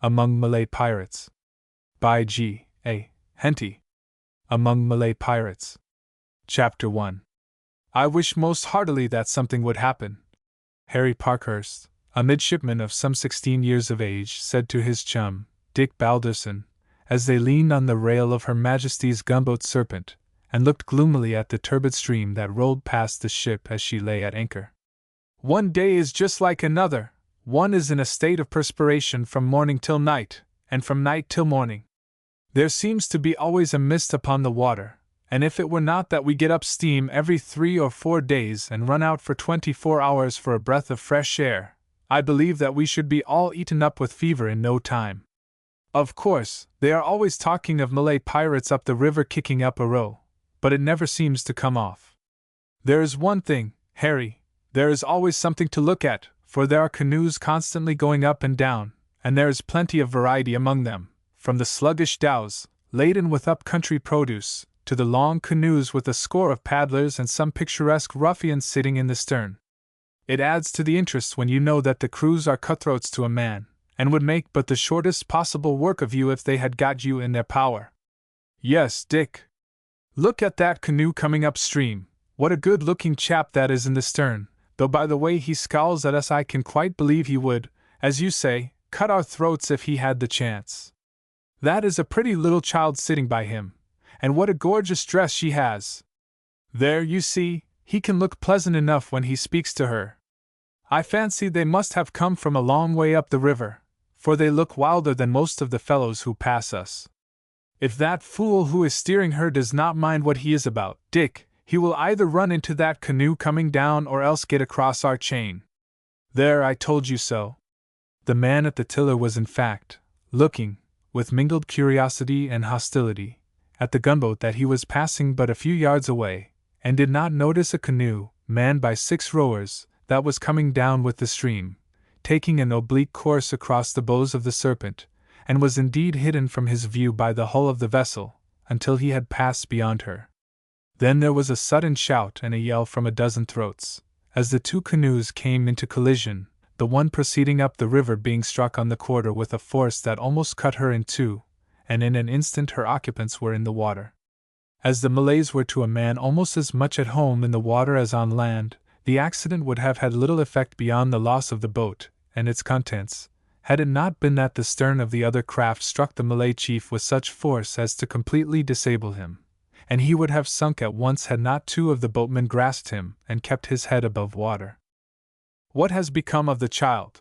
Among Malay Pirates. By G. A. Henty. Among Malay Pirates. Chapter 1. I wish most heartily that something would happen. Harry Parkhurst, a midshipman of some 16 years of age, said to his chum, Dick Balderson, as they leaned on the rail of Her Majesty's gunboat Serpent, and looked gloomily at the turbid stream that rolled past the ship as she lay at anchor. One day is just like another. One is in a state of perspiration from morning till night, and from night till morning. There seems to be always a mist upon the water, and if it were not that we get up steam every 3 or 4 days and run out for 24 hours for a breath of fresh air, I believe that we should be all eaten up with fever in no time. Of course, they are always talking of Malay pirates up the river kicking up a row, but it never seems to come off. There is one thing, Harry, there is always something to look at, for there are canoes constantly going up and down, and there is plenty of variety among them, from the sluggish dhows, laden with up-country produce, to the long canoes with a score of paddlers and some picturesque ruffians sitting in the stern. It adds to the interest when you know that the crews are cutthroats to a man, and would make but the shortest possible work of you if they had got you in their power. Yes, Dick. Look at that canoe coming upstream. What a good-looking chap that is in the stern, though by the way he scowls at us I can quite believe he would, as you say, cut our throats if he had the chance. That is a pretty little child sitting by him, and what a gorgeous dress she has. There, you see, he can look pleasant enough when he speaks to her. I fancy they must have come from a long way up the river, for they look wilder than most of the fellows who pass us. If that fool who is steering her does not mind what he is about, Dick, he will either run into that canoe coming down or else get across our chain. There, I told you so. The man at the tiller was in fact looking, with mingled curiosity and hostility, at the gunboat that he was passing but a few yards away, and did not notice a canoe, manned by 6 rowers, that was coming down with the stream, taking an oblique course across the bows of the Serpent, and was indeed hidden from his view by the hull of the vessel, until he had passed beyond her. Then there was a sudden shout and a yell from a dozen throats, as the 2 canoes came into collision, the one proceeding up the river being struck on the quarter with a force that almost cut her in two, and in an instant her occupants were in the water. As the Malays were to a man almost as much at home in the water as on land, the accident would have had little effect beyond the loss of the boat and its contents, had it not been that the stern of the other craft struck the Malay chief with such force as to completely disable him, and he would have sunk at once had not 2 of the boatmen grasped him and kept his head above water. What has become of the child?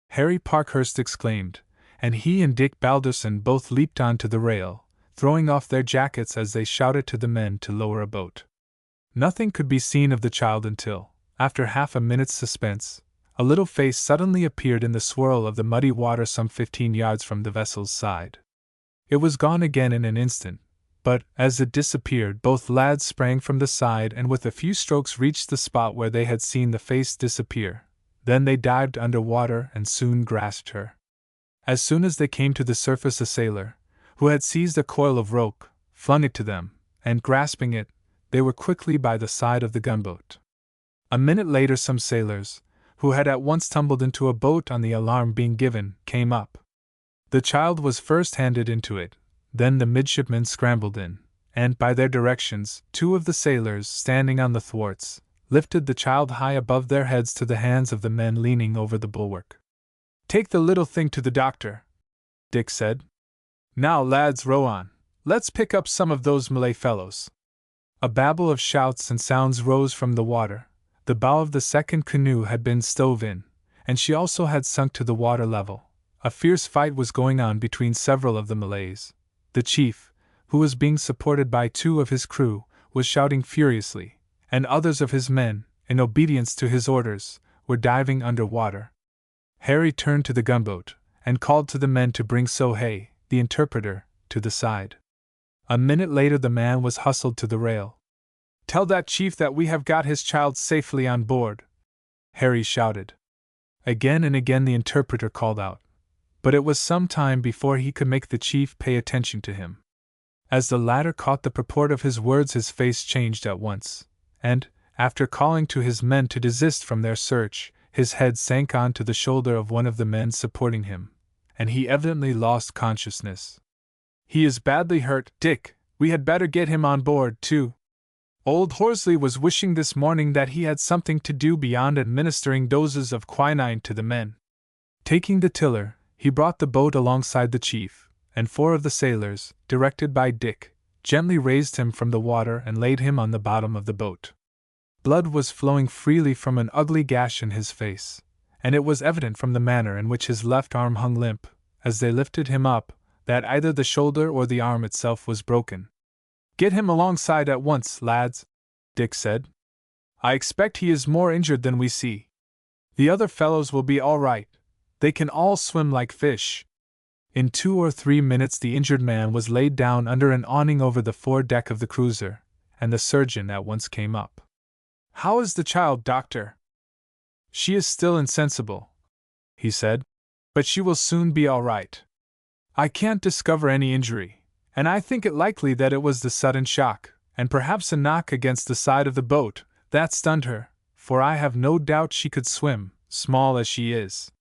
Harry Parkhurst exclaimed, and he and Dick Balderson both leaped on to the rail, throwing off their jackets as they shouted to the men to lower a boat. Nothing could be seen of the child until, after half a minute's suspense, a little face suddenly appeared in the swirl of the muddy water some 15 yards from the vessel's side. It was gone again in an instant, but, as it disappeared, both lads sprang from the side and with a few strokes reached the spot where they had seen the face disappear. Then they dived under water and soon grasped her. As soon as they came to the surface, a sailor, who had seized a coil of rope, flung it to them, and grasping it, they were quickly by the side of the gunboat. A minute later some sailors, who had at once tumbled into a boat on the alarm being given, came up. The child was first handed into it, then the midshipmen scrambled in, and, by their directions, 2 of the sailors, standing on the thwarts, lifted the child high above their heads to the hands of the men leaning over the bulwark. "Take the little thing to the doctor," Dick said. "Now, lads, row on. Let's pick up some of those Malay fellows." A babble of shouts and sounds rose from the water. The bow of the second canoe had been stove in, and she also had sunk to the water level. A fierce fight was going on between several of the Malays. The chief, who was being supported by 2 of his crew, was shouting furiously, and others of his men, in obedience to his orders, were diving under water. Harry turned to the gunboat, and called to the men to bring Sohei, the interpreter, to the side. A minute later the man was hustled to the rail. "Tell that chief that we have got his child safely on board," Harry shouted. Again and again the interpreter called out, but it was some time before he could make the chief pay attention to him. As the latter caught the purport of his words his face changed at once, and, after calling to his men to desist from their search, his head sank on to the shoulder of one of the men supporting him, and he evidently lost consciousness. "He is badly hurt, Dick. We had better get him on board, too." Old Horsley was wishing this morning that he had something to do beyond administering doses of quinine to the men. Taking the tiller, he brought the boat alongside the chief, and 4 of the sailors, directed by Dick, gently raised him from the water and laid him on the bottom of the boat. Blood was flowing freely from an ugly gash in his face, and it was evident from the manner in which his left arm hung limp, as they lifted him up, that either the shoulder or the arm itself was broken. "Get him alongside at once, lads," Dick said. "I expect he is more injured than we see. The other fellows will be all right. They can all swim like fish." In 2 or 3 minutes the injured man was laid down under an awning over the foredeck of the cruiser, and the surgeon at once came up. "How is the child, doctor?" "She is still insensible," he said, "but she will soon be all right. I can't discover any injury, and I think it likely that it was the sudden shock, and perhaps a knock against the side of the boat, that stunned her, for I have no doubt she could swim, small as she is.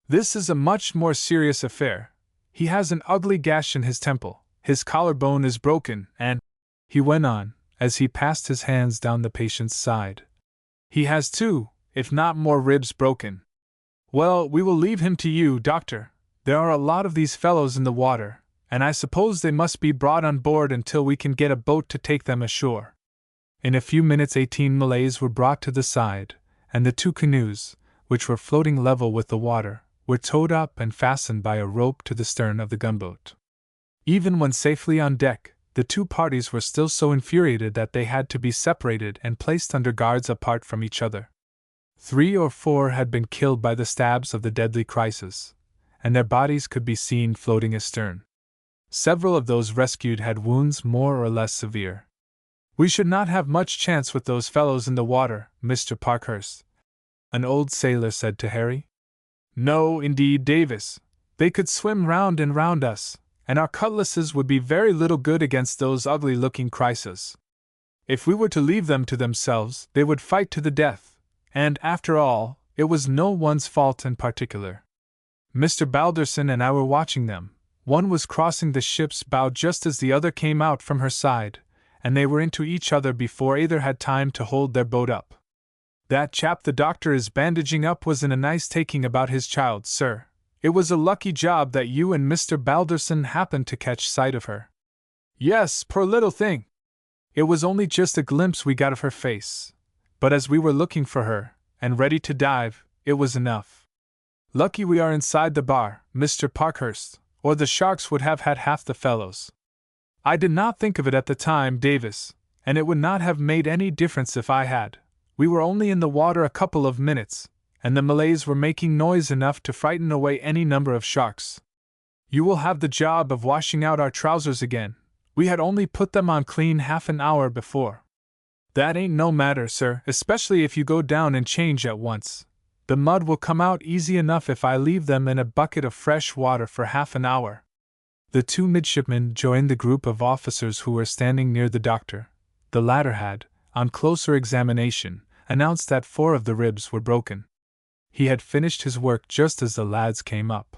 This is a much more serious affair. He has an ugly gash in his temple, his collarbone is broken, and," he went on, as he passed his hands down the patient's side, "he has 2, if not more ribs broken. Well, we will leave him to you, doctor. There are a lot of these fellows in the water, and I suppose they must be brought on board until we can get a boat to take them ashore." In a few minutes 18 Malays were brought to the side, and the 2 canoes, which were floating level with the water, were towed up and fastened by a rope to the stern of the gunboat. Even when safely on deck, the 2 parties were still so infuriated that they had to be separated and placed under guards apart from each other. 3 or 4 had been killed by the stabs of the deadly crisis, and their bodies could be seen floating astern. Several of those rescued had wounds more or less severe. "We should not have much chance with those fellows in the water, Mr. Parkhurst," an old sailor said to Harry. "No, indeed, Davis. They could swim round and round us, and our cutlasses would be very little good against those ugly-looking crises. If we were to leave them to themselves, they would fight to the death, and, after all, it was no one's fault in particular. Mr. Balderson and I were watching them. One was crossing the ship's bow just as the other came out from her side, and they were into each other before either had time to hold their boat up. That chap the doctor is bandaging up was in a nice taking about his child, sir. It was a lucky job that you and Mr. Balderson happened to catch sight of her." "Yes, poor little thing. It was only just a glimpse we got of her face, but as we were looking for her, and ready to dive, it was enough. Lucky we are inside the bar, Mr. Parkhurst, or the sharks would have had half the fellows. I did not think of it at the time, Davis, and it would not have made any difference if I had. We were only in the water a couple of minutes, and the Malays were making noise enough to frighten away any number of sharks. You will have the job of washing out our trousers again. We had only put them on clean half an hour before." "That ain't no matter, sir, especially if you go down and change at once. The mud will come out easy enough if I leave them in a bucket of fresh water for half an hour." The 2 midshipmen joined the group of officers who were standing near the doctor. The latter had, on closer examination, announced that 4 of the ribs were broken. He had finished his work just as the lads came up.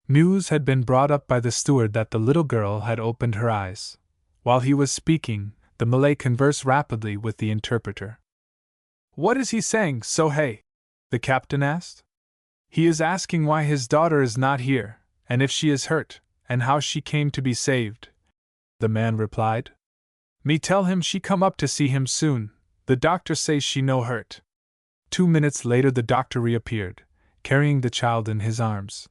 News had been brought up by the steward that the little girl had opened her eyes. While he was speaking, the Malay conversed rapidly with the interpreter. "What is he saying, Sohei?" the captain asked. "He is asking why his daughter is not here, and if she is hurt, and how she came to be saved," the man replied. "Me tell him she come up to see him soon. The doctor says she no hurt." 2 minutes later the doctor reappeared, carrying the child in his arms.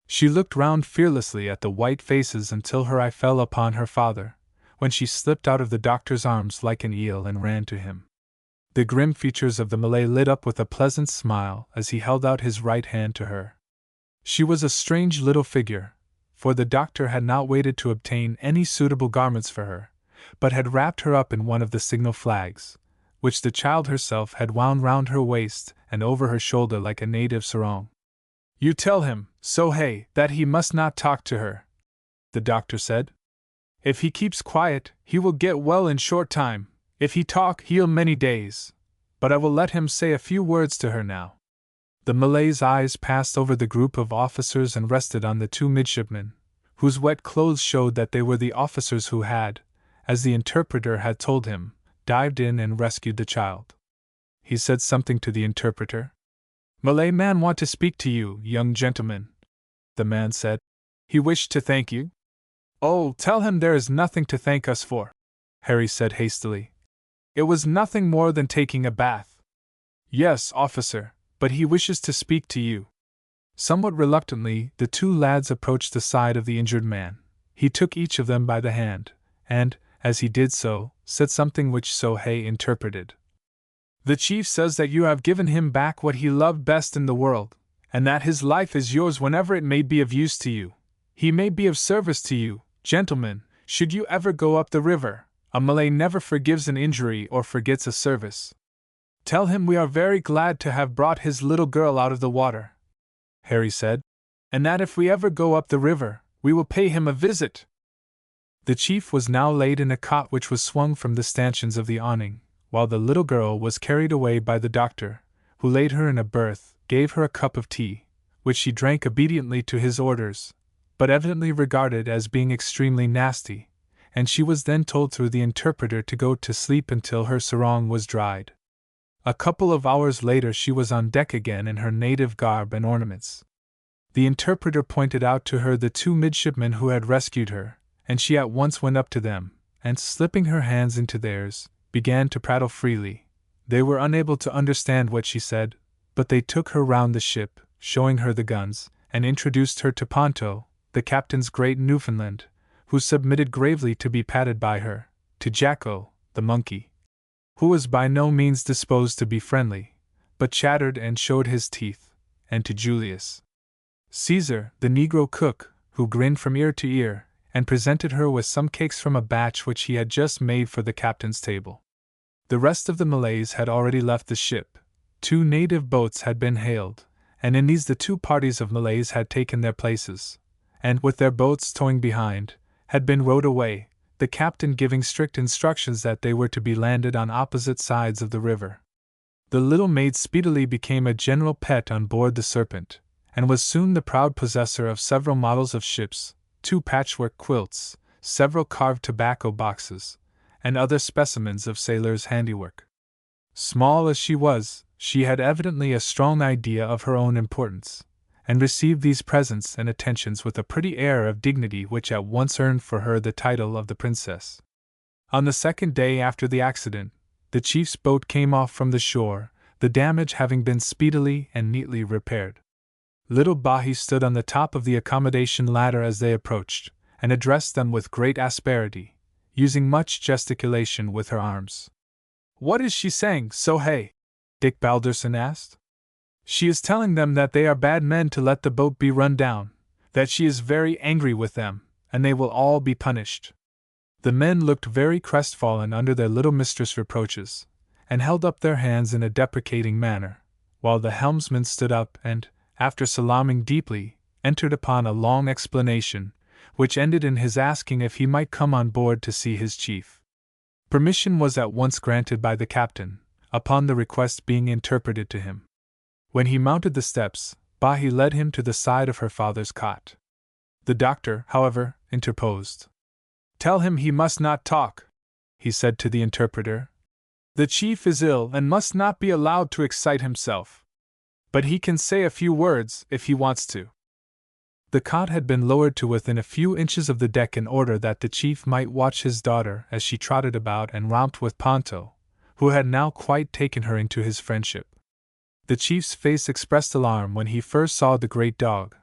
She looked round fearlessly at the white faces until her eye fell upon her father, when she slipped out of the doctor's arms like an eel and ran to him. The grim features of the Malay lit up with a pleasant smile as he held out his right hand to her. She was a strange little figure, for the doctor had not waited to obtain any suitable garments for her, but had wrapped her up in one of the signal flags, which the child herself had wound round her waist and over her shoulder like a native sarong. "You tell him, Sohei, that he must not talk to her," the doctor said. "If he keeps quiet, he will get well in short time. If he talk, he'll many days. But I will let him say a few words to her now." The Malay's eyes passed over the group of officers and rested on the two midshipmen, whose wet clothes showed that they were the officers who had, as the interpreter had told him, dived in and rescued the child. He said something to the interpreter. "Malay man want to speak to you, young gentleman," the man said. "He wished to thank you." "Oh, tell him there is nothing to thank us for," Harry said hastily. "It was nothing more than taking a bath." "Yes, officer, but he wishes to speak to you." Somewhat reluctantly, the two lads approached the side of the injured man. He took each of them by the hand, and, as he did so, said something which Sohei interpreted. "The chief says that you have given him back what he loved best in the world, and that his life is yours whenever it may be of use to you. He may be of service to you, gentlemen, should you ever go up the river. A Malay never forgives an injury or forgets a service. Tell him we are very glad to have brought his little girl out of the water," Harry said, "and that if we ever go up the river, we will pay him a visit." The chief was now laid in a cot which was swung from the stanchions of the awning, while the little girl was carried away by the doctor, who laid her in a berth, gave her a cup of tea, which she drank obediently to his orders, but evidently regarded as being extremely nasty, and she was then told through the interpreter to go to sleep until her sarong was dried. A couple of hours later she was on deck again in her native garb and ornaments. The interpreter pointed out to her the two midshipmen who had rescued her, and she at once went up to them, and slipping her hands into theirs, began to prattle freely. They were unable to understand what she said, but they took her round the ship, showing her the guns, and introduced her to Ponto, the captain's great Newfoundland, who submitted gravely to be patted by her, to Jacko, the monkey, who was by no means disposed to be friendly, but chattered and showed his teeth, and to Julius Caesar, the Negro cook, who grinned from ear to ear, and presented her with some cakes from a batch which he had just made for the captain's table. The rest of the Malays had already left the ship. 2 native boats had been hailed, and in these the 2 parties of Malays had taken their places, and, with their boats towing behind, had been rowed away, the captain giving strict instructions that they were to be landed on opposite sides of the river. The little maid speedily became a general pet on board the Serpent, and was soon the proud possessor of several models of ships, 2 patchwork quilts, several carved tobacco boxes, and other specimens of sailors' handiwork. Small as she was, she had evidently a strong idea of her own importance, and received these presents and attentions with a pretty air of dignity which at once earned for her the title of the princess. On the 2nd day after the accident, the chief's boat came off from the shore, the damage having been speedily and neatly repaired. Little Bahi stood on the top of the accommodation ladder as they approached, and addressed them with great asperity, using much gesticulation with her arms. "What is she saying, Sohei?" Dick Balderson asked. "She is telling them that they are bad men to let the boat be run down, that she is very angry with them, and they will all be punished." The men looked very crestfallen under their little mistress' reproaches, and held up their hands in a deprecating manner, while the helmsman stood up and, after salaaming deeply, entered upon a long explanation, which ended in his asking if he might come on board to see his chief. Permission was at once granted by the captain, upon the request being interpreted to him. When he mounted the steps, Bahi led him to the side of her father's cot. The doctor, however, interposed. "Tell him he must not talk," he said to the interpreter. "The chief is ill and must not be allowed to excite himself. But he can say a few words if he wants to." The cot had been lowered to within a few inches of the deck in order that the chief might watch his daughter as she trotted about and romped with Ponto, who had now quite taken her into his friendship. The chief's face expressed alarm when he first saw the great dog,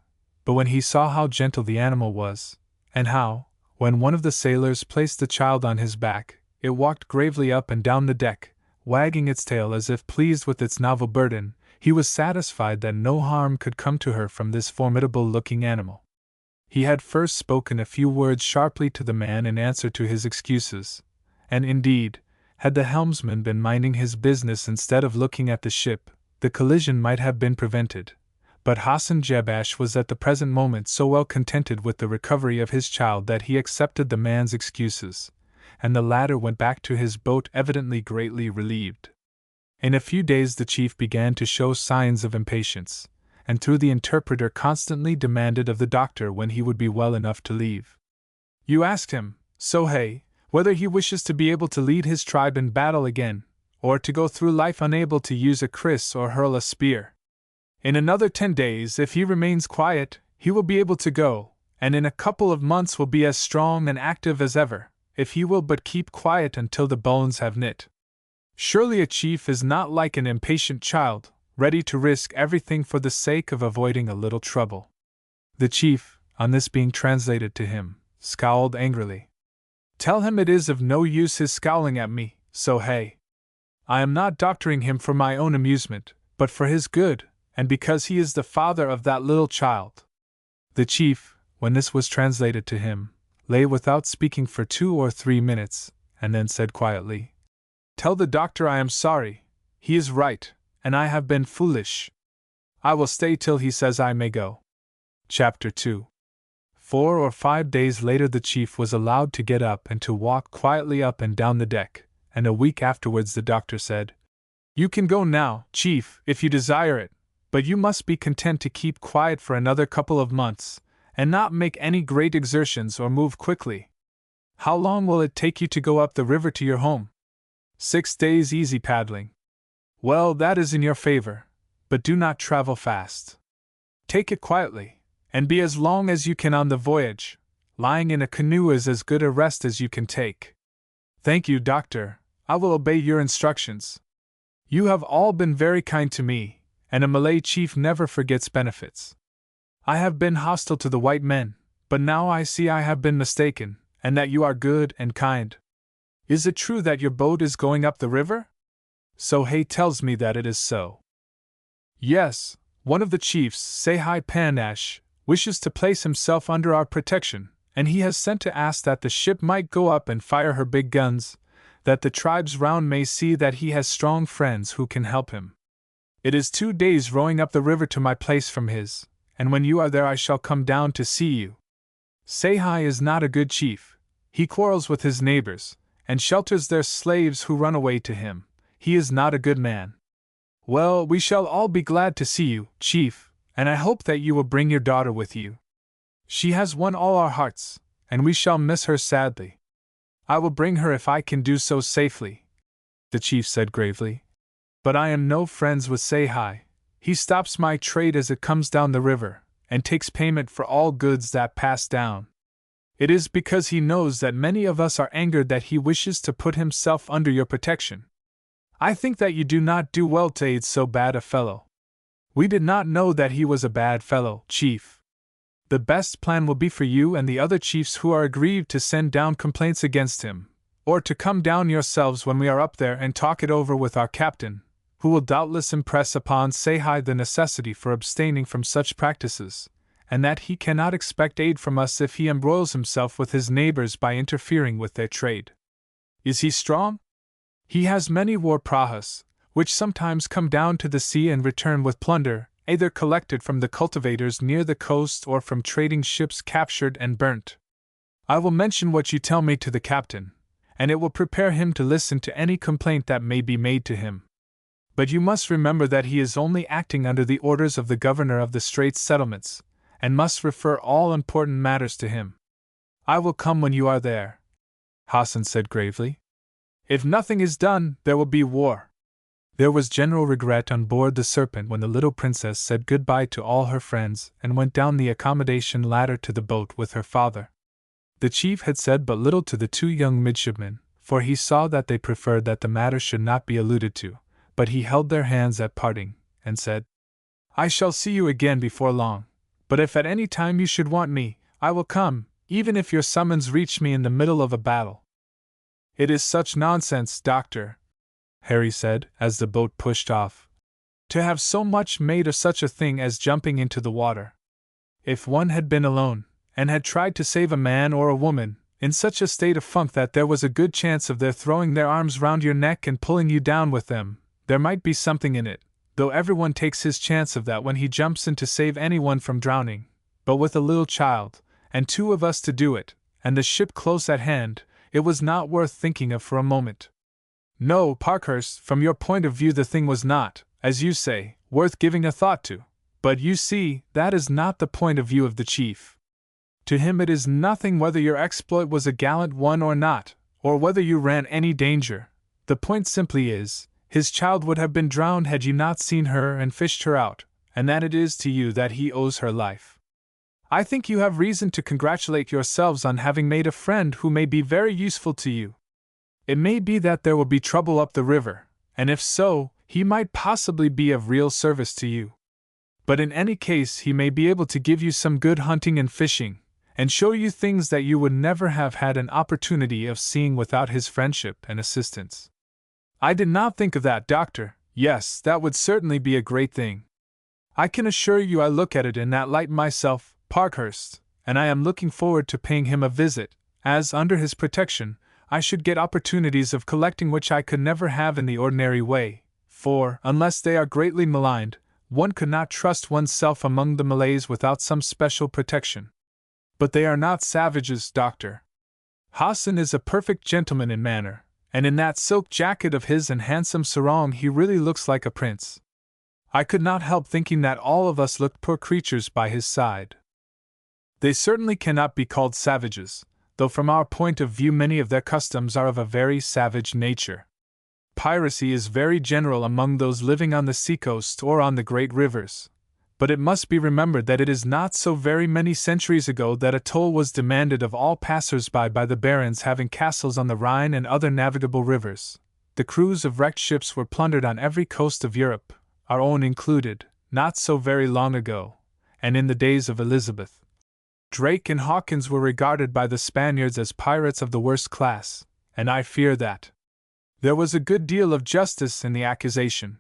but when he saw how gentle the animal was, and how, when one of the sailors placed the child on his back, it walked gravely up and down the deck, wagging its tail as if pleased with its novel burden, he was satisfied that no harm could come to her from this formidable-looking animal. He had first spoken a few words sharply to the man in answer to his excuses, and indeed, had the helmsman been minding his business instead of looking at the ship, the collision might have been prevented. But Hassan Jebash was at the present moment so well contented with the recovery of his child that he accepted the man's excuses, and the latter went back to his boat evidently greatly relieved. In a few days the chief began to show signs of impatience, and through the interpreter constantly demanded of the doctor when he would be well enough to leave. You asked him, Sohei, whether he wishes to be able to lead his tribe in battle again, or to go through life unable to use a kris or hurl a spear. In another 10 days, if he remains quiet, he will be able to go, and in a couple of months will be as strong and active as ever, if he will but keep quiet until the bones have knit. Surely a chief is not like an impatient child, ready to risk everything for the sake of avoiding a little trouble. The chief, on this being translated to him, scowled angrily. Tell him it is of no use his scowling at me, Sohei. I am not doctoring him for my own amusement, but for his good, and because he is the father of that little child. The chief, when this was translated to him, lay without speaking for 2 or 3 minutes, and then said quietly, Tell the doctor I am sorry, he is right, and I have been foolish. I will stay till he says I may go. Chapter 2. 4 or 5 days later the chief was allowed to get up and to walk quietly up and down the deck, and a week afterwards the doctor said, You can go now, chief, if you desire it, but you must be content to keep quiet for another couple of months, and not make any great exertions or move quickly. How long will it take you to go up the river to your home? 6 days easy paddling. Well, that is in your favor, but do not travel fast. Take it quietly, and be as long as you can on the voyage. Lying in a canoe is as good a rest as you can take. Thank you, doctor, I will obey your instructions. You have all been very kind to me, and a Malay chief never forgets benefits. I have been hostile to the white men, but now I see I have been mistaken, and that you are good and kind. Is it true that your boat is going up the river? Sohei tells me that it is so. Yes, one of the chiefs, Sehai Panash, wishes to place himself under our protection, and he has sent to ask that the ship might go up and fire her big guns, that the tribes round may see that he has strong friends who can help him. It is 2 days rowing up the river to my place from his, and when you are there I shall come down to see you. Sehai is not a good chief. He quarrels with his neighbors, and shelters their slaves who run away to him. He is not a good man. Well, we shall all be glad to see you, chief, and I hope that you will bring your daughter with you. She has won all our hearts, and we shall miss her sadly. I will bring her if I can do so safely, the chief said gravely. But I am no friends with Sehai. He stops my trade as it comes down the river, and takes payment for all goods that pass down. It is because he knows that many of us are angered that he wishes to put himself under your protection. I think that you do not do well to aid so bad a fellow. We did not know that he was a bad fellow, chief. The best plan will be for you and the other chiefs who are aggrieved to send down complaints against him, or to come down yourselves when we are up there and talk it over with our captain, who will doubtless impress upon Sehai the necessity for abstaining from such practices, and that he cannot expect aid from us if he embroils himself with his neighbors by interfering with their trade. Is he strong? He has many war prahas, which sometimes come down to the sea and return with plunder, either collected from the cultivators near the coast or from trading ships captured and burnt. I will mention what you tell me to the captain, and it will prepare him to listen to any complaint that may be made to him. But you must remember that he is only acting under the orders of the governor of the Straits settlements, and must refer all important matters to him. I will come when you are there, Hassan said gravely. If nothing is done, there will be war. There was general regret on board the Serpent when the little princess said goodbye to all her friends and went down the accommodation ladder to the boat with her father. The chief had said but little to the 2 young midshipmen, for he saw that they preferred that the matter should not be alluded to, but he held their hands at parting, and said, I shall see you again before long, but if at any time you should want me, I will come, even if your summons reach me in the middle of a battle. It is such nonsense, doctor, Harry said, as the boat pushed off, to have so much made of such a thing as jumping into the water. If one had been alone, and had tried to save a man or a woman, in such a state of funk that there was a good chance of their throwing their arms round your neck and pulling you down with them, there might be something in it, though everyone takes his chance of that when he jumps in to save anyone from drowning. But with a little child, and 2 of us to do it, and the ship close at hand, it was not worth thinking of for a moment. No, Parkhurst, from your point of view the thing was not, as you say, worth giving a thought to. But you see, that is not the point of view of the chief. To him it is nothing whether your exploit was a gallant one or not, or whether you ran any danger. The point simply is, his child would have been drowned had you not seen her and fished her out, and that it is to you that he owes her life. I think you have reason to congratulate yourselves on having made a friend who may be very useful to you. It may be that there will be trouble up the river, and if so, he might possibly be of real service to you. But in any case he may be able to give you some good hunting and fishing, and show you things that you would never have had an opportunity of seeing without his friendship and assistance. I did not think of that, Doctor. Yes, that would certainly be a great thing. I can assure you I look at it in that light myself, Parkhurst, and I am looking forward to paying him a visit, as, under his protection, I should get opportunities of collecting which I could never have in the ordinary way, for, unless they are greatly maligned, one could not trust oneself among the Malays without some special protection. But they are not savages, Doctor. Hassan is a perfect gentleman in manner, and in that silk jacket of his and handsome sarong he really looks like a prince. I could not help thinking that all of us looked poor creatures by his side. They certainly cannot be called savages, though from our point of view many of their customs are of a very savage nature. Piracy is very general among those living on the seacoast or on the great rivers, but it must be remembered that it is not so very many centuries ago that a toll was demanded of all passers-by by the barons having castles on the Rhine and other navigable rivers. The crews of wrecked ships were plundered on every coast of Europe, our own included, not so very long ago, and in the days of Elizabeth. Drake and Hawkins were regarded by the Spaniards as pirates of the worst class, and I fear that there was a good deal of justice in the accusation.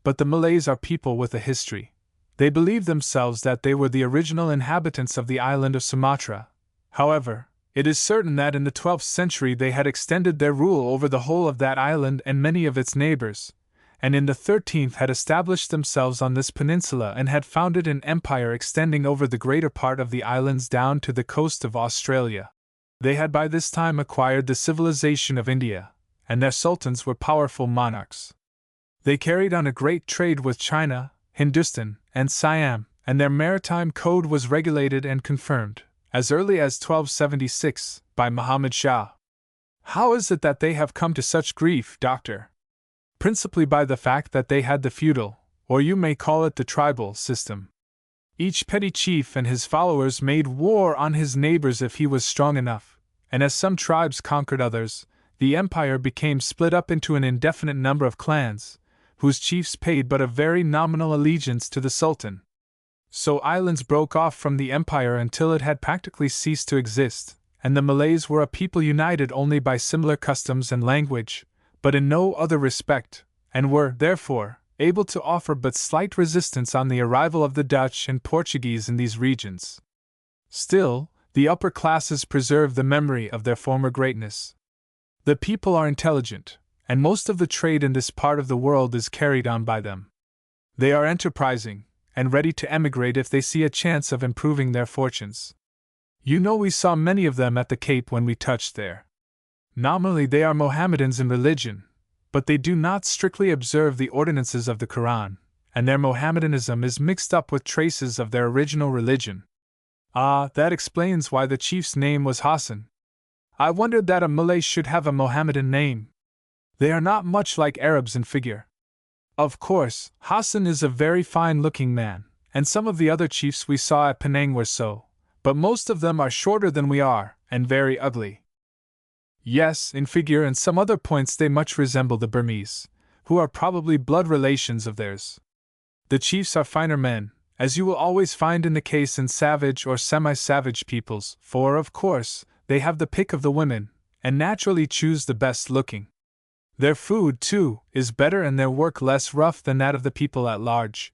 But the Malays are people with a history. They believe themselves that they were the original inhabitants of the island of Sumatra. However, it is certain that in the 12th century they had extended their rule over the whole of that island and many of its neighbors, and in the 13th had established themselves on this peninsula and had founded an empire extending over the greater part of the islands down to the coast of Australia. They had by this time acquired the civilization of India, and their sultans were powerful monarchs. They carried on a great trade with China, Hindustan, and Siam, and their maritime code was regulated and confirmed, as early as 1276, by Muhammad Shah. How is it that they have come to such grief, Doctor? Principally by the fact that they had the feudal, or you may call it the tribal, system. Each petty chief and his followers made war on his neighbors if he was strong enough, and as some tribes conquered others, the empire became split up into an indefinite number of clans, whose chiefs paid but a very nominal allegiance to the Sultan. So islands broke off from the empire until it had practically ceased to exist, and the Malays were a people united only by similar customs and language, but in no other respect, and were, therefore, able to offer but slight resistance on the arrival of the Dutch and Portuguese in these regions. Still, the upper classes preserve the memory of their former greatness. The people are intelligent, and most of the trade in this part of the world is carried on by them. They are enterprising, and ready to emigrate if they see a chance of improving their fortunes. You know we saw many of them at the Cape when we touched there. Nominally they are Mohammedans in religion, but they do not strictly observe the ordinances of the Quran, and their Mohammedanism is mixed up with traces of their original religion. Ah, that explains why the chief's name was Hassan. I wondered that a Malay should have a Mohammedan name. They are not much like Arabs in figure. Of course, Hassan is a very fine-looking man, and some of the other chiefs we saw at Penang were so, but most of them are shorter than we are, and very ugly. Yes, in figure and some other points they much resemble the Burmese, who are probably blood relations of theirs. The chiefs are finer men, as you will always find in the case in savage or semi-savage peoples, for, of course, they have the pick of the women, and naturally choose the best-looking. Their food, too, is better and their work less rough than that of the people at large.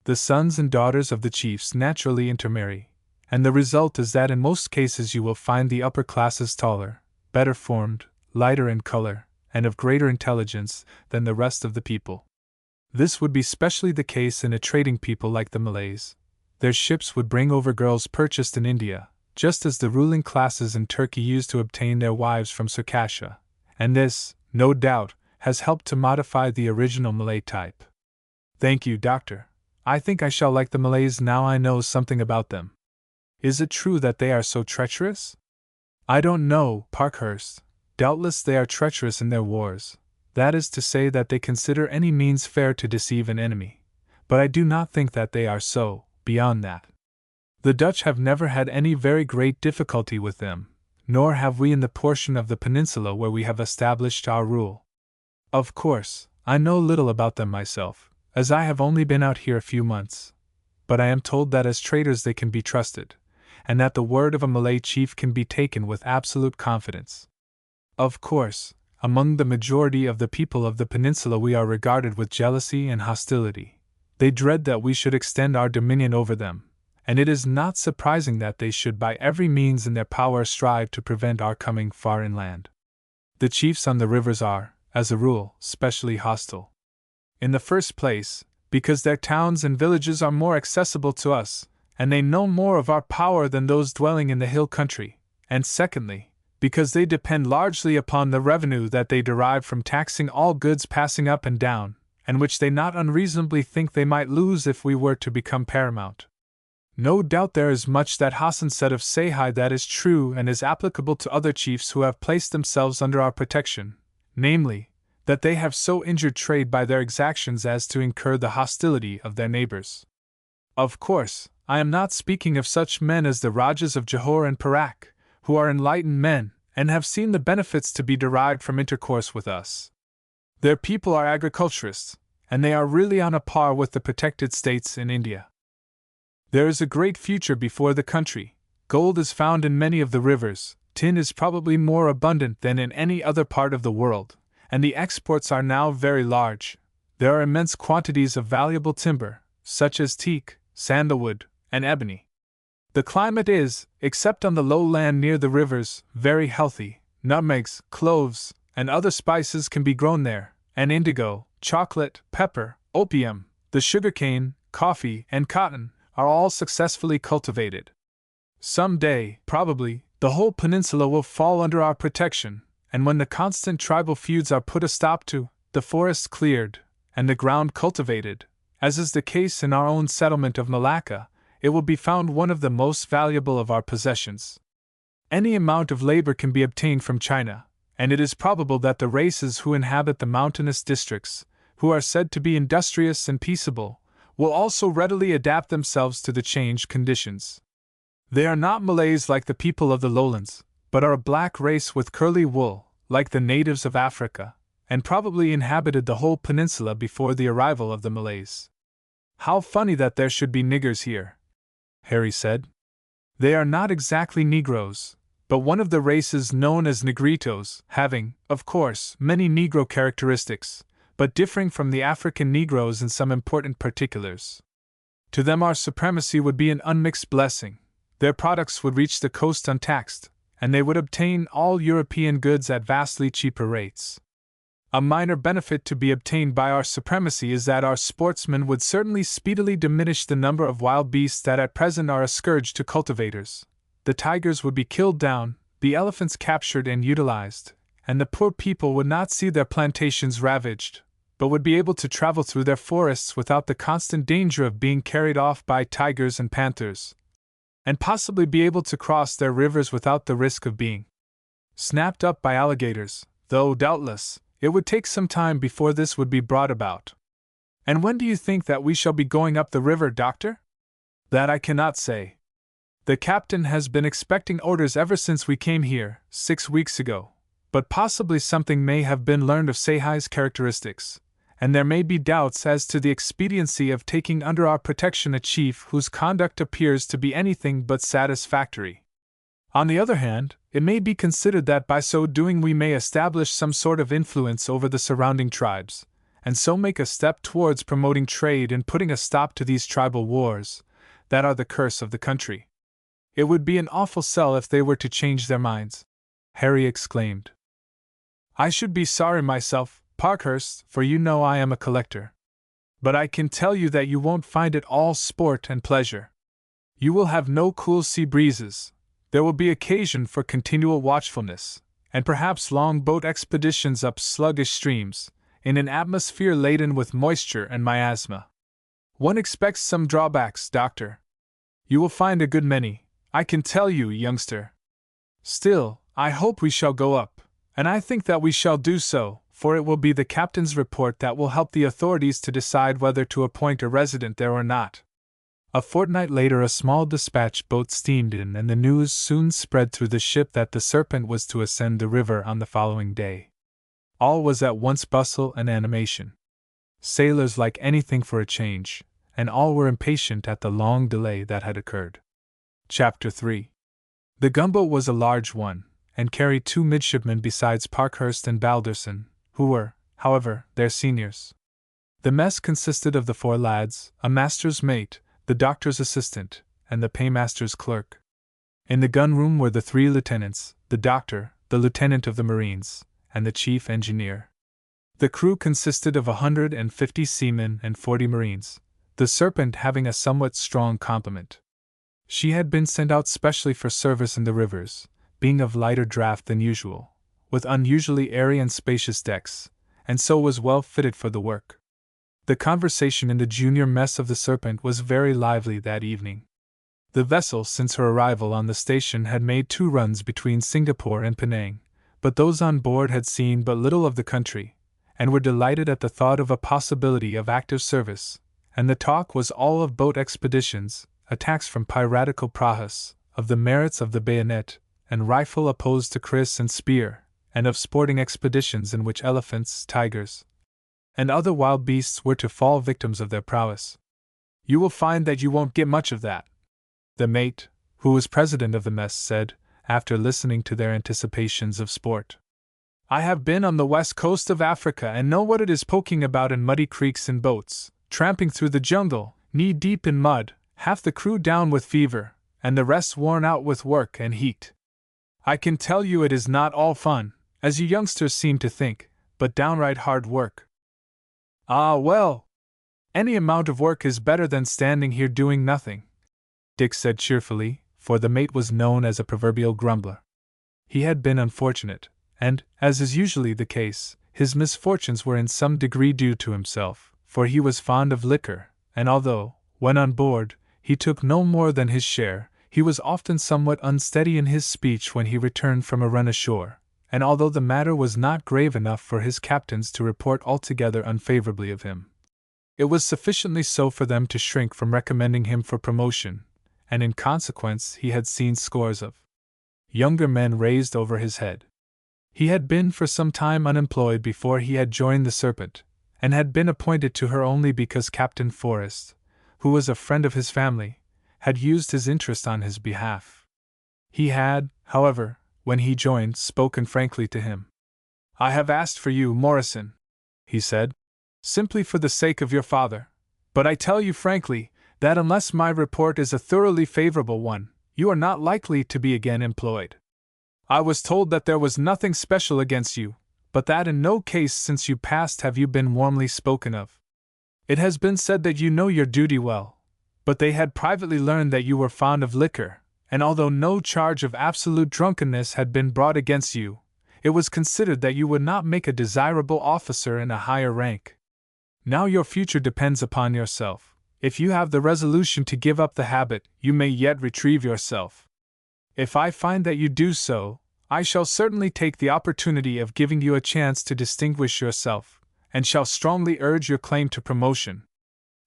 The sons and daughters of the chiefs naturally intermarry, and the result is that in most cases you will find the upper classes taller, better formed, lighter in color, and of greater intelligence than the rest of the people. This would be specially the case in a trading people like the Malays. Their ships would bring over girls purchased in India, just as the ruling classes in Turkey used to obtain their wives from Circassia, and this, no doubt, has helped to modify the original Malay type. Thank you, Doctor. I think I shall like the Malays now I know something about them. Is it true that they are so treacherous? I don't know, Parkhurst. Doubtless they are treacherous in their wars. That is to say that they consider any means fair to deceive an enemy. But I do not think that they are so, beyond that. The Dutch have never had any very great difficulty with them, nor have we in the portion of the peninsula where we have established our rule. Of course, I know little about them myself, as I have only been out here a few months, but I am told that as traders they can be trusted, and that the word of a Malay chief can be taken with absolute confidence. Of course, among the majority of the people of the peninsula we are regarded with jealousy and hostility. They dread that we should extend our dominion over them, and it is not surprising that they should by every means in their power strive to prevent our coming far inland. The chiefs on the rivers are, as a rule, specially hostile. In the first place, because their towns and villages are more accessible to us, and they know more of our power than those dwelling in the hill country, and secondly, because they depend largely upon the revenue that they derive from taxing all goods passing up and down, and which they not unreasonably think they might lose if we were to become paramount. No doubt there is much that Hassan said of Sahai that is true and is applicable to other chiefs who have placed themselves under our protection, namely, that they have so injured trade by their exactions as to incur the hostility of their neighbors. Of course, I am not speaking of such men as the Rajas of Johore and Perak, who are enlightened men, and have seen the benefits to be derived from intercourse with us. Their people are agriculturists, and they are really on a par with the protected states in India. There is a great future before the country. Gold is found in many of the rivers, tin is probably more abundant than in any other part of the world, and the exports are now very large. There are immense quantities of valuable timber, such as teak, sandalwood, and ebony. The climate is, except on the low land near the rivers, very healthy. Nutmegs, cloves, and other spices can be grown there, and indigo, chocolate, pepper, opium, the sugarcane, coffee, and cotton are all successfully cultivated. Some day, probably, the whole peninsula will fall under our protection, and when the constant tribal feuds are put a stop to, the forests cleared, and the ground cultivated, as is the case in our own settlement of Malacca, it will be found one of the most valuable of our possessions. Any amount of labor can be obtained from China, and it is probable that the races who inhabit the mountainous districts, who are said to be industrious and peaceable, will also readily adapt themselves to the changed conditions. They are not Malays like the people of the lowlands, but are a black race with curly wool, like the natives of Africa, and probably inhabited the whole peninsula before the arrival of the Malays. How funny that there should be niggers here, Harry said. They are not exactly Negroes, but one of the races known as Negritos, having, of course, many Negro characteristics, but differing from the African Negroes in some important particulars. To them our supremacy would be an unmixed blessing. Their products would reach the coast untaxed, and they would obtain all European goods at vastly cheaper rates. A minor benefit to be obtained by our supremacy is that our sportsmen would certainly speedily diminish the number of wild beasts that at present are a scourge to cultivators. The tigers would be killed down, the elephants captured and utilized, and the poor people would not see their plantations ravaged, but would be able to travel through their forests without the constant danger of being carried off by tigers and panthers, and possibly be able to cross their rivers without the risk of being snapped up by alligators, though, doubtless, it would take some time before this would be brought about. And when do you think that we shall be going up the river, Doctor? That I cannot say. The captain has been expecting orders ever since we came here, 6 weeks ago, but possibly something may have been learned of Sahai's characteristics, and there may be doubts as to the expediency of taking under our protection a chief whose conduct appears to be anything but satisfactory. On the other hand, it may be considered that by so doing we may establish some sort of influence over the surrounding tribes, and so make a step towards promoting trade and putting a stop to these tribal wars, that are the curse of the country. It would be an awful sell if they were to change their minds, Harry exclaimed. I should be sorry myself, Parkhurst, for you know I am a collector. But I can tell you that you won't find it all sport and pleasure. You will have no cool sea breezes. There will be occasion for continual watchfulness, and perhaps long boat expeditions up sluggish streams, in an atmosphere laden with moisture and miasma. One expects some drawbacks, Doctor. You will find a good many, I can tell you, youngster. Still, I hope we shall go up, and I think that we shall do so, for it will be the captain's report that will help the authorities to decide whether to appoint a resident there or not. A fortnight later a small dispatch boat steamed in, and the news soon spread through the ship that the Serpent was to ascend the river on the following day. All was at once bustle and animation. Sailors like anything for a change, and all were impatient at the long delay that had occurred. Chapter 3. The gunboat was a large one, and carried 2 midshipmen besides Parkhurst and Balderson, who were, however, their seniors. The mess consisted of the 4 lads, a master's mate, the doctor's assistant, and the paymaster's clerk. In the gun-room were the 3 lieutenants, the doctor, the lieutenant of the marines, and the chief engineer. The crew consisted of 150 seamen and 40 marines, the Serpent having a somewhat strong complement. She had been sent out specially for service in the rivers, being of lighter draught than usual, with unusually airy and spacious decks, and so was well fitted for the work. The conversation in the junior mess of the Serpent was very lively that evening. The vessel, since her arrival on the station, had made 2 runs between Singapore and Penang, but those on board had seen but little of the country, and were delighted at the thought of a possibility of active service, and the talk was all of boat expeditions, attacks from piratical prahus, of the merits of the bayonet and rifle opposed to kris and spear, and of sporting expeditions in which elephants, tigers, and other wild beasts were to fall victims of their prowess. You will find that you won't get much of that, the mate, who was president of the mess, said, after listening to their anticipations of sport. I have been on the west coast of Africa and know what it is poking about in muddy creeks in boats, tramping through the jungle, knee-deep in mud, half the crew down with fever, and the rest worn out with work and heat. I can tell you it is not all fun, as you youngsters seem to think, but downright hard work. Ah, well! Any amount of work is better than standing here doing nothing, Dick said cheerfully, for the mate was known as a proverbial grumbler. He had been unfortunate, and, as is usually the case, his misfortunes were in some degree due to himself, for he was fond of liquor, and although, when on board, he took no more than his share, he was often somewhat unsteady in his speech when he returned from a run ashore, and although the matter was not grave enough for his captains to report altogether unfavorably of him, it was sufficiently so for them to shrink from recommending him for promotion, and in consequence he had seen scores of younger men raised over his head. He had been for some time unemployed before he had joined the Serpent, and had been appointed to her only because Captain Forrest, who was a friend of his family, had used his interest on his behalf. He had, however, when he joined, spoken frankly to him. I have asked for you, Morrison, he said, simply for the sake of your father, but I tell you frankly that unless my report is a thoroughly favorable one, you are not likely to be again employed. I was told that there was nothing special against you, but that in no case since you passed have you been warmly spoken of. It has been said that you know your duty well, but they had privately learned that you were fond of liquor, and although no charge of absolute drunkenness had been brought against you, it was considered that you would not make a desirable officer in a higher rank. Now your future depends upon yourself. If you have the resolution to give up the habit, you may yet retrieve yourself. If I find that you do so, I shall certainly take the opportunity of giving you a chance to distinguish yourself, and shall strongly urge your claim to promotion.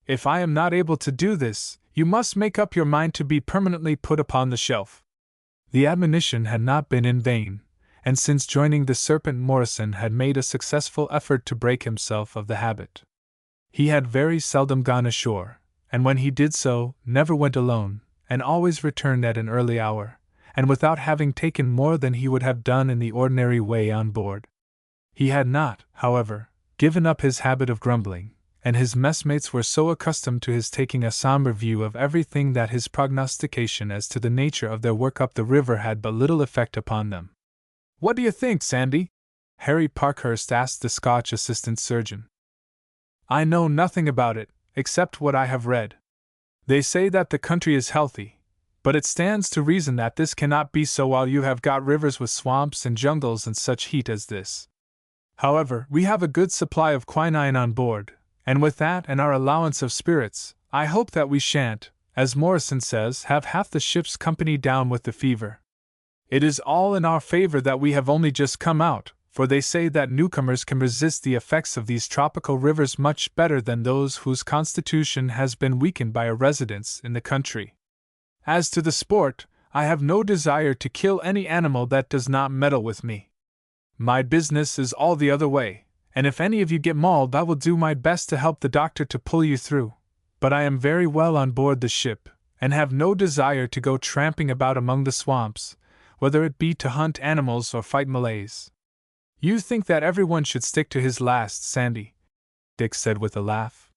If I am not able to do this, you must make up your mind to be permanently put upon the shelf. The admonition had not been in vain, and since joining the Serpent Morrison had made a successful effort to break himself of the habit. He had very seldom gone ashore, and when he did so, never went alone, and always returned at an early hour, and without having taken more than he would have done in the ordinary way on board. He had not, however, given up his habit of grumbling, and his messmates were so accustomed to his taking a somber view of everything that his prognostication as to the nature of their work up the river had but little effect upon them. What do you think, Sandy? Harry Parkhurst asked the Scotch assistant surgeon. I know nothing about it, except what I have read. They say that the country is healthy, But it stands to reason that this cannot be so while you have got rivers with swamps and jungles and such heat as this. However, we have a good supply of quinine on board, and with that and our allowance of spirits, I hope that we shan't, as Morrison says, have half the ship's company down with the fever. It is all in our favor that we have only just come out, for they say that newcomers can resist the effects of these tropical rivers much better than those whose constitution has been weakened by a residence in the country. As to the sport, I have no desire to kill any animal that does not meddle with me. My business is all the other way, and if any of you get mauled, I will do my best to help the doctor to pull you through. But I am very well on board the ship, and have no desire to go tramping about among the swamps, whether it be to hunt animals or fight Malays. You think that everyone should stick to his last, Sandy, Dick said with a laugh.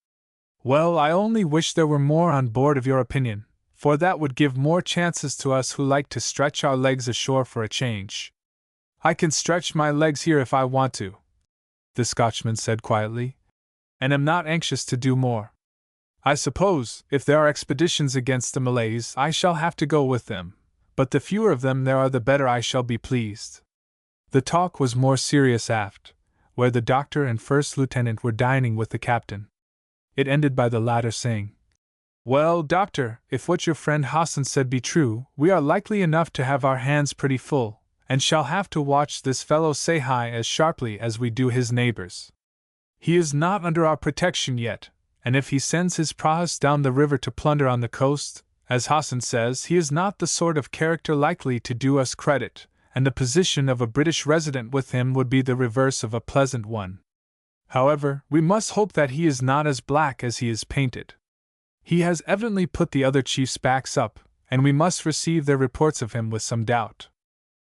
Well, I only wish there were more on board of your opinion, for that would give more chances to us who like to stretch our legs ashore for a change. I can stretch my legs here if I want to, the Scotchman said quietly, and am not anxious to do more. I suppose, if there are expeditions against the Malays, I shall have to go with them, but the fewer of them there are the better I shall be pleased. The talk was more serious aft, where the doctor and first lieutenant were dining with the captain. It ended by the latter saying, Well, doctor, if what your friend Hassan said be true, we are likely enough to have our hands pretty full, and shall have to watch this fellow Sahai as sharply as we do his neighbors. He is not under our protection yet, and if he sends his prahus down the river to plunder on the coast, as Hassan says, he is not the sort of character likely to do us credit, and the position of a British resident with him would be the reverse of a pleasant one. However, we must hope that he is not as black as he is painted. He has evidently put the other chiefs' backs up, and we must receive their reports of him with some doubt.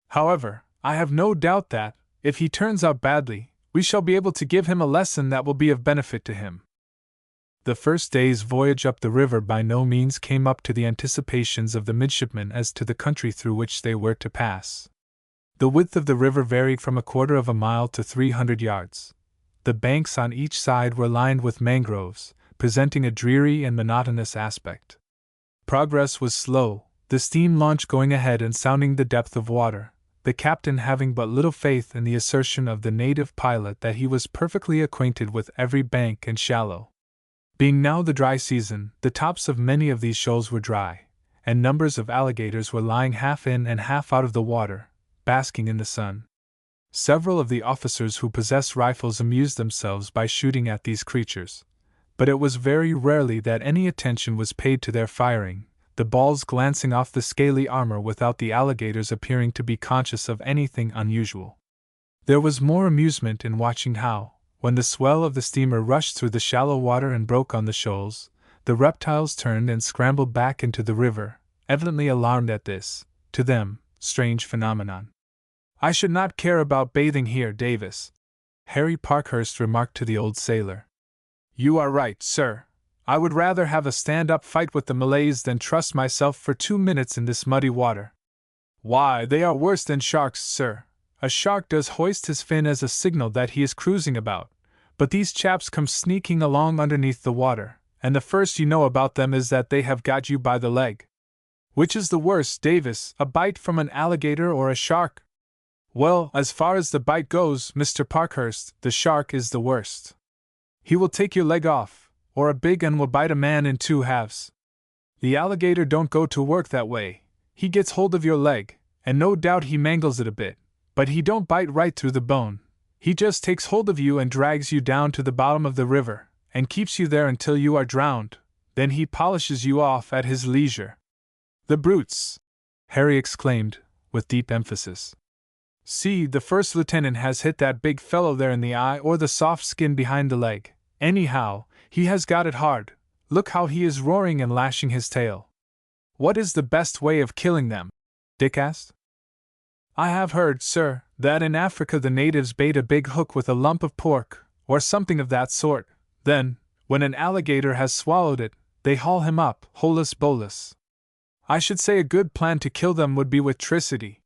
However, I have no doubt that, if he turns out badly, we shall be able to give him a lesson that will be of benefit to him. The first day's voyage up the river by no means came up to the anticipations of the midshipmen as to the country through which they were to pass. The width of the river varied from 1/4 of a mile to 300 yards. The banks on each side were lined with mangroves, presenting a dreary and monotonous aspect. Progress was slow, the steam launch going ahead and sounding the depth of water, the captain having but little faith in the assertion of the native pilot that he was perfectly acquainted with every bank and shallow. Being now the dry season, the tops of many of these shoals were dry, and numbers of alligators were lying half in and half out of the water, basking in the sun. Several of the officers who possessed rifles amused themselves by shooting at these creatures, but it was very rarely that any attention was paid to their firing, the balls glancing off the scaly armor without the alligators appearing to be conscious of anything unusual. There was more amusement in watching how, when the swell of the steamer rushed through the shallow water and broke on the shoals, the reptiles turned and scrambled back into the river, evidently alarmed at this, to them, strange phenomenon. I should not care about bathing here, Davis, Harry Parkhurst remarked to the old sailor. You are right, sir. I would rather have a stand-up fight with the Malays than trust myself for 2 minutes in this muddy water. Why, they are worse than sharks, sir. A shark does hoist his fin as a signal that he is cruising about, but these chaps come sneaking along underneath the water, and the first you know about them is that they have got you by the leg. Which is the worse, Davis, a bite from an alligator or a shark? Well, as far as the bite goes, Mr. Parkhurst, the shark is the worst. He will take your leg off, or a big un will bite a man in 2 halves. The alligator don't go to work that way. He gets hold of your leg, and no doubt he mangles it a bit, but he don't bite right through the bone. He just takes hold of you and drags you down to the bottom of the river, and keeps you there until you are drowned. Then he polishes you off at his leisure. The brutes! Harry exclaimed, with deep emphasis. See, the first lieutenant has hit that big fellow there in the eye or the soft skin behind the leg. Anyhow, he has got it hard. Look how he is roaring and lashing his tail. What is the best way of killing them? Dick asked. I have heard, sir, that in Africa the natives bait a big hook with a lump of pork, or something of that sort. Then, when an alligator has swallowed it, they haul him up, holus bolus. I should say a good plan to kill them would be with tricity.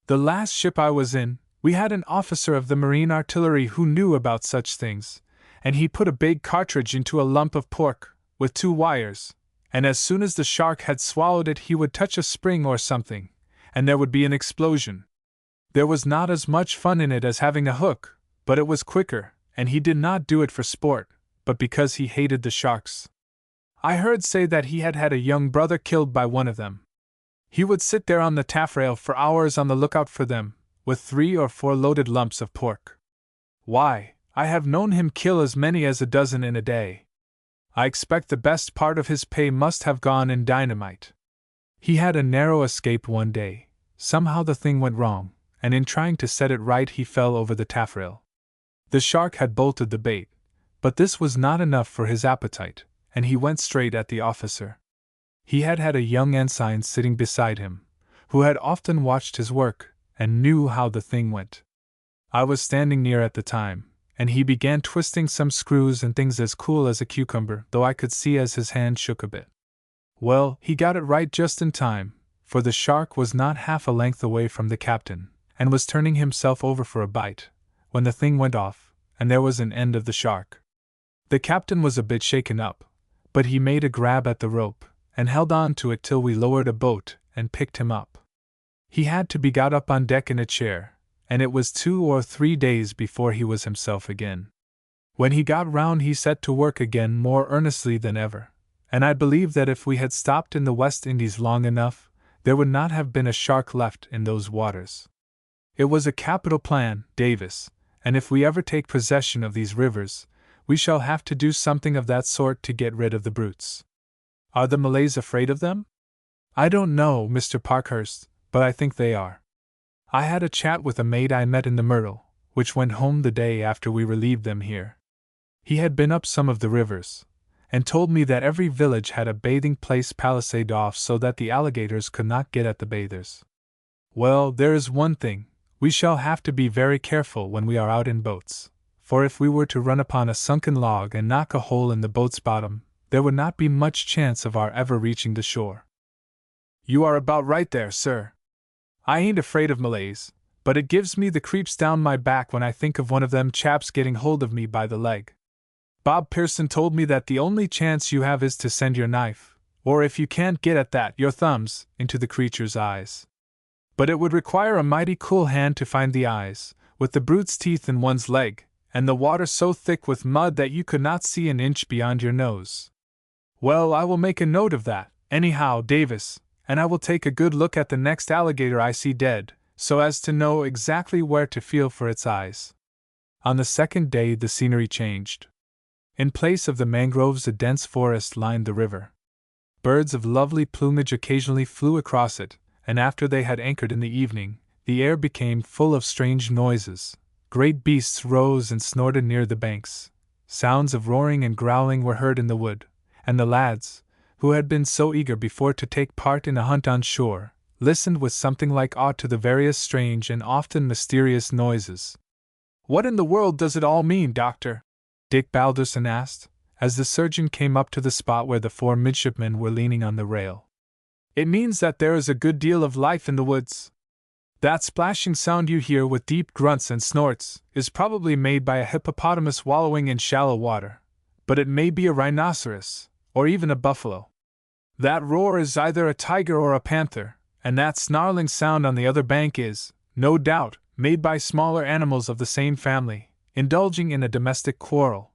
The last ship I was in, we had an officer of the marine artillery who knew about such things, and he put a big cartridge into a lump of pork, with 2 wires, and as soon as the shark had swallowed it he would touch a spring or something, and there would be an explosion. There was not as much fun in it as having a hook, but it was quicker, and he did not do it for sport, but because he hated the sharks. I heard say that he had had a young brother killed by one of them. He would sit there on the taffrail for hours on the lookout for them, with 3 or 4 loaded lumps of pork. Why, I have known him kill as many as a dozen in a day. I expect the best part of his pay must have gone in dynamite. He had a narrow escape one day. Somehow the thing went wrong, and in trying to set it right he fell over the taffrail. The shark had bolted the bait, but this was not enough for his appetite, and he went straight at the officer. He had had a young ensign sitting beside him, who had often watched his work, and knew how the thing went. I was standing near at the time, and he began twisting some screws and things as cool as a cucumber, though I could see as his hand shook a bit. Well, he got it right just in time, for the shark was not half a length away from the captain, and was turning himself over for a bite, when the thing went off, and there was an end of the shark. The captain was a bit shaken up, but he made a grab at the rope, and held on to it till we lowered a boat and picked him up. He had to be got up on deck in a chair, and it was 2 or 3 days before he was himself again. When he got round he set to work again more earnestly than ever, and I believe that if we had stopped in the West Indies long enough, there would not have been a shark left in those waters. It was a capital plan, Davis, and if we ever take possession of these rivers, we shall have to do something of that sort to get rid of the brutes. Are the Malays afraid of them? I don't know, Mr. Parkhurst, but I think they are. I had a chat with a mate I met in the Peril, which went home the day after we relieved them here. He had been up some of the rivers, and told me that every village had a bathing place palisaded off so that the alligators could not get at the bathers. Well, there is one thing, we shall have to be very careful when we are out in boats, for if we were to run upon a sunken log and knock a hole in the boat's bottom, there would not be much chance of our ever reaching the shore. You are about right there, sir. I ain't afraid of Malays, but it gives me the creeps down my back when I think of one of them chaps getting hold of me by the leg. Bob Pearson told me that the only chance you have is to send your knife, or if you can't get at that, your thumbs, into the creature's eyes. But it would require a mighty cool hand to find the eyes, with the brute's teeth in one's leg, and the water so thick with mud that you could not see an inch beyond your nose. Well, I will make a note of that, anyhow, Davis, and I will take a good look at the next alligator I see dead, so as to know exactly where to feel for its eyes. On the second day the scenery changed. In place of the mangroves a dense forest lined the river. Birds of lovely plumage occasionally flew across it, and after they had anchored in the evening, the air became full of strange noises. Great beasts rose and snorted near the banks. Sounds of roaring and growling were heard in the wood, and the lads, who had been so eager before to take part in a hunt on shore, listened with something like awe to the various strange and often mysterious noises. "What in the world does it all mean, Doctor?" Dick Balderson asked, as the surgeon came up to the spot where the 4 midshipmen were leaning on the rail. "It means that there is a good deal of life in the woods. That splashing sound you hear with deep grunts and snorts is probably made by a hippopotamus wallowing in shallow water, but it may be a rhinoceros, or even a buffalo. That roar is either a tiger or a panther, and that snarling sound on the other bank is, no doubt, made by smaller animals of the same family, indulging in a domestic quarrel.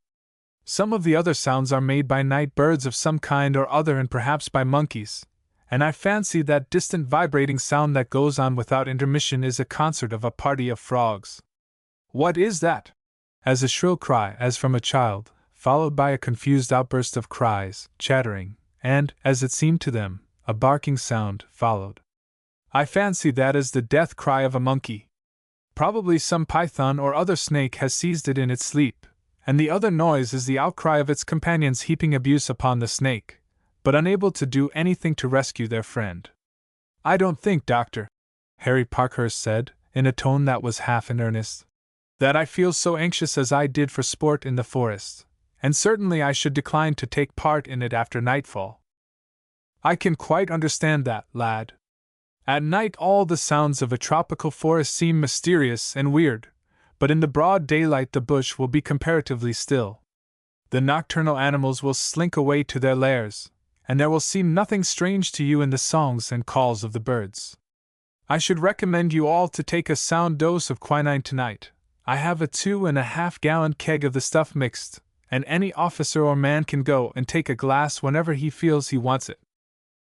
Some of the other sounds are made by night birds of some kind or other and perhaps by monkeys, and I fancy that distant vibrating sound that goes on without intermission is a concert of a party of frogs." "What is that?" As a shrill cry as from a child, followed by a confused outburst of cries, chattering, and, as it seemed to them, a barking sound, followed. "I fancy that is the death cry of a monkey. Probably some python or other snake has seized it in its sleep, and the other noise is the outcry of its companions heaping abuse upon the snake, but unable to do anything to rescue their friend." "I don't think, Doctor," Harry Parkhurst said, in a tone that was half in earnest, "that I feel so anxious as I did for sport in the forest, and certainly I should decline to take part in it after nightfall." "I can quite understand that, lad. At night all the sounds of a tropical forest seem mysterious and weird, but in the broad daylight the bush will be comparatively still. The nocturnal animals will slink away to their lairs, and there will seem nothing strange to you in the songs and calls of the birds. I should recommend you all to take a sound dose of quinine tonight. I have a 2.5-gallon keg of the stuff mixed, and any officer or man can go and take a glass whenever he feels he wants it.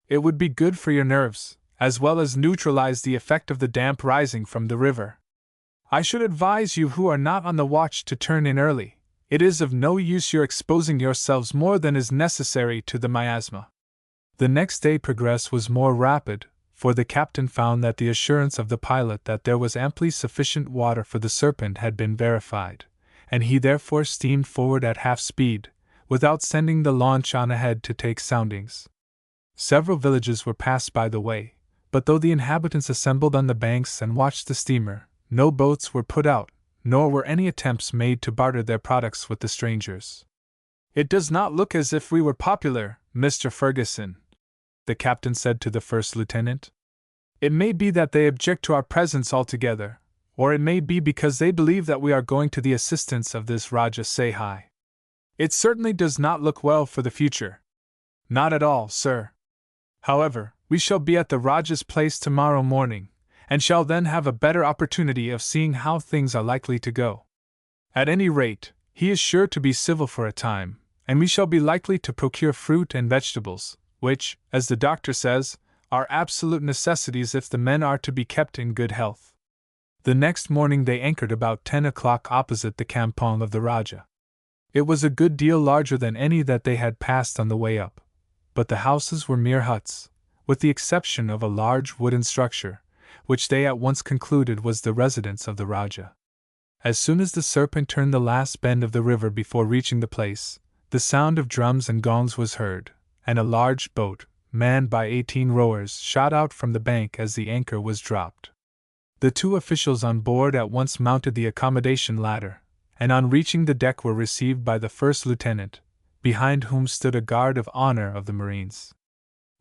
It would be good for your nerves, as well as neutralize the effect of the damp rising from the river. I should advise you who are not on the watch to turn in early. It is of no use your exposing yourselves more than is necessary to the miasma. The next day progress was more rapid, for the captain found that the assurance of the pilot that there was amply sufficient water for the Serpent had been verified, and he therefore steamed forward at half speed, without sending the launch on ahead to take soundings. Several villages were passed by the way, but though the inhabitants assembled on the banks and watched the steamer, no boats were put out, nor were any attempts made to barter their products with the strangers. "It does not look as if we were popular, Mr. Ferguson," the captain said to the first lieutenant. "It may be that they object to our presence altogether, or it may be because they believe that we are going to the assistance of this Rajah Sahai. It certainly does not look well for the future." "Not at all, sir. However, we shall be at the Rajah's place tomorrow morning, and shall then have a better opportunity of seeing how things are likely to go. At any rate, he is sure to be civil for a time, and we shall be likely to procure fruit and vegetables, which, as the doctor says, are absolute necessities if the men are to be kept in good health." The next morning they anchored about 10 o'clock opposite the campong of the Rajah. It was a good deal larger than any that they had passed on the way up, but the houses were mere huts, with the exception of a large wooden structure, which they at once concluded was the residence of the Rajah. As soon as the Serpent turned the last bend of the river before reaching the place, the sound of drums and gongs was heard, and a large boat, manned by 18 rowers, shot out from the bank as the anchor was dropped. The 2 officials on board at once mounted the accommodation ladder, and on reaching the deck were received by the first lieutenant, behind whom stood a guard of honor of the Marines.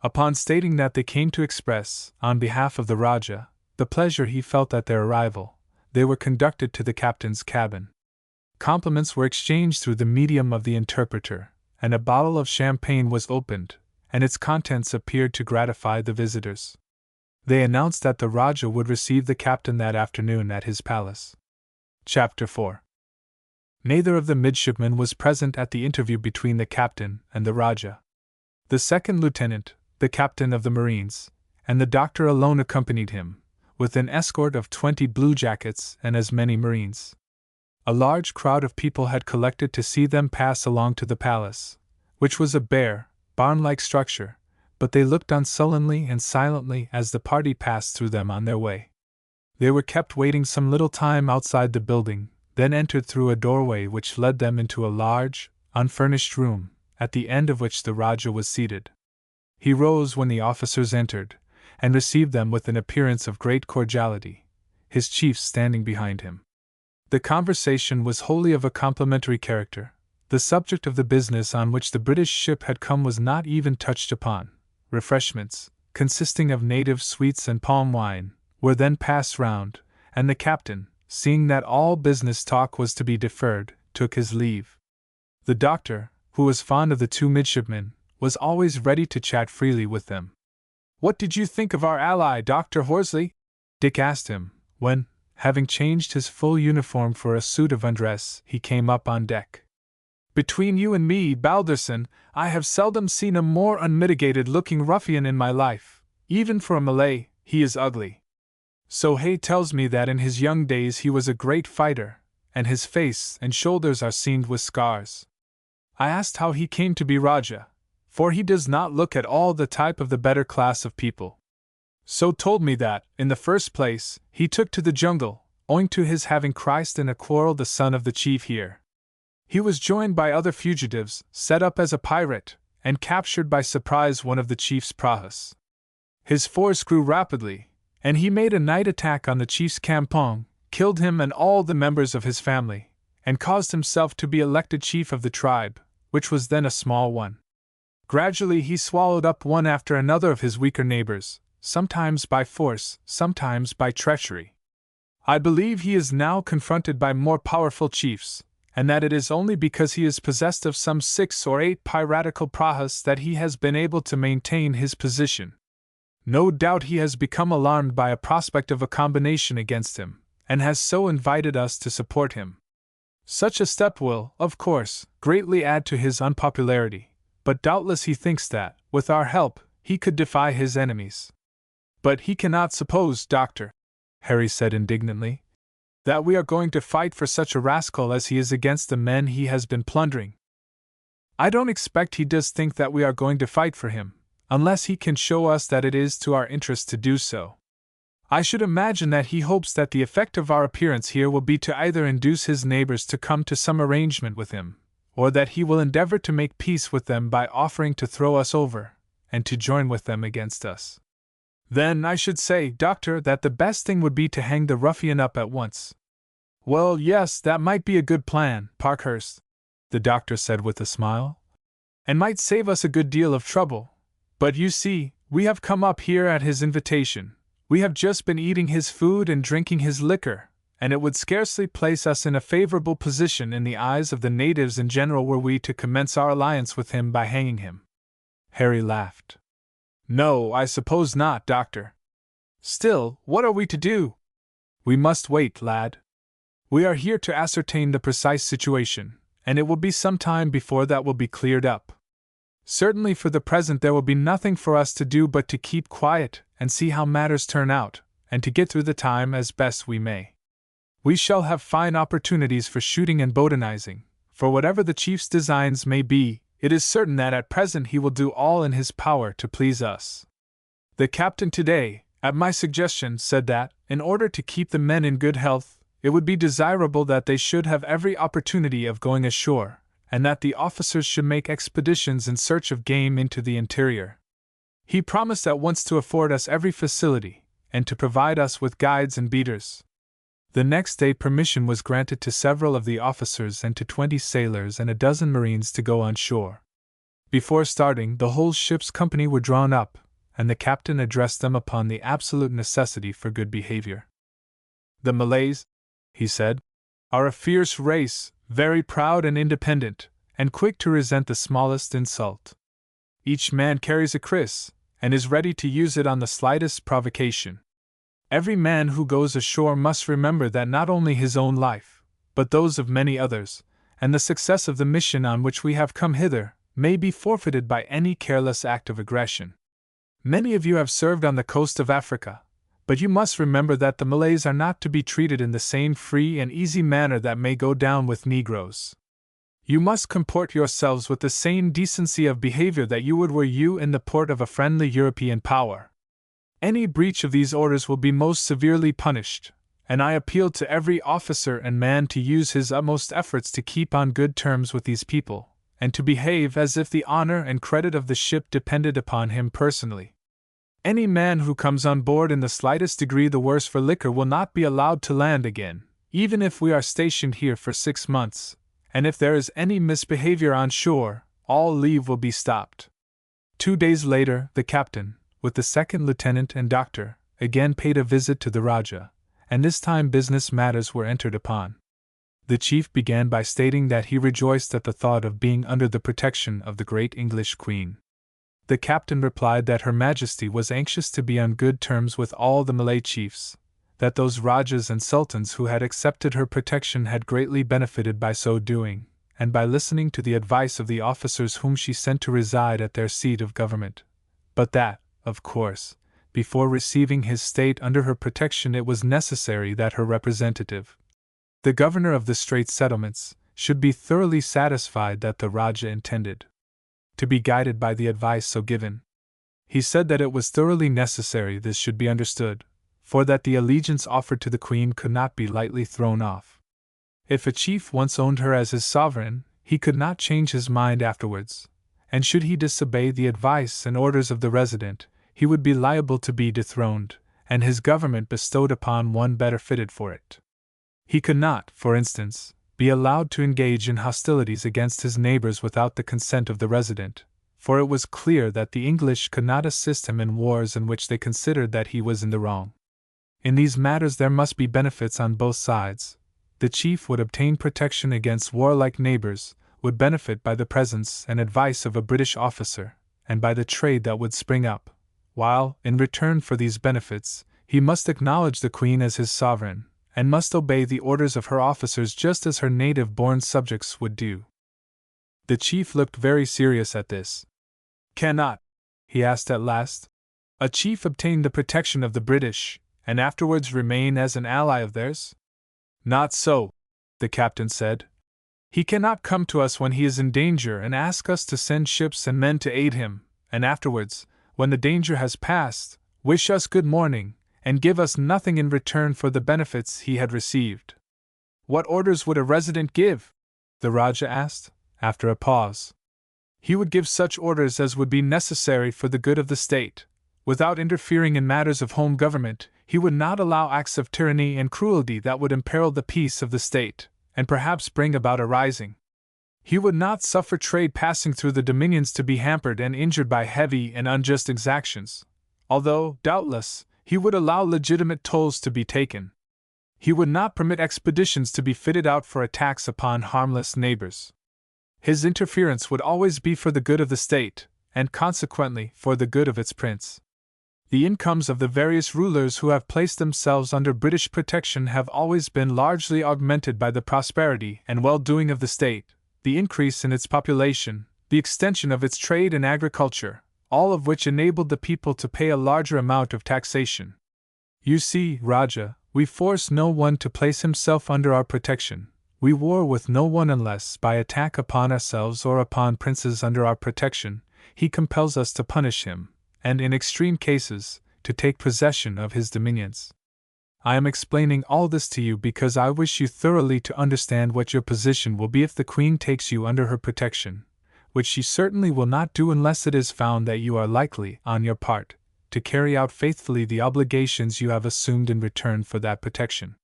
Upon stating that they came to express, on behalf of the Rajah, the pleasure he felt at their arrival, they were conducted to the captain's cabin. Compliments were exchanged through the medium of the interpreter, and a bottle of champagne was opened, and its contents appeared to gratify the visitors. They announced that the Rajah would receive the captain that afternoon at his palace. Chapter 4. Neither of the midshipmen was present at the interview between the captain and the Rajah. The second lieutenant, the captain of the Marines, and the doctor alone accompanied him, with an escort of 20 bluejackets and as many Marines. A large crowd of people had collected to see them pass along to the palace, which was a bare, barn-like structure, but they looked on sullenly and silently as the party passed through them on their way. They were kept waiting some little time outside the building, then entered through a doorway which led them into a large, unfurnished room, at the end of which the Rajah was seated. He rose when the officers entered, and received them with an appearance of great cordiality, his chiefs standing behind him. The conversation was wholly of a complimentary character. The subject of the business on which the British ship had come was not even touched upon. Refreshments, consisting of native sweets and palm wine, were then passed round, and the captain, seeing that all business talk was to be deferred, took his leave. The doctor, who was fond of the 2 midshipmen, was always ready to chat freely with them. "What did you think of our ally, Dr. Horsley?" Dick asked him, when, having changed his full uniform for a suit of undress, he came up on deck. "Between you and me, Balderson, I have seldom seen a more unmitigated-looking ruffian in my life. Even for a Malay, he is ugly. So Hay tells me that in his young days he was a great fighter, and his face and shoulders are seamed with scars." I asked how he came to be Rajah, for he does not look at all the type of the better class of people. So told me that, in the first place, he took to the jungle, owing to his having Christ in a quarrel the son of the chief here. He was joined by other fugitives, set up as a pirate, and captured by surprise one of the chief's prahus. His force grew rapidly, and he made a night attack on the chief's campong, killed him and all the members of his family, and caused himself to be elected chief of the tribe, which was then a small one. Gradually he swallowed up one after another of his weaker neighbors, sometimes by force, sometimes by treachery. I believe he is now confronted by more powerful chiefs, and that it is only because he is possessed of some 6 or 8 piratical prahas that he has been able to maintain his position. No doubt he has become alarmed by a prospect of a combination against him, and has so invited us to support him. Such a step will, of course, greatly add to his unpopularity, but doubtless he thinks that, with our help, he could defy his enemies. But he cannot suppose, Doctor, Harry said indignantly, that we are going to fight for such a rascal as he is against the men he has been plundering. I don't expect he does think that we are going to fight for him, unless he can show us that it is to our interest to do so. I should imagine that he hopes that the effect of our appearance here will be to either induce his neighbors to come to some arrangement with him, or that he will endeavor to make peace with them by offering to throw us over, and to join with them against us. Then I should say, Doctor, that the best thing would be to hang the ruffian up at once. Well, yes, that might be a good plan, Parkhurst, the doctor said with a smile, and might save us a good deal of trouble. But you see, we have come up here at his invitation. We have just been eating his food and drinking his liquor, and it would scarcely place us in a favorable position in the eyes of the natives in general were we to commence our alliance with him by hanging him. Harry laughed. No, I suppose not, Doctor. Still, what are we to do? We must wait, lad. We are here to ascertain the precise situation, and it will be some time before that will be cleared up. Certainly for the present there will be nothing for us to do but to keep quiet and see how matters turn out, and to get through the time as best we may. We shall have fine opportunities for shooting and botanizing, for whatever the chief's designs may be, it is certain that at present he will do all in his power to please us. The captain today, at my suggestion, said that, in order to keep the men in good health, it would be desirable that they should have every opportunity of going ashore, and that the officers should make expeditions in search of game into the interior. He promised at once to afford us every facility, and to provide us with guides and beaters. The next day permission was granted to several of the officers and to 20 sailors and a dozen marines to go on shore. Before starting, the whole ship's company were drawn up, and the captain addressed them upon the absolute necessity for good behavior. The Malays, he said, are a fierce race, very proud and independent, and quick to resent the smallest insult. Each man carries a kriss, and is ready to use it on the slightest provocation. Every man who goes ashore must remember that not only his own life, but those of many others, and the success of the mission on which we have come hither, may be forfeited by any careless act of aggression. Many of you have served on the coast of Africa, but you must remember that the Malays are not to be treated in the same free and easy manner that may go down with Negroes. You must comport yourselves with the same decency of behavior that you would were you in the port of a friendly European power. Any breach of these orders will be most severely punished, and I appeal to every officer and man to use his utmost efforts to keep on good terms with these people, and to behave as if the honor and credit of the ship depended upon him personally. Any man who comes on board in the slightest degree the worse for liquor will not be allowed to land again, even if we are stationed here for 6 months, and if there is any misbehavior on shore, all leave will be stopped. 2 days later, the captain, with the second lieutenant and doctor, again paid a visit to the Rajah, and this time business matters were entered upon. The chief began by stating that he rejoiced at the thought of being under the protection of the great English Queen. The captain replied that Her Majesty was anxious to be on good terms with all the Malay chiefs, that those Rajahs and Sultans who had accepted her protection had greatly benefited by so doing, and by listening to the advice of the officers whom she sent to reside at their seat of government, but that, of course, before receiving his state under her protection it was necessary that her representative, the governor of the Straits Settlements, should be thoroughly satisfied that the Rajah intended to be guided by the advice so given. He said that it was thoroughly necessary this should be understood, for that the allegiance offered to the Queen could not be lightly thrown off. If a chief once owned her as his sovereign, he could not change his mind afterwards, and should he disobey the advice and orders of the resident, he would be liable to be dethroned, and his government bestowed upon one better fitted for it. He could not, for instance, be allowed to engage in hostilities against his neighbors without the consent of the resident, for it was clear that the English could not assist him in wars in which they considered that he was in the wrong. In these matters there must be benefits on both sides. the chief would obtain protection against warlike neighbors, would benefit by the presence and advice of a British officer, and by the trade that would spring up, while, in return for these benefits, he must acknowledge the Queen as his sovereign, and must obey the orders of her officers just as her native-born subjects would do. The chief looked very serious at this. "Cannot," he asked at last, "a chief obtain the protection of the British, and afterwards remain as an ally of theirs?" "Not so," the captain said. "He cannot come to us when he is in danger and ask us to send ships and men to aid him, and afterwards, when the danger has passed, wish us good morning, and give us nothing in return for the benefits he had received." "What orders would a resident give?" the Rajah asked, after a pause. "He would give such orders as would be necessary for the good of the state. Without interfering in matters of home government, he would not allow acts of tyranny and cruelty that would imperil the peace of the state, and perhaps bring about a rising. He would not suffer trade passing through the dominions to be hampered and injured by heavy and unjust exactions, although, doubtless, he would allow legitimate tolls to be taken. He would not permit expeditions to be fitted out for attacks upon harmless neighbors. His interference would always be for the good of the state, and consequently for the good of its prince. The incomes of the various rulers who have placed themselves under British protection have always been largely augmented by the prosperity and well-doing of the state, the increase in its population, the extension of its trade and agriculture, all of which enabled the people to pay a larger amount of taxation. You see, Rajah, we force no one to place himself under our protection. We war with no one unless, by attack upon ourselves or upon princes under our protection, he compels us to punish him, and in extreme cases, to take possession of his dominions. I am explaining all this to you because I wish you thoroughly to understand what your position will be if the Queen takes you under her protection, which she certainly will not do unless it is found that you are likely, on your part, to carry out faithfully the obligations you have assumed in return for that protection."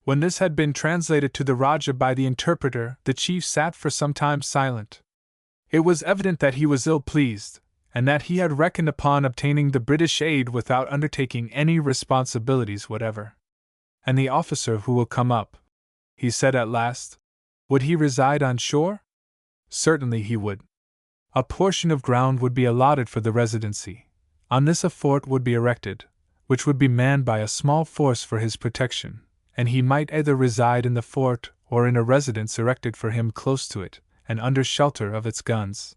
When this had been translated to the Rajah by the interpreter, the chief sat for some time silent. It was evident that he was ill-pleased, and that he had reckoned upon obtaining the British aid without undertaking any responsibilities whatever. "And the officer who will come up," he said at last, "would he reside on shore?" "Certainly he would. A portion of ground would be allotted for the residency. On this a fort would be erected, which would be manned by a small force for his protection, and he might either reside in the fort or in a residence erected for him close to it, and under shelter of its guns.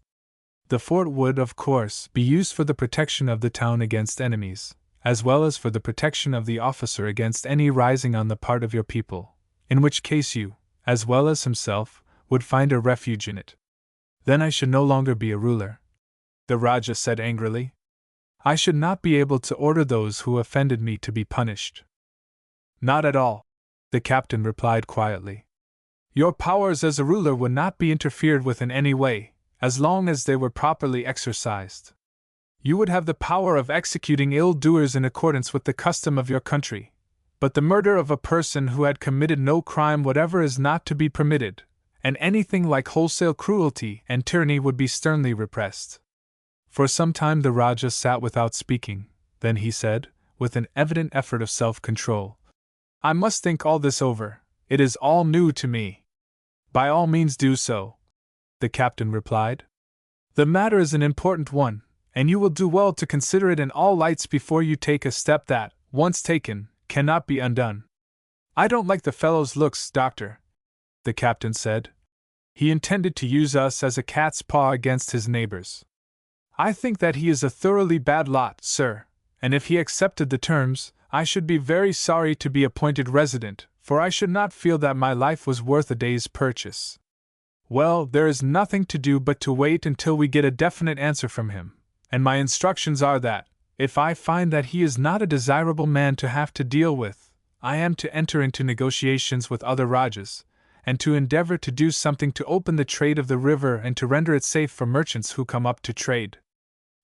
The fort would, of course, be used for the protection of the town against enemies, as well as for the protection of the officer against any rising on the part of your people, in which case you, as well as himself, would find a refuge in it." "Then I should no longer be a ruler," the Rajah said angrily. "I should not be able to order those who offended me to be punished." "Not at all," the captain replied quietly. "Your powers as a ruler would not be interfered with in any way, as long as they were properly exercised. You would have the power of executing ill-doers in accordance with the custom of your country, but the murder of a person who had committed no crime whatever is not to be permitted, and anything like wholesale cruelty and tyranny would be sternly repressed." For some time the Rajah sat without speaking, then he said, with an evident effort of self-control, "I must think all this over, it is all new to me." "By all means do so," the captain replied. "The matter is an important one, and you will do well to consider it in all lights before you take a step that, once taken, cannot be undone." "I don't like the fellow's looks, Doctor," the captain said. "He intended to use us as a cat's paw against his neighbors. I think that he is a thoroughly bad lot, sir, and if he accepted the terms, I should be very sorry to be appointed resident, for I should not feel that my life was worth a day's purchase. Well, there is nothing to do but to wait until we get a definite answer from him, and my instructions are that, if I find that he is not a desirable man to have to deal with, I am to enter into negotiations with other Rajas, and to endeavor to do something to open the trade of the river and to render it safe for merchants who come up to trade.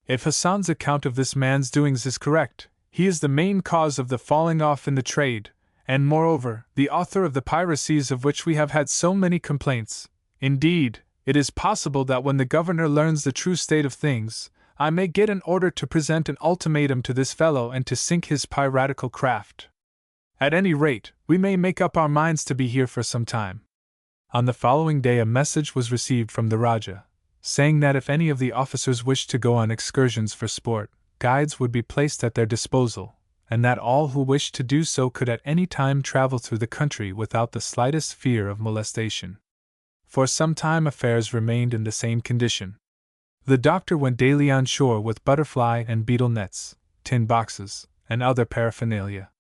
If Hassan's account of this man's doings is correct, he is the main cause of the falling off in the trade, and moreover, the author of the piracies of which we have had so many complaints. Indeed, it is possible that when the governor learns the true state of things, I may get an order to present an ultimatum to this fellow and to sink his piratical craft." At any rate, we may make up our minds to be here for some time. On the following day a message was received from the Rajah, saying that if any of the officers wished to go on excursions for sport, guides would be placed at their disposal, and that all who wished to do so could at any time travel through the country without the slightest fear of molestation. For some time affairs remained in the same condition. The doctor went daily on shore with butterfly and beetle nets, tin boxes, and other paraphernalia.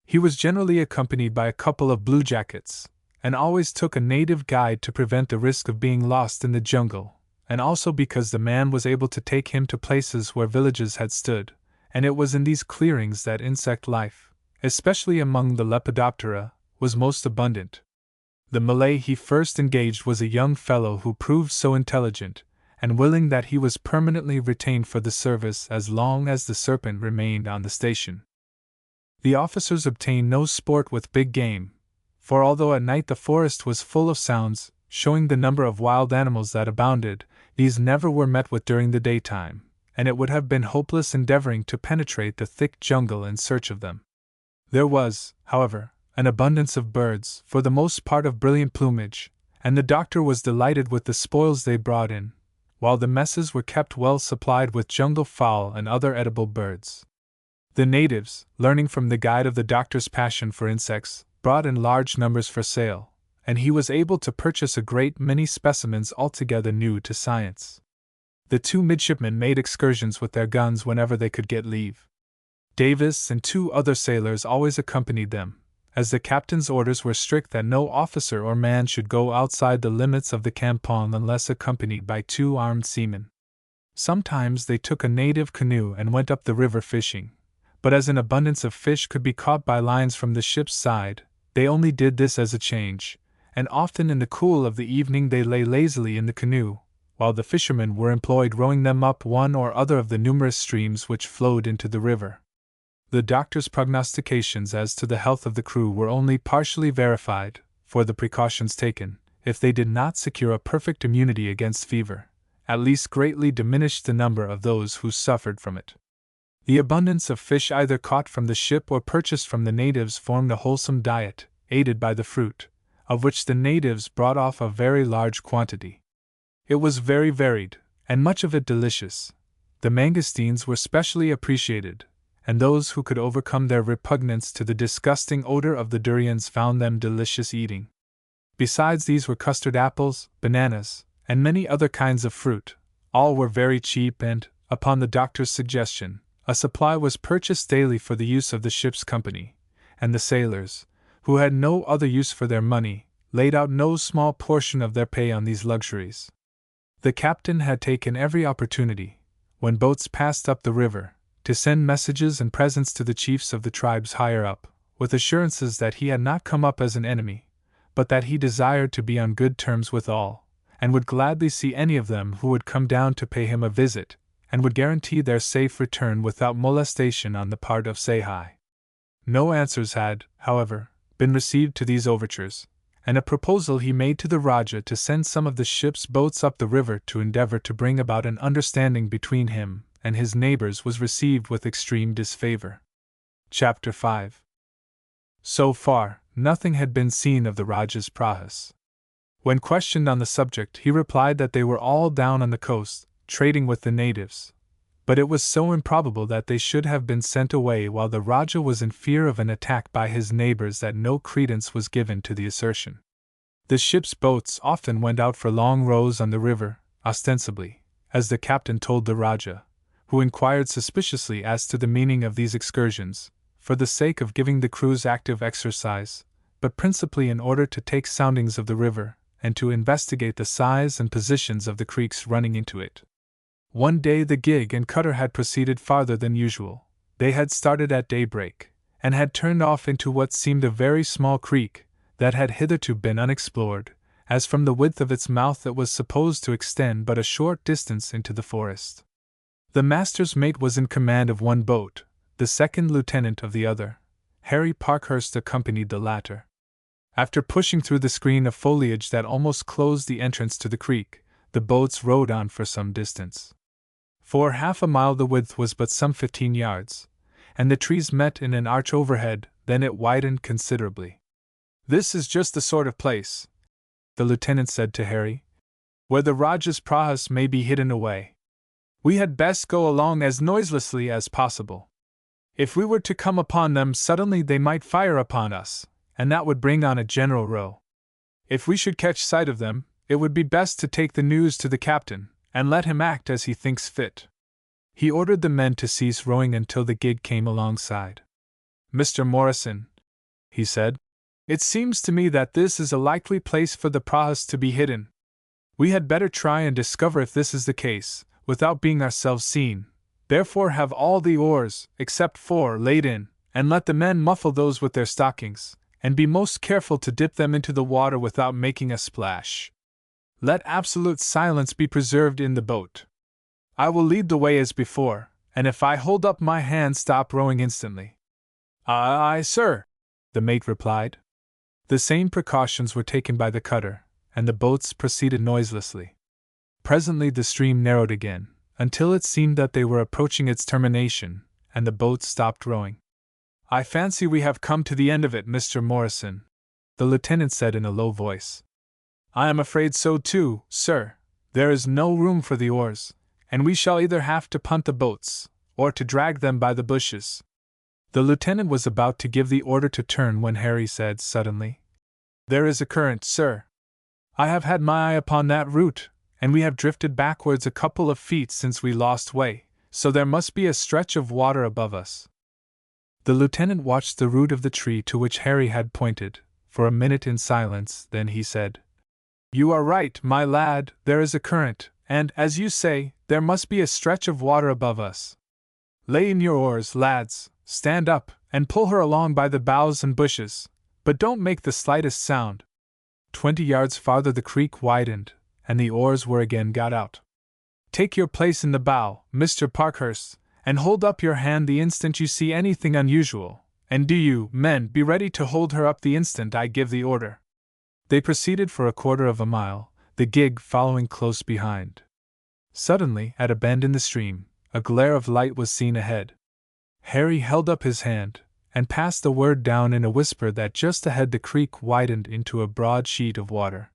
He was generally accompanied by a couple of bluejackets, and always took a native guide to prevent the risk of being lost in the jungle, and also because the man was able to take him to places where villages had stood, and it was in these clearings that insect life, especially among the Lepidoptera, was most abundant. The Malay he first engaged was a young fellow who proved so intelligent and willing that he was permanently retained for the service as long as the serpent remained on the station. The officers obtained no sport with big game, for although at night the forest was full of sounds, showing the number of wild animals that abounded, these never were met with during the daytime, and it would have been hopeless endeavoring to penetrate the thick jungle in search of them. There was, however, an abundance of birds, for the most part of brilliant plumage, and the doctor was delighted with the spoils they brought in, while the messes were kept well supplied with jungle fowl and other edible birds. The natives, learning from the guide of the doctor's passion for insects, brought in large numbers for sale, and he was able to purchase a great many specimens altogether new to science. The two midshipmen made excursions with their guns whenever they could get leave. Davis and 2 other sailors always accompanied them, as the captain's orders were strict that no officer or man should go outside the limits of the campong unless accompanied by 2 armed seamen. Sometimes they took a native canoe and went up the river fishing, but as an abundance of fish could be caught by lines from the ship's side, they only did this as a change, and often in the cool of the evening they lay lazily in the canoe, while the fishermen were employed rowing them up one or other of the numerous streams which flowed into the river. The doctor's prognostications as to the health of the crew were only partially verified, for the precautions taken, if they did not secure a perfect immunity against fever, at least greatly diminished the number of those who suffered from it. The abundance of fish either caught from the ship or purchased from the natives formed a wholesome diet, aided by the fruit, of which the natives brought off a very large quantity. It was very varied, and much of it delicious. The mangosteens were specially appreciated, and those who could overcome their repugnance to the disgusting odor of the durians found them delicious eating. Besides these were custard apples, bananas, and many other kinds of fruit. All were very cheap and, upon the doctor's suggestion, a supply was purchased daily for the use of the ship's company, and the sailors, who had no other use for their money, laid out no small portion of their pay on these luxuries. The captain had taken every opportunity, when boats passed up the river, to send messages and presents to the chiefs of the tribes higher up, with assurances that he had not come up as an enemy, but that he desired to be on good terms with all, and would gladly see any of them who would come down to pay him a visit, and would guarantee their safe return without molestation on the part of Sahai. No answers had, however, been received to these overtures, and a proposal he made to the Rajah to send some of the ship's boats up the river to endeavor to bring about an understanding between him and his neighbors was received with extreme disfavor. Chapter 5. So far, nothing had been seen of the Rajah's prahas. When questioned on the subject, he replied that they were all down on the coast, trading with the natives, but it was so improbable that they should have been sent away while the Rajah was in fear of an attack by his neighbors that no credence was given to the assertion. The ship's boats often went out for long rows on the river, ostensibly, as the captain told the Rajah, who inquired suspiciously as to the meaning of these excursions, for the sake of giving the crews active exercise, but principally in order to take soundings of the river, and to investigate the size and positions of the creeks running into it. One day the gig and cutter had proceeded farther than usual. They had started at daybreak, and had turned off into what seemed a very small creek, that had hitherto been unexplored, as from the width of its mouth it was supposed to extend but a short distance into the forest. The master's mate was in command of one boat, the second lieutenant of the other. Harry Parkhurst accompanied the latter. After pushing through the screen of foliage that almost closed the entrance to the creek, the boats rowed on for some distance. For half a mile the width was but some 15 yards, and the trees met in an arch overhead, then it widened considerably. "This is just the sort of place," the lieutenant said to Harry, "where the Rajah's prahas may be hidden away. We had best go along as noiselessly as possible. If we were to come upon them suddenly they might fire upon us, and that would bring on a general row. If we should catch sight of them, it would be best to take the news to the captain, and let him act as he thinks fit." He ordered the men to cease rowing until the gig came alongside. "Mr. Morrison," he said, "it seems to me that this is a likely place for the prahas to be hidden. We had better try and discover if this is the case, without being ourselves seen. Therefore have all the oars, except 4, laid in, and let the men muffle those with their stockings, and be most careful to dip them into the water without making a splash. Let absolute silence be preserved in the boat. I will lead the way as before, and if I hold up my hand stop rowing instantly." "Aye, sir," the mate replied. The same precautions were taken by the cutter, and the boats proceeded noiselessly. Presently the stream narrowed again, until it seemed that they were approaching its termination, and the boats stopped rowing. "I fancy we have come to the end of it, Mr. Morrison," the lieutenant said in a low voice. "I am afraid so too, sir. There is no room for the oars, and we shall either have to punt the boats, or to drag them by the bushes." The lieutenant was about to give the order to turn when Harry said suddenly, "There is a current, sir. I have had my eye upon that route, and we have drifted backwards a couple of feet since we lost way, so there must be a stretch of water above us." The lieutenant watched the root of the tree to which Harry had pointed, for a minute in silence, then he said, "You are right, my lad, there is a current, and, as you say, there must be a stretch of water above us. Lay in your oars, lads, stand up, and pull her along by the boughs and bushes, but don't make the slightest sound." 20 yards farther the creek widened, and the oars were again got out. "Take your place in the bow, Mr. Parkhurst, and hold up your hand the instant you see anything unusual, and do you, men, be ready to hold her up the instant I give the order." They proceeded for a quarter of a mile, the gig following close behind. Suddenly, at a bend in the stream, a glare of light was seen ahead. Harry held up his hand, and passed the word down in a whisper that just ahead the creek widened into a broad sheet of water.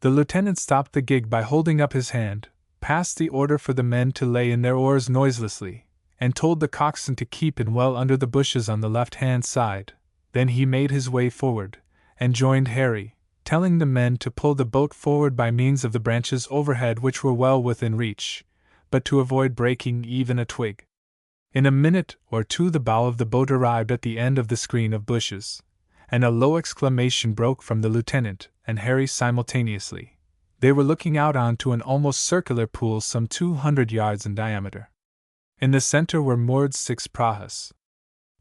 The lieutenant stopped the gig by holding up his hand, passed the order for the men to lay in their oars noiselessly, and told the coxswain to keep in well under the bushes on the left-hand side. Then he made his way forward, and joined Harry, telling the men to pull the boat forward by means of the branches overhead which were well within reach, but to avoid breaking even a twig. In a minute or two the bow of the boat arrived at the end of the screen of bushes, and a low exclamation broke from the lieutenant and Harry simultaneously. They were looking out onto an almost circular pool some 200 yards in diameter. In the center were moored 6 prahas.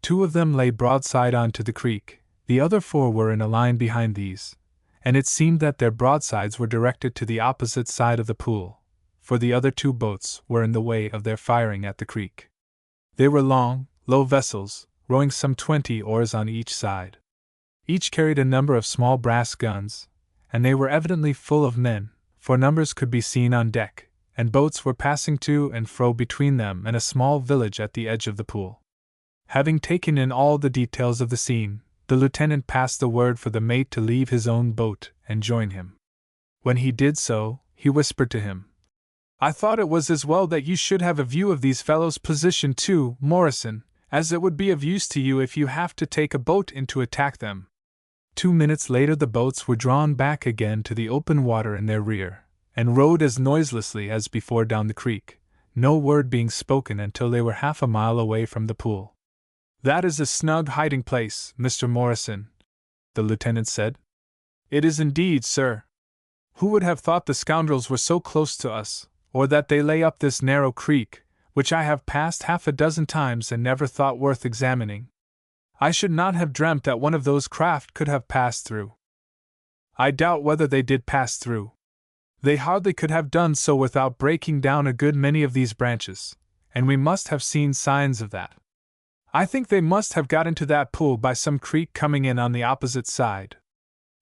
2 of them lay broadside onto the creek, the other 4 were in a line behind these, and it seemed that their broadsides were directed to the opposite side of the pool, for the other 2 boats were in the way of their firing at the creek. They were long, low vessels, rowing some 20 oars on each side. Each carried a number of small brass guns, and they were evidently full of men, for numbers could be seen on deck, and boats were passing to and fro between them and a small village at the edge of the pool. Having taken in all the details of the scene, the lieutenant passed the word for the mate to leave his own boat and join him. When he did so, he whispered to him, "I thought it was as well that you should have a view of these fellows' position too, Morrison, as it would be of use to you if you have to take a boat in to attack them." 2 minutes later the boats were drawn back again to the open water in their rear, and rowed as noiselessly as before down the creek, no word being spoken until they were half a mile away from the pool. "That is a snug hiding place, Mr. Morrison," the lieutenant said. "It is indeed, sir. Who would have thought the scoundrels were so close to us, or that they lay up this narrow creek, which I have passed half a dozen times and never thought worth examining? I should not have dreamt that one of those craft could have passed through. I doubt whether they did pass through. They hardly could have done so without breaking down a good many of these branches, and we must have seen signs of that. I think they must have got into that pool by some creek coming in on the opposite side.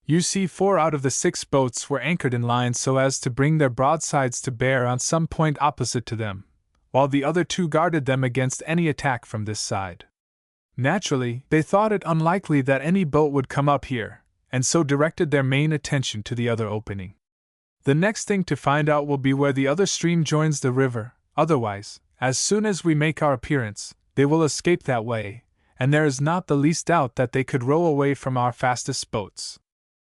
You see 4 out of the 6 boats were anchored in line so as to bring their broadsides to bear on some point opposite to them, while the other 2 guarded them against any attack from this side. Naturally, they thought it unlikely that any boat would come up here, and so directed their main attention to the other opening. The next thing to find out will be where the other stream joins the river, otherwise, as soon as we make our appearance, they will escape that way, and there is not the least doubt that they could row away from our fastest boats.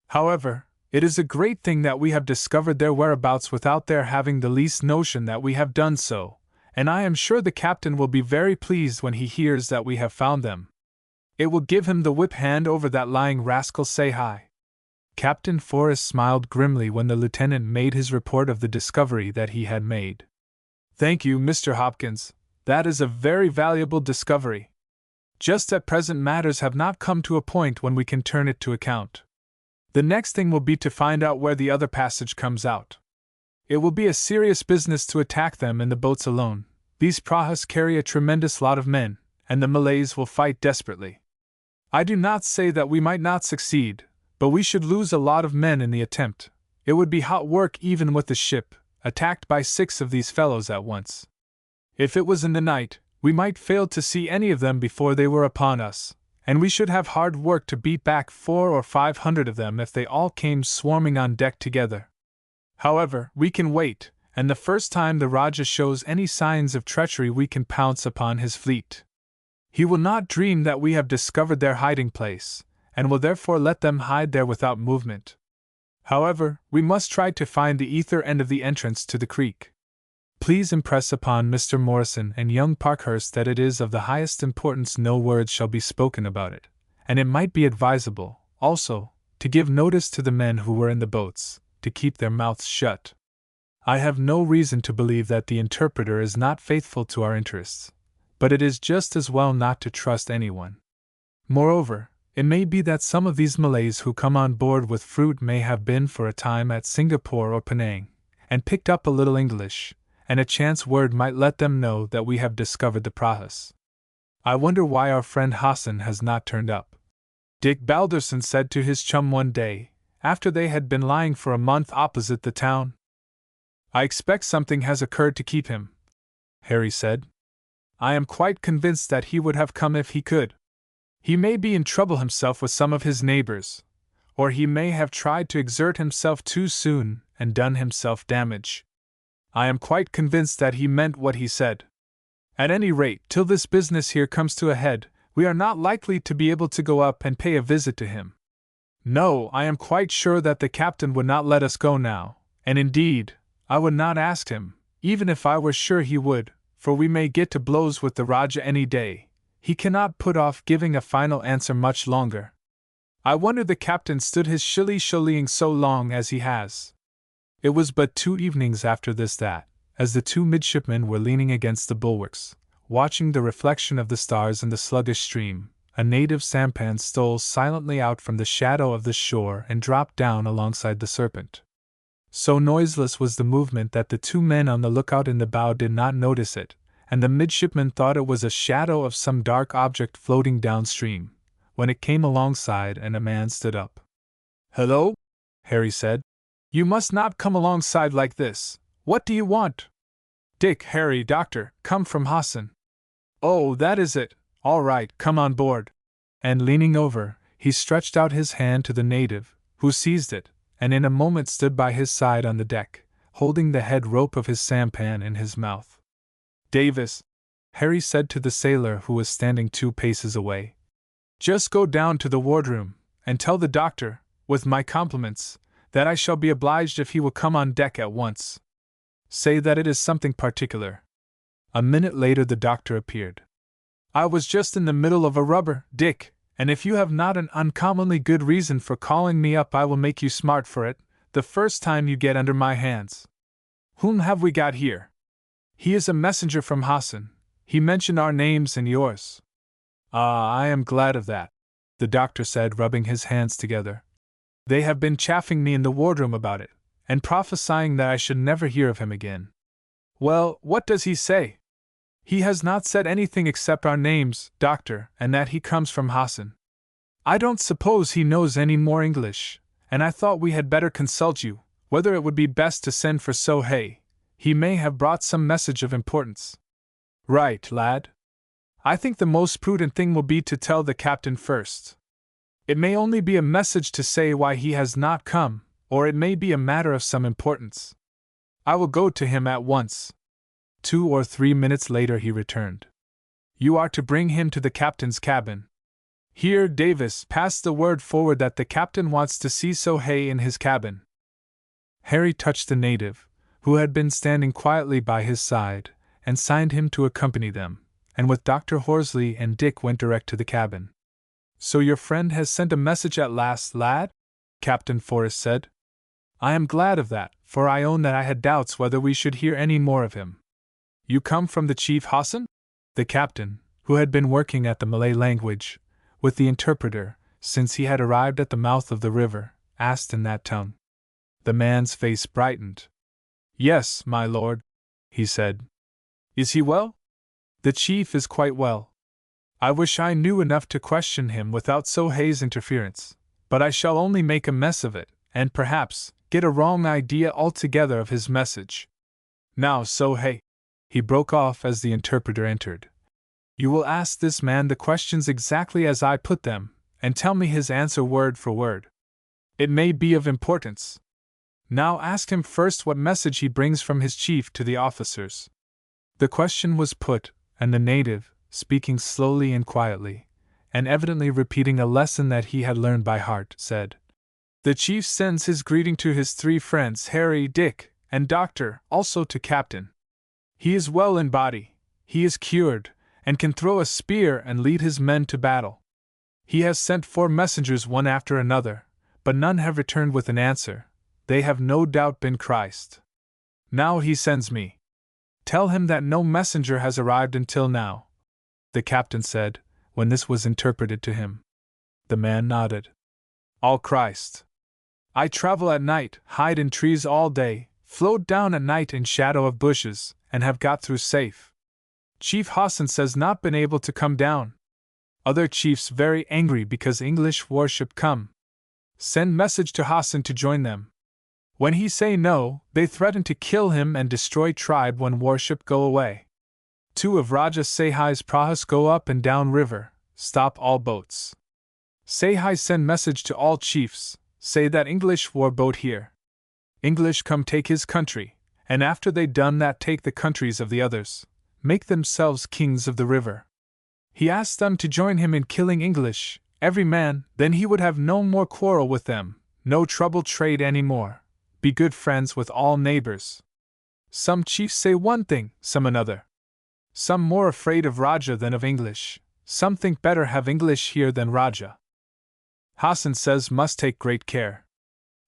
However, it is a great thing that we have discovered their whereabouts without their having the least notion that we have done so, and I am sure the captain will be very pleased when he hears that we have found them. It will give him the whip hand over that lying rascal, say hi. Captain Forrest smiled grimly when the lieutenant made his report of the discovery that he had made. Thank you, Mr. Hopkins, that is a very valuable discovery. Just at present matters have not come to a point when we can turn it to account. The next thing will be to find out where the other passage comes out. It will be a serious business to attack them in the boats alone. These prahas carry a tremendous lot of men, and the Malays will fight desperately. I do not say that we might not succeed, but we should lose a lot of men in the attempt. It would be hot work even with the ship, attacked by 6 of these fellows at once. If it was in the night, we might fail to see any of them before they were upon us, and we should have hard work to beat back 400 or 500 of them if they all came swarming on deck together. However, we can wait, and the first time the Rajah shows any signs of treachery we can pounce upon his fleet. He will not dream that we have discovered their hiding place, and will therefore let them hide there without movement. However, we must try to find the ether end of the entrance to the creek. Please impress upon Mr. Morrison and young Parkhurst that it is of the highest importance no words shall be spoken about it, and it might be advisable, also, to give notice to the men who were in the boats, to keep their mouths shut. I have no reason to believe that the interpreter is not faithful to our interests, but it is just as well not to trust anyone. Moreover, it may be that some of these Malays who come on board with fruit may have been for a time at Singapore or Penang, and picked up a little English, and a chance word might let them know that we have discovered the prahas. I wonder why our friend Hassan has not turned up. Dick Balderson said to his chum one day, after they had been lying for a month opposite the town. I expect something has occurred to keep him, Harry said. I am quite convinced that he would have come if he could. He may be in trouble himself with some of his neighbors, or he may have tried to exert himself too soon and done himself damage. I am quite convinced that he meant what he said. At any rate, till this business here comes to a head, we are not likely to be able to go up and pay a visit to him. No, I am quite sure that the captain would not let us go now, and indeed, I would not ask him, even if I were sure he would, for we may get to blows with the Rajah any day. He cannot put off giving a final answer much longer. I wonder the captain stood his shilly-shollying so long as he has. It was but 2 evenings after this that, as the 2 midshipmen were leaning against the bulwarks, watching the reflection of the stars in the sluggish stream, a native sampan stole silently out from the shadow of the shore and dropped down alongside the Serpent. So noiseless was the movement that the 2 men on the lookout in the bow did not notice it, and the midshipman thought it was a shadow of some dark object floating downstream, when it came alongside and a man stood up. "Hello?" Harry said. "You must not come alongside like this. What do you want?" "Dick, Harry, Doctor, come from Hassan." "Oh, that is it. All right, come on board." And leaning over, he stretched out his hand to the native, who seized it, and in a moment stood by his side on the deck, holding the head rope of his sampan in his mouth. "Davis," Harry said to the sailor who was standing 2 paces away, "just go down to the wardroom, and tell the doctor, with my compliments, that I shall be obliged if he will come on deck at once. Say that it is something particular." A minute later the doctor appeared. "I was just in the middle of a rubber, Dick, and if you have not an uncommonly good reason for calling me up I will make you smart for it, the first time you get under my hands. Whom have we got here?" "He is a messenger from Hassan. He mentioned our names and yours." "Ah, I am glad of that," the doctor said, rubbing his hands together. "They have been chaffing me in the wardroom about it, and prophesying that I should never hear of him again." "Well, what does he say?" "He has not said anything except our names, Doctor, and that he comes from Hassan. I don't suppose he knows any more English, and I thought we had better consult you, whether it would be best to send for Sohei. He may have brought some message of importance." "Right, lad. I think the most prudent thing will be to tell the captain first. It may only be a message to say why he has not come, or it may be a matter of some importance. I will go to him at once." 2 or 3 minutes later he returned. "You are to bring him to the captain's cabin. Here, Davis, pass the word forward that the captain wants to see Sohei in his cabin." Harry touched the native, who had been standing quietly by his side, and signed him to accompany them, and with Dr. Horsley and Dick went direct to the cabin. "So your friend has sent a message at last, lad?" Captain Forrest said. "I am glad of that, for I own that I had doubts whether we should hear any more of him." "You come from the Chief Hassan?" The captain, who had been working at the Malay language, with the interpreter, since he had arrived at the mouth of the river, asked in that tongue. The man's face brightened. "Yes, my lord," he said. "Is he well?" "The chief is quite well. I wish I knew enough to question him without Sohei's interference, but I shall only make a mess of it, and perhaps get a wrong idea altogether of his message. Now, Sohei," he broke off as the interpreter entered, "you will ask this man the questions exactly as I put them, and tell me his answer word for word. It may be of importance. Now ask him first what message he brings from his chief to the officers." The question was put, and the native, speaking slowly and quietly, and evidently repeating a lesson that he had learned by heart, said, "The chief sends his greeting to his 3 friends Harry, Dick, and Doctor, also to Captain. He is well in body, he is cured, and can throw a spear and lead his men to battle. He has sent 4 messengers one after another, but none have returned with an answer. They have no doubt been Christ. Now he sends me. Tell him that no messenger has arrived until now," the captain said, when this was interpreted to him. The man nodded. "All Christ. I travel at night, hide in trees all day, float down at night in shadow of bushes, and have got through safe. Chief Hassan says not been able to come down. Other chiefs very angry because English warship come. Send message to Hassan to join them. When he say no, they threaten to kill him and destroy tribe when warship go away. 2 of Raja Sehai's prahas go up and down river, stop all boats. Sehai send message to all chiefs, say that English war boat here. English come take his country, and after they done that take the countries of the others, make themselves kings of the river. He asked them to join him in killing English, every man, then he would have no more quarrel with them, no trouble trade any more. Be good friends with all neighbors. Some chiefs say one thing, some another. Some more afraid of Raja than of English, some think better have English here than Raja. Hassan says must take great care.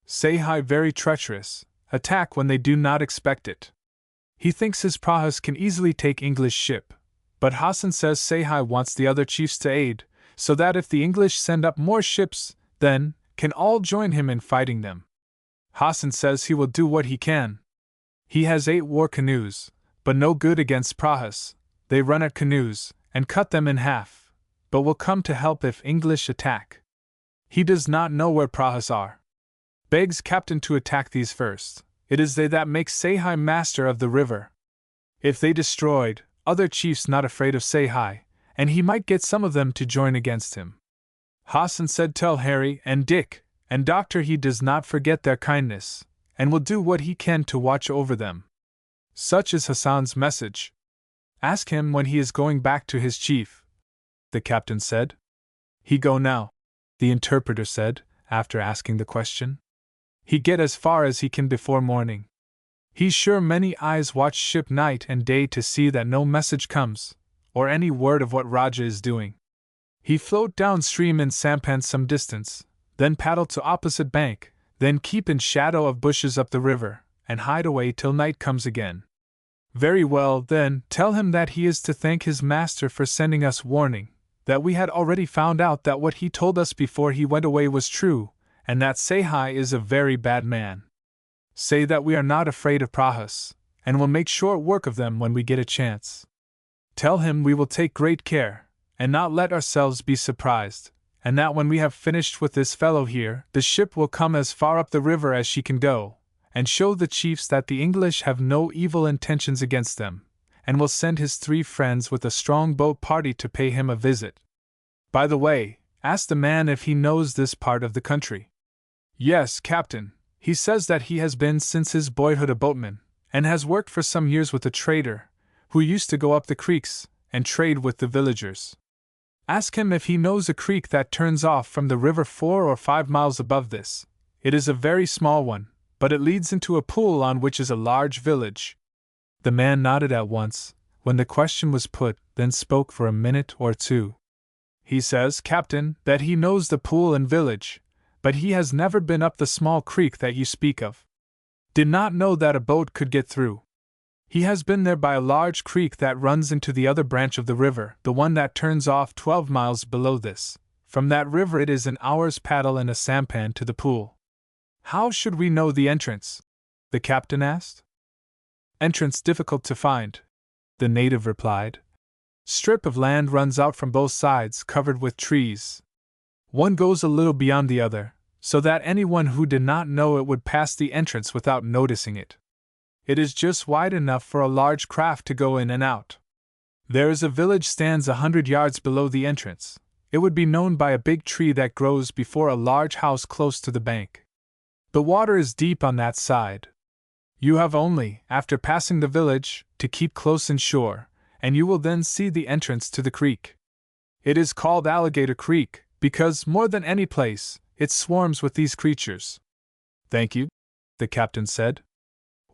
Sehai very treacherous, attack when they do not expect it. He thinks his prahas can easily take English ship, but Hassan says Sehai wants the other chiefs to aid, so that if the English send up more ships, then can all join him in fighting them. Hassan says he will do what he can. He has 8 war canoes, but no good against prahas. They run at canoes, and cut them in half, but will come to help if English attack. He does not know where prahas are. Begs captain to attack these first. It is they that make Sehai master of the river. If they destroyed, other chiefs not afraid of Sehai, and he might get some of them to join against him. Hassan said tell Harry and Dick and Doctor he does not forget their kindness, and will do what he can to watch over them. Such is Hassan's message. Ask him when he is going back to his chief," the captain said. "He go now," the interpreter said, after asking the question. "He get as far as he can before morning. He's sure many eyes watch ship night and day to see that no message comes, or any word of what Raja is doing. He float downstream in sampan some distance, then paddle to opposite bank, then keep in shadow of bushes up the river, and hide away till night comes again. Very well, then, tell him that he is to thank his master for sending us warning, that we had already found out that what he told us before he went away was true, and that Sehai is a very bad man. Say that we are not afraid of prahas, and will make short work of them when we get a chance. Tell him we will take great care, and not let ourselves be surprised, and that when we have finished with this fellow here, the ship will come as far up the river as she can go, and show the chiefs that the English have no evil intentions against them, and will send his 3 friends with a strong boat party to pay him a visit. By the way, ask the man if he knows this part of the country. Yes, Captain, he says that he has been since his boyhood a boatman, and has worked for some years with a trader, who used to go up the creeks and trade with the villagers. Ask him if he knows a creek that turns off from the river 4 or 5 miles above this. It is a very small one, but it leads into a pool on which is a large village. The man nodded at once, when the question was put, then spoke for a minute or two. He says, Captain, that he knows the pool and village, but he has never been up the small creek that you speak of. Did not know that a boat could get through. He has been there by a large creek that runs into the other branch of the river, the one that turns off 12 miles below this. From that river it is an hour's paddle and a sampan to the pool. How should we know the entrance? The captain asked. Entrance difficult to find, the native replied. Strip of land runs out from both sides, covered with trees. One goes a little beyond the other, so that anyone who did not know it would pass the entrance without noticing it. It is just wide enough for a large craft to go in and out. There is a village stands 100 yards below the entrance. It would be known by a big tree that grows before a large house close to the bank. The water is deep on that side. You have only, after passing the village, to keep close inshore, and you will then see the entrance to the creek. It is called Alligator Creek, because, more than any place, it swarms with these creatures. Thank you, the captain said.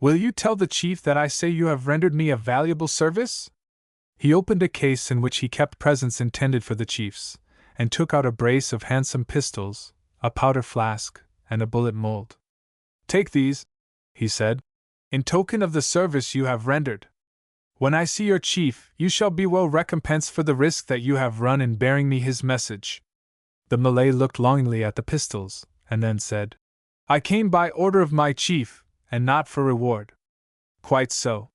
Will you tell the chief that I say you have rendered me a valuable service? He opened a case in which he kept presents intended for the chiefs, and took out a brace of handsome pistols, a powder flask, and a bullet mold. Take these, he said, in token of the service you have rendered. When I see your chief, you shall be well recompensed for the risk that you have run in bearing me his message. The Malay looked longingly at the pistols, and then said, I came by order of my chief, and not for reward. Quite so.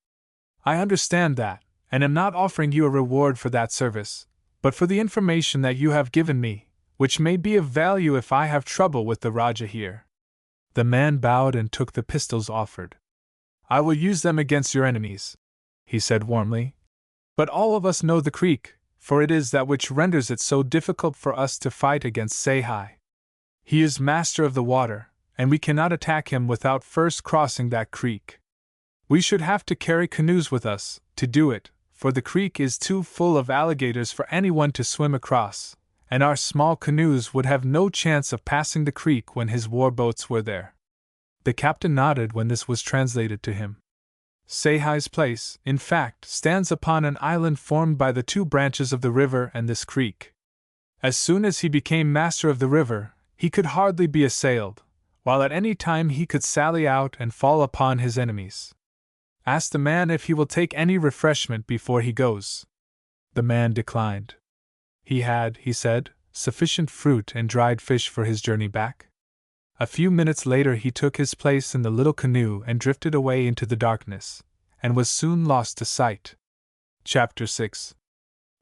I understand that, and am not offering you a reward for that service, but for the information that you have given me, which may be of value if I have trouble with the Raja here. The man bowed and took the pistols offered. I will use them against your enemies, he said warmly. But all of us know the creek, for it is that which renders it so difficult for us to fight against Sahai. He is master of the water, and we cannot attack him without first crossing that creek. We should have to carry canoes with us, to do it, for the creek is too full of alligators for anyone to swim across, and our small canoes would have no chance of passing the creek when his war boats were there. The captain nodded when this was translated to him. Sahai's place, in fact, stands upon an island formed by the 2 branches of the river and this creek. As soon as he became master of the river, he could hardly be assailed, while at any time he could sally out and fall upon his enemies. Ask the man if he will take any refreshment before he goes. The man declined. He had, he said, sufficient fruit and dried fish for his journey back. A few minutes later he took his place in the little canoe and drifted away into the darkness, and was soon lost to sight. Chapter 6.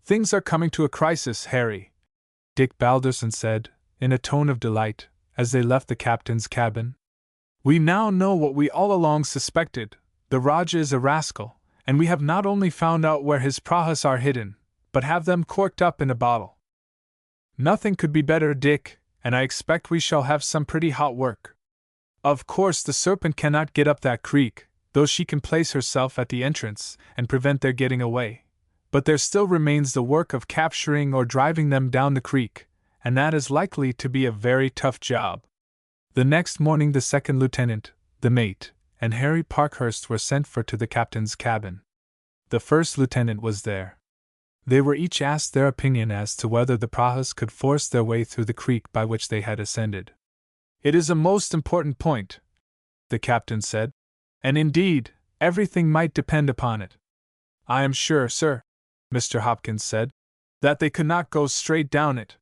Things are coming to a crisis, Harry, Dick Balderson said, in a tone of delight, as they left the captain's cabin. We now know what we all along suspected. The Raja is a rascal, and we have not only found out where his prahas are hidden, but have them corked up in a bottle. Nothing could be better, Dick, and I expect we shall have some pretty hot work. Of course the serpent cannot get up that creek, though she can place herself at the entrance and prevent their getting away. But there still remains the work of capturing or driving them down the creek, and that is likely to be a very tough job. The next morning the second lieutenant, the mate, and Harry Parkhurst were sent for to the captain's cabin. The first lieutenant was there. They were each asked their opinion as to whether the prahas could force their way through the creek by which they had ascended. It is a most important point, the captain said, and indeed, everything might depend upon it. I am sure, sir, Mr. Hopkins said, that they could not go straight down it.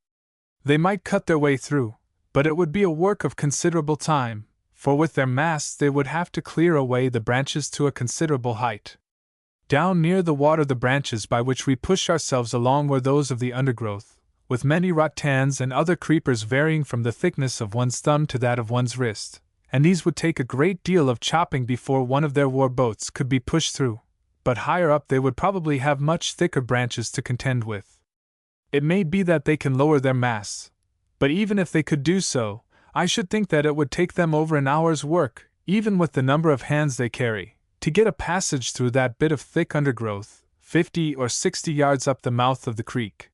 They might cut their way through, but it would be a work of considerable time, for with their masts they would have to clear away the branches to a considerable height. Down near the water the branches by which we pushed ourselves along were those of the undergrowth, with many rattans and other creepers varying from the thickness of one's thumb to that of one's wrist, and these would take a great deal of chopping before one of their war boats could be pushed through. but higher up they would probably have much thicker branches to contend with. It may be that they can lower their masts, but even if they could do so, I should think that it would take them over an hour's work, even with the number of hands they carry, to get a passage through that bit of thick undergrowth, 50 or 60 yards up the mouth of the creek.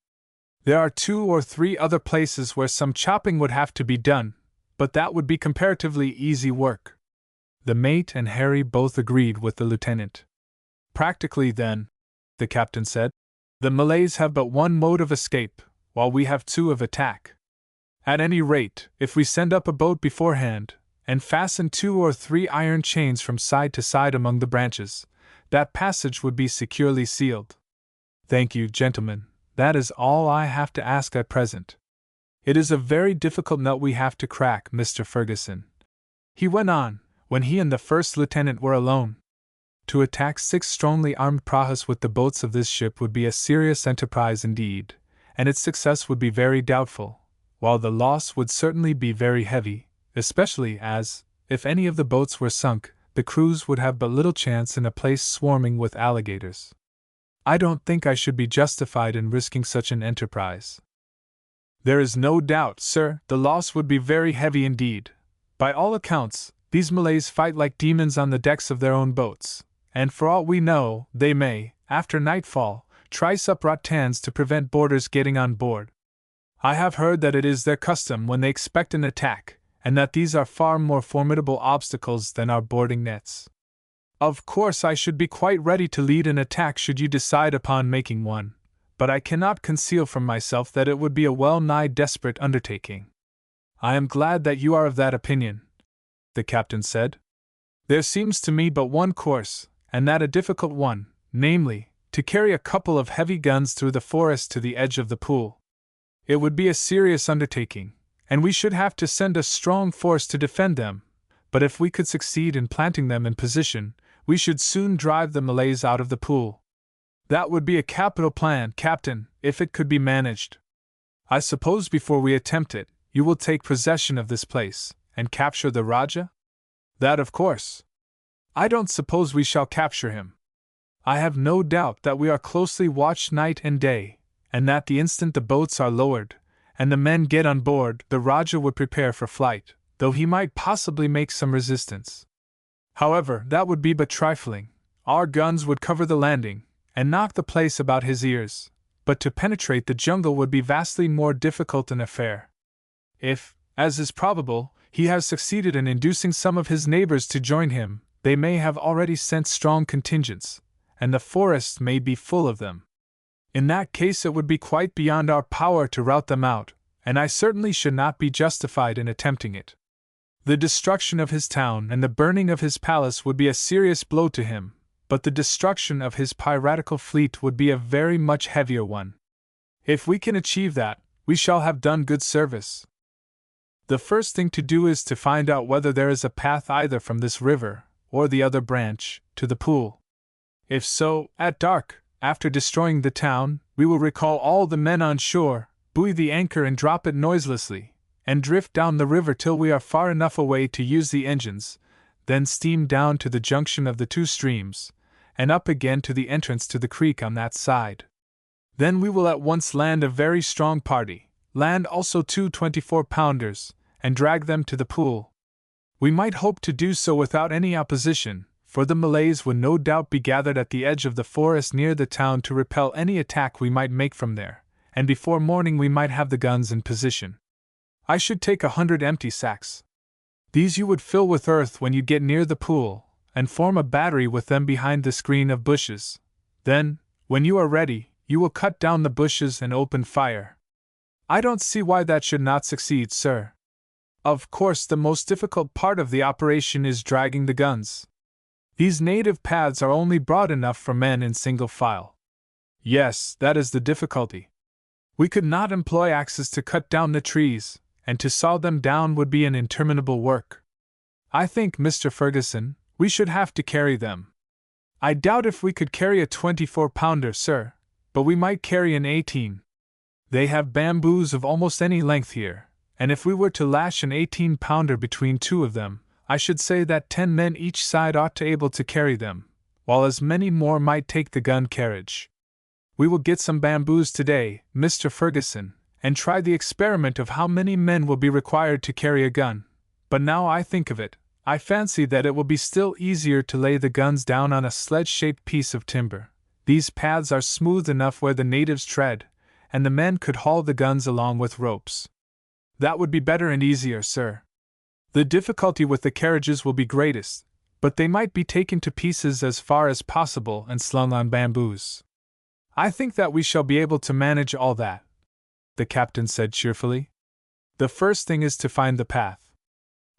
There are 2 or 3 other places where some chopping would have to be done, but that would be comparatively easy work. The mate and Harry both agreed with the lieutenant. Practically, then, the captain said, the Malays have but one mode of escape, while we have 2 of attack. At any rate, if we send up a boat beforehand, and fasten 2 or 3 iron chains from side to side among the branches, that passage would be securely sealed. Thank you, gentlemen, that is all I have to ask at present. It is a very difficult nut we have to crack, Mr. Ferguson, he went on, when he and the first lieutenant were alone. To attack 6 strongly armed prahus with the boats of this ship would be a serious enterprise indeed, and its success would be very doubtful, while the loss would certainly be very heavy, especially as, if any of the boats were sunk, the crews would have but little chance in a place swarming with alligators. I don't think I should be justified in risking such an enterprise. There is no doubt, sir, the loss would be very heavy indeed. By all accounts, these Malays fight like demons on the decks of their own boats, and for all we know, they may, after nightfall, trice up rattans to prevent boarders getting on board. I have heard that it is their custom when they expect an attack, and that these are far more formidable obstacles than our boarding nets. Of course, I should be quite ready to lead an attack should you decide upon making one, but I cannot conceal from myself that it would be a well-nigh desperate undertaking. I am glad that you are of that opinion, the captain said. There seems to me but one course, and that a difficult one, namely, to carry a couple of heavy guns through the forest to the edge of the pool. It would be a serious undertaking, and we should have to send a strong force to defend them, but if we could succeed in planting them in position, we should soon drive the Malays out of the pool. That would be a capital plan, Captain, if it could be managed. I suppose before we attempt it, you will take possession of this place, and capture the Rajah? That of course. I don't suppose we shall capture him. I have no doubt that we are closely watched night and day, and that the instant the boats are lowered, and the men get on board, the Rajah would prepare for flight, though he might possibly make some resistance. However, that would be but trifling. Our guns would cover the landing, and knock the place about his ears, but to penetrate the jungle would be vastly more difficult an affair. If, as is probable, he has succeeded in inducing some of his neighbors to join him, they may have already sent strong contingents, and the forests may be full of them. In that case it would be quite beyond our power to rout them out, and I certainly should not be justified in attempting it. The destruction of his town and the burning of his palace would be a serious blow to him, but the destruction of his piratical fleet would be a very much heavier one. If we can achieve that, we shall have done good service. The first thing to do is to find out whether there is a path either from this river, or the other branch, to the pool. If so, at dark, after destroying the town, we will recall all the men on shore, buoy the anchor and drop it noiselessly, and drift down the river till we are far enough away to use the engines, then steam down to the junction of the 2 streams, and up again to the entrance to the creek on that side. Then we will at once land a very strong party, land also 2 24-pounders, and drag them to the pool. We might hope to do so without any opposition, for the Malays would no doubt be gathered at the edge of the forest near the town to repel any attack we might make from there, and before morning we might have the guns in position. I should take 100 empty sacks. These you would fill with earth when you get near the pool, and form a battery with them behind the screen of bushes. Then, when you are ready, you will cut down the bushes and open fire. I don't see why that should not succeed, sir. Of course, the most difficult part of the operation is dragging the guns. These native paths are only broad enough for men in single file. Yes, that is the difficulty. We could not employ axes to cut down the trees, and to saw them down would be an interminable work. I think, Mr. Ferguson, we should have to carry them. I doubt if we could carry a 24-pounder, sir, but we might carry an 18. They have bamboos of almost any length here, and if we were to lash an 18-pounder between 2 of them, I should say that 10 men each side ought to be able to carry them, while as many more might take the gun carriage. We will get some bamboos today, Mr. Ferguson, and try the experiment of how many men will be required to carry a gun. But now I think of it, I fancy that it will be still easier to lay the guns down on a sledge-shaped piece of timber. These paths are smooth enough where the natives tread, and the men could haul the guns along with ropes. That would be better and easier, sir. The difficulty with the carriages will be greatest, but they might be taken to pieces as far as possible and slung on bamboos. I think that we shall be able to manage all that, the captain said cheerfully. The first thing is to find the path.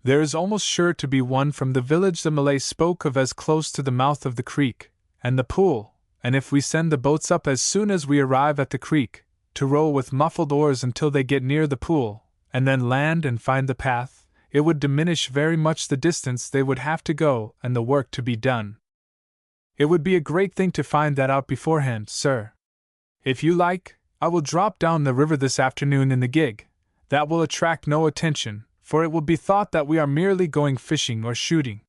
There is almost sure to be one from the village the Malay spoke of as close to the mouth of the creek, and the pool, and if we send the boats up as soon as we arrive at the creek, to row with muffled oars until they get near the pool, and then land and find the path, it would diminish very much the distance they would have to go and the work to be done. It would be a great thing to find that out beforehand, sir. If you like, I will drop down the river this afternoon in the gig. That will attract no attention, for it will be thought that we are merely going fishing or shooting.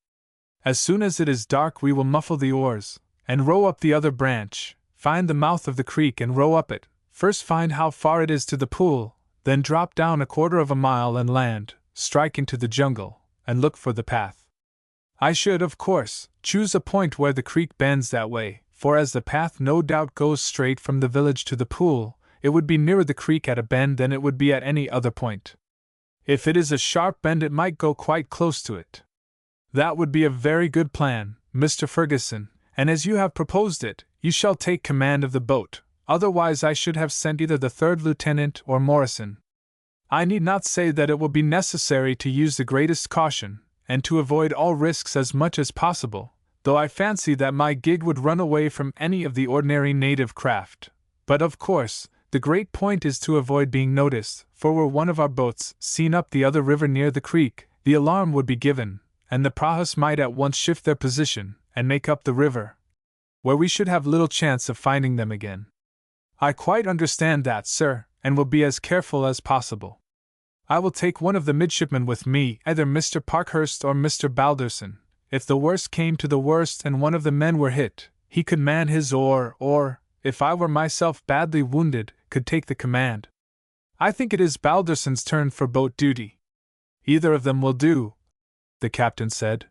As soon as it is dark we will muffle the oars, and row up the other branch, find the mouth of the creek and row up it, first find how far it is to the pool, then drop down 1/4 of a mile and land, strike into the jungle, and look for the path. I should, of course, choose a point where the creek bends that way, for as the path no doubt goes straight from the village to the pool, it would be nearer the creek at a bend than it would be at any other point. If it is a sharp bend it might go quite close to it. That would be a very good plan, Mr. Ferguson, and as you have proposed it, you shall take command of the boat, otherwise I should have sent either the 3rd lieutenant or Morrison. I need not say that it will be necessary to use the greatest caution, and to avoid all risks as much as possible, though I fancy that my gig would run away from any of the ordinary native craft. But of course, the great point is to avoid being noticed, for were one of our boats seen up the other river near the creek, the alarm would be given, and the prahus might at once shift their position, and make up the river, where we should have little chance of finding them again. I quite understand that, sir, and will be as careful as possible. I will take one of the midshipmen with me, either Mr. Parkhurst or Mr. Balderson. If the worst came to the worst and one of the men were hit, he could man his oar, or, if I were myself badly wounded, could take the command. I think it is Balderson's turn for boat duty. Either of them will do, the captain said.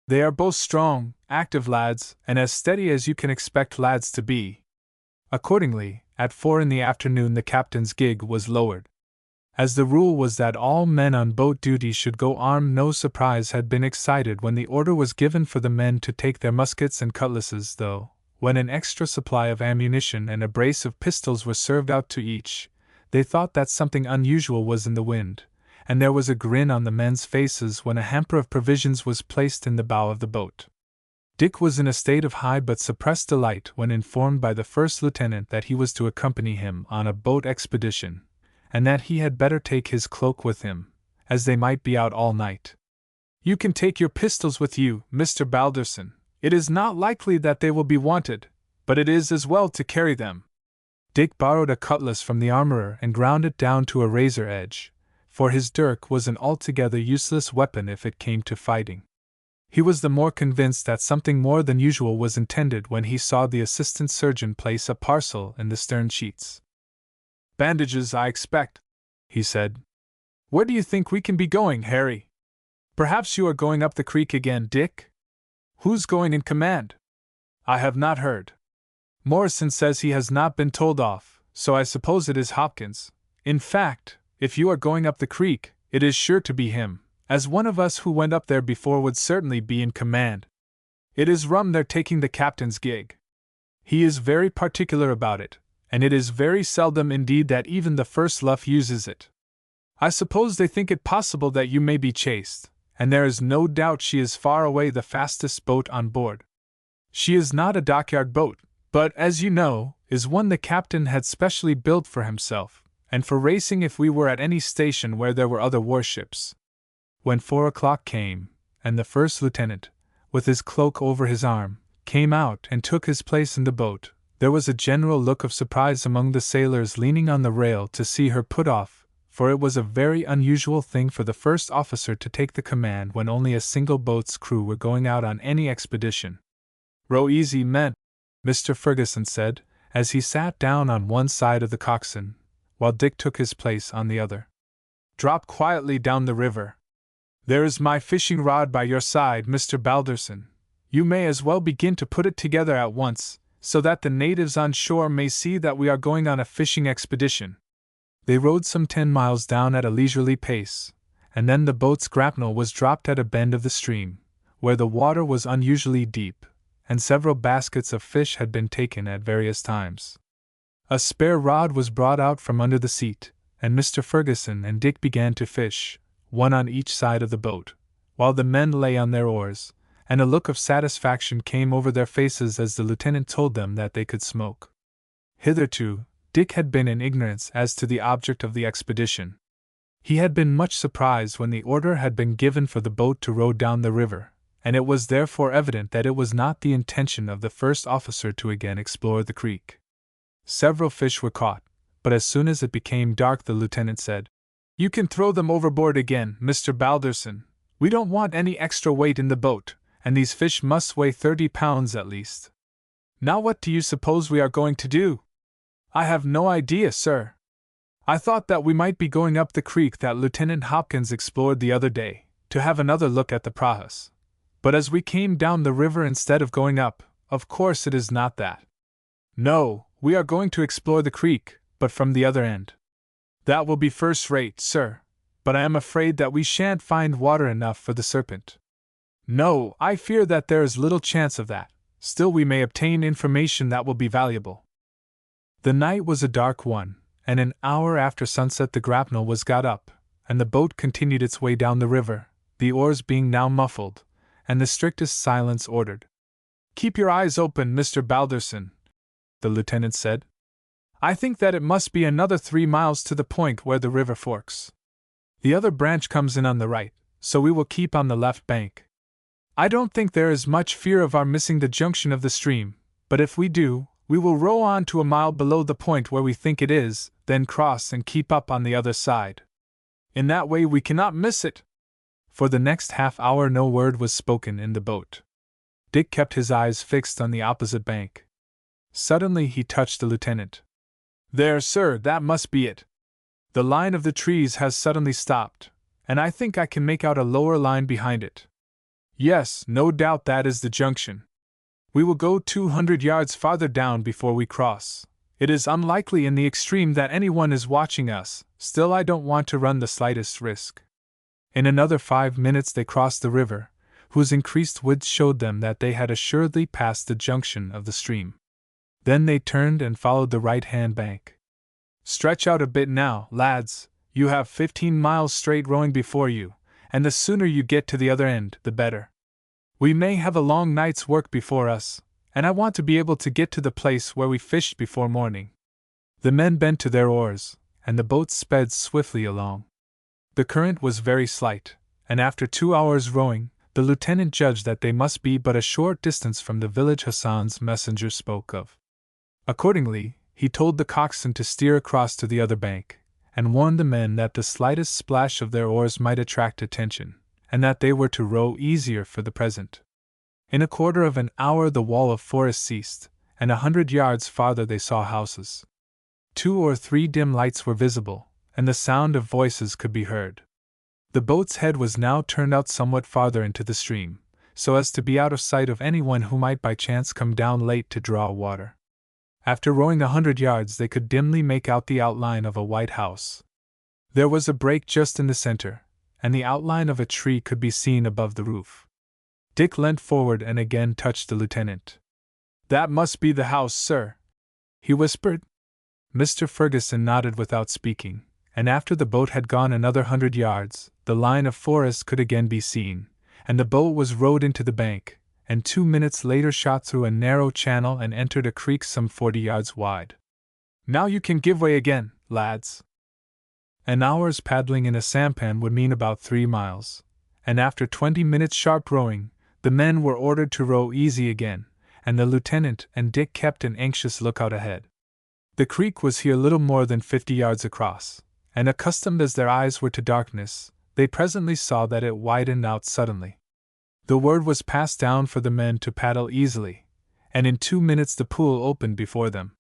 They are both strong, active lads, and as steady as you can expect lads to be. Accordingly, at 4 in the afternoon the captain's gig was lowered. As the rule was that all men on boat duty should go armed, no surprise had been excited when the order was given for the men to take their muskets and cutlasses, though, when an extra supply of ammunition and a brace of pistols were served out to each, they thought that something unusual was in the wind, and there was a grin on the men's faces when a hamper of provisions was placed in the bow of the boat. Dick was in a state of high but suppressed delight when informed by the 1st lieutenant that he was to accompany him on a boat expedition, and that he had better take his cloak with him, as they might be out all night. You can take your pistols with you, Mr. Balderson. It is not likely that they will be wanted, but it is as well to carry them. Dick borrowed a cutlass from the armorer and ground it down to a razor edge, for his dirk was an altogether useless weapon if it came to fighting. He was the more convinced that something more than usual was intended when he saw the assistant surgeon place a parcel in the stern sheets. Bandages, I expect, he said. Where do you think we can be going, Harry? Perhaps you are going up the creek again, Dick? Who's going in command? I have not heard. Morrison says he has not been told off, so I suppose it is Hopkins. In fact, if you are going up the creek, it is sure to be him, as one of us who went up there before would certainly be in command. It is rum they're taking the captain's gig. He is very particular about it, and it is very seldom indeed that even the first luff uses it. I suppose they think it possible that you may be chased, and there is no doubt she is far away the fastest boat on board. She is not a dockyard boat, but, as you know, is one the captain had specially built for himself, and for racing if we were at any station where there were other warships. When 4 o'clock came, and the 1st lieutenant, with his cloak over his arm, came out and took his place in the boat, there was a general look of surprise among the sailors leaning on the rail to see her put off, for it was a very unusual thing for the first officer to take the command when only a single boat's crew were going out on any expedition. "Row easy, men," Mr. Ferguson said, as he sat down on one side of the coxswain, while Dick took his place on the other. "Drop quietly down the river. There is my fishing rod by your side, Mr. Balderson. You may as well begin to put it together at once, so that the natives on shore may see that we are going on a fishing expedition." They rowed some 10 miles down at a leisurely pace, and then the boat's grapnel was dropped at a bend of the stream, where the water was unusually deep, and several baskets of fish had been taken at various times. A spare rod was brought out from under the seat, and Mr. Ferguson and Dick began to fish, one on each side of the boat, while the men lay on their oars, and a look of satisfaction came over their faces as the lieutenant told them that they could smoke. Hitherto, Dick had been in ignorance as to the object of the expedition. He had been much surprised when the order had been given for the boat to row down the river, and it was therefore evident that it was not the intention of the first officer to again explore the creek. Several fish were caught, but as soon as it became dark the lieutenant said, "You can throw them overboard again, Mr. Balderson. We don't want any extra weight in the boat, and these fish must weigh 30 pounds at least. Now what do you suppose we are going to do?" "I have no idea, sir. I thought that we might be going up the creek that Lieutenant Hopkins explored the other day, to have another look at the prahus. But as we came down the river instead of going up, of course it is not that. No, we are going to explore the creek, but from the other end. That will be first rate, sir, but I am afraid that we shan't find water enough for the Serpent." "No, I fear that there is little chance of that, still we may obtain information that will be valuable." The night was a dark one, and an hour after sunset the grapnel was got up, and the boat continued its way down the river, the oars being now muffled, and the strictest silence ordered. "Keep your eyes open, Mr. Balderson," the lieutenant said. "I think that it must be another 3 miles to the point where the river forks. The other branch comes in on the right, so we will keep on the left bank. I don't think there is much fear of our missing the junction of the stream, but if we do, we will row on to a mile below the point where we think it is, then cross and keep up on the other side. In that way we cannot miss it." For the next half hour no word was spoken in the boat. Dick kept his eyes fixed on the opposite bank. Suddenly he touched the lieutenant. "There, sir, that must be it. The line of the trees has suddenly stopped, and I think I can make out a lower line behind it. Yes, no doubt that is the junction. We will go 200 yards farther down before we cross. It is unlikely in the extreme that anyone is watching us, still I don't want to run the slightest risk." In another 5 minutes they crossed the river, whose increased width showed them that they had assuredly passed the junction of the stream. Then they turned and followed the right-hand bank. "Stretch out a bit now, lads, you have 15 miles straight rowing before you, and the sooner you get to the other end, the better. We may have a long night's work before us, and I want to be able to get to the place where we fished before morning." The men bent to their oars, and the boat sped swiftly along. The current was very slight, and after 2 hours' rowing, the lieutenant judged that they must be but a short distance from the village Hassan's messenger spoke of. Accordingly, he told the coxswain to steer across to the other bank, and warned the men that the slightest splash of their oars might attract attention, and that they were to row easier for the present. In a quarter of an hour the wall of forest ceased, and 100 yards farther they saw houses. 2 or 3 dim lights were visible, and the sound of voices could be heard. The boat's head was now turned out somewhat farther into the stream, so as to be out of sight of anyone who might by chance come down late to draw water. After rowing 100 yards they could dimly make out the outline of a white house. There was a break just in the center, and the outline of a tree could be seen above the roof. Dick leant forward and again touched the lieutenant. "That must be the house, sir," he whispered. Mr. Ferguson nodded without speaking, and after the boat had gone another 100 yards, the line of forest could again be seen, and the boat was rowed into the bank, and 2 minutes later shot through a narrow channel and entered a creek some 40 yards wide. "Now you can give way again, lads." An hour's paddling in a sampan would mean about 3 miles, and after 20 minutes sharp rowing, the men were ordered to row easy again, and the lieutenant and Dick kept an anxious lookout ahead. The creek was here little more than 50 yards across, and accustomed as their eyes were to darkness, they presently saw that it widened out suddenly. The word was passed down for the men to paddle easily, and in 2 minutes the pool opened before them.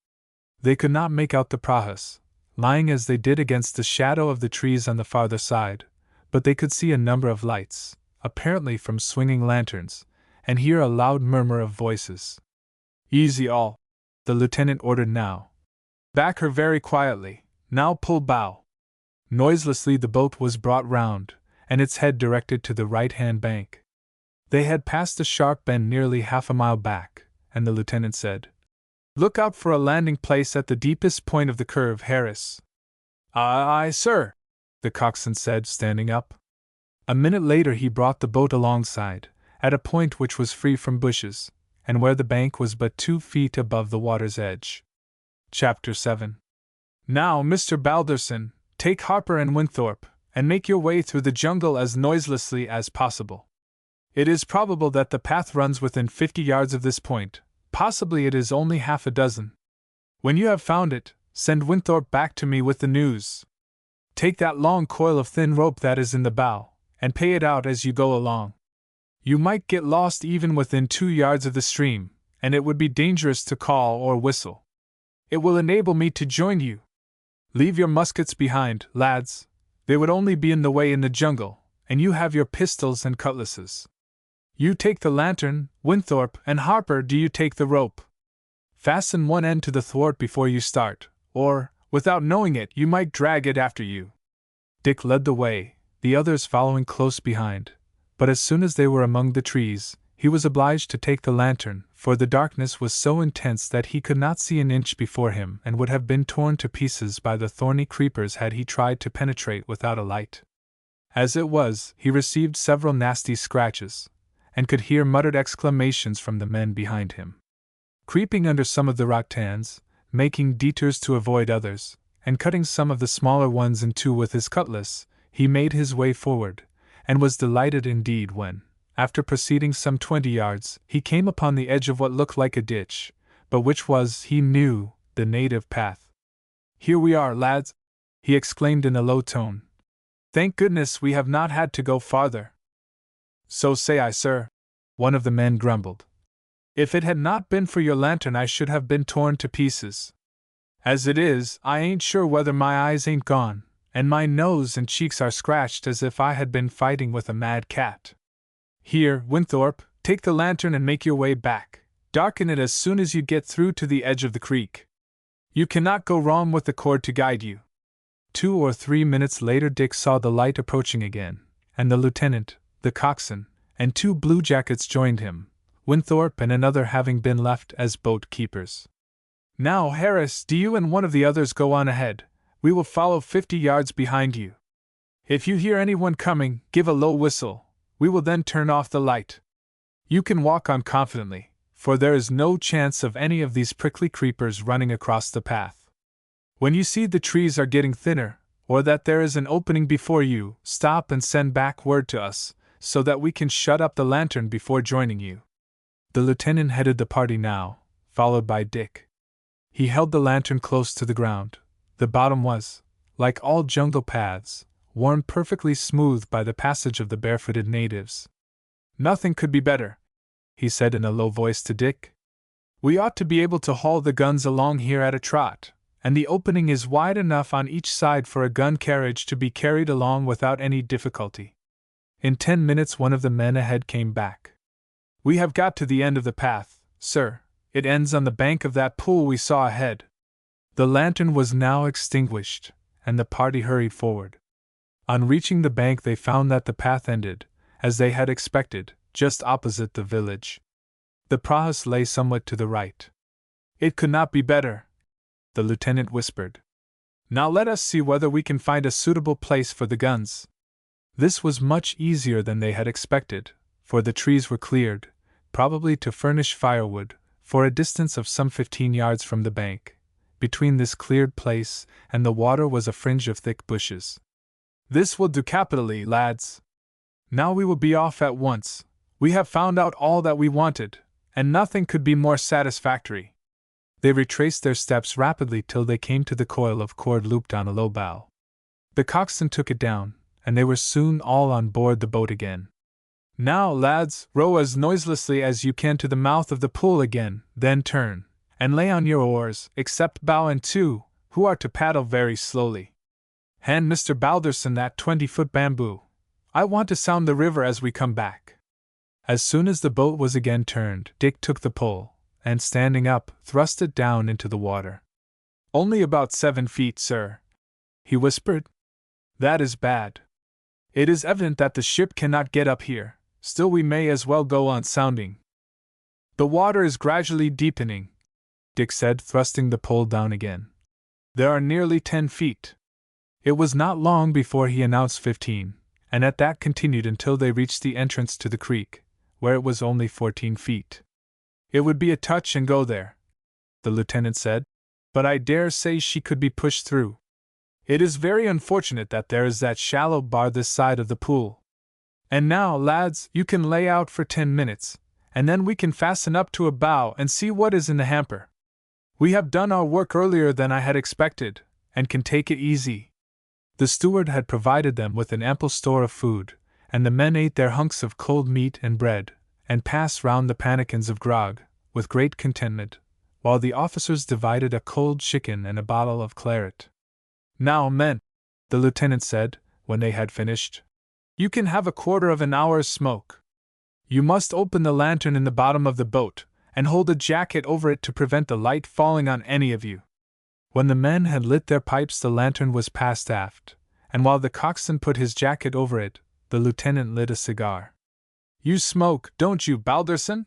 They could not make out the prahus, lying as they did against the shadow of the trees on the farther side, but they could see a number of lights, apparently from swinging lanterns, and hear a loud murmur of voices. "Easy all," the lieutenant ordered now. "Back her very quietly, now pull bow." Noiselessly the boat was brought round, and its head directed to the right-hand bank. They had passed a sharp bend nearly half a mile back, and the lieutenant said, "Look out for a landing place at the deepest point of the curve, Harris." "Aye, sir," the coxswain said, standing up. A minute later he brought the boat alongside, at a point which was free from bushes, and where the bank was but 2 feet above the water's edge. Chapter 7. "Now, Mr. Balderson, take Harper and Winthorpe, and make your way through the jungle as noiselessly as possible. It is probable that the path runs within 50 yards of this point, possibly it is only half a dozen. When you have found it, send Winthorpe back to me with the news. Take that long coil of thin rope that is in the bow, and pay it out as you go along. You might get lost even within 2 yards of the stream, and it would be dangerous to call or whistle. It will enable me to join you. Leave your muskets behind, lads. They would only be in the way in the jungle, and you have your pistols and cutlasses. You take the lantern, Winthorpe, and Harper, do you take the rope? Fasten one end to the thwart before you start, or, without knowing it, you might drag it after you." Dick led the way, the others following close behind, but as soon as they were among the trees, he was obliged to take the lantern, for the darkness was so intense that he could not see an inch before him and would have been torn to pieces by the thorny creepers had he tried to penetrate without a light. As it was, he received several nasty scratches, and could hear muttered exclamations from the men behind him. Creeping under some of the rattans, making detours to avoid others, and cutting some of the smaller ones in two with his cutlass, he made his way forward, and was delighted indeed when, after proceeding some 20 yards, he came upon the edge of what looked like a ditch, but which was, he knew, the native path. "Here we are, lads!" he exclaimed in a low tone. "Thank goodness we have not had to go farther." "So say I, sir," one of the men grumbled. "If it had not been for your lantern I should have been torn to pieces. As it is, I ain't sure whether my eyes ain't gone, and my nose and cheeks are scratched as if I had been fighting with a mad cat. Here, Winthorpe, take the lantern and make your way back. Darken it as soon as you get through to the edge of the creek. You cannot go wrong with the cord to guide you." 2 or 3 minutes later Dick saw the light approaching again, and the lieutenant, the coxswain, and 2 bluejackets joined him, Winthorpe and another having been left as boat keepers. "Now, Harris, do you and one of the others go on ahead. We will follow 50 yards behind you. If you hear anyone coming, give a low whistle. We will then turn off the light. You can walk on confidently, for there is no chance of any of these prickly creepers running across the path. When you see the trees are getting thinner, or that there is an opening before you, stop and send back word to us, so that we can shut up the lantern before joining you." The lieutenant headed the party now, followed by Dick. He held the lantern close to the ground. The bottom was, like all jungle paths, worn perfectly smooth by the passage of the barefooted natives. "Nothing could be better," he said in a low voice to Dick. "We ought to be able to haul the guns along here at a trot, and the opening is wide enough on each side for a gun carriage to be carried along without any difficulty." In 10 minutes one of the men ahead came back. "We have got to the end of the path, sir. It ends on the bank of that pool we saw ahead." The lantern was now extinguished, and the party hurried forward. On reaching the bank they found that the path ended, as they had expected, just opposite the village. The prahus lay somewhat to the right. "It could not be better," the lieutenant whispered. "Now let us see whether we can find a suitable place for the guns." This was much easier than they had expected, for the trees were cleared, probably to furnish firewood, for a distance of some 15 yards from the bank. Between this cleared place and the water was a fringe of thick bushes. "This will do capitally, lads. Now we will be off at once. We have found out all that we wanted, and nothing could be more satisfactory." They retraced their steps rapidly till they came to the coil of cord looped on a low bough. The coxswain took it down, and they were soon all on board the boat again. Now, lads, row as noiselessly as you can to the mouth of the pool again, then turn, and lay on your oars, except Bow and Two, who are to paddle very slowly. Hand Mr. Balderson that 20-foot bamboo. I want to sound the river as we come back. As soon as the boat was again turned, Dick took the pole, and standing up, thrust it down into the water. Only about 7 feet, sir, he whispered. That is bad. It is evident that the ship cannot get up here, still we may as well go on sounding. The water is gradually deepening, Dick said, thrusting the pole down again. There are nearly 10 feet. It was not long before he announced 15, and at that continued until they reached the entrance to the creek, where it was only 14 feet. It would be a touch and go there, the lieutenant said, but I dare say she could be pushed through. It is very unfortunate that there is that shallow bar this side of the pool. And now, lads, you can lay out for 10 minutes, and then we can fasten up to a bow and see what is in the hamper. We have done our work earlier than I had expected, and can take it easy. The steward had provided them with an ample store of food, and the men ate their hunks of cold meat and bread, and passed round the pannikins of grog, with great contentment, while the officers divided a cold chicken and a bottle of claret. Now, men, the lieutenant said, when they had finished, you can have a quarter of an hour's smoke. You must open the lantern in the bottom of the boat, and hold a jacket over it to prevent the light falling on any of you. When the men had lit their pipes, the lantern was passed aft, and while the coxswain put his jacket over it, the lieutenant lit a cigar. You smoke, don't you, Balderson?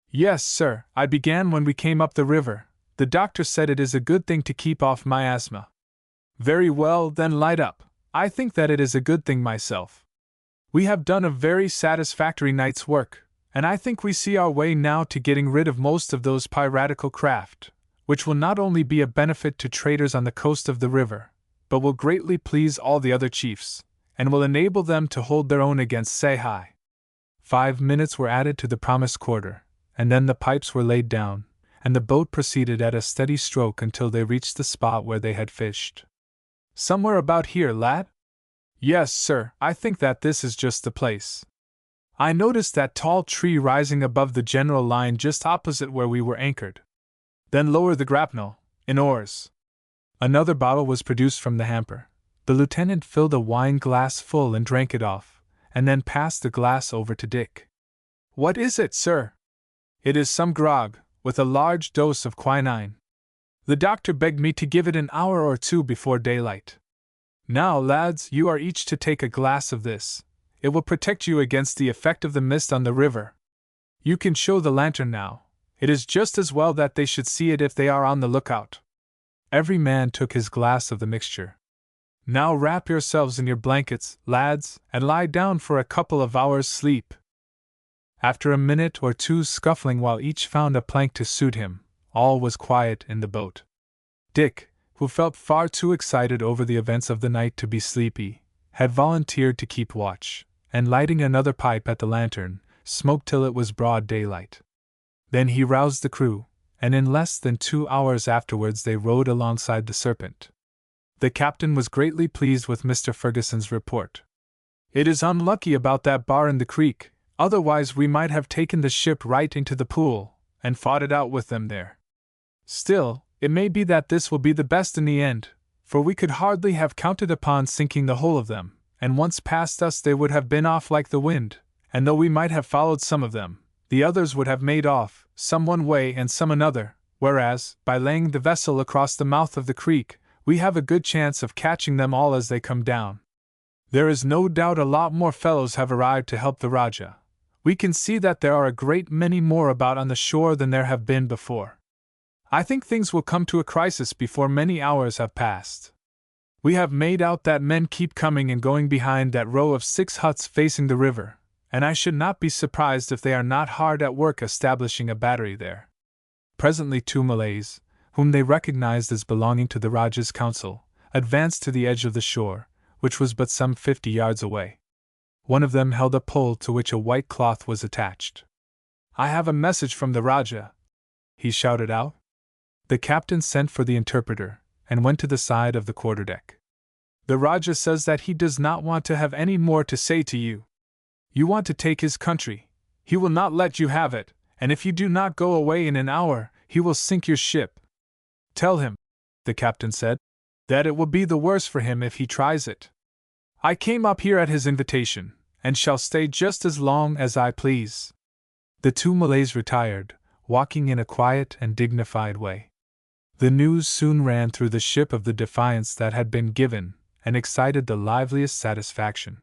Yes, sir, I began when we came up the river. The doctor said it is a good thing to keep off my asthma. Very well, then light up. I think that it is a good thing myself. We have done a very satisfactory night's work, and I think we see our way now to getting rid of most of those piratical craft, which will not only be a benefit to traders on the coast of the river, but will greatly please all the other chiefs, and will enable them to hold their own against Sahai. 5 minutes were added to the promised quarter, and then the pipes were laid down, and the boat proceeded at a steady stroke until they reached the spot where they had fished. Somewhere about here, lad? Yes, sir, I think that this is just the place. I noticed that tall tree rising above the general line just opposite where we were anchored. Then lower the grapnel, in oars. Another bottle was produced from the hamper. The lieutenant filled a wine glass full and drank it off, and then passed the glass over to Dick. What is it, sir? It is some grog, with a large dose of quinine. The doctor begged me to give it an hour or two before daylight. Now, lads, you are each to take a glass of this. It will protect you against the effect of the mist on the river. You can show the lantern now. It is just as well that they should see it if they are on the lookout. Every man took his glass of the mixture. Now wrap yourselves in your blankets, lads, and lie down for a couple of hours' sleep. After a minute or two's scuffling while each found a plank to suit him, all was quiet in the boat. Dick, who felt far too excited over the events of the night to be sleepy, had volunteered to keep watch, and lighting another pipe at the lantern, smoked till it was broad daylight. Then he roused the crew, and in less than 2 hours afterwards they rowed alongside the Serpent. The captain was greatly pleased with Mr. Ferguson's report. It is unlucky about that bar in the creek, otherwise we might have taken the ship right into the pool, and fought it out with them there. Still, it may be that this will be the best in the end, for we could hardly have counted upon sinking the whole of them, and once past us they would have been off like the wind, and though we might have followed some of them, the others would have made off, some one way and some another, whereas, by laying the vessel across the mouth of the creek, we have a good chance of catching them all as they come down. There is no doubt a lot more fellows have arrived to help the Rajah. We can see that there are a great many more about on the shore than there have been before. I think things will come to a crisis before many hours have passed. We have made out that men keep coming and going behind that row of 6 huts facing the river, and I should not be surprised if they are not hard at work establishing a battery there. Presently 2 Malays, whom they recognized as belonging to the Rajah's council, advanced to the edge of the shore, which was but some 50 yards away. One of them held a pole to which a white cloth was attached. "I have a message from the Rajah," he shouted out. The captain sent for the interpreter, and went to the side of the quarterdeck. "The Rajah says that he does not want to have any more to say to you." You want to take his country. He will not let you have it, and if you do not go away in an hour, he will sink your ship. Tell him," the captain said, "that it will be the worse for him if he tries it. I came up here at his invitation, and shall stay just as long as I please." The two Malays retired, walking in a quiet and dignified way. The news soon ran through the ship of the defiance that had been given, and excited the liveliest satisfaction.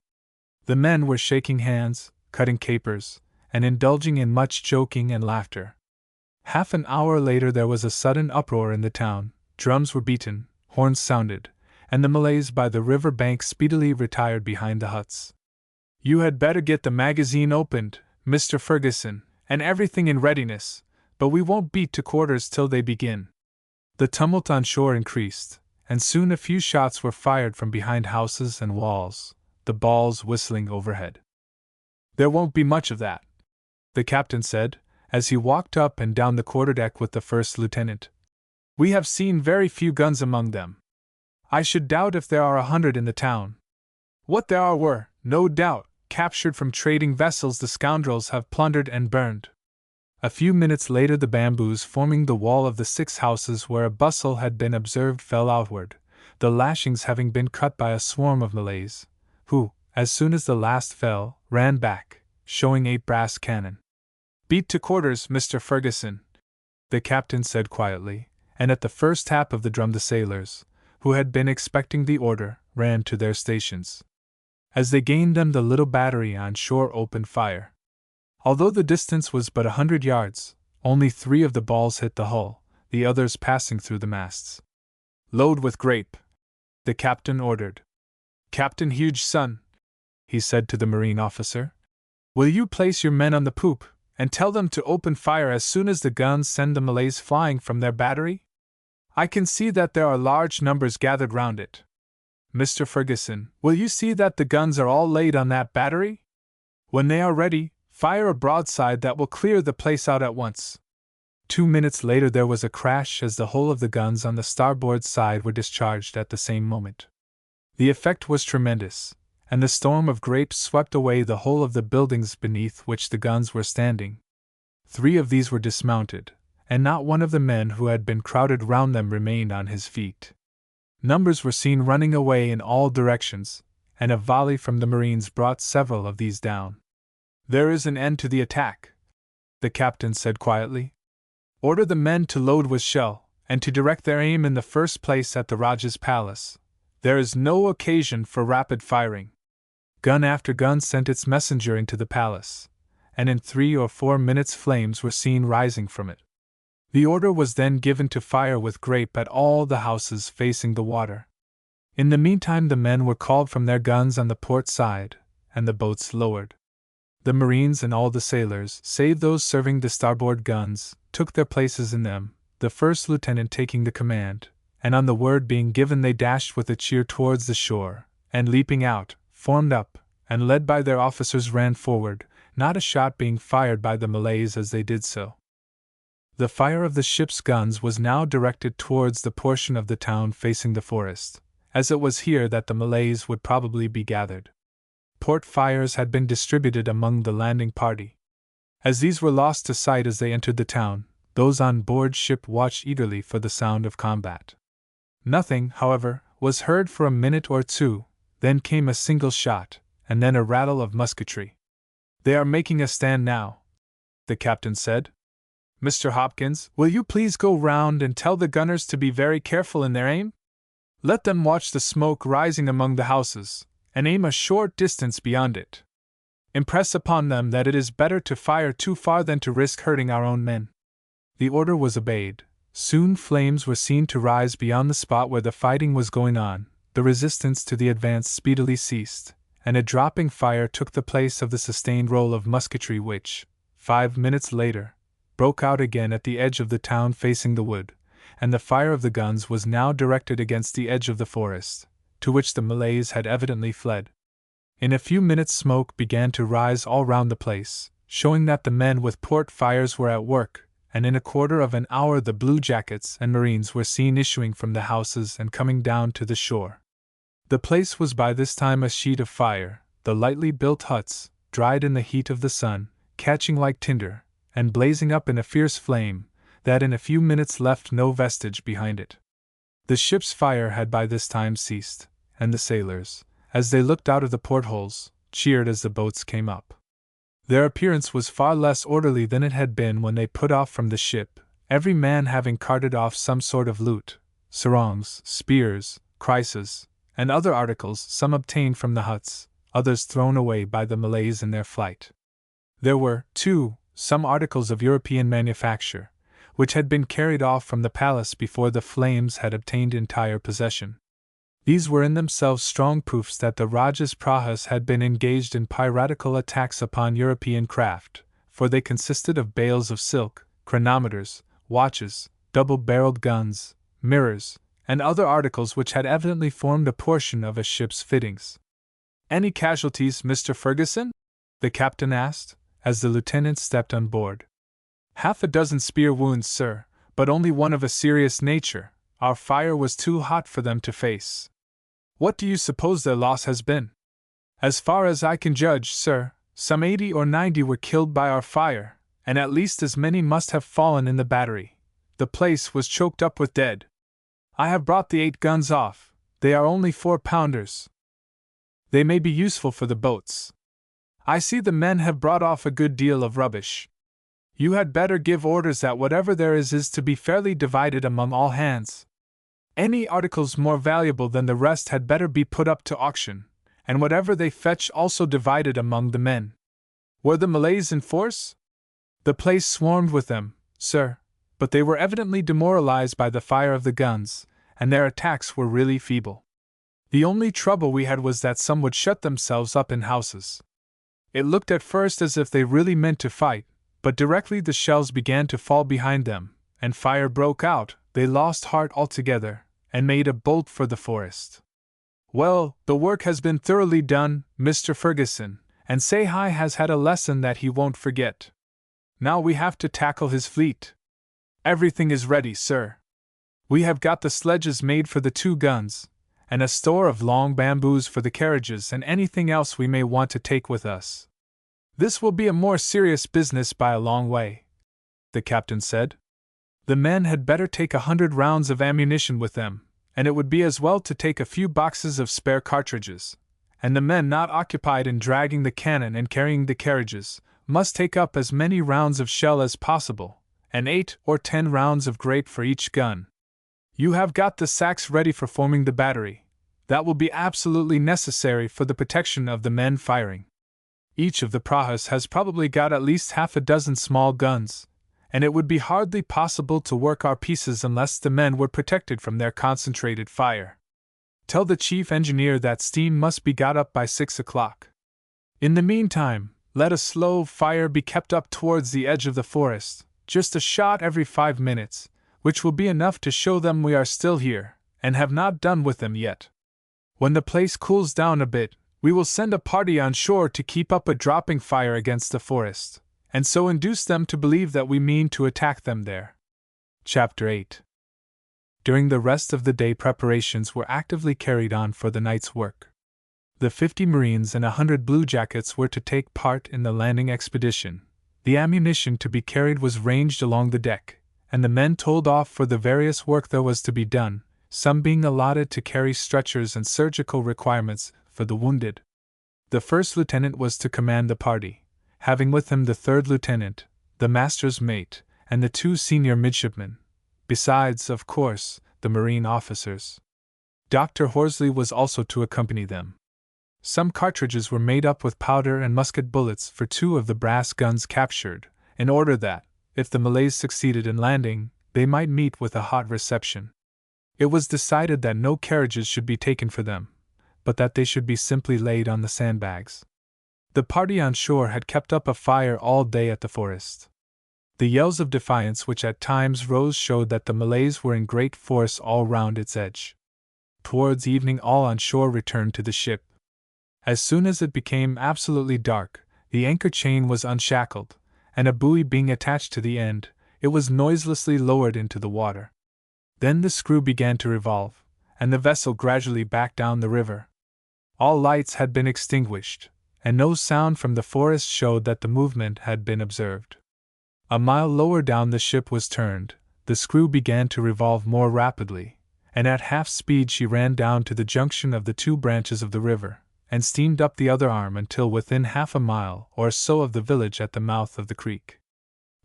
The men were shaking hands, cutting capers, and indulging in much joking and laughter. Half an hour later there was a sudden uproar in the town, drums were beaten, horns sounded, and the Malays by the river bank speedily retired behind the huts. "You had better get the magazine opened, Mr. Ferguson, and everything in readiness, but we won't beat to quarters till they begin." The tumult on shore increased, and soon a few shots were fired from behind houses and walls, the balls whistling overhead. "There won't be much of that," the captain said, as he walked up and down the quarterdeck with the first lieutenant. "We have seen very few guns among them. I should doubt if there are 100 in the town. What there are were, no doubt, captured from trading vessels the scoundrels have plundered and burned." A few minutes later the bamboos forming the wall of the 6 houses where a bustle had been observed fell outward, the lashings having been cut by a swarm of Malays, who, as soon as the last fell, ran back, showing 8 brass cannon. "Beat to quarters, Mr. Ferguson," the captain said quietly, and at the first tap of the drum the sailors, who had been expecting the order, ran to their stations. As they gained them the little battery on shore opened fire. Although the distance was but 100 yards, only 3 of the balls hit the hull, the others passing through the masts. "Load with grape," the captain ordered. "Captain Hugeson," he said to the marine officer, "will you place your men on the poop, and tell them to open fire as soon as the guns send the Malays flying from their battery? I can see that there are large numbers gathered round it. Mr. Ferguson, will you see that the guns are all laid on that battery? When they are ready, fire a broadside that will clear the place out at once." 2 minutes later there was a crash as the whole of the guns on the starboard side were discharged at the same moment. The effect was tremendous, and the storm of grape swept away the whole of the buildings beneath which the guns were standing. 3 of these were dismounted, and not one of the men who had been crowded round them remained on his feet. Numbers were seen running away in all directions, and a volley from the marines brought several of these down. "There is an end to the attack," the captain said quietly. "Order the men to load with shell, and to direct their aim in the first place at the Rajah's palace. There is no occasion for rapid firing." Gun after gun sent its messenger into the palace, and in 3 or 4 minutes flames were seen rising from it. The order was then given to fire with grape at all the houses facing the water. In the meantime the men were called from their guns on the port side, and the boats lowered. The marines and all the sailors, save those serving the starboard guns, took their places in them, the first lieutenant taking the command, and on the word being given they dashed with a cheer towards the shore, and leaping out, formed up, and led by their officers ran forward, not a shot being fired by the Malays as they did so. The fire of the ship's guns was now directed towards the portion of the town facing the forest, as it was here that the Malays would probably be gathered. Port fires had been distributed among the landing party. As these were lost to sight as they entered the town, those on board ship watched eagerly for the sound of combat. Nothing, however, was heard for a minute or 2, then came a single shot, and then a rattle of musketry. "They are making a stand now," the captain said. "Mr. Hopkins, will you please go round and tell the gunners to be very careful in their aim? Let them watch the smoke rising among the houses, and aim a short distance beyond it. Impress upon them that it is better to fire too far than to risk hurting our own men." The order was obeyed. Soon flames were seen to rise beyond the spot where the fighting was going on, the resistance to the advance speedily ceased, and a dropping fire took the place of the sustained roll of musketry which, 5 minutes later, broke out again at the edge of the town facing the wood, and the fire of the guns was now directed against the edge of the forest, to which the Malays had evidently fled. In a few minutes smoke began to rise all round the place, showing that the men with port fires were at work, and in a quarter of an hour the bluejackets and marines were seen issuing from the houses and coming down to the shore. The place was by this time a sheet of fire, the lightly built huts, dried in the heat of the sun, catching like tinder, and blazing up in a fierce flame, that in a few minutes left no vestige behind it. The ship's fire had by this time ceased, and the sailors, as they looked out of the portholes, cheered as the boats came up. Their appearance was far less orderly than it had been when they put off from the ship, every man having carted off some sort of loot, sarongs, spears, krises, and other articles, some obtained from the huts, others thrown away by the Malays in their flight. There were, too, some articles of European manufacture, which had been carried off from the palace before the flames had obtained entire possession. These were in themselves strong proofs that the Rajah's prahas had been engaged in piratical attacks upon European craft, for they consisted of bales of silk, chronometers, watches, double-barreled guns, mirrors, and other articles which had evidently formed a portion of a ship's fittings. "Any casualties, Mr. Ferguson?" the captain asked, as the lieutenant stepped on board. "Half a dozen spear wounds, sir, but only one of a serious nature. Our fire was too hot for them to face." "What do you suppose their loss has been?" "As far as I can judge, sir, some 80 or 90 were killed by our fire, and at least as many must have fallen in the battery. The place was choked up with dead. I have brought the 8 guns off. They are only 4-pounders. They may be useful for the boats. I see the men have brought off a good deal of rubbish. You had better give orders that whatever there is to be fairly divided among all hands. Any articles more valuable than the rest had better be put up to auction, and whatever they fetch also divided among the men." "Were the Malays in force?" "The place swarmed with them, sir, but they were evidently demoralized by the fire of the guns, and their attacks were really feeble. The only trouble we had was that some would shut themselves up in houses. It looked at first as if they really meant to fight, but directly the shells began to fall behind them, and fire broke out, they lost heart altogether, and made a bolt for the forest." "Well, the work has been thoroughly done, Mr. Ferguson, and Sahai has had a lesson that he won't forget. Now we have to tackle his fleet." "Everything is ready, sir. We have got the sledges made for the 2 guns, and a store of long bamboos for the carriages and anything else we may want to take with us. This will be a more serious business by a long way," the captain said. "The men had better take 100 rounds of ammunition with them, and it would be as well to take a few boxes of spare cartridges, and the men not occupied in dragging the cannon and carrying the carriages must take up as many rounds of shell as possible, and 8 or 10 rounds of grape for each gun. You have got the sacks ready for forming the battery. That will be absolutely necessary for the protection of the men firing. Each of the prahas has probably got at least half a dozen small guns, and it would be hardly possible to work our pieces unless the men were protected from their concentrated fire. Tell the chief engineer that steam must be got up by 6 o'clock. In the meantime, let a slow fire be kept up towards the edge of the forest, just a shot every 5 minutes, which will be enough to show them we are still here, and have not done with them yet. When the place cools down a bit, we will send a party on shore to keep up a dropping fire against the forest, and so induce them to believe that we mean to attack them there." Chapter 8. During the rest of the day preparations were actively carried on for the night's work. The 50 Marines and 100 bluejackets were to take part in the landing expedition. The ammunition to be carried was ranged along the deck, and the men told off for the various work there was to be done, some being allotted to carry stretchers and surgical requirements for the wounded. The first lieutenant was to command the party, having with him the third lieutenant, the master's mate, and the 2 senior midshipmen, besides, of course, the marine officers. Dr. Horsley was also to accompany them. Some cartridges were made up with powder and musket bullets for 2 of the brass guns captured, in order that, if the Malays succeeded in landing, they might meet with a hot reception. It was decided that no carriages should be taken for them, but that they should be simply laid on the sandbags. The party on shore had kept up a fire all day at the forest. The yells of defiance which at times rose showed that the Malays were in great force all round its edge. Towards evening all on shore returned to the ship. As soon as it became absolutely dark, the anchor chain was unshackled, and a buoy being attached to the end, it was noiselessly lowered into the water. Then the screw began to revolve, and the vessel gradually backed down the river. All lights had been extinguished, and no sound from the forest showed that the movement had been observed. A mile lower down the ship was turned, the screw began to revolve more rapidly, and at half speed she ran down to the junction of the two branches of the river, and steamed up the other arm until within half a mile or so of the village at the mouth of the creek.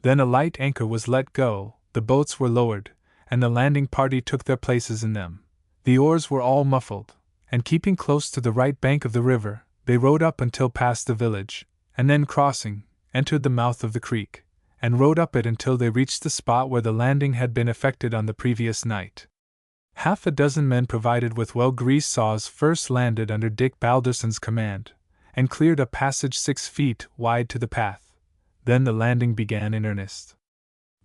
Then a light anchor was let go, the boats were lowered, and the landing party took their places in them. The oars were all muffled, and keeping close to the right bank of the river, they rowed up until past the village, and then crossing, entered the mouth of the creek, and rowed up it until they reached the spot where the landing had been effected on the previous night. Half a dozen men provided with well-greased saws first landed under Dick Balderson's command, and cleared a passage 6 feet wide to the path. Then the landing began in earnest.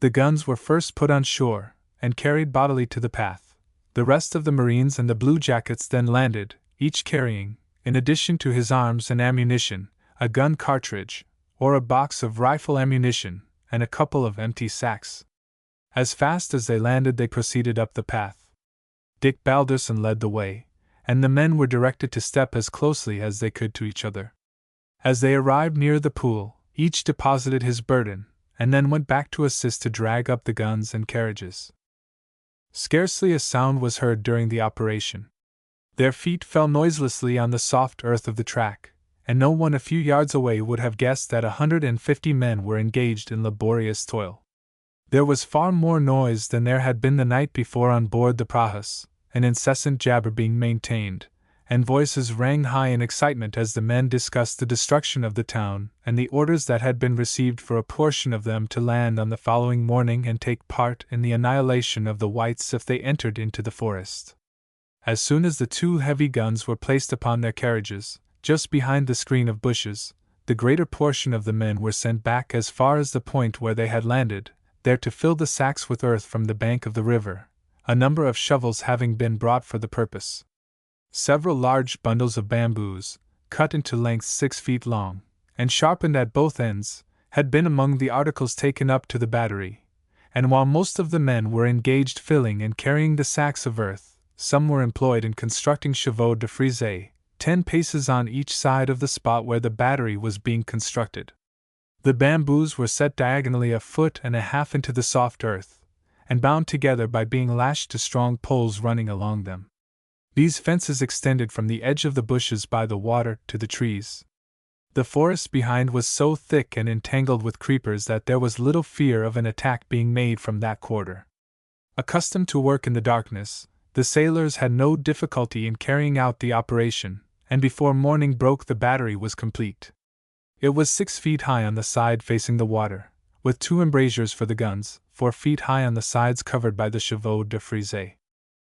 The guns were first put on shore, and carried bodily to the path. The rest of the Marines and the bluejackets then landed, each carrying, in addition to his arms and ammunition, a gun cartridge, or a box of rifle ammunition, and a couple of empty sacks. As fast as they landed, they proceeded up the path. Dick Balderson led the way, and the men were directed to step as closely as they could to each other. As they arrived near the pool, each deposited his burden, and then went back to assist to drag up the guns and carriages. Scarcely a sound was heard during the operation. Their feet fell noiselessly on the soft earth of the track, and no one a few yards away would have guessed that 150 men were engaged in laborious toil. There was far more noise than there had been the night before on board the prahus, an incessant jabber being maintained, and voices rang high in excitement as the men discussed the destruction of the town and the orders that had been received for a portion of them to land on the following morning and take part in the annihilation of the whites if they entered into the forest. As soon as the 2 heavy guns were placed upon their carriages, just behind the screen of bushes, the greater portion of the men were sent back as far as the point where they had landed, there to fill the sacks with earth from the bank of the river, a number of shovels having been brought for the purpose. Several large bundles of bamboos, cut into lengths 6 feet long, and sharpened at both ends, had been among the articles taken up to the battery, and while most of the men were engaged filling and carrying the sacks of earth, some were employed in constructing chevaux de frise, 10 paces on each side of the spot where the battery was being constructed. The bamboos were set diagonally 1.5 feet into the soft earth, and bound together by being lashed to strong poles running along them. These fences extended from the edge of the bushes by the water to the trees. The forest behind was so thick and entangled with creepers that there was little fear of an attack being made from that quarter. Accustomed to work in the darkness, the sailors had no difficulty in carrying out the operation, and before morning broke the battery was complete. It was 6 feet high on the side facing the water, with 2 embrasures for the guns, 4 feet high on the sides covered by the chevaux de frise.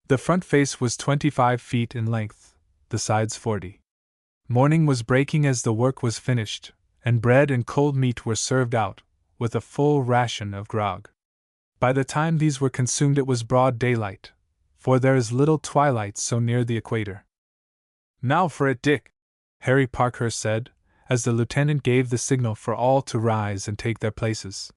The front face was 25 feet in length, the sides 40. Morning was breaking as the work was finished, and bread and cold meat were served out, with a full ration of grog. By the time these were consumed it was broad daylight, for there is little twilight so near the equator. "Now for it, Dick," Harry Parkhurst said, as the lieutenant gave the signal for all to rise and take their places.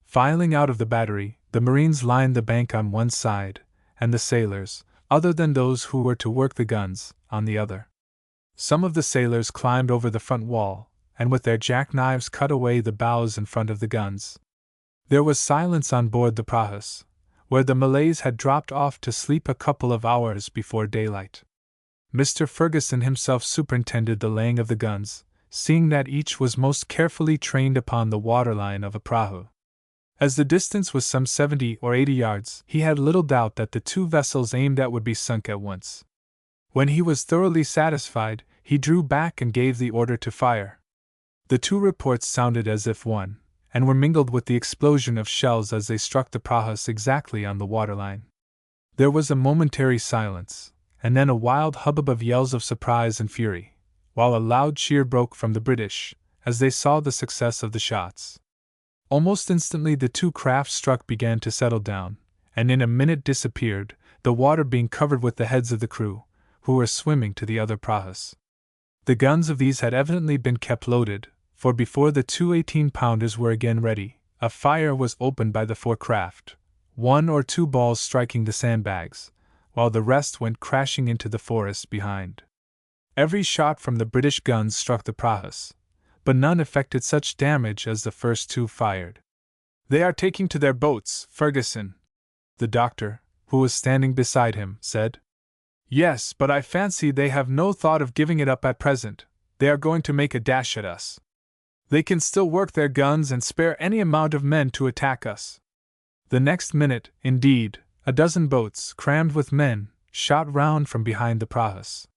Filing out of the battery, the Marines lined the bank on one side, and the sailors, other than those who were to work the guns, on the other. Some of the sailors climbed over the front wall, and with their jackknives cut away the boughs in front of the guns. There was silence on board the prahus, where the Malays had dropped off to sleep a couple of hours before daylight. Mr. Ferguson himself superintended the laying of the guns, seeing that each was most carefully trained upon the waterline of a prahu. As the distance was some 70 or 80 yards, he had little doubt that the 2 vessels aimed at would be sunk at once. When he was thoroughly satisfied, he drew back and gave the order to fire. The 2 reports sounded as if one, and were mingled with the explosion of shells as they struck the prahus exactly on the waterline. There was a momentary silence, and then a wild hubbub of yells of surprise and fury, while a loud cheer broke from the British, as they saw the success of the shots. Almost instantly the 2 craft struck began to settle down, and in a minute disappeared, the water being covered with the heads of the crew, who were swimming to the other prahus. The guns of these had evidently been kept loaded, for before the 2 18-pounders were again ready, a fire was opened by the 4 craft, 1 or 2 balls striking the sandbags, while the rest went crashing into the forest behind. Every shot from the British guns struck the prahus, but none effected such damage as the first two fired. "They are taking to their boats, Ferguson," the doctor, who was standing beside him, said. "Yes, but I fancy they have no thought of giving it up at present. They are going to make a dash at us. They can still work their guns and spare any amount of men to attack us." The next minute, indeed, a dozen boats, crammed with men, shot round from behind the prahus.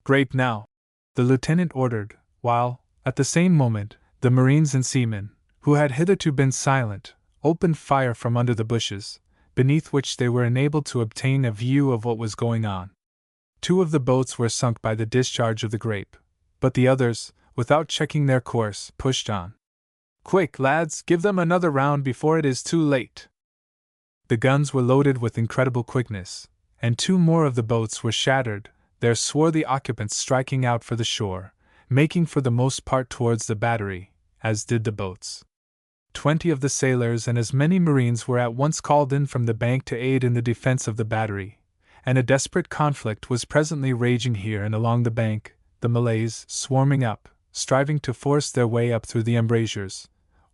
"Grape now," the lieutenant ordered, while, at the same moment, the marines and seamen, who had hitherto been silent, opened fire from under the bushes, beneath which they were enabled to obtain a view of what was going on. Two of the boats were sunk by the discharge of the grape, but the others, without checking their course, pushed on. "Quick, lads, give them another round before it is too late." The guns were loaded with incredible quickness, and two more of the boats were shattered, their swarthy occupants striking out for the shore, making for the most part towards the battery, as did the boats. 20 of the sailors and as many marines were at once called in from the bank to aid in the defense of the battery, and a desperate conflict was presently raging here and along the bank, the Malays swarming up, striving to force their way up through the embrasures,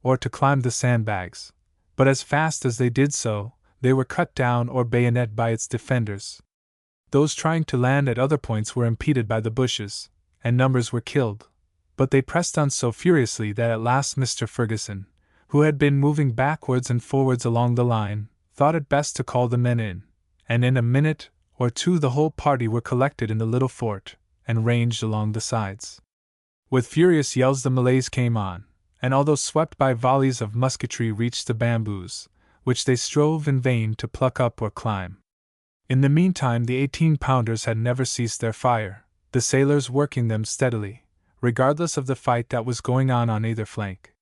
or to climb the sandbags, but as fast as they did so, they were cut down or bayoneted by its defenders. Those trying to land at other points were impeded by the bushes, and numbers were killed, but they pressed on so furiously that at last Mr. Ferguson, who had been moving backwards and forwards along the line, thought it best to call the men in, and in a minute or two the whole party were collected in the little fort, and ranged along the sides. With furious yells the Malays came on, and although swept by volleys of musketry reached the bamboos, which they strove in vain to pluck up or climb. In the meantime the 18-pounders had never ceased their fire, the sailors working them steadily, regardless of the fight that was going on either flank.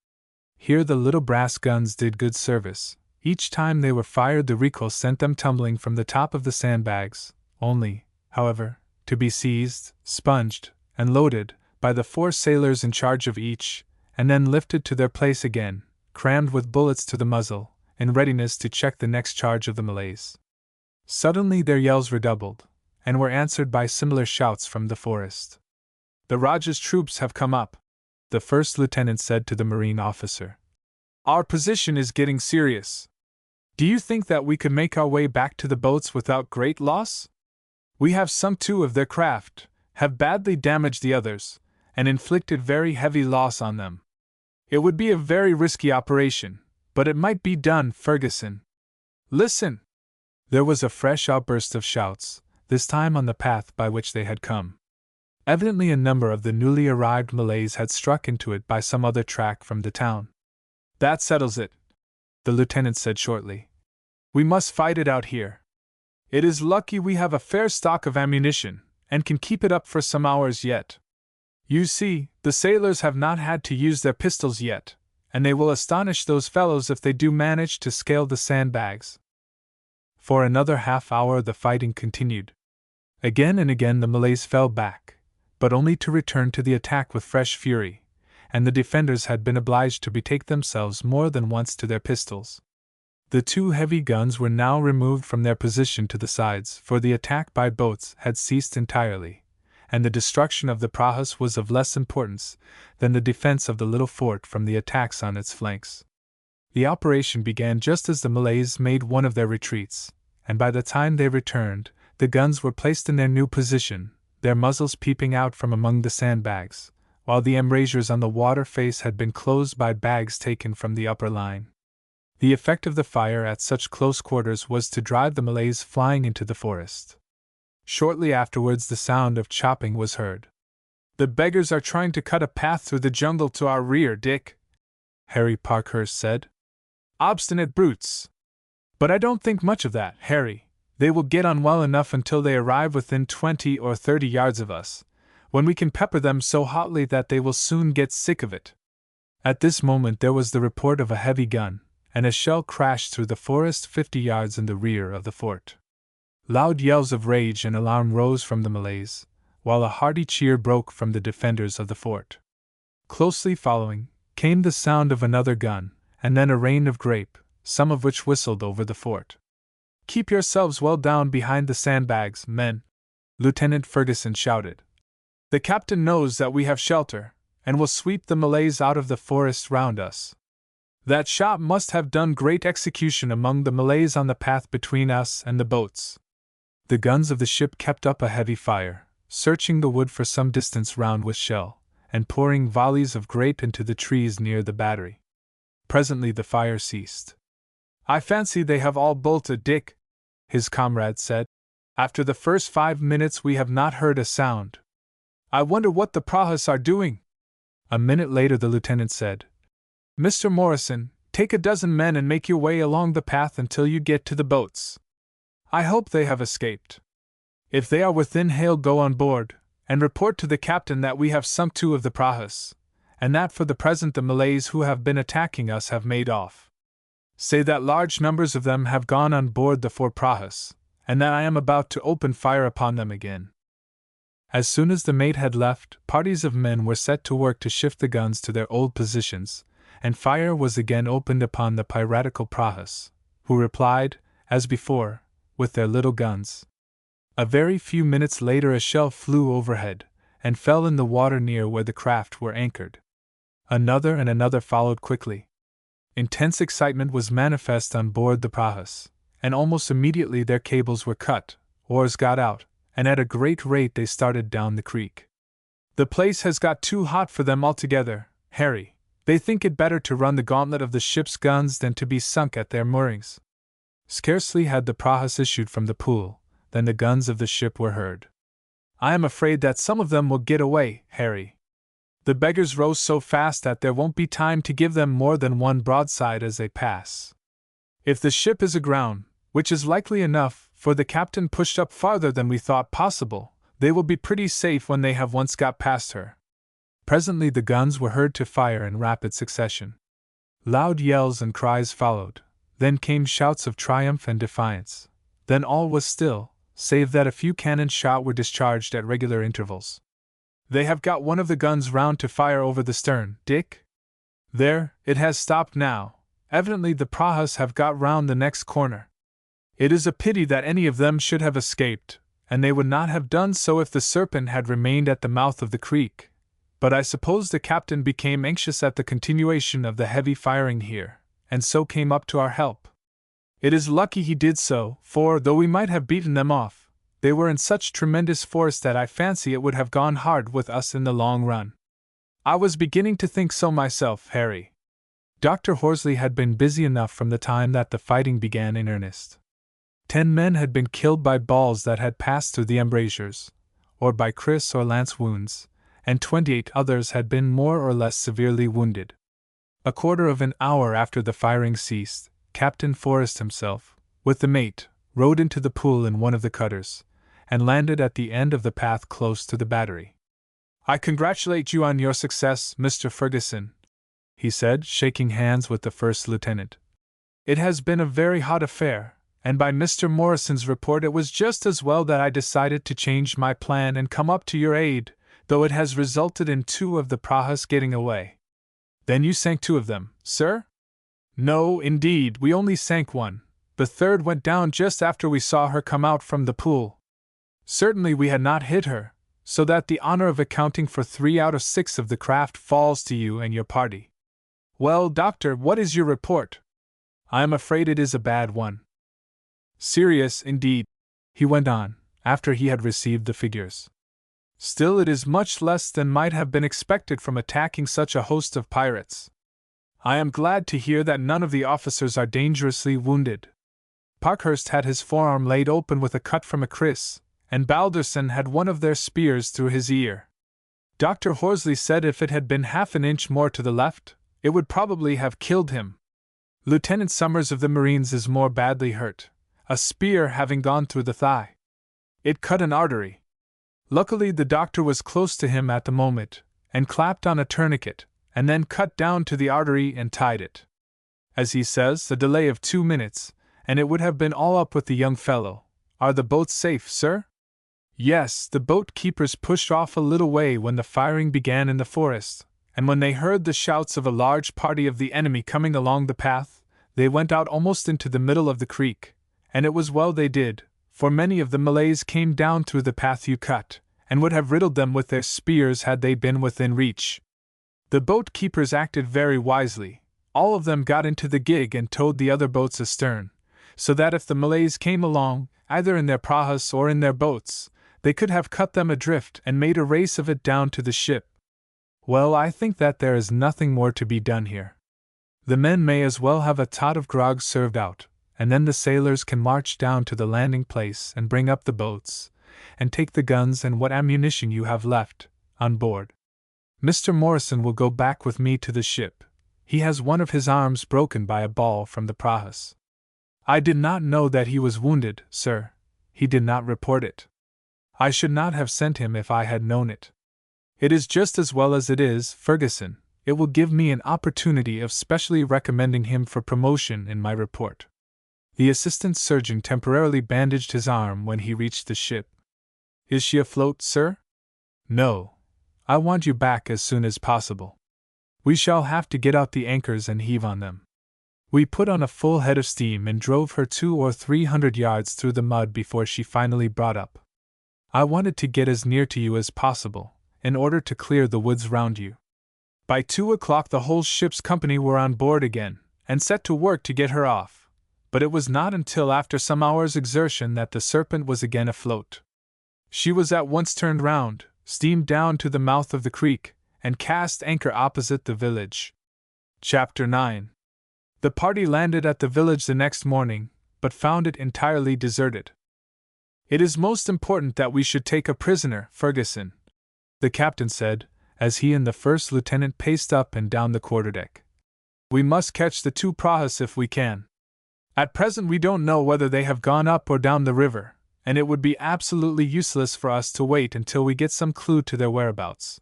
Here the little brass guns did good service. Each time they were fired the recoil sent them tumbling from the top of the sandbags, only, however, to be seized, sponged, and loaded by the 4 sailors in charge of each, and then lifted to their place again, crammed with bullets to the muzzle, in readiness to check the next charge of the Malays. Suddenly their yells redoubled, and were answered by similar shouts from the forest. "The Rajah's troops have come up," the first lieutenant said to the marine officer. "Our position is getting serious. Do you think that we could make our way back to the boats without great loss? We have sunk 2 of their craft, have badly damaged the others, and inflicted very heavy loss on them. It would be a very risky operation, but it might be done, Ferguson. Listen!" There was a fresh outburst of shouts, this time on the path by which they had come. Evidently a number of the newly arrived Malays had struck into it by some other track from the town. "That settles it," the lieutenant said shortly. "We must fight it out here. It is lucky we have a fair stock of ammunition, and can keep it up for some hours yet. You see, the sailors have not had to use their pistols yet, and they will astonish those fellows if they do manage to scale the sandbags." For another half-hour the fighting continued. Again and again the Malays fell back, but only to return to the attack with fresh fury, and the defenders had been obliged to betake themselves more than once to their pistols. The 2 heavy guns were now removed from their position to the sides, for the attack by boats had ceased entirely, and the destruction of the prahus was of less importance than the defense of the little fort from the attacks on its flanks. The operation began just as the Malays made one of their retreats, and by the time they returned, the guns were placed in their new position, their muzzles peeping out from among the sandbags, while the embrasures on the water face had been closed by bags taken from the upper line. The effect of the fire at such close quarters was to drive the Malays flying into the forest. Shortly afterwards the sound of chopping was heard. "The beggars are trying to cut a path through the jungle to our rear, Dick," Harry Parkhurst said. "Obstinate brutes! But I don't think much of that, Harry. They will get on well enough until they arrive within 20 or 30 yards of us, when we can pepper them so hotly that they will soon get sick of it." At this moment there was the report of a heavy gun, and a shell crashed through the forest 50 yards in the rear of the fort. Loud yells of rage and alarm rose from the Malays, while a hearty cheer broke from the defenders of the fort. Closely following, came the sound of another gun, and then a rain of grape, some of which whistled over the fort. "Keep yourselves well down behind the sandbags, men," Lieutenant Ferguson shouted. The captain knows that we have shelter, and will sweep the Malays out of the forest round us. That shot must have done great execution among the Malays on the path between us and the boats. The guns of the ship kept up a heavy fire, searching the wood for some distance round with shell, and pouring volleys of grape into the trees near the battery. Presently the fire ceased. "I fancy they have all bolted, Dick," his comrade said. "After the first 5 minutes we have not heard a sound. I wonder what the prahus are doing." A minute later the lieutenant said, "Mr. Morrison, take a dozen men and make your way along the path until you get to the boats. I hope they have escaped. If they are within hail, go on board, and report to the captain that we have sunk 2 of the prahus, and that for the present the Malays who have been attacking us have made off. Say that large numbers of them have gone on board the 4 prahus, and that I am about to open fire upon them again." As soon as the mate had left, parties of men were set to work to shift the guns to their old positions, and fire was again opened upon the piratical prahus, who replied, as before, with their little guns. A very few minutes later a shell flew overhead, and fell in the water near where the craft were anchored. Another and another followed quickly. Intense excitement was manifest on board the prahus, and almost immediately their cables were cut, oars got out, and at a great rate they started down the creek. "The place has got too hot for them altogether, Harry. They think it better to run the gauntlet of the ship's guns than to be sunk at their moorings." Scarcely had the prahus issued from the pool, than the guns of the ship were heard. "I am afraid that some of them will get away, Harry. The beggars row so fast that there won't be time to give them more than one broadside as they pass. If the ship is aground, which is likely enough, for the captain pushed up farther than we thought possible, they will be pretty safe when they have once got past her." Presently the guns were heard to fire in rapid succession. Loud yells and cries followed, then came shouts of triumph and defiance. Then all was still, save that a few cannon shot were discharged at regular intervals. "They have got one of the guns round to fire over the stern, Dick. There, it has stopped now. Evidently the prahus have got round the next corner. It is a pity that any of them should have escaped, and they would not have done so if the Serpent had remained at the mouth of the creek. But I suppose the captain became anxious at the continuation of the heavy firing here, and so came up to our help. It is lucky he did so, for, though we might have beaten them off, they were in such tremendous force that I fancy it would have gone hard with us in the long run." "I was beginning to think so myself, Harry." Dr. Horsley had been busy enough from the time that the fighting began in earnest. 10 men had been killed by balls that had passed through the embrasures, or by kriss or lance wounds, and 28 others had been more or less severely wounded. A quarter of an hour after the firing ceased, Captain Forrest himself, with the mate, rowed into the pool in one of the cutters, and landed at the end of the path close to the battery. "I congratulate you on your success, Mr. Ferguson," he said, shaking hands with the first lieutenant. "It has been a very hot affair, and by Mr. Morrison's report it was just as well that I decided to change my plan and come up to your aid, though it has resulted in 2 of the prahus getting away." "Then you sank 2 of them, sir?" "No, indeed, we only sank 1. The 3rd went down just after we saw her come out from the pool. Certainly we had not hit her, so that the honor of accounting for 3 out of 6 of the craft falls to you and your party. Well, Doctor, what is your report?" "I am afraid it is a bad one." "Serious, indeed," he went on, after he had received the figures. "Still it is much less than might have been expected from attacking such a host of pirates. I am glad to hear that none of the officers are dangerously wounded. Parkhurst had his forearm laid open with a cut from a kriss, and Balderson had one of their spears through his ear. Dr. Horsley said if it had been half an inch more to the left, it would probably have killed him. Lieutenant Summers of the Marines is more badly hurt, a spear having gone through the thigh. It cut an artery. Luckily the doctor was close to him at the moment, and clapped on a tourniquet, and then cut down to the artery and tied it. As he says, a delay of 2 minutes, and it would have been all up with the young fellow. Are the boats safe, sir?" "Yes, the boat keepers pushed off a little way when the firing began in the forest, and when they heard the shouts of a large party of the enemy coming along the path, they went out almost into the middle of the creek, and it was well they did, for many of the Malays came down through the path you cut, and would have riddled them with their spears had they been within reach. The boat keepers acted very wisely. All of them got into the gig and towed the other boats astern, so that if the Malays came along, either in their prahas or in their boats, they could have cut them adrift and made a race of it down to the ship. Well, I think that there is nothing more to be done here. The men may as well have a tot of grog served out, and then the sailors can march down to the landing place and bring up the boats, and take the guns and what ammunition you have left, on board. Mr. Morrison will go back with me to the ship. He has one of his arms broken by a ball from the prahas. I did not know that he was wounded, sir. He did not report it. I should not have sent him if I had known it. It is just as well as it is, Ferguson. It will give me an opportunity of specially recommending him for promotion in my report. The assistant surgeon temporarily bandaged his arm when he reached the ship. Is she afloat, sir? No. I want you back as soon as possible. We shall have to get out the anchors and heave on them. We put on a full head of steam and drove her 200 or 300 yards through the mud before she finally brought up. I wanted to get as near to you as possible, in order to clear the woods round you. By 2 o'clock the whole ship's company were on board again, and set to work to get her off, but it was not until after some hours' exertion that the Serpent was again afloat. She was at once turned round, steamed down to the mouth of the creek, and cast anchor opposite the village. Chapter 9. The party landed at the village the next morning, but found it entirely deserted. It is most important that we should take a prisoner, Ferguson, the captain said, as he and the first lieutenant paced up and down the quarterdeck. We must catch the 2 prahas if we can. At present we don't know whether they have gone up or down the river, and it would be absolutely useless for us to wait until we get some clue to their whereabouts.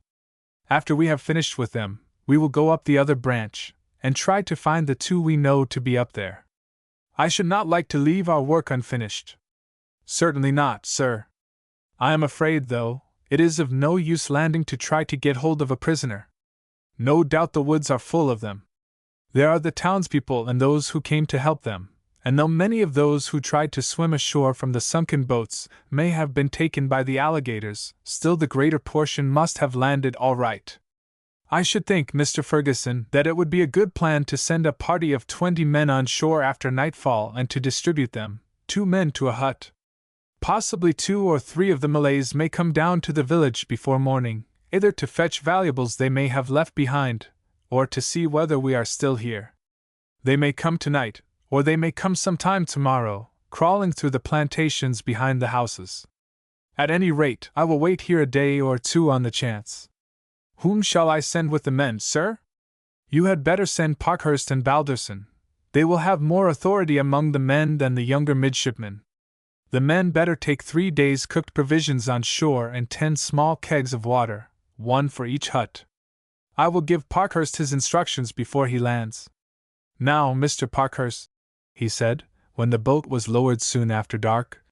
After we have finished with them, we will go up the other branch, and try to find the 2 we know to be up there. I should not like to leave our work unfinished. Certainly not, sir. I am afraid, though, it is of no use landing to try to get hold of a prisoner. No doubt the woods are full of them. There are the townspeople and those who came to help them, and though many of those who tried to swim ashore from the sunken boats may have been taken by the alligators, still the greater portion must have landed all right. I should think, Mr. Ferguson, that it would be a good plan to send a party of 20 men on shore after nightfall and to distribute them, 2 men to a hut. Possibly 2 or 3 of the Malays may come down to the village before morning, either to fetch valuables they may have left behind, or to see whether we are still here. They may come tonight, or they may come sometime tomorrow, crawling through the plantations behind the houses. At any rate, I will wait here a day or 2 on the chance. Whom shall I send with the men, sir? You had better send Parkhurst and Balderson. They will have more authority among the men than the younger midshipmen. The men better take 3 days' cooked provisions on shore and 10 small kegs of water, 1 for each hut. I will give Parkhurst his instructions before he lands. Now, Mr. Parkhurst, he said, when the boat was lowered soon after dark,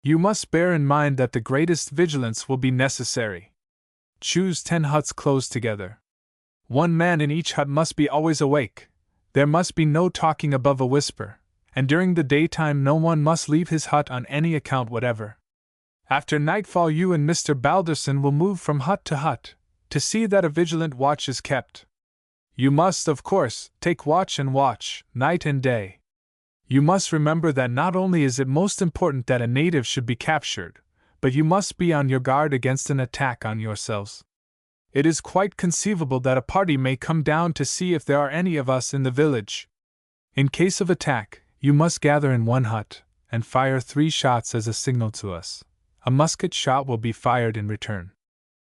you must bear in mind that the greatest vigilance will be necessary. Choose 10 huts close together. 1 man in each hut must be always awake. There must be no talking above a whisper, and during the daytime no one must leave his hut on any account whatever. After nightfall you and Mr. Balderson will move from hut to hut, to see that a vigilant watch is kept. You must, of course, take watch and watch, night and day. You must remember that not only is it most important that a native should be captured, but you must be on your guard against an attack on yourselves. It is quite conceivable that a party may come down to see if there are any of us in the village. In case of attack, you must gather in 1 hut, and fire 3 shots as a signal to us. A musket shot will be fired in return.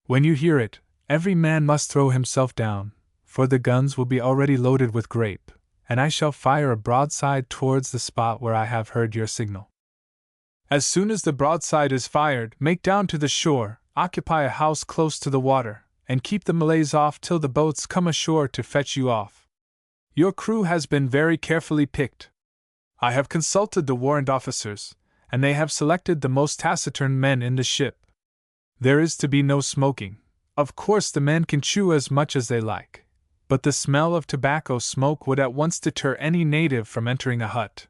When you hear it, every man must throw himself down, for the guns will be already loaded with grape, and I shall fire a broadside towards the spot where I have heard your signal. As soon as the broadside is fired, make down to the shore, occupy a house close to the water, and keep the Malays off till the boats come ashore to fetch you off. Your crew has been very carefully picked. I have consulted the warrant officers, and they have selected the most taciturn men in the ship. There is to be no smoking. Of course the men can chew as much as they like, but the smell of tobacco smoke would at once deter any native from entering a hut.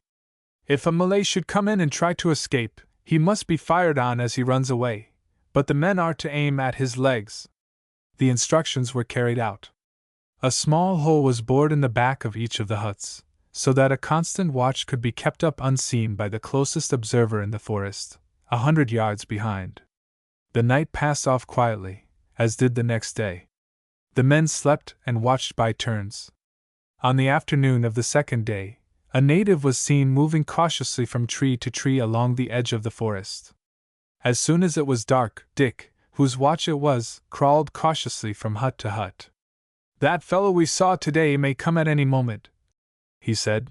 If a Malay should come in and try to escape, he must be fired on as he runs away, but the men are to aim at his legs. The instructions were carried out. A small hole was bored in the back of each of the huts, so that a constant watch could be kept up unseen by the closest observer in the forest, 100 yards behind. The night passed off quietly, as did the next day. The men slept and watched by turns. On the afternoon of the second day, a native was seen moving cautiously from tree to tree along the edge of the forest. As soon as it was dark, Dick, whose watch it was, crawled cautiously from hut to hut. "That fellow we saw today may come at any moment," he said.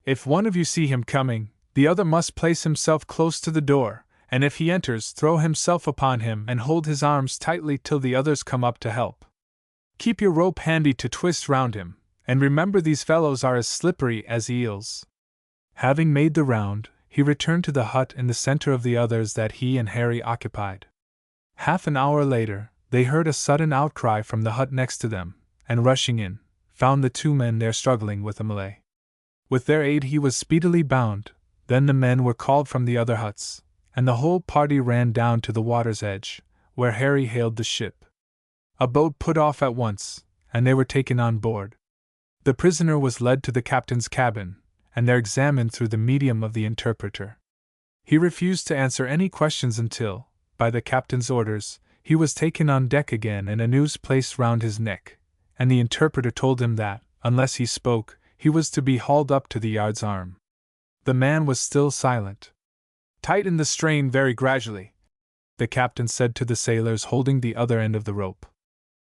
"If one of you see him coming, the other must place himself close to the door, and if he enters, throw himself upon him and hold his arms tightly till the others come up to help. Keep your rope handy to twist round him, and remember these fellows are as slippery as eels." Having made the round, he returned to the hut in the center of the others that he and Harry occupied. Half an hour later, they heard a sudden outcry from the hut next to them, and rushing in, found the two men there struggling with a Malay. With their aid he was speedily bound. Then the men were called from the other huts, and the whole party ran down to the water's edge, where Harry hailed the ship. A boat put off at once, and they were taken on board. The prisoner was led to the captain's cabin, and there examined through the medium of the interpreter. He refused to answer any questions until, by the captain's orders, he was taken on deck again and a noose placed round his neck, and the interpreter told him that, unless he spoke, he was to be hauled up to the yard's arm. The man was still silent. "Tighten the strain very gradually," the captain said to the sailors holding the other end of the rope.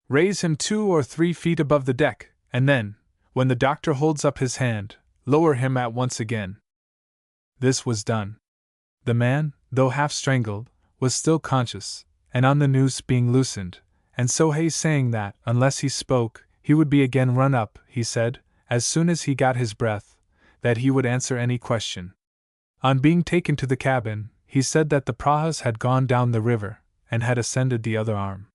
"Raise him 2 or 3 feet above the deck, and then, when the doctor holds up his hand, lower him at once again." This was done. The man, though half strangled, was still conscious, and on the noose being loosened, and so Hayes saying that, unless he spoke, he would be again run up, he said, as soon as he got his breath, that he would answer any question. On being taken to the cabin, he said that the prahas had gone down the river, and had ascended the other arm.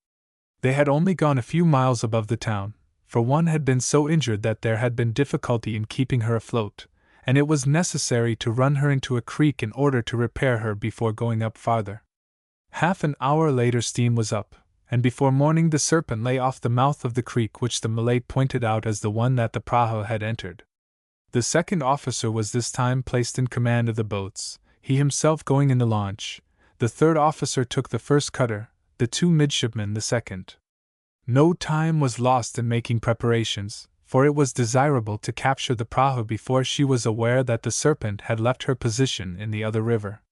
They had only gone a few miles above the town, for one had been so injured that there had been difficulty in keeping her afloat, and it was necessary to run her into a creek in order to repair her before going up farther. Half an hour later steam was up, and before morning the Serpent lay off the mouth of the creek which the Malay pointed out as the one that the praha had entered. The second officer was this time placed in command of the boats, he himself going in the launch. The third officer took the first cutter, the 2 midshipmen the second. No time was lost in making preparations, for it was desirable to capture the prahu before she was aware that the Serpent had left her position in the other river.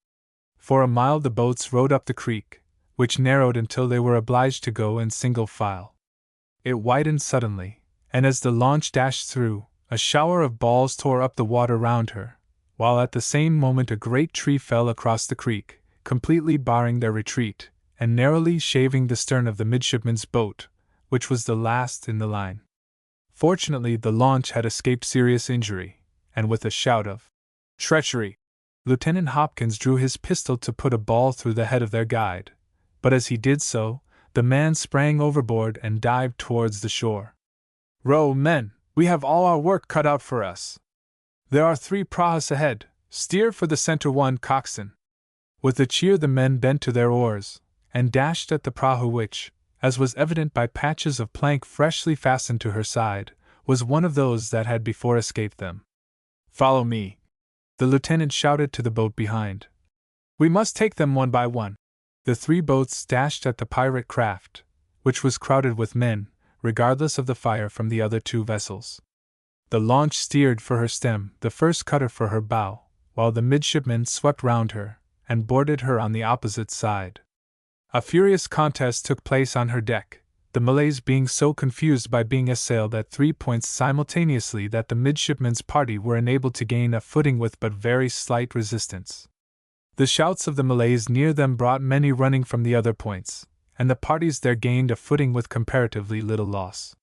For a mile the boats rowed up the creek, which narrowed until they were obliged to go in single file. It widened suddenly, and as the launch dashed through, a shower of balls tore up the water round her, while at the same moment a great tree fell across the creek, completely barring their retreat, and narrowly shaving the stern of the midshipman's boat, which was the last in the line. Fortunately the launch had escaped serious injury, and with a shout of "Treachery!" Lieutenant Hopkins drew his pistol to put a ball through the head of their guide, but as he did so, the man sprang overboard and dived towards the shore. "Row, men, we have all our work cut out for us. There are 3 prahas ahead, steer for the center one, coxswain." With a cheer the men bent to their oars, and dashed at the prahu which, as was evident by patches of plank freshly fastened to her side, was one of those that had before escaped them. "Follow me," the lieutenant shouted to the boat behind. "We must take them one by one." The 3 boats dashed at the pirate craft, which was crowded with men, regardless of the fire from the other 2 vessels. The launch steered for her stem, the first cutter for her bow, while the midshipmen swept round her, and boarded her on the opposite side. A furious contest took place on her deck, the Malays being so confused by being assailed at 3 points simultaneously that the midshipmen's party were enabled to gain a footing with but very slight resistance. The shouts of the Malays near them brought many running from the other points, and the parties there gained a footing with comparatively little loss.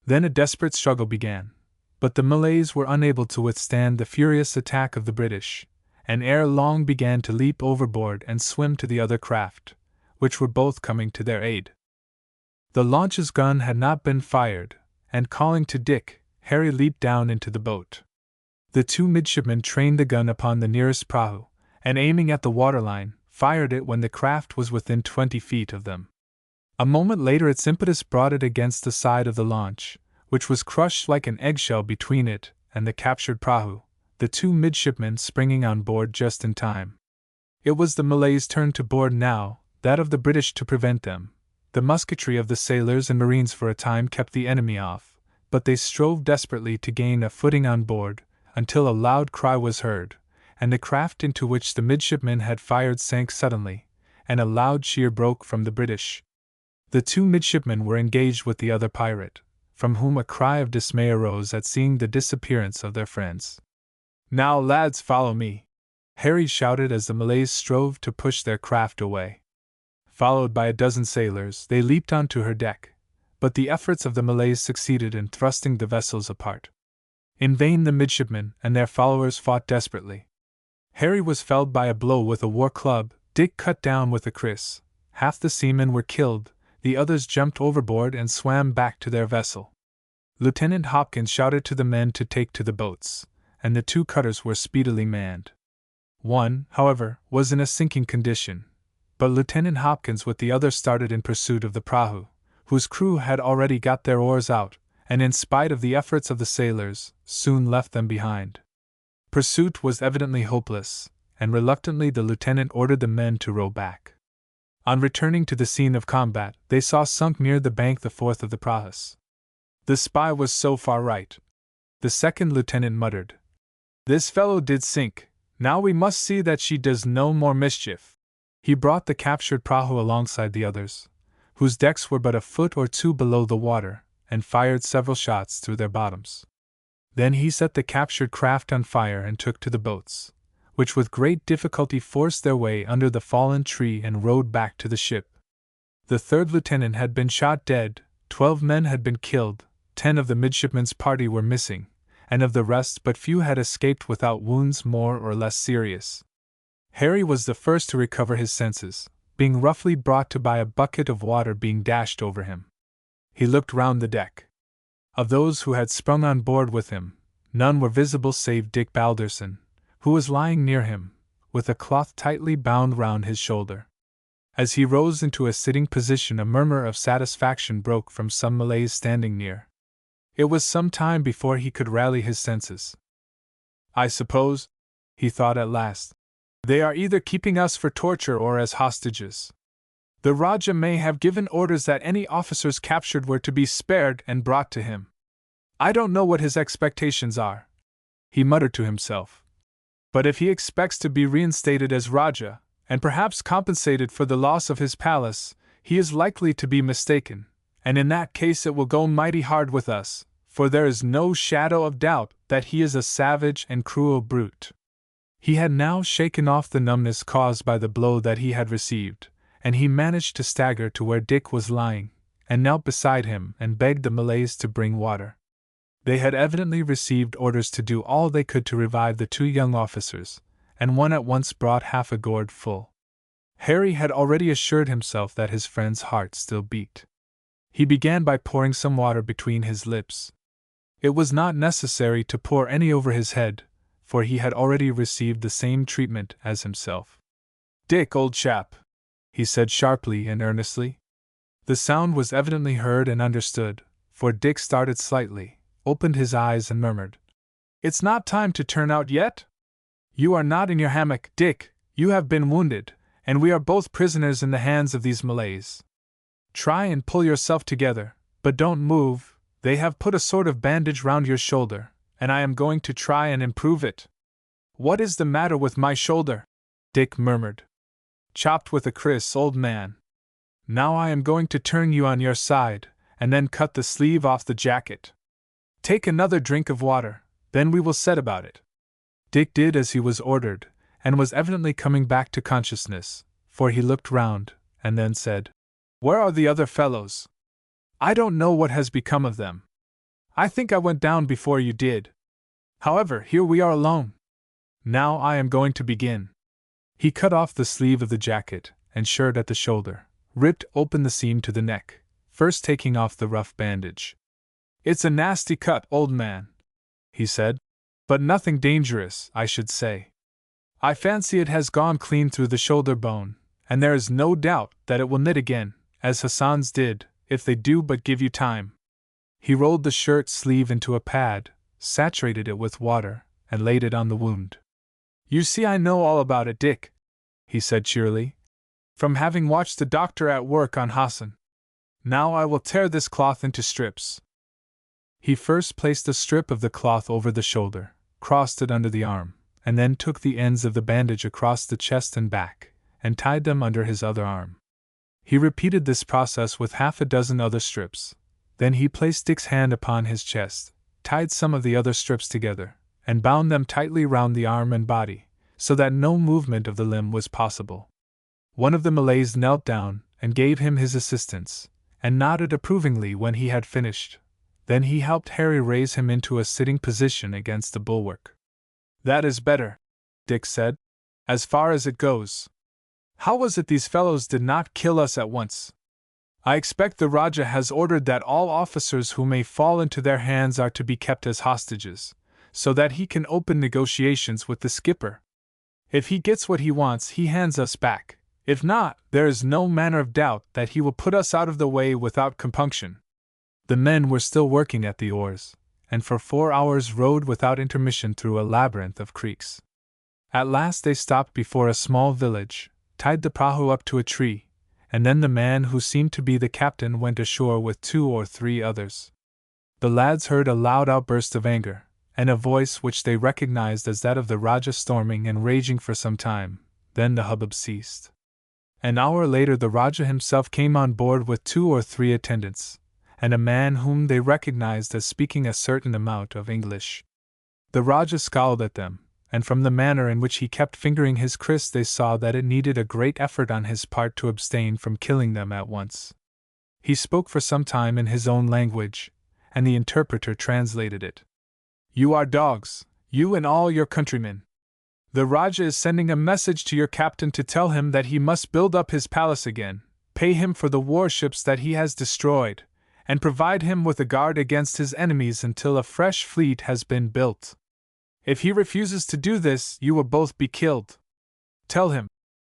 Then a desperate struggle began, but the Malays were unable to withstand the furious attack of the British, and ere long began to leap overboard and swim to the other craft, which were both coming to their aid. The launch's gun had not been fired, and calling to Dick, Harry leaped down into the boat. The 2 midshipmen trained the gun upon the nearest prahu, and aiming at the waterline, fired it when the craft was within 20 feet of them. A moment later its impetus brought it against the side of the launch, which was crushed like an eggshell between it and the captured prahu, the two midshipmen springing on board just in time. It was the Malays' turn to board now, that of the British to prevent them. The musketry of the sailors and marines for a time kept the enemy off, but they strove desperately to gain a footing on board, until a loud cry was heard, and the craft into which the midshipmen had fired sank suddenly, and a loud cheer broke from the British. The two midshipmen were engaged with the other pirate, from whom a cry of dismay arose at seeing the disappearance of their friends. "Now, lads, follow me!" Harry shouted as the Malays strove to push their craft away. Followed by a dozen sailors, they leaped onto her deck, but the efforts of the Malays succeeded in thrusting the vessels apart. In vain the midshipmen and their followers fought desperately. Harry was felled by a blow with a war club, Dick cut down with a kriss, half the seamen were killed, the others jumped overboard and swam back to their vessel. Lieutenant Hopkins shouted to the men to take to the boats, and the two cutters were speedily manned. One, however, was in a sinking condition, but Lieutenant Hopkins with the other started in pursuit of the prahu, whose crew had already got their oars out, and in spite of the efforts of the sailors, soon left them behind. Pursuit was evidently hopeless, and reluctantly the lieutenant ordered the men to row back. On returning to the scene of combat, they saw sunk near the bank the fourth of the prahus. The spy was so far right. The second lieutenant muttered, "This fellow did sink, now we must see that she does no more mischief." He brought the captured prahu alongside the others, whose decks were but a foot or two below the water, and fired several shots through their bottoms. Then he set the captured craft on fire and took to the boats, which with great difficulty forced their way under the fallen tree and rowed back to the ship. The third lieutenant had been shot dead, 12 men had been killed, 10 of the midshipmen's party were missing, and of the rest but few had escaped without wounds more or less serious. Harry was the first to recover his senses, being roughly brought to by a bucket of water being dashed over him. He looked round the deck. Of those who had sprung on board with him, none were visible save Dick Balderson, who was lying near him, with a cloth tightly bound round his shoulder. As he rose into a sitting position, a murmur of satisfaction broke from some Malays standing near. It was some time before he could rally his senses. "I suppose," he thought at last, "they are either keeping us for torture or as hostages. The Rajah may have given orders that any officers captured were to be spared and brought to him. I don't know what his expectations are," he muttered to himself. "But if he expects to be reinstated as Rajah, and perhaps compensated for the loss of his palace, he is likely to be mistaken, and in that case it will go mighty hard with us, for there is no shadow of doubt that he is a savage and cruel brute." He had now shaken off the numbness caused by the blow that he had received, and he managed to stagger to where Dick was lying, and knelt beside him and begged the Malays to bring water. They had evidently received orders to do all they could to revive the two young officers, and one at once brought half a gourd full. Harry had already assured himself that his friend's heart still beat. He began by pouring some water between his lips. It was not necessary to pour any over his head, for he had already received the same treatment as himself. "Dick, old chap," he said sharply and earnestly. The sound was evidently heard and understood, for Dick started slightly, opened his eyes and murmured, "It's not time to turn out yet? You are not in your hammock, Dick, you have been wounded, and we are both prisoners in the hands of these Malays. Try and pull yourself together, but don't move. They have put a sort of bandage round your shoulder, and I am going to try and improve it." "What is the matter with my shoulder?" Dick murmured. "Chopped with a kriss, old man. Now I am going to turn you on your side, and then cut the sleeve off the jacket. Take another drink of water, then we will set about it." Dick did as he was ordered, and was evidently coming back to consciousness, for he looked round, and then said, "Where are the other fellows? I don't know what has become of them. I think I went down before you did. However, here we are alone. Now I am going to begin." He cut off the sleeve of the jacket and shirt at the shoulder, ripped open the seam to the neck, first taking off the rough bandage. "It's a nasty cut, old man," he said, "but nothing dangerous, I should say. I fancy it has gone clean through the shoulder bone, and there is no doubt that it will knit again, as Hassan's did, if they do but give you time. He rolled the shirt sleeve into a pad, saturated it with water, and laid it on the wound. You see, I know all about it, Dick, he said cheerily, from having watched the doctor at work on Hassan. Now I will tear this cloth into strips. He first placed a strip of the cloth over the shoulder, crossed it under the arm, and then took the ends of the bandage across the chest and back, and tied them under his other arm. He repeated this process with half a dozen other strips. Then he placed Dick's hand upon his chest, tied some of the other strips together, and bound them tightly round the arm and body, so that no movement of the limb was possible. One of the Malays knelt down and gave him his assistance, and nodded approvingly when he had finished. Then he helped Harry raise him into a sitting position against the bulwark. That is better, Dick said, as far as it goes. How was it these fellows did not kill us at once? I expect the Rajah has ordered that all officers who may fall into their hands are to be kept as hostages, so that he can open negotiations with the skipper. If he gets what he wants, he hands us back. If not, there is no manner of doubt that he will put us out of the way without compunction. The men were still working at the oars, and for 4 hours rowed without intermission through a labyrinth of creeks. At last they stopped before a small village, tied the prahu up to a tree, and then the man who seemed to be the captain went ashore with 2 or 3 others. The lads heard a loud outburst of anger, and a voice which they recognized as that of the Rajah storming and raging for some time. Then the hubbub ceased. An hour later the Rajah himself came on board with 2 or 3 attendants, and a man whom they recognized as speaking a certain amount of English. The Rajah scowled at them, and from the manner in which he kept fingering his kris they saw that it needed a great effort on his part to abstain from killing them at once. He spoke for some time in his own language, and the interpreter translated it. You are dogs, you and all your countrymen. The Rajah is sending a message to your captain to tell him that he must build up his palace again, pay him for the warships that he has destroyed, and provide him with a guard against his enemies until a fresh fleet has been built. If he refuses to do this, you will both be killed. Tell him,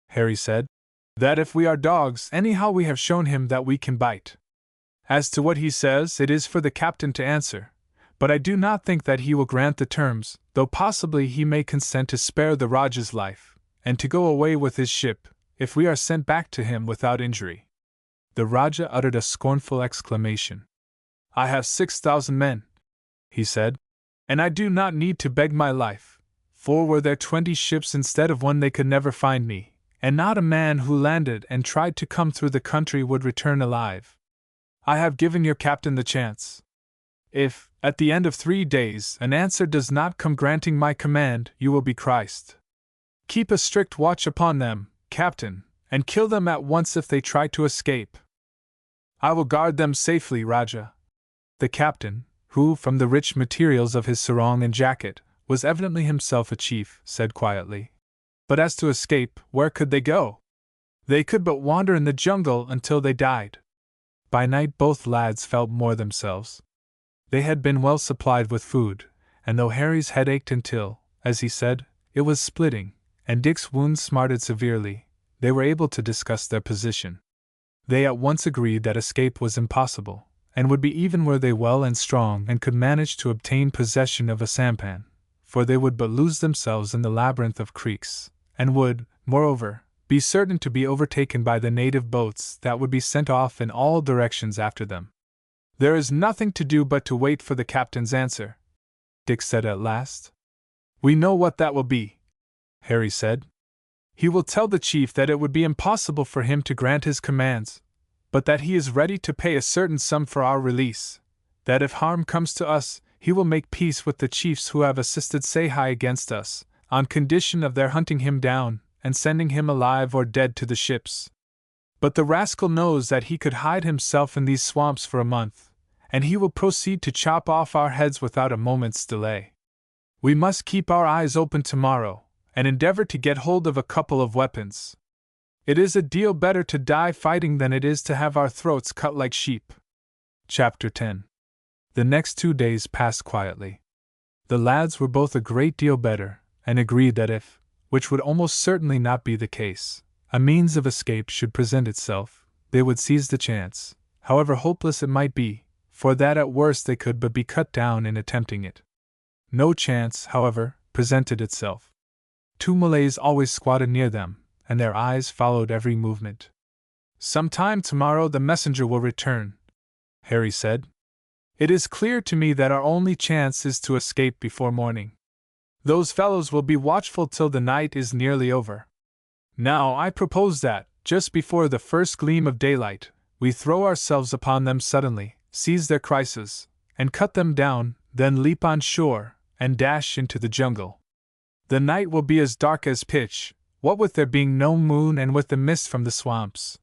Harry said, that if we are dogs, anyhow we have shown him that we can bite. As to what he says, it is for the captain to answer, but I do not think that he will grant the terms, though possibly he may consent to spare the Rajah's life, and to go away with his ship, if we are sent back to him without injury. The Rajah uttered a scornful exclamation. I have 6,000 men, he said, and I do not need to beg my life, for were there 20 ships instead of one they could never find me, and not a man who landed and tried to come through the country would return alive. I have given your captain the chance. If, at the end of 3 days, an answer does not come granting my command, you will be Christ. Keep a strict watch upon them, captain, and kill them at once if they try to escape. I will guard them safely, Rajah. The captain, who, from the rich materials of his sarong and jacket, was evidently himself a chief, said quietly. But as to escape, where could they go? They could but wander in the jungle until they died. By night both lads felt more themselves. They had been well supplied with food, and though Harry's head ached until, as he said, it was splitting, and Dick's wounds smarted severely, they were able to discuss their position. They at once agreed that escape was impossible, and would be even were they well and strong and could manage to obtain possession of a sampan, for they would but lose themselves in the labyrinth of creeks, and would, moreover, be certain to be overtaken by the native boats that would be sent off in all directions after them. There is nothing to do but to wait for the captain's answer, Dick said at last. We know what that will be, Harry said. He will tell the chief that it would be impossible for him to grant his commands, but that he is ready to pay a certain sum for our release, that if harm comes to us, he will make peace with the chiefs who have assisted Sahai against us, on condition of their hunting him down and sending him alive or dead to the ships. But the rascal knows that he could hide himself in these swamps for a month, and he will proceed to chop off our heads without a moment's delay. We must keep our eyes open tomorrow, and endeavor to get hold of a couple of weapons. It is a deal better to die fighting than it is to have our throats cut like sheep. Chapter 10. The next 2 days passed quietly. The lads were both a great deal better, and agreed that if, which would almost certainly not be the case, a means of escape should present itself, they would seize the chance, however hopeless it might be, for that at worst they could but be cut down in attempting it. No chance, however, presented itself. 2 Malays always squatted near them, and their eyes followed every movement. "Some time tomorrow the messenger will return," Harry said. "It is clear to me that our only chance is to escape before morning. Those fellows will be watchful till the night is nearly over. Now I propose that, just before the first gleam of daylight, we throw ourselves upon them suddenly, seize their krises, and cut them down, then leap on shore, and dash into the jungle. The night will be as dark as pitch, what with there being no moon and with the mist from the swamps.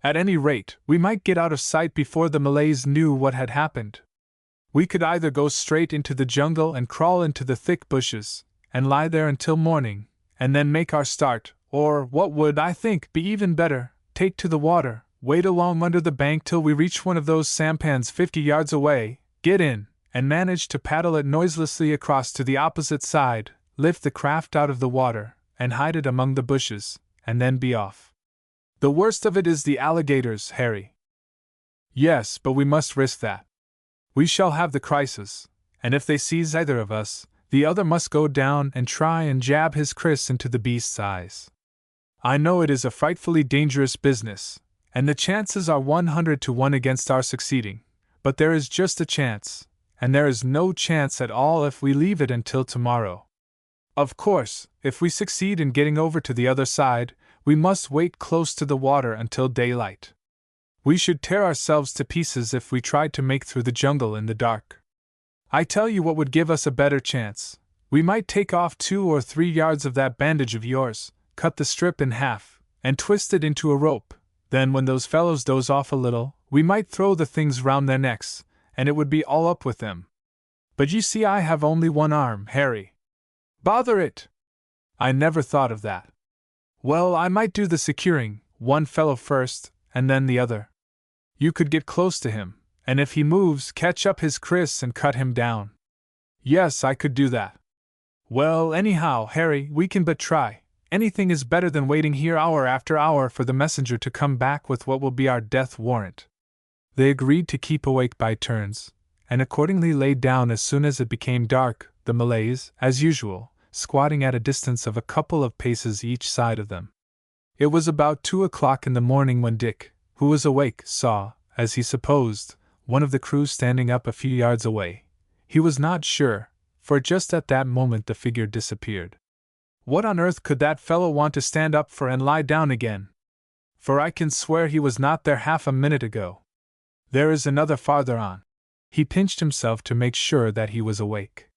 At any rate, we might get out of sight before the Malays knew what had happened. We could either go straight into the jungle and crawl into the thick bushes, and lie there until morning, and then make our start, or, what would, I think, be even better, take to the water, wade along under the bank till we reach one of those sampans 50 yards away, get in, and manage to paddle it noiselessly across to the opposite side, lift the craft out of the water, and hide it among the bushes, and then be off. The worst of it is the alligators, Harry." "Yes, but we must risk that. We shall have the krises, and if they seize either of us, the other must go down and try and jab his kris into the beast's eyes. I know it is a frightfully dangerous business, and the chances are 100 to 1 against our succeeding, but there is just a chance, and there is no chance at all if we leave it until tomorrow. Of course, if we succeed in getting over to the other side, we must wait close to the water until daylight. We should tear ourselves to pieces if we tried to make through the jungle in the dark. I tell you what would give us a better chance. We might take off 2 or 3 yards of that bandage of yours, cut the strip in half, and twist it into a rope. Then when those fellows doze off a little, we might throw the things round their necks, and it would be all up with them. But you see I have only one arm, Harry." "Bother it! I never thought of that." "Well, I might do the securing, one fellow first, and then the other. You could get close to him, and if he moves, catch up his kris and cut him down." "Yes, I could do that." "Well, anyhow, Harry, we can but try. Anything is better than waiting here hour after hour for the messenger to come back with what will be our death warrant." They agreed to keep awake by turns, and accordingly laid down as soon as it became dark, the Malays, as usual, squatting at a distance of a couple of paces each side of them. It was about 2 o'clock in the morning when Dick, who was awake, saw, as he supposed, one of the crew standing up a few yards away. He was not sure, for just at that moment the figure disappeared. What on earth could that fellow want to stand up for and lie down again? For I can swear he was not there half a minute ago. There is another farther on. He pinched himself to make sure that he was awake.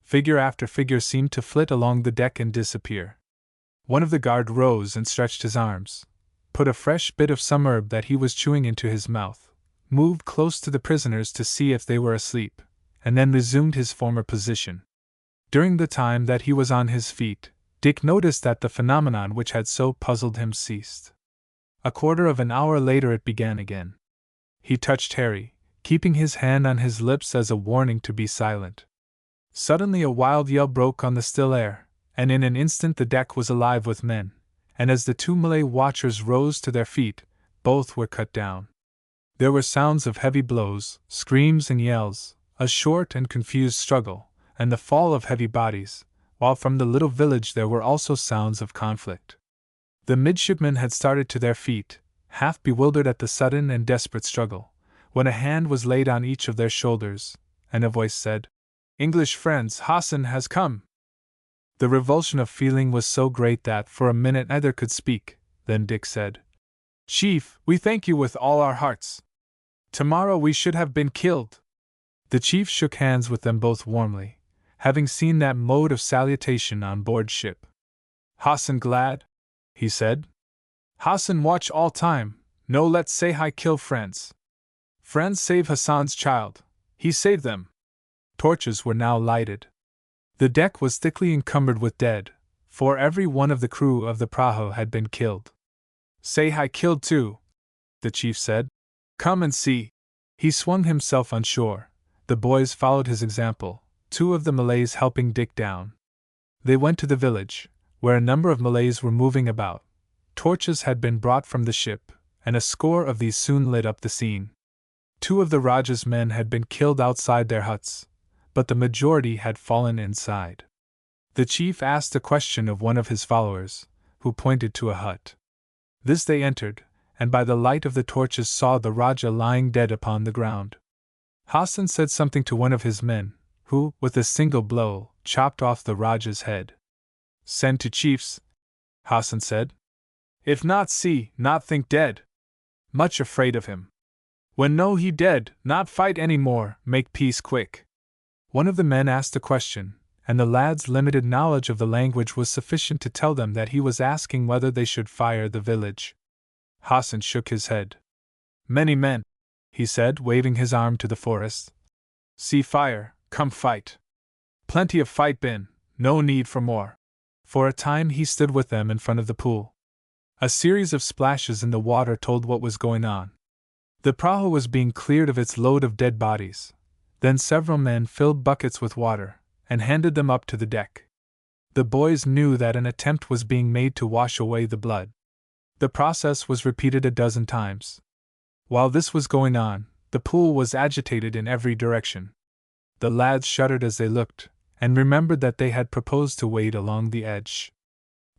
Figure after figure seemed to flit along the deck and disappear. One of the guard rose and stretched his arms, put a fresh bit of some herb that he was chewing into his mouth, moved close to the prisoners to see if they were asleep, and then resumed his former position. During the time that he was on his feet, Dick noticed that the phenomenon which had so puzzled him ceased. A quarter of an hour later it began again. He touched Harry, keeping his hand on his lips as a warning to be silent. Suddenly a wild yell broke on the still air, and in an instant the deck was alive with men, and as the 2 Malay watchers rose to their feet, both were cut down. There were sounds of heavy blows, screams and yells, a short and confused struggle, and the fall of heavy bodies, while from the little village there were also sounds of conflict. The midshipmen had started to their feet, half bewildered at the sudden and desperate struggle, when a hand was laid on each of their shoulders, and a voice said, "English friends, Hassan has come." The revulsion of feeling was so great that for a minute neither could speak. Then Dick said, "Chief, we thank you with all our hearts. Tomorrow we should have been killed." The chief shook hands with them both warmly, having seen that mode of salutation on board ship. "Hassan glad?" he said. "Hassan watch all time, no let say hi kill friends. Friends save Hassan's child, he save them." Torches were now lighted. The deck was thickly encumbered with dead, for every one of the crew of the prahu had been killed. "Say hi killed too," the chief said. "Come and see." He swung himself on shore. The boys followed his example, 2 of the Malays helping Dick down. They went to the village, where a number of Malays were moving about. Torches had been brought from the ship, and a score of these soon lit up the scene. 2 of the Rajah's men had been killed outside their huts, but the majority had fallen inside. The chief asked a question of one of his followers, who pointed to a hut. This they entered, and by the light of the torches saw the Rajah lying dead upon the ground. Hassan said something to one of his men, who, with a single blow, chopped off the Rajah's head. "Send to chiefs," Hassan said. "If not see, not think dead. Much afraid of him. When know he dead, not fight any more, make peace quick." One of the men asked a question, and the lad's limited knowledge of the language was sufficient to tell them that he was asking whether they should fire the village. Hassan shook his head. "Many men," he said, waving his arm to the forest. "See fire, come fight. Plenty of fight been, no need for more." For a time he stood with them in front of the pool. A series of splashes in the water told what was going on. The prahu was being cleared of its load of dead bodies. Then several men filled buckets with water, and handed them up to the deck. The boys knew that an attempt was being made to wash away the blood. The process was repeated a dozen times. While this was going on, the pool was agitated in every direction. The lads shuddered as they looked, and remembered that they had proposed to wade along the edge.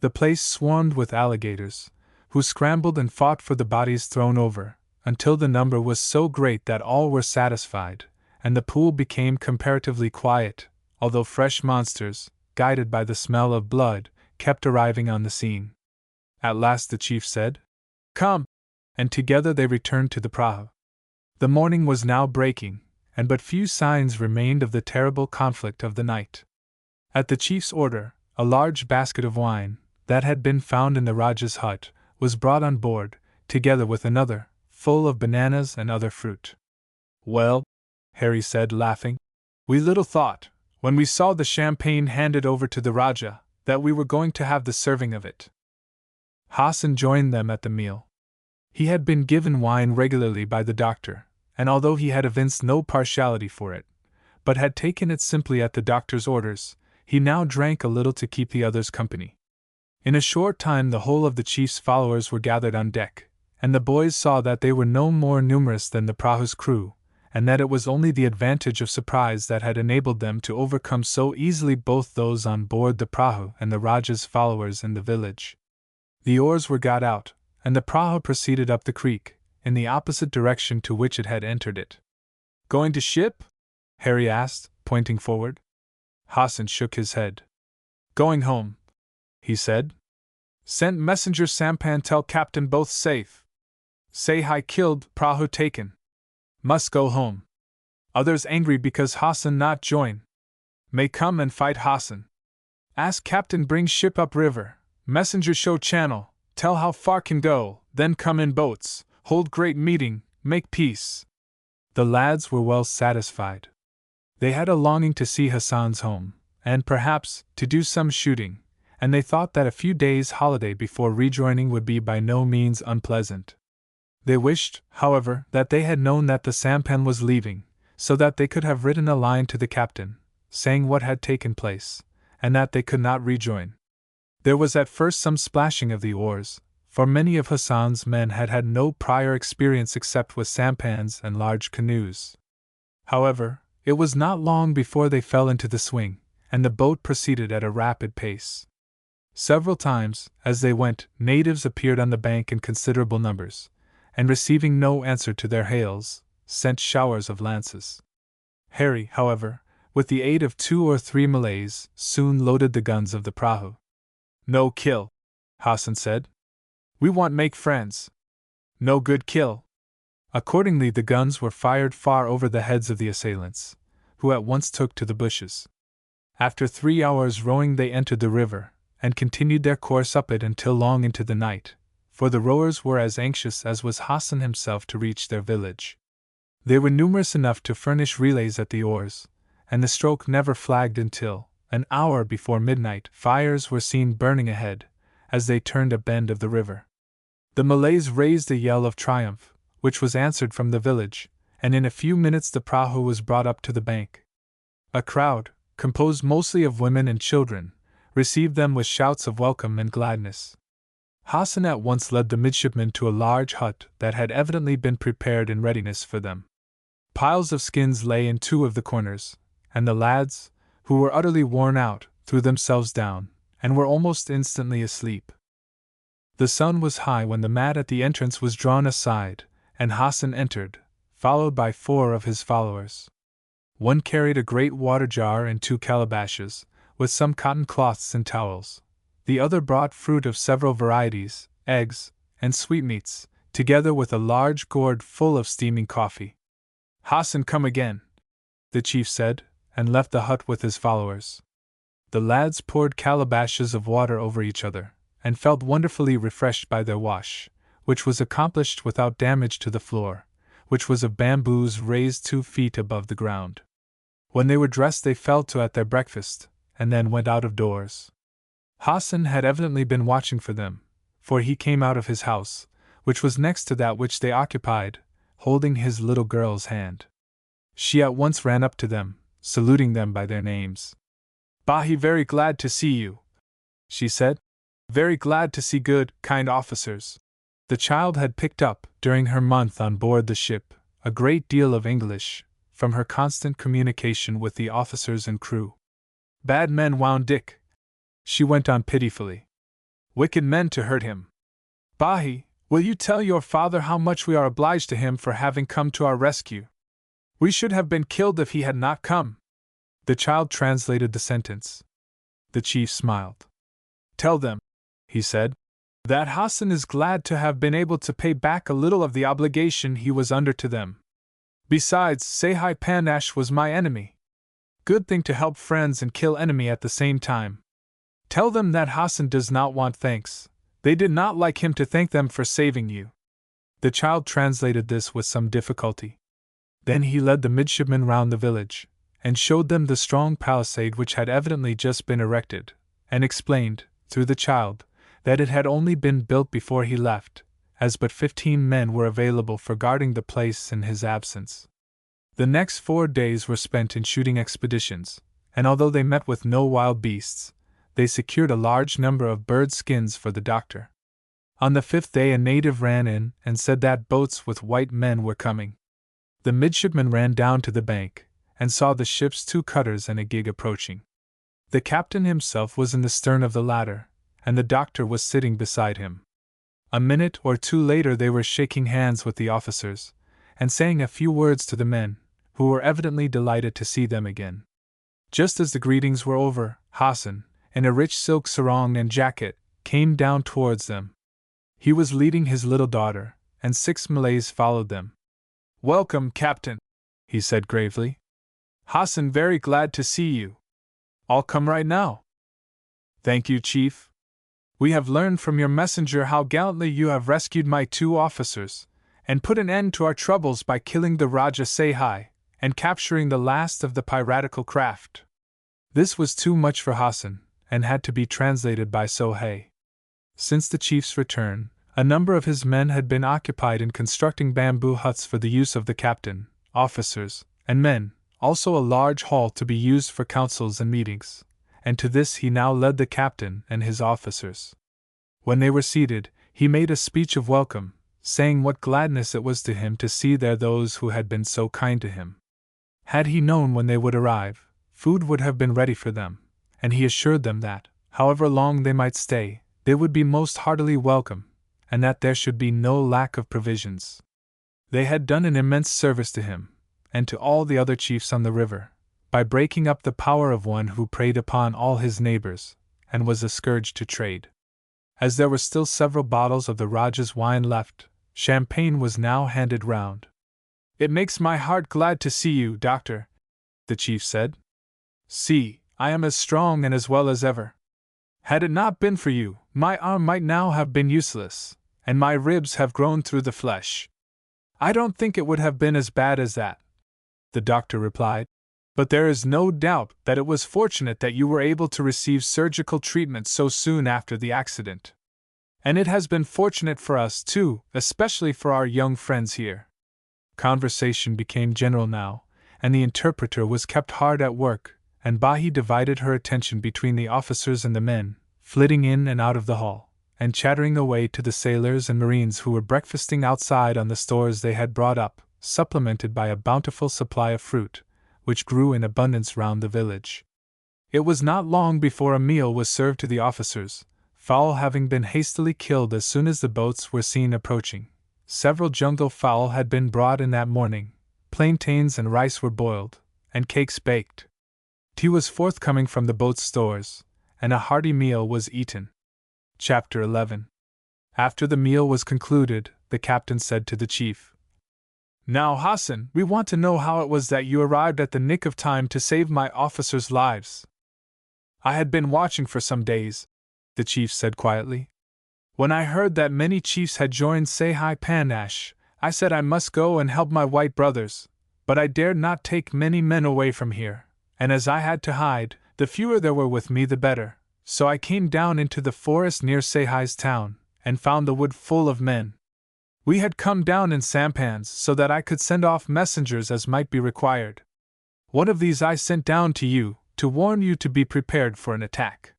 The place swarmed with alligators, who scrambled and fought for the bodies thrown over, until the number was so great that all were satisfied, and the pool became comparatively quiet, although fresh monsters, guided by the smell of blood, kept arriving on the scene. At last the chief said, "Come!" and together they returned to the prahu. The morning was now breaking, and but few signs remained of the terrible conflict of the night. At the chief's order, a large basket of wine, that had been found in the Rajah's hut, was brought on board, together with another, full of bananas and other fruit. "Well," Harry said, laughing, "we little thought, when we saw the champagne handed over to the Rajah, that we were going to have the serving of it." Hassan joined them at the meal. He had been given wine regularly by the doctor, and although he had evinced no partiality for it, but had taken it simply at the doctor's orders, he now drank a little to keep the others company. In a short time the whole of the chief's followers were gathered on deck, and the boys saw that they were no more numerous than the prahu's crew, and that it was only the advantage of surprise that had enabled them to overcome so easily both those on board the prahu and the Rajah's followers in the village. The oars were got out, and the prahu proceeded up the creek, in the opposite direction to which it had entered it. "Going to ship?" Harry asked, pointing forward. Hassan shook his head. "Going home," he said. "Sent messenger sampan tell captain both safe. Say hi killed, prahu taken. Must go home. Others angry because Hassan not join. May come and fight Hassan. Ask captain bring ship up river, messenger show channel, tell how far can go, then come in boats, hold great meeting, make peace." The lads were well satisfied. They had a longing to see Hassan's home, and perhaps, to do some shooting, and they thought that a few days' holiday before rejoining would be by no means unpleasant. They wished, however, that they had known that the sampan was leaving, so that they could have written a line to the captain, saying what had taken place, and that they could not rejoin. There was at first some splashing of the oars, for many of Hassan's men had had no prior experience except with sampans and large canoes. However, it was not long before they fell into the swing, and the boat proceeded at a rapid pace. Several times, as they went, natives appeared on the bank in considerable numbers, and receiving no answer to their hails, sent showers of lances. Harry, however, with the aid of 2 or 3 Malays, soon loaded the guns of the prahu. "No kill," Hassan said. "We want make friends. No good kill." Accordingly the guns were fired far over the heads of the assailants, who at once took to the bushes. After 3 hours' rowing they entered the river, and continued their course up it until long into the night, for the rowers were as anxious as was Hassan himself to reach their village. They were numerous enough to furnish relays at the oars, and the stroke never flagged until, an hour before midnight, fires were seen burning ahead, as they turned a bend of the river. The Malays raised a yell of triumph, which was answered from the village, and in a few minutes the prahu was brought up to the bank. A crowd, composed mostly of women and children, received them with shouts of welcome and gladness. Hassan at once led the midshipmen to a large hut that had evidently been prepared in readiness for them. Piles of skins lay in two of the corners, and the lads, who were utterly worn out, threw themselves down, and were almost instantly asleep. The sun was high when the mat at the entrance was drawn aside, and Hassan entered, followed by 4 of his followers. One carried a great water jar and 2 calabashes, with some cotton cloths and towels. The other brought fruit of several varieties, eggs, and sweetmeats, together with a large gourd full of steaming coffee. "Hassan, come again," the chief said, and left the hut with his followers. The lads poured calabashes of water over each other, and felt wonderfully refreshed by their wash, which was accomplished without damage to the floor, which was of bamboos raised 2 feet above the ground. When they were dressed they fell to at their breakfast, and then went out of doors. Hassan had evidently been watching for them, for he came out of his house, which was next to that which they occupied, holding his little girl's hand. She at once ran up to them, saluting them by their names. "Bahi, very glad to see you," she said. "Very glad to see good, kind officers." The child had picked up, during her month on board the ship, a great deal of English, from her constant communication with the officers and crew. "Bad men wound Dick," she went on pitifully. "Wicked men to hurt him. Bahi, will you tell your father how much we are obliged to him for having come to our rescue? We should have been killed if he had not come." The child translated the sentence. The chief smiled. "Tell them," he said, "that Hassan is glad to have been able to pay back a little of the obligation he was under to them. Besides, Sahai Panash was my enemy. Good thing to help friends and kill enemy at the same time. Tell them that Hassan does not want thanks. They did not like him to thank them for saving you." The child translated this with some difficulty. Then he led the midshipmen round the village, and showed them the strong palisade which had evidently just been erected, and explained, through the child, that it had only been built before he left, as but 15 men were available for guarding the place in his absence. The next 4 days were spent in shooting expeditions, and although they met with no wild beasts, they secured a large number of bird skins for the doctor. On the 5th day a native ran in and said that boats with white men were coming. The midshipmen ran down to the bank, and saw the ship's 2 cutters and a gig approaching. The captain himself was in the stern of the latter, and the doctor was sitting beside him. A minute or 2 later they were shaking hands with the officers, and saying a few words to the men, who were evidently delighted to see them again. Just as the greetings were over, Hassan, in a rich silk sarong and jacket, came down towards them. He was leading his little daughter, and 6 Malays followed them. "Welcome, Captain," he said gravely. "Hassan very glad to see you. I'll come right now." "Thank you, Chief. We have learned from your messenger how gallantly you have rescued my 2 officers, and put an end to our troubles by killing the Raja Sahai, and capturing the last of the piratical craft." This was too much for Hassan, and had to be translated by Sohei. Since the chief's return, a number of his men had been occupied in constructing bamboo huts for the use of the captain, officers, and men, also a large hall to be used for councils and meetings, and to this he now led the captain and his officers. When they were seated, he made a speech of welcome, saying what gladness it was to him to see there those who had been so kind to him. Had he known when they would arrive, food would have been ready for them, and he assured them that, however long they might stay, they would be most heartily welcome, and that there should be no lack of provisions. They had done an immense service to him, and to all the other chiefs on the river, by breaking up the power of one who preyed upon all his neighbors, and was a scourge to trade. As there were still several bottles of the Rajah's wine left, champagne was now handed round. "It makes my heart glad to see you, Doctor," the chief said. "See, I am as strong and as well as ever. Had it not been for you, my arm might now have been useless, and my ribs have grown through the flesh." "I don't think it would have been as bad as that," the doctor replied, "but there is no doubt that it was fortunate that you were able to receive surgical treatment so soon after the accident. And it has been fortunate for us, too, especially for our young friends here." Conversation became general now, and the interpreter was kept hard at work, and Bahi divided her attention between the officers and the men, flitting in and out of the hall, and chattering away to the sailors and marines who were breakfasting outside on the stores they had brought up, supplemented by a bountiful supply of fruit, which grew in abundance round the village. It was not long before a meal was served to the officers, fowl having been hastily killed as soon as the boats were seen approaching. Several jungle fowl had been brought in that morning, plantains and rice were boiled, and cakes baked. Tea was forthcoming from the boat's stores, and a hearty meal was eaten. Chapter 11. After the meal was concluded, the captain said to the chief, "Now, Hassan, we want to know how it was that you arrived at the nick of time to save my officers' lives." "I had been watching for some days," the chief said quietly. "When I heard that many chiefs had joined Sahai Panash, I said I must go and help my white brothers, but I dared not take many men away from here, and as I had to hide, the fewer there were with me the better, so I came down into the forest near Sahai's town, and found the wood full of men. We had come down in sampans so that I could send off messengers as might be required. One of these I sent down to you, to warn you to be prepared for an attack.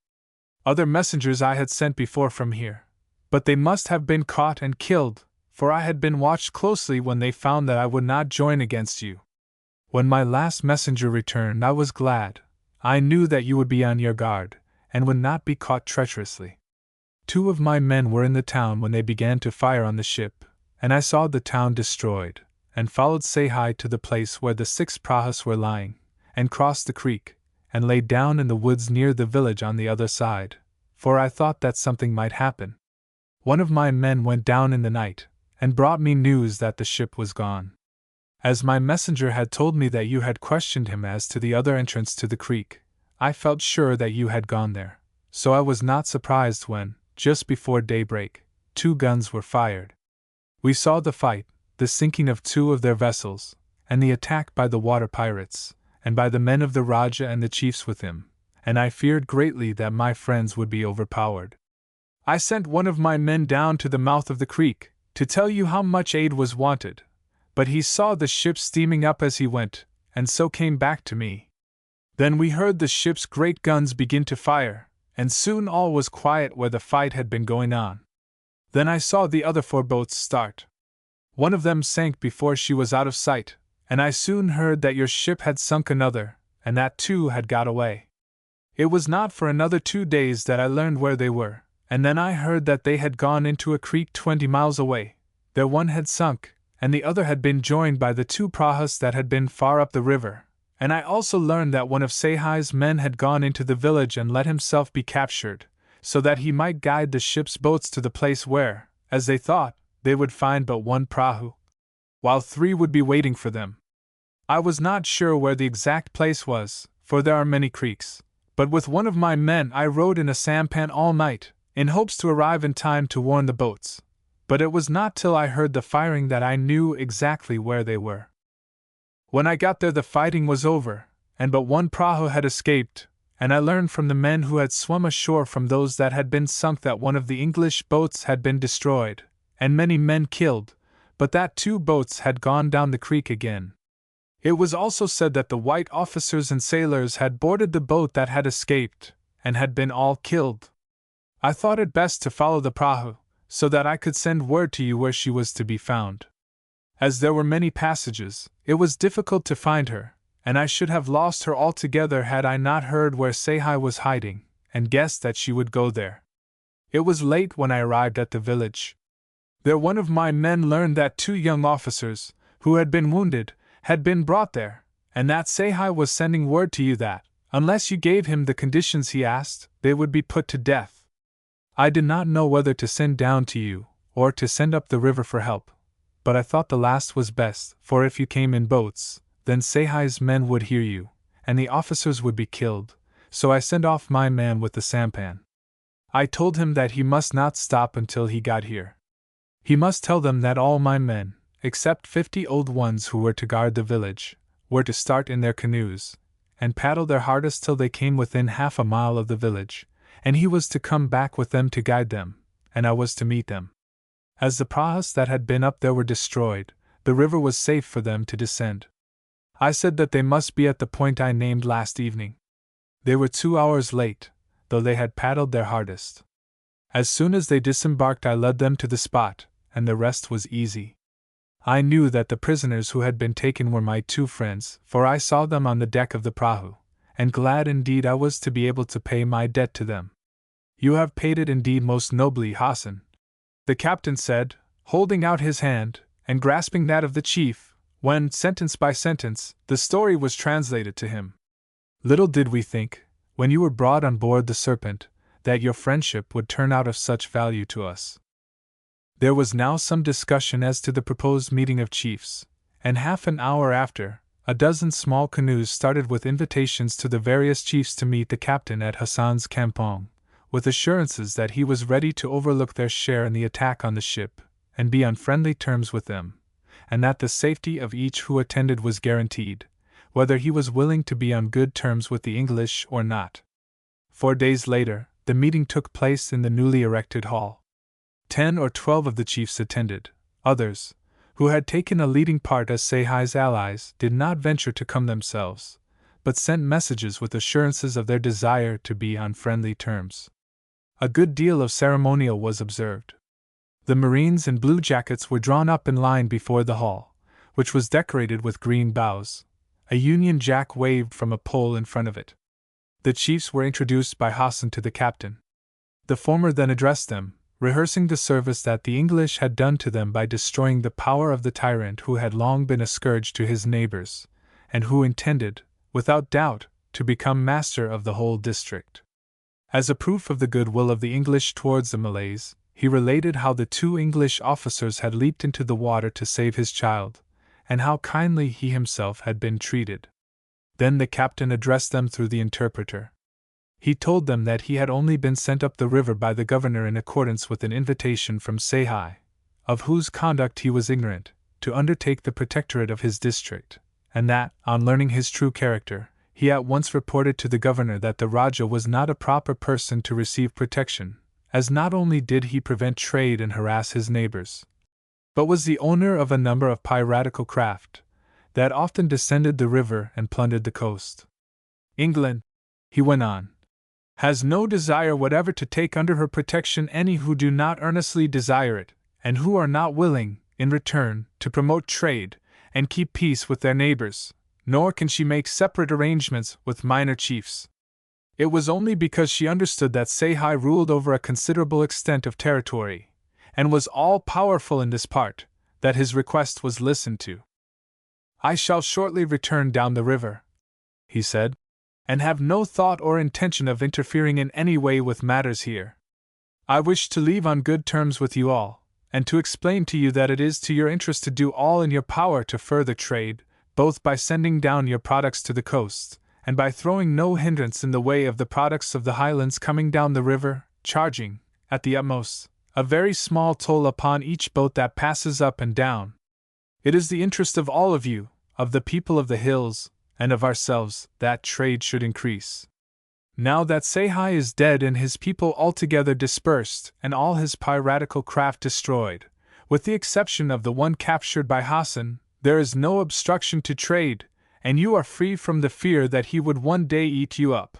Other messengers I had sent before from here, but they must have been caught and killed, for I had been watched closely when they found that I would not join against you. When my last messenger returned, I was glad. I knew that you would be on your guard, and would not be caught treacherously. 2 of my men were in the town when they began to fire on the ship, and I saw the town destroyed, and followed Sahai to the place where the 6 prahus were lying, and crossed the creek, and lay down in the woods near the village on the other side, for I thought that something might happen. One of my men went down in the night, and brought me news that the ship was gone. As my messenger had told me that you had questioned him as to the other entrance to the creek, I felt sure that you had gone there, so I was not surprised when, just before daybreak, 2 guns were fired. We saw the fight, the sinking of 2 of their vessels, and the attack by the water pirates, and by the men of the Rajah and the chiefs with him, and I feared greatly that my friends would be overpowered. I sent one of my men down to the mouth of the creek, to tell you how much aid was wanted, but he saw the ship steaming up as he went, and so came back to me. Then we heard the ship's great guns begin to fire, and soon all was quiet where the fight had been going on. Then I saw the other 4 boats start. One of them sank before she was out of sight, and I soon heard that your ship had sunk another, and that 2 had got away. It was not for another 2 days that I learned where they were, and then I heard that they had gone into a creek 20 miles away. Their one had sunk, and the other had been joined by the 2 prahus that had been far up the river, and I also learned that one of Sahai's men had gone into the village and let himself be captured, so that he might guide the ship's boats to the place where, as they thought, they would find but 1 prahu, while 3 would be waiting for them. I was not sure where the exact place was, for there are many creeks, but with one of my men I rowed in a sampan all night, in hopes to arrive in time to warn the boats, but it was not till I heard the firing that I knew exactly where they were. When I got there the fighting was over, and but 1 prahu had escaped, and I learned from the men who had swum ashore from those that had been sunk that one of the English boats had been destroyed, and many men killed, but that 2 boats had gone down the creek again. It was also said that the white officers and sailors had boarded the boat that had escaped, and had been all killed. I thought it best to follow the prahu, so that I could send word to you where she was to be found. As there were many passages, it was difficult to find her, and I should have lost her altogether had I not heard where Sahai was hiding, and guessed that she would go there. It was late when I arrived at the village. There one of my men learned that 2 young officers, who had been wounded, had been brought there, and that Sahai was sending word to you that, unless you gave him the conditions he asked, they would be put to death. I did not know whether to send down to you, or to send up the river for help, but I thought the last was best, for if you came in boats, then Sahai's men would hear you, and the officers would be killed, so I sent off my man with the sampan. I told him that he must not stop until he got here. He must tell them that all my men, except 50 old ones who were to guard the village, were to start in their canoes, and paddle their hardest till they came within half a mile of the village, and he was to come back with them to guide them, and I was to meet them. As the prahus that had been up there were destroyed, the river was safe for them to descend. I said that they must be at the point I named last evening. They were 2 hours late, though they had paddled their hardest. As soon as they disembarked, I led them to the spot, and the rest was easy. I knew that the prisoners who had been taken were my 2 friends, for I saw them on the deck of the prahu, and glad indeed I was to be able to pay my debt to them. You have paid it indeed most nobly, Hassan, the captain said, holding out his hand, and grasping that of the chief, when, sentence by sentence, the story was translated to him. Little did we think, when you were brought on board the Serpent, that your friendship would turn out of such value to us. There was now some discussion as to the proposed meeting of chiefs, and half an hour after, a dozen small canoes started with invitations to the various chiefs to meet the captain at Hassan's campong, with assurances that he was ready to overlook their share in the attack on the ship, and be on friendly terms with them, and that the safety of each who attended was guaranteed, whether he was willing to be on good terms with the English or not. 4 days later, the meeting took place in the newly erected hall. 10 or 12 of the chiefs attended. Others, who had taken a leading part as Sehai's allies, did not venture to come themselves, but sent messages with assurances of their desire to be on friendly terms. A good deal of ceremonial was observed. The Marines in blue jackets were drawn up in line before the hall, which was decorated with green boughs. A Union Jack waved from a pole in front of it. The chiefs were introduced by Hassan to the captain. The former then addressed them, rehearsing the service that the English had done to them by destroying the power of the tyrant who had long been a scourge to his neighbors, and who intended, without doubt, to become master of the whole district. As a proof of the goodwill of the English towards the Malays, he related how the 2 English officers had leaped into the water to save his child, and how kindly he himself had been treated. Then the captain addressed them through the interpreter. He told them that he had only been sent up the river by the governor in accordance with an invitation from Sehai, of whose conduct he was ignorant, to undertake the protectorate of his district, and that, on learning his true character, he at once reported to the governor that the Rajah was not a proper person to receive protection, as not only did he prevent trade and harass his neighbors, but was the owner of a number of piratical craft that often descended the river and plundered the coast. England, he went on, has no desire whatever to take under her protection any who do not earnestly desire it, and who are not willing, in return, to promote trade and keep peace with their neighbors, nor can she make separate arrangements with minor chiefs. It was only because she understood that Sehai ruled over a considerable extent of territory, and was all-powerful in this part, that his request was listened to. I shall shortly return down the river, he said, and have no thought or intention of interfering in any way with matters here. I wish to leave on good terms with you all, and to explain to you that it is to your interest to do all in your power to further trade, both by sending down your products to the coast, and by throwing no hindrance in the way of the products of the highlands coming down the river, charging, at the utmost, a very small toll upon each boat that passes up and down. It is the interest of all of you, of the people of the hills, and of ourselves, that trade should increase. Now that Sehai is dead and his people altogether dispersed and all his piratical craft destroyed, with the exception of the one captured by Hassan, there is no obstruction to trade, and you are free from the fear that he would one day eat you up.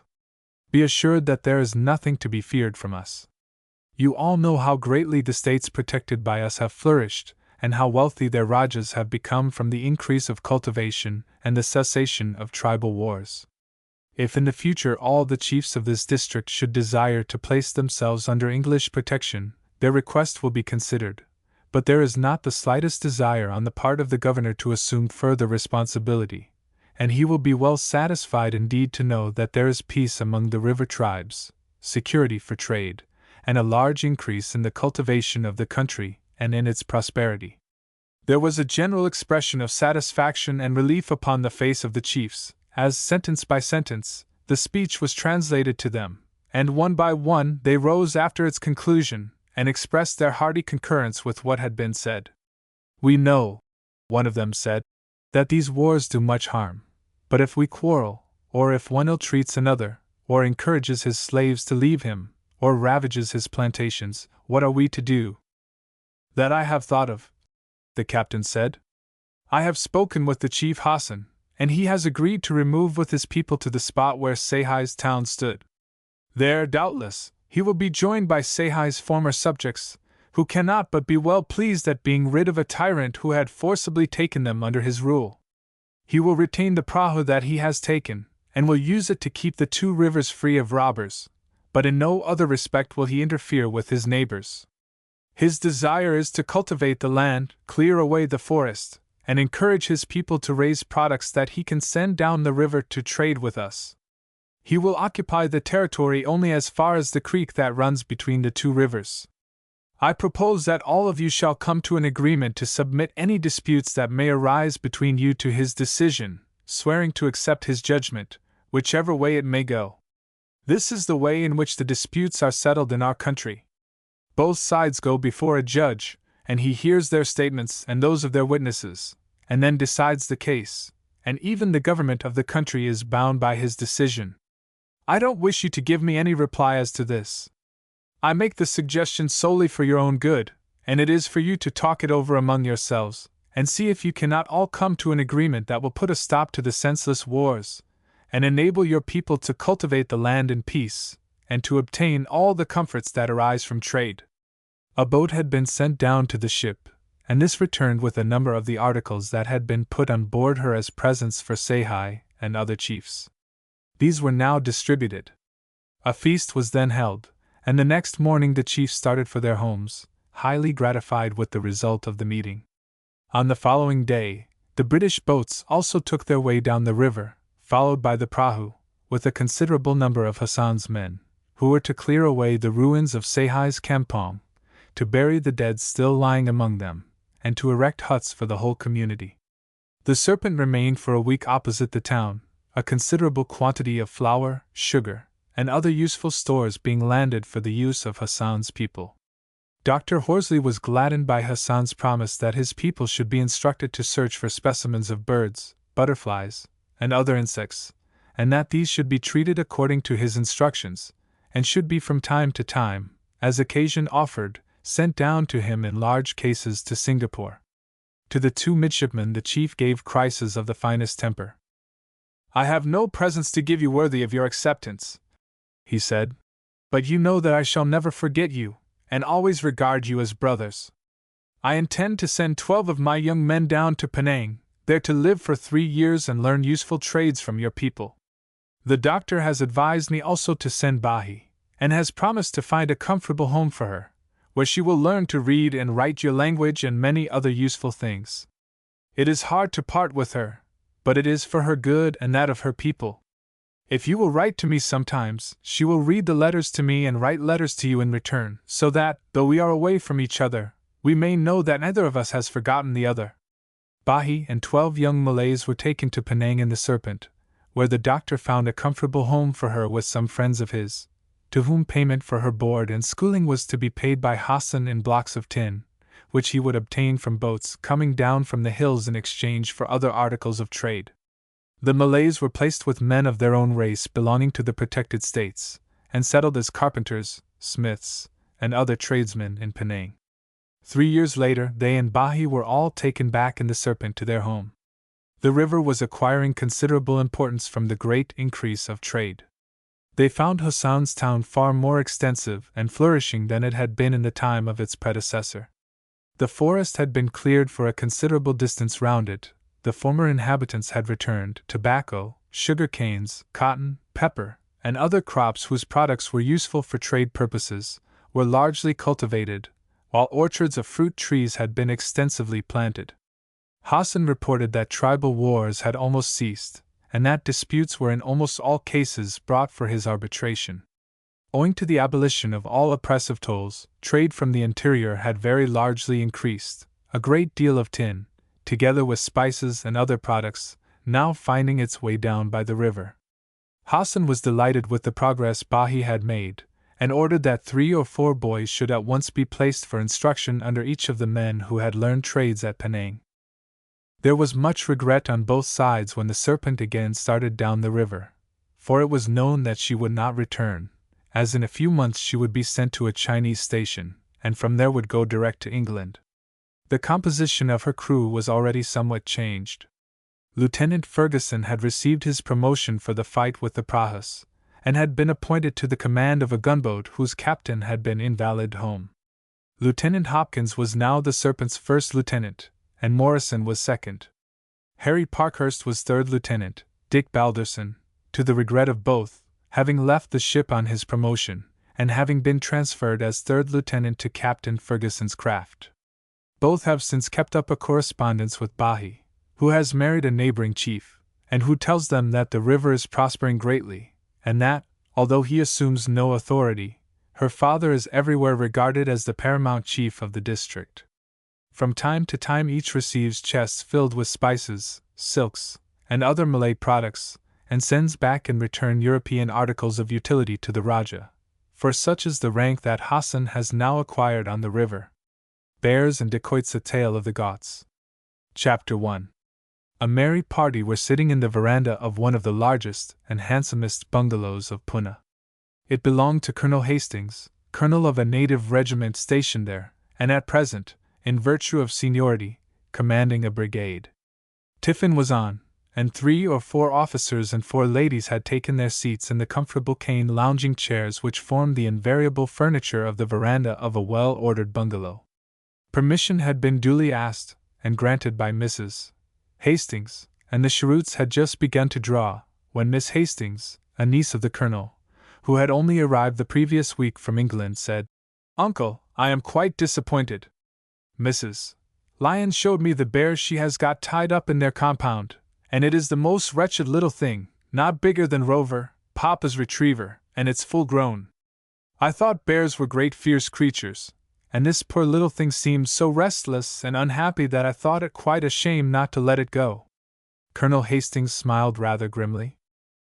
Be assured that there is nothing to be feared from us. You all know how greatly the states protected by us have flourished, and how wealthy their Rajas have become from the increase of cultivation and the cessation of tribal wars. If in the future all the chiefs of this district should desire to place themselves under English protection, their request will be considered, but there is not the slightest desire on the part of the governor to assume further responsibility, and he will be well satisfied indeed to know that there is peace among the river tribes, security for trade, and a large increase in the cultivation of the country and in its prosperity. There was a general expression of satisfaction and relief upon the face of the chiefs, as, sentence by sentence, the speech was translated to them, and one by one they rose after its conclusion, and expressed their hearty concurrence with what had been said. We know, one of them said, that these wars do much harm, but if we quarrel, or if one ill-treats another, or encourages his slaves to leave him, or ravages his plantations, what are we to do? That I have thought of, the captain said. I have spoken with the chief Hassan, and he has agreed to remove with his people to the spot where Seihai's town stood. There, doubtless, he will be joined by Seihai's former subjects, who cannot but be well pleased at being rid of a tyrant who had forcibly taken them under his rule. He will retain the prahu that he has taken, and will use it to keep the two rivers free of robbers, but in no other respect will he interfere with his neighbors. His desire is to cultivate the land, clear away the forest, and encourage his people to raise products that he can send down the river to trade with us. He will occupy the territory only as far as the creek that runs between the two rivers. I propose that all of you shall come to an agreement to submit any disputes that may arise between you to his decision, swearing to accept his judgment, whichever way it may go. This is the way in which the disputes are settled in our country. Both sides go before a judge, and he hears their statements and those of their witnesses, and then decides the case, and even the government of the country is bound by his decision. I don't wish you to give me any reply as to this. I make the suggestion solely for your own good, and it is for you to talk it over among yourselves, and see if you cannot all come to an agreement that will put a stop to the senseless wars, and enable your people to cultivate the land in peace, and to obtain all the comforts that arise from trade. A boat had been sent down to the ship, and this returned with a number of the articles that had been put on board her as presents for Seihai and other chiefs. These were now distributed. A feast was then held, and the next morning the chiefs started for their homes, highly gratified with the result of the meeting. On the following day, the British boats also took their way down the river, followed by the prahu, with a considerable number of Hassan's men, who were to clear away the ruins of Seihai's kampong, to bury the dead still lying among them, and to erect huts for the whole community. The Serpent remained for a week opposite the town, a considerable quantity of flour, sugar, and other useful stores being landed for the use of Hassan's people. Dr. Horsley was gladdened by Hassan's promise that his people should be instructed to search for specimens of birds, butterflies, and other insects, and that these should be treated according to his instructions, and should be from time to time, as occasion offered, sent down to him in large cases to Singapore. To the two midshipmen the chief gave krises of the finest temper. "I have no presents to give you worthy of your acceptance," he said, "but you know that I shall never forget you, and always regard you as brothers. I intend to send 12 of my young men down to Penang, there to live for 3 years and learn useful trades from your people. The doctor has advised me also to send Bahi, and has promised to find a comfortable home for her, where she will learn to read and write your language and many other useful things. It is hard to part with her, but it is for her good and that of her people. If you will write to me sometimes, she will read the letters to me and write letters to you in return, so that, though we are away from each other, we may know that neither of us has forgotten the other." Bahi and 12 young Malays were taken to Penang in the Serpent, where the doctor found a comfortable home for her with some friends of his, to whom payment for her board and schooling was to be paid by Hassan in blocks of tin, which he would obtain from boats coming down from the hills in exchange for other articles of trade. The Malays were placed with men of their own race belonging to the protected states, and settled as carpenters, smiths, and other tradesmen in Penang. 3 years later, they and Bahi were all taken back in the Serpent to their home. The river was acquiring considerable importance from the great increase of trade. They found Hassan's town far more extensive and flourishing than it had been in the time of its predecessor. The forest had been cleared for a considerable distance round it. The former inhabitants had returned. Tobacco, sugar canes, cotton, pepper, and other crops whose products were useful for trade purposes, were largely cultivated, while orchards of fruit trees had been extensively planted. Hassan reported that tribal wars had almost ceased, and that disputes were in almost all cases brought for his arbitration. Owing to the abolition of all oppressive tolls, trade from the interior had very largely increased, a great deal of tin, together with spices and other products, now finding its way down by the river. Hassan was delighted with the progress Bahi had made, and ordered that 3 or 4 boys should at once be placed for instruction under each of the men who had learned trades at Penang. There was much regret on both sides when the Serpent again started down the river, for it was known that she would not return, as in a few months she would be sent to a Chinese station, and from there would go direct to England. The composition of her crew was already somewhat changed. Lieutenant Ferguson had received his promotion for the fight with the Prahas, and had been appointed to the command of a gunboat whose captain had been invalided home. Lieutenant Hopkins was now the Serpent's first lieutenant, and Morrison was second. Harry Parkhurst was third lieutenant, Dick Balderson, to the regret of both, having left the ship on his promotion, and having been transferred as third lieutenant to Captain Ferguson's craft. Both have since kept up a correspondence with Bahi, who has married a neighboring chief, and who tells them that the river is prospering greatly, and that, although he assumes no authority, her father is everywhere regarded as the paramount chief of the district. From time to time each receives chests filled with spices, silks, and other Malay products, and sends back in return European articles of utility to the Rajah, for such is the rank that Hassan has now acquired on the river. Bears and Dacoits, a Tale of the Ghauts. Chapter 1. A merry party were sitting in the veranda of one of the largest and handsomest bungalows of Pune. It belonged to Colonel Hastings, colonel of a native regiment stationed there, and at present, in virtue of seniority, commanding a brigade. Tiffin was on, and 3 or 4 officers and 4 ladies had taken their seats in the comfortable cane lounging chairs which formed the invariable furniture of the veranda of a well-ordered bungalow. Permission had been duly asked, and granted by Mrs. Hastings, and the cheroots had just begun to draw, when Miss Hastings, a niece of the colonel, who had only arrived the previous week from England, said, "Uncle, I am quite disappointed. Mrs. Lyons showed me the bears she has got tied up in their compound, and it is the most wretched little thing, not bigger than Rover, Papa's retriever, and it's full grown. I thought bears were great fierce creatures, and this poor little thing seemed so restless and unhappy that I thought it quite a shame not to let it go." Colonel Hastings smiled rather grimly.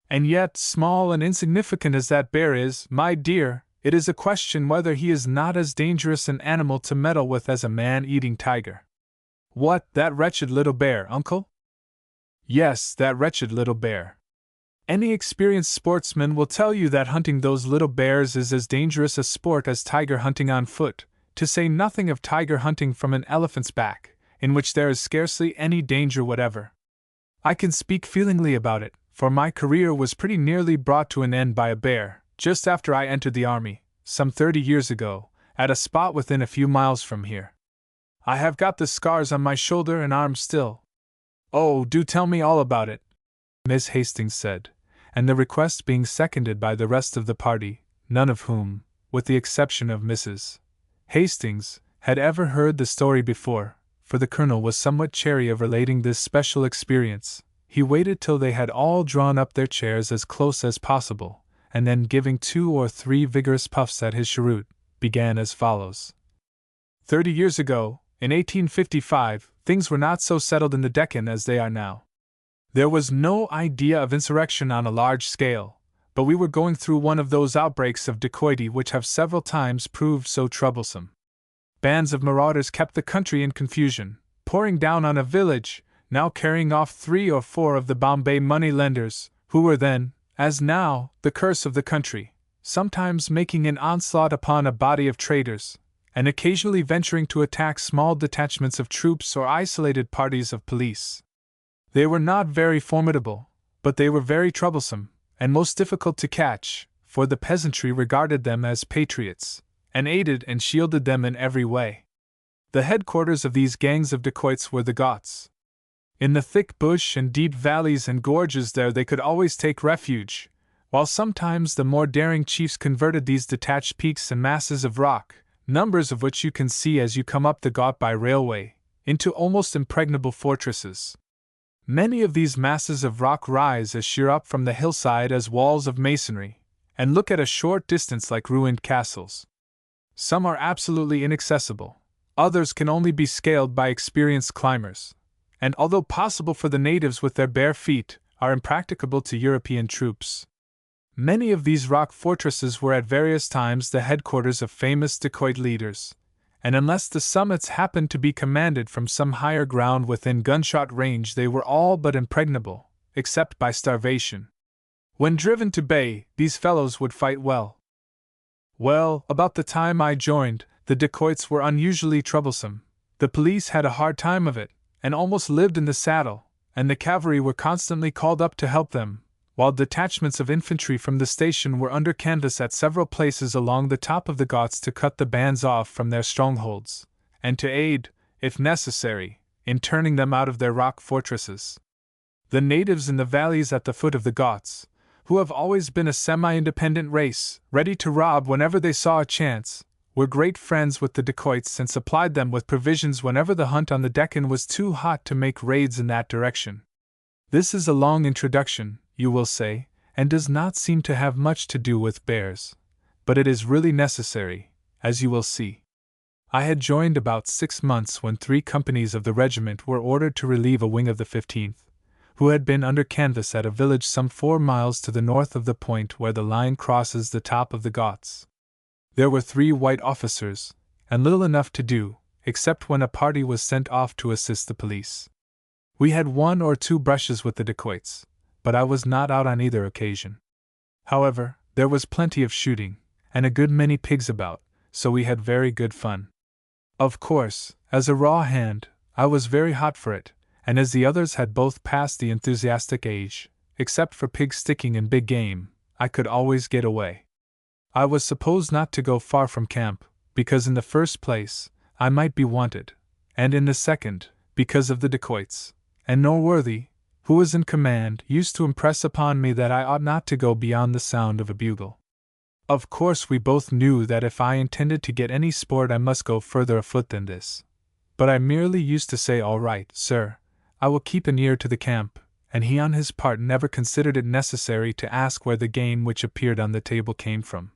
"And yet, small and insignificant as that bear is, my dear, it is a question whether he is not as dangerous an animal to meddle with as a man-eating tiger." "What, that wretched little bear, uncle?" "Yes, that wretched little bear. Any experienced sportsman will tell you that hunting those little bears is as dangerous a sport as tiger hunting on foot, to say nothing of tiger hunting from an elephant's back, in which there is scarcely any danger whatever. I can speak feelingly about it, for my career was pretty nearly brought to an end by a bear, just after I entered the army, some 30 years ago, at a spot within a few miles from here. I have got the scars on my shoulder and arm still." "Oh, do tell me all about it," Miss Hastings said, and the request being seconded by the rest of the party, none of whom, with the exception of Mrs. Hastings, had ever heard the story before, for the colonel was somewhat chary of relating this special experience, he waited till they had all drawn up their chairs as close as possible, and then giving 2 or 3 vigorous puffs at his cheroot, began as follows. 30 years ago, in 1855, things were not so settled in the Deccan as they are now. There was no idea of insurrection on a large scale, but we were going through one of those outbreaks of dacoity which have several times proved so troublesome. Bands of marauders kept the country in confusion, pouring down on a village, now carrying off 3 or 4 of the Bombay money-lenders, who were then, as now, the curse of the country, sometimes making an onslaught upon a body of traders, and occasionally venturing to attack small detachments of troops or isolated parties of police. They were not very formidable, but they were very troublesome, and most difficult to catch, for the peasantry regarded them as patriots, and aided and shielded them in every way. The headquarters of these gangs of dacoits were the Ghauts. In the thick bush and deep valleys and gorges there they could always take refuge, while sometimes the more daring chiefs converted these detached peaks and masses of rock, numbers of which you can see as you come up the Ghaut by railway, into almost impregnable fortresses. Many of these masses of rock rise as sheer up from the hillside as walls of masonry, and look at a short distance like ruined castles. Some are absolutely inaccessible, others can only be scaled by experienced climbers, and although possible for the natives with their bare feet, are impracticable to European troops. Many of these rock fortresses were at various times the headquarters of famous dacoit leaders, and unless the summits happened to be commanded from some higher ground within gunshot range they were all but impregnable, except by starvation. When driven to bay, these fellows would fight well. Well, about the time I joined, the dacoits were unusually troublesome. The police had a hard time of it, and almost lived in the saddle, and the cavalry were constantly called up to help them, while detachments of infantry from the station were under canvas at several places along the top of the Ghauts to cut the bands off from their strongholds, and to aid, if necessary, in turning them out of their rock fortresses. The natives in the valleys at the foot of the Ghauts, who have always been a semi-independent race, ready to rob whenever they saw a chance, were great friends with the dacoits and supplied them with provisions whenever the hunt on the Deccan was too hot to make raids in that direction. This is a long introduction, you will say, and does not seem to have much to do with bears, but it is really necessary, as you will see. I had joined about 6 months when 3 companies of the regiment were ordered to relieve a wing of the 15th, who had been under canvas at a village some 4 miles to the north of the point where the line crosses the top of the Ghauts. There were 3 white officers, and little enough to do, except when a party was sent off to assist the police. We had 1 or 2 brushes with the dacoits, but I was not out on either occasion. However, there was plenty of shooting, and a good many pigs about, so we had very good fun. Of course, as a raw hand, I was very hot for it, and as the others had both passed the enthusiastic age, except for pig sticking and big game, I could always get away. I was supposed not to go far from camp, because in the first place, I might be wanted, and in the second, because of the dacoits, and Norworthy, who was in command, used to impress upon me that I ought not to go beyond the sound of a bugle. Of course we both knew that if I intended to get any sport I must go further afoot than this, but I merely used to say, "All right, sir, I will keep an ear to the camp," and he on his part never considered it necessary to ask where the game which appeared on the table came from.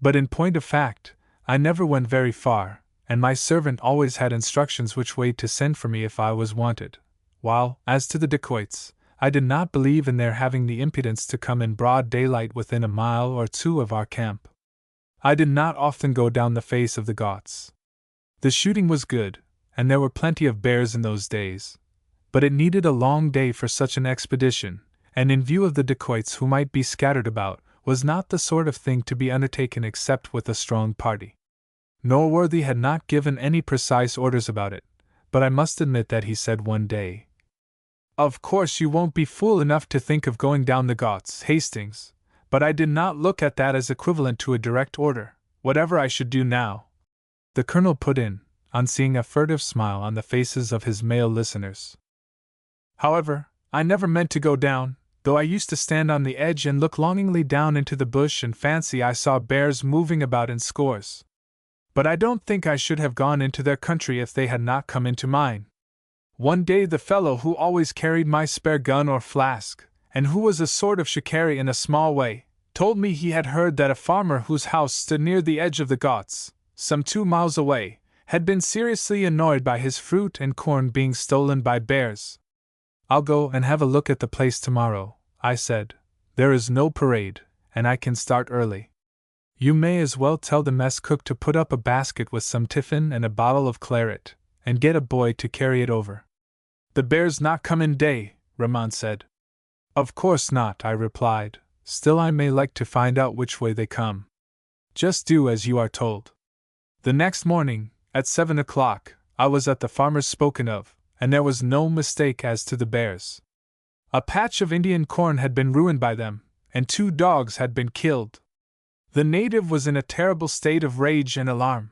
But in point of fact, I never went very far, and my servant always had instructions which way to send for me if I was wanted, while, as to the dacoits, I did not believe in their having the impudence to come in broad daylight within a mile or 2 of our camp. I did not often go down the face of the Ghauts. The shooting was good, and there were plenty of bears in those days, but it needed a long day for such an expedition, and in view of the dacoits who might be scattered about, was not the sort of thing to be undertaken except with a strong party. Norworthy had not given any precise orders about it, but I must admit that he said one day, "Of course you won't be fool enough to think of going down the Ghauts, Hastings," but I did not look at that as equivalent to a direct order, whatever I should do now. The colonel put in, on seeing a furtive smile on the faces of his male listeners. "However, I never meant to go down, though I used to stand on the edge and look longingly down into the bush and fancy I saw bears moving about in scores. But I don't think I should have gone into their country if they had not come into mine. One day the fellow who always carried my spare gun or flask, and who was a sort of shikari in a small way, told me he had heard that a farmer whose house stood near the edge of the Ghauts, some 2 miles away, had been seriously annoyed by his fruit and corn being stolen by bears. 'I'll go and have a look at the place tomorrow,' I said. 'There is no parade, and I can start early. You may as well tell the mess cook to put up a basket with some tiffin and a bottle of claret, and get a boy to carry it over.' 'The bears not come in day,' Ramon said. 'Of course not,' I replied, 'still I may like to find out which way they come.' 'Just do as you are told.' The next morning, at 7 o'clock, I was at the farmer's spoken of, and there was no mistake as to the bears. A patch of Indian corn had been ruined by them, and 2 dogs had been killed. The native was in a terrible state of rage and alarm.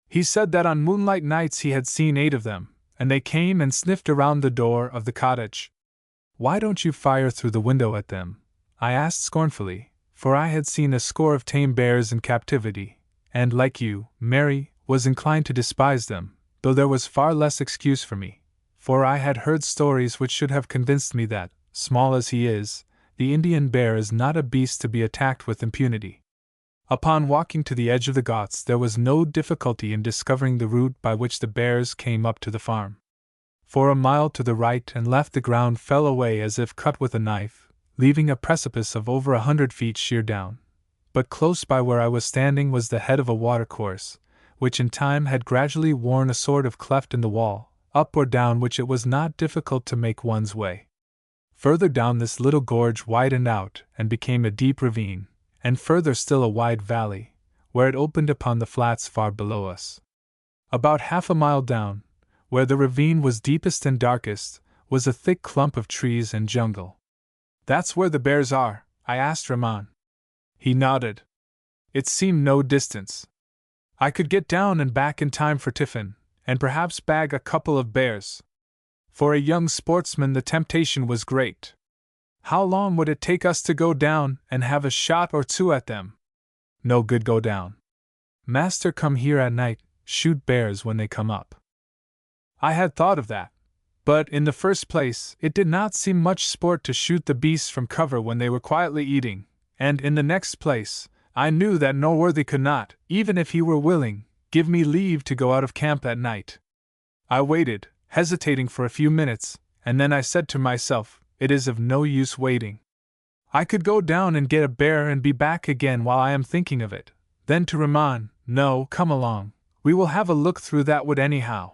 He said that on moonlight nights he had seen 8 of them, and they came and sniffed around the door of the cottage. 'Why don't you fire through the window at them?' I asked scornfully, for I had seen a score of tame bears in captivity, and, like you, Mary, was inclined to despise them, though there was far less excuse for me, for I had heard stories which should have convinced me that, small as he is, the Indian bear is not a beast to be attacked with impunity. Upon walking to the edge of the Ghauts, there was no difficulty in discovering the route by which the bears came up to the farm. For a mile to the right and left the ground fell away as if cut with a knife, leaving a precipice of over 100 feet sheer down. But close by where I was standing was the head of a watercourse, which in time had gradually worn a sort of cleft in the wall, up or down which it was not difficult to make one's way. Further down this little gorge widened out and became a deep ravine, and further still a wide valley, where it opened upon the flats far below us. About half a mile down, where the ravine was deepest and darkest, was a thick clump of trees and jungle. "That's where the bears are?" I asked Rahman. He nodded. It seemed no distance. I could get down and back in time for tiffin, and perhaps bag a couple of bears. For a young sportsman, the temptation was great. How long would it take us to go down and have a shot or two at them? No good go down. Master come here at night, shoot bears when they come up. I had thought of that. But in the first place, it did not seem much sport to shoot the beasts from cover when they were quietly eating, and in the next place, I knew that Norworthy could not, even if he were willing, give me leave to go out of camp at night. I waited, hesitating for a few minutes, and then I said to myself, it is of no use waiting. I could go down and get a bear and be back again while I am thinking of it. Then to Rahman, "No, come along, we will have a look through that wood anyhow."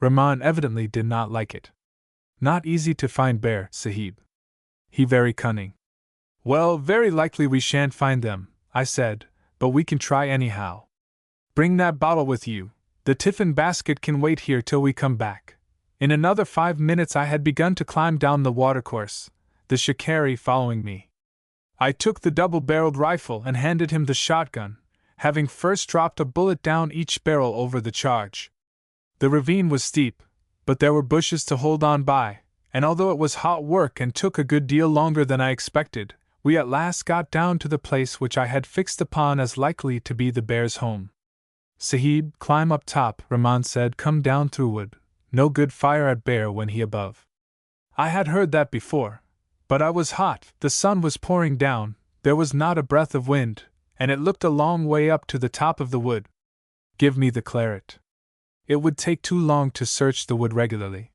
Rahman evidently did not like it. "Not easy to find bear, Sahib. He very cunning." "Well, very likely we shan't find them," I said, "but we can try anyhow. Bring that bottle with you. The tiffin basket can wait here till we come back." In another 5 minutes I had begun to climb down the watercourse, the shikari following me. I took the double-barreled rifle and handed him the shotgun, having first dropped a bullet down each barrel over the charge. The ravine was steep, but there were bushes to hold on by, and although it was hot work and took a good deal longer than I expected, we at last got down to the place which I had fixed upon as likely to be the bear's home. "Sahib, climb up top," Rahman said. "Come down through wood. No good fire at bear when he above." I had heard that before, but I was hot, the sun was pouring down, there was not a breath of wind, and it looked a long way up to the top of the wood. "Give me the claret. It would take too long to search the wood regularly.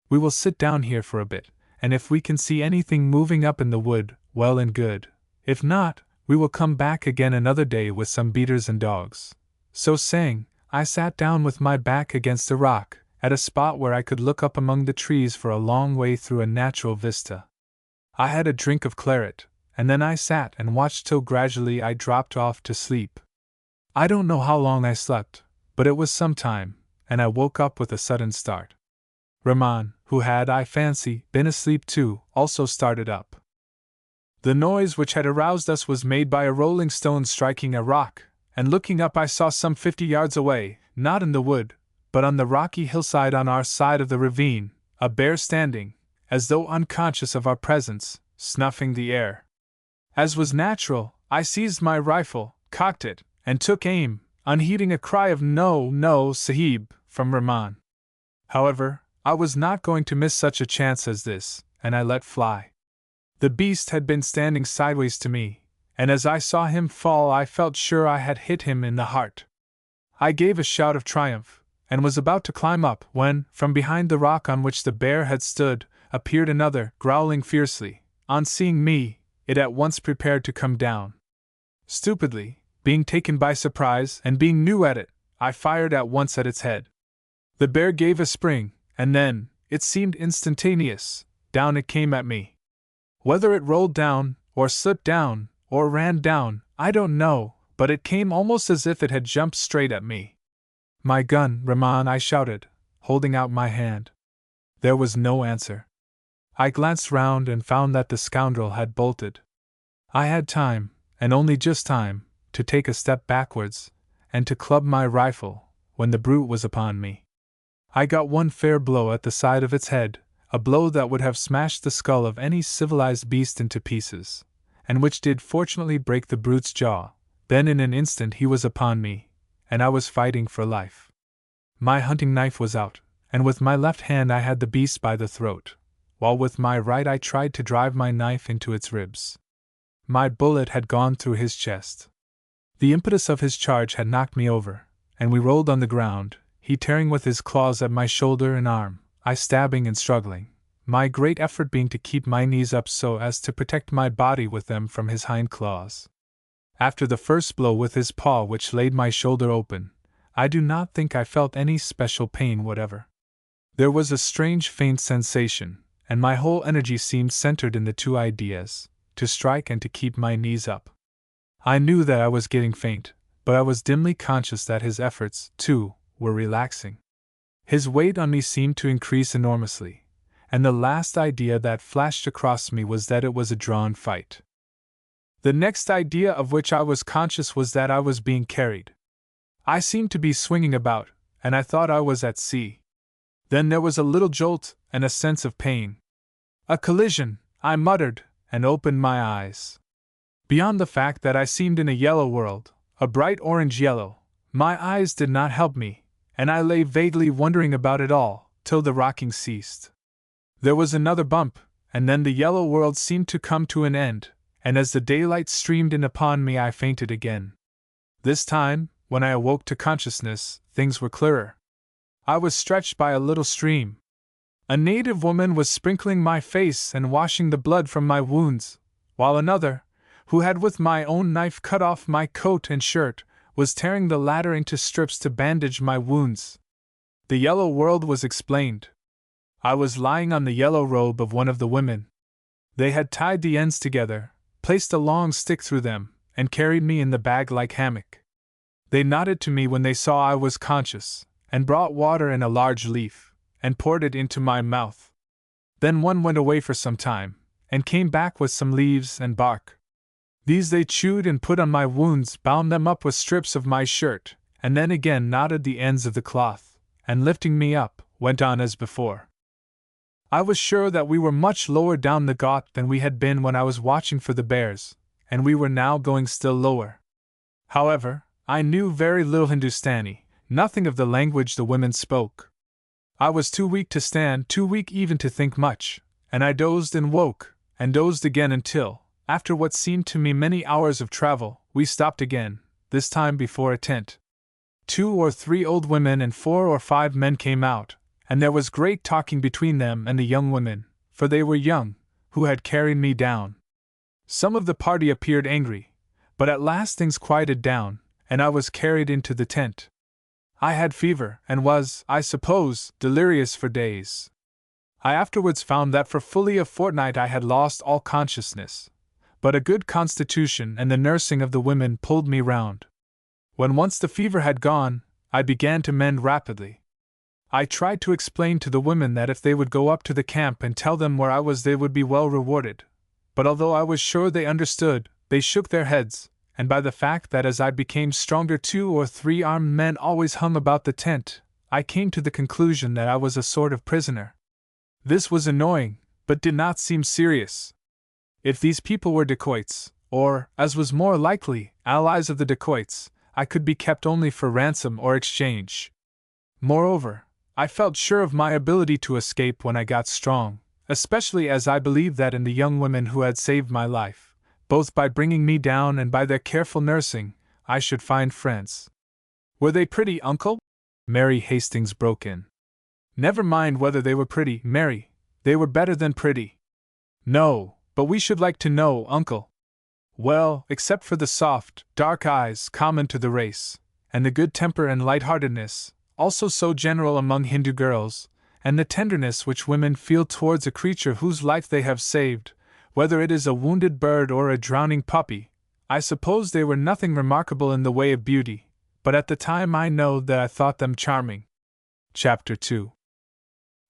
We will sit down here for a bit, and if we can see anything moving up in the wood, well and good. If not, we will come back again another day with some beaters and dogs." So saying, I sat down with my back against a rock, at a spot where I could look up among the trees for a long way through a natural vista. I had a drink of claret, and then I sat and watched till gradually I dropped off to sleep. I don't know how long I slept, but it was some time, and I woke up with a sudden start. Rahman, who had, I fancy, been asleep too, also started up. The noise which had aroused us was made by a rolling stone striking a rock, and looking up I saw some 50 yards away, not in the wood, but on the rocky hillside on our side of the ravine, a bear standing, as though unconscious of our presence, snuffing the air. As was natural, I seized my rifle, cocked it, and took aim, unheeding a cry of "No, no, Sahib," from Rahman. However, I was not going to miss such a chance as this, and I let fly. The beast had been standing sideways to me, and as I saw him fall I felt sure I had hit him in the heart. I gave a shout of triumph, and was about to climb up when, from behind the rock on which the bear had stood, appeared another, growling fiercely. On seeing me, it at once prepared to come down. Stupidly, being taken by surprise and being new at it, I fired at once at its head. The bear gave a spring, and then, it seemed instantaneous, down it came at me. Whether it rolled down, or slipped down, or ran down, I don't know, but it came almost as if it had jumped straight at me. "My gun, Rahman," I shouted, holding out my hand. There was no answer. I glanced round and found that the scoundrel had bolted. I had time, and only just time, to take a step backwards, and to club my rifle, when the brute was upon me. I got one fair blow at the side of its head, a blow that would have smashed the skull of any civilized beast into pieces, and which did fortunately break the brute's jaw. Then in an instant he was upon me, and I was fighting for life. My hunting knife was out, and with my left hand I had the beast by the throat, while with my right I tried to drive my knife into its ribs. My bullet had gone through his chest. The impetus of his charge had knocked me over, and we rolled on the ground, he tearing with his claws at my shoulder and arm, I stabbing and struggling, my great effort being to keep my knees up so as to protect my body with them from his hind claws. After the first blow with his paw which laid my shoulder open, I do not think I felt any special pain whatever. There was a strange faint sensation, and my whole energy seemed centered in the two ideas, to strike and to keep my knees up. I knew that I was getting faint, but I was dimly conscious that his efforts, too, were relaxing. His weight on me seemed to increase enormously, and the last idea that flashed across me was that it was a drawn fight. The next idea of which I was conscious was that I was being carried. I seemed to be swinging about, and I thought I was at sea. Then there was a little jolt and a sense of pain. A collision, I muttered, and opened my eyes. Beyond the fact that I seemed in a yellow world, a bright orange yellow, my eyes did not help me, and I lay vaguely wondering about it all, till the rocking ceased. There was another bump, and then the yellow world seemed to come to an end, and as the daylight streamed in upon me I fainted again. This time, when I awoke to consciousness, things were clearer. I was stretched by a little stream. A native woman was sprinkling my face and washing the blood from my wounds, while another, who had with my own knife cut off my coat and shirt, was tearing the latter into strips to bandage my wounds. The yellow world was explained. I was lying on the yellow robe of one of the women. They had tied the ends together, placed a long stick through them, and carried me in the bag-like hammock. They nodded to me when they saw I was conscious, and brought water in a large leaf, and poured it into my mouth. Then one went away for some time, and came back with some leaves and bark. These they chewed and put on my wounds, bound them up with strips of my shirt, and then again knotted the ends of the cloth, and lifting me up, went on as before. I was sure that we were much lower down the ghat than we had been when I was watching for the bears, and we were now going still lower. However, I knew very little Hindustani, nothing of the language the women spoke. I was too weak to stand, too weak even to think much, and I dozed and woke, and dozed again until, after what seemed to me many hours of travel, we stopped again, this time before a tent. 2 or 3 old women and 4 or 5 men came out, and there was great talking between them and the young women, for they were young, who had carried me down. Some of the party appeared angry, but at last things quieted down, and I was carried into the tent. I had fever, and was, I suppose, delirious for days. I afterwards found that for fully a fortnight I had lost all consciousness, but a good constitution and the nursing of the women pulled me round. When once the fever had gone, I began to mend rapidly. I tried to explain to the women that if they would go up to the camp and tell them where I was they would be well rewarded, but although I was sure they understood, they shook their heads, and by the fact that as I became stronger 2 or 3 armed men always hung about the tent, I came to the conclusion that I was a sort of prisoner. This was annoying, but did not seem serious. If these people were dacoits, or, as was more likely, allies of the dacoits, I could be kept only for ransom or exchange. Moreover, I felt sure of my ability to escape when I got strong, especially as I believed that in the young women who had saved my life, both by bringing me down and by their careful nursing, I should find friends. Were they pretty, uncle? Mary Hastings broke in. Never mind whether they were pretty, Mary, they were better than pretty. No, but we should like to know, uncle. Well, except for the soft, dark eyes common to the race, and the good temper and light-heartedness, also so general among Hindu girls, and the tenderness which women feel towards a creature whose life they have saved, whether it is a wounded bird or a drowning puppy, I suppose they were nothing remarkable in the way of beauty, but at the time I know that I thought them charming. Chapter 2.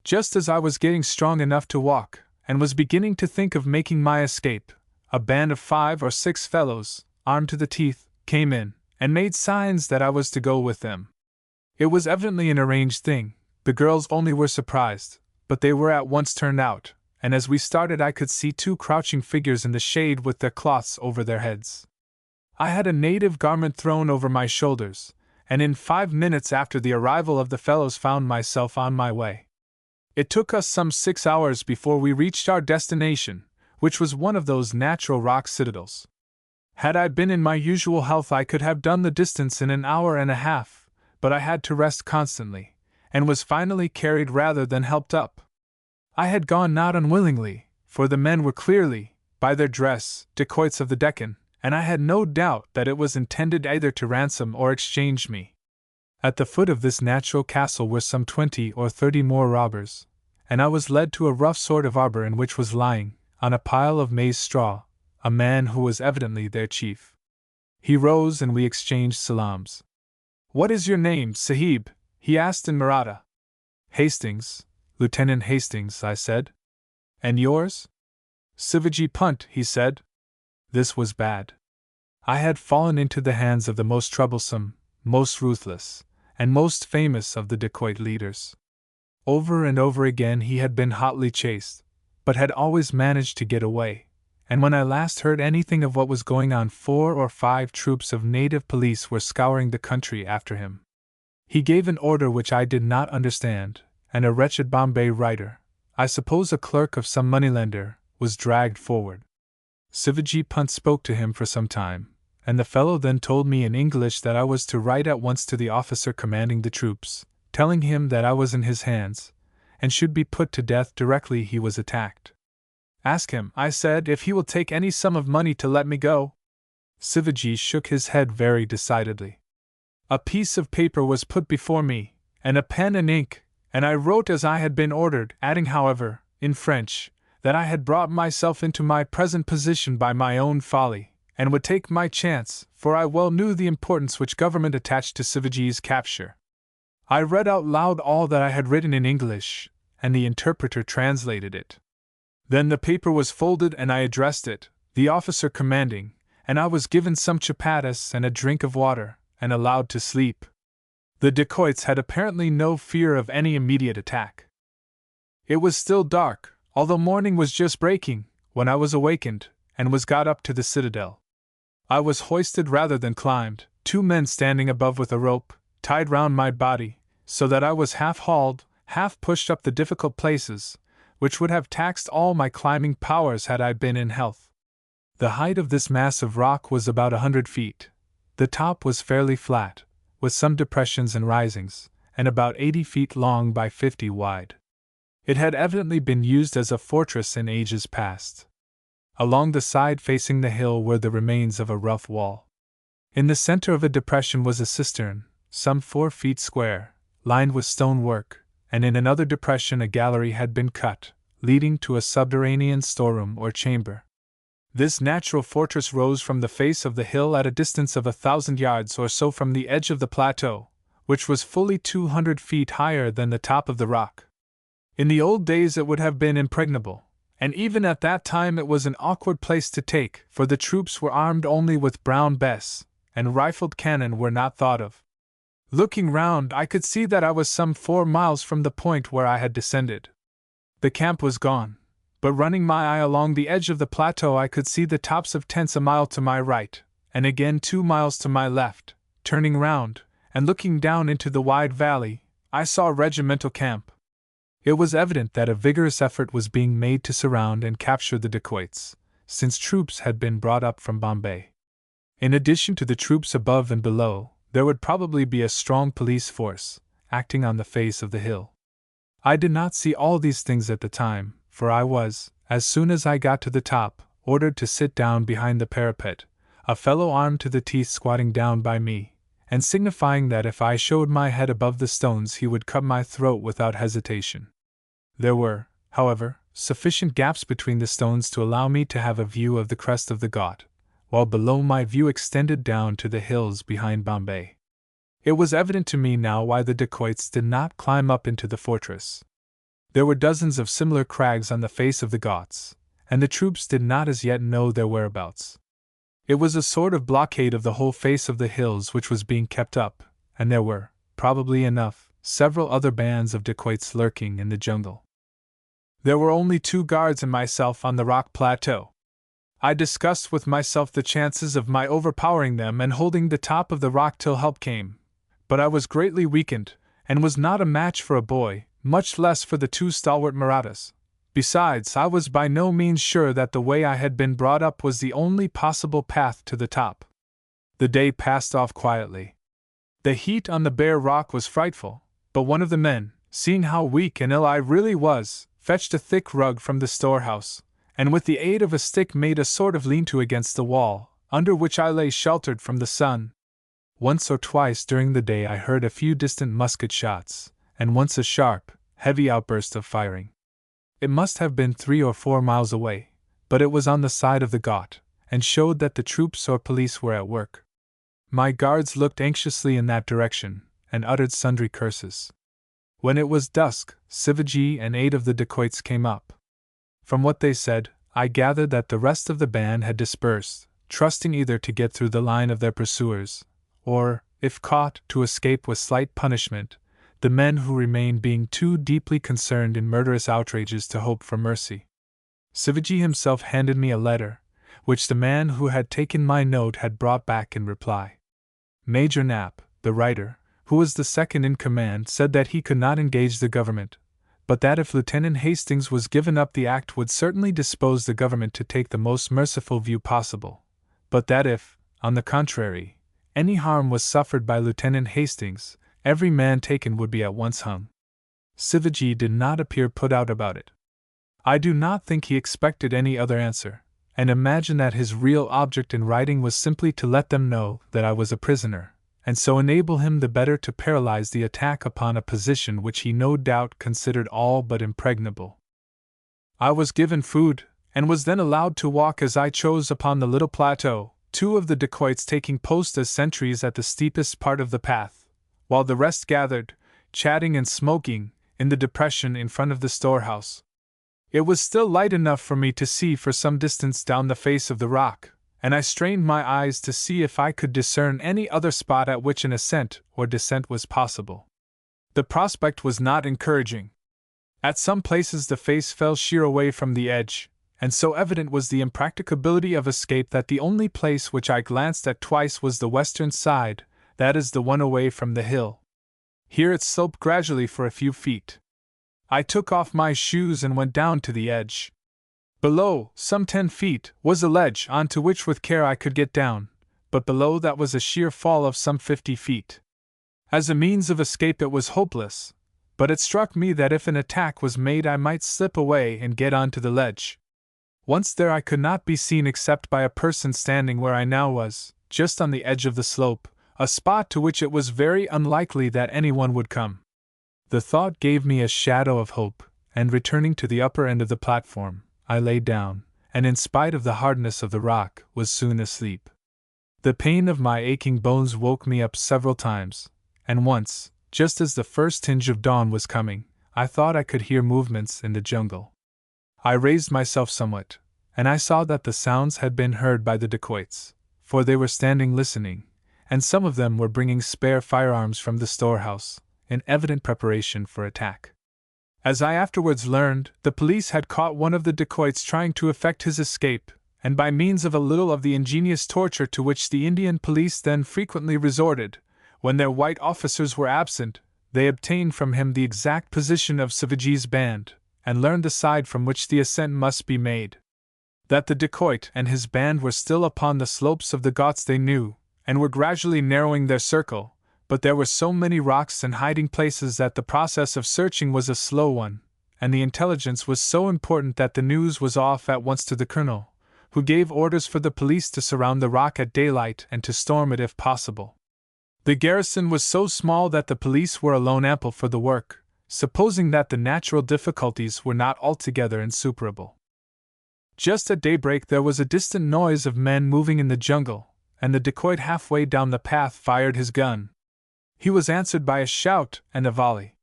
Just as I was getting strong enough to walk, and was beginning to think of making my escape, a band of 5 or 6 fellows, armed to the teeth, came in, and made signs that I was to go with them. It was evidently an arranged thing. The girls only were surprised, but they were at once turned out, and as we started I could see 2 crouching figures in the shade with their cloths over their heads. I had a native garment thrown over my shoulders, and in 5 minutes after the arrival of the fellows found myself on my way. It took us some 6 hours before we reached our destination, which was one of those natural rock citadels. Had I been in my usual health I could have done the distance in an hour and a half, but I had to rest constantly, and was finally carried rather than helped up. I had gone not unwillingly, for the men were clearly, by their dress, dacoits of the Deccan, and I had no doubt that it was intended either to ransom or exchange me. At the foot of this natural castle were some 20 or 30 more robbers, and I was led to a rough sort of arbor in which was lying, on a pile of maize straw, a man who was evidently their chief. He rose and we exchanged salams. "What is your name, Sahib?" he asked in Maratha. "Hastings," Lieutenant Hastings, I said. And yours? Sivajee Punt, he said. This was bad. I had fallen into the hands of the most troublesome, most ruthless, and most famous of the dacoit leaders. Over and over again he had been hotly chased, but had always managed to get away, and when I last heard anything of what was going on, 4 or 5 troops of native police were scouring the country after him. He gave an order which I did not understand, and a wretched Bombay writer, I suppose a clerk of some moneylender, was dragged forward. Sivajee Punt spoke to him for some time, and the fellow then told me in English that I was to write at once to the officer commanding the troops, telling him that I was in his hands, and should be put to death directly he was attacked. Ask him, I said, if he will take any sum of money to let me go. Sivajee shook his head very decidedly. A piece of paper was put before me, and a pen and ink, and I wrote as I had been ordered, adding, however, in French, that I had brought myself into my present position by my own folly, and would take my chance, for I well knew the importance which government attached to Sivajee's capture. I read out loud all that I had written in English, and the interpreter translated it. Then the paper was folded and I addressed it, the officer commanding, and I was given some chapatis and a drink of water, and allowed to sleep. The dacoits had apparently no fear of any immediate attack. It was still dark, although morning was just breaking, when I was awakened, and was got up to the citadel. I was hoisted rather than climbed, 2 men standing above with a rope, tied round my body, so that I was half hauled, half pushed up the difficult places, which would have taxed all my climbing powers had I been in health. The height of this mass of rock was about 100 feet. The top was fairly flat, with some depressions and risings, and about 80 feet long by 50 wide. It had evidently been used as a fortress in ages past. Along the side facing the hill were the remains of a rough wall. In the center of a depression was a cistern, some 4 feet square, lined with stone work, and in another depression a gallery had been cut, leading to a subterranean storeroom or chamber. This natural fortress rose from the face of the hill at a distance of 1,000 yards or so from the edge of the plateau, which was fully 200 feet higher than the top of the rock. In the old days it would have been impregnable, and even at that time it was an awkward place to take, for the troops were armed only with brown bess, and rifled cannon were not thought of. Looking round, I could see that I was some 4 miles from the point where I had descended. The camp was gone, but running my eye along the edge of the plateau I could see the tops of tents a mile to my right, and again 2 miles to my left. Turning round, and looking down into the wide valley, I saw a regimental camp. It was evident that a vigorous effort was being made to surround and capture the dacoits, since troops had been brought up from Bombay. In addition to the troops above and below, there would probably be a strong police force, acting on the face of the hill. I did not see all these things at the time, for I was, as soon as I got to the top, ordered to sit down behind the parapet, a fellow armed to the teeth squatting down by me, and signifying that if I showed my head above the stones he would cut my throat without hesitation. There were, however, sufficient gaps between the stones to allow me to have a view of the crest of the Ghat, while below my view extended down to the hills behind Bombay. It was evident to me now why the dacoits did not climb up into the fortress. There were dozens of similar crags on the face of the Ghats, and the troops did not as yet know their whereabouts. It was a sort of blockade of the whole face of the hills which was being kept up, and there were, probably enough, several other bands of dacoits lurking in the jungle. There were only 2 guards and myself on the rock plateau. I discussed with myself the chances of my overpowering them and holding the top of the rock till help came, but I was greatly weakened, and was not a match for a boy, much less for the 2 stalwart Marathas. Besides, I was by no means sure that the way I had been brought up was the only possible path to the top. The day passed off quietly. The heat on the bare rock was frightful, but one of the men, seeing how weak and ill I really was, fetched a thick rug from the storehouse, and with the aid of a stick made a sort of lean-to against the wall, under which I lay sheltered from the sun. Once or twice during the day I heard a few distant musket shots, and once a sharp, heavy outburst of firing. It must have been 3 or 4 miles away, but it was on the side of the Ghat, and showed that the troops or police were at work. My guards looked anxiously in that direction, and uttered sundry curses. When it was dusk, Sivaji and 8 of the dacoits came up. From what they said, I gathered that the rest of the band had dispersed, trusting either to get through the line of their pursuers, or, if caught, to escape with slight punishment, the men who remained being too deeply concerned in murderous outrages to hope for mercy. Sivaji himself handed me a letter, which the man who had taken my note had brought back in reply. Major Knapp, the writer, who was the second in command, said that he could not engage the government, but that if Lieutenant Hastings was given up the act would certainly dispose the government to take the most merciful view possible, but that if, on the contrary, any harm was suffered by Lieutenant Hastings, every man taken would be at once hung. Sivaji did not appear put out about it. I do not think he expected any other answer, and imagine that his real object in writing was simply to let them know that I was a prisoner, and so enable him the better to paralyze the attack upon a position which he no doubt considered all but impregnable. I was given food, and was then allowed to walk as I chose upon the little plateau, 2 of the dacoits taking post as sentries at the steepest part of the path, while the rest gathered, chatting and smoking, in the depression in front of the storehouse. It was still light enough for me to see for some distance down the face of the rock, and I strained my eyes to see if I could discern any other spot at which an ascent or descent was possible. The prospect was not encouraging. At some places the face fell sheer away from the edge, and so evident was the impracticability of escape that the only place which I glanced at twice was the western side, that is the one away from the hill. Here it sloped gradually for a few feet. I took off my shoes and went down to the edge. Below, some 10 feet, was a ledge onto which with care I could get down, but below that was a sheer fall of some 50 feet. As a means of escape it was hopeless, but it struck me that if an attack was made I might slip away and get onto the ledge. Once there I could not be seen except by a person standing where I now was, just on the edge of the slope, a spot to which it was very unlikely that anyone would come. The thought gave me a shadow of hope, and returning to the upper end of the platform, I lay down, and in spite of the hardness of the rock, was soon asleep. The pain of my aching bones woke me up several times, and once, just as the first tinge of dawn was coming, I thought I could hear movements in the jungle. I raised myself somewhat, and I saw that the sounds had been heard by the dacoits, for they were standing listening, and some of them were bringing spare firearms from the storehouse, in evident preparation for attack. As I afterwards learned, the police had caught one of the dacoits trying to effect his escape, and by means of a little of the ingenious torture to which the Indian police then frequently resorted, when their white officers were absent, they obtained from him the exact position of Sivaji's band, and learned the side from which the ascent must be made. That the dacoit and his band were still upon the slopes of the Ghauts they knew, and were gradually narrowing their circle, but there were so many rocks and hiding places that the process of searching was a slow one, and the intelligence was so important that the news was off at once to the colonel, who gave orders for the police to surround the rock at daylight and to storm it if possible. The garrison was so small that the police were alone ample for the work, supposing that the natural difficulties were not altogether insuperable. Just at daybreak there was a distant noise of men moving in the jungle, and the dacoit halfway down the path fired his gun. He was answered by a shout and a volley.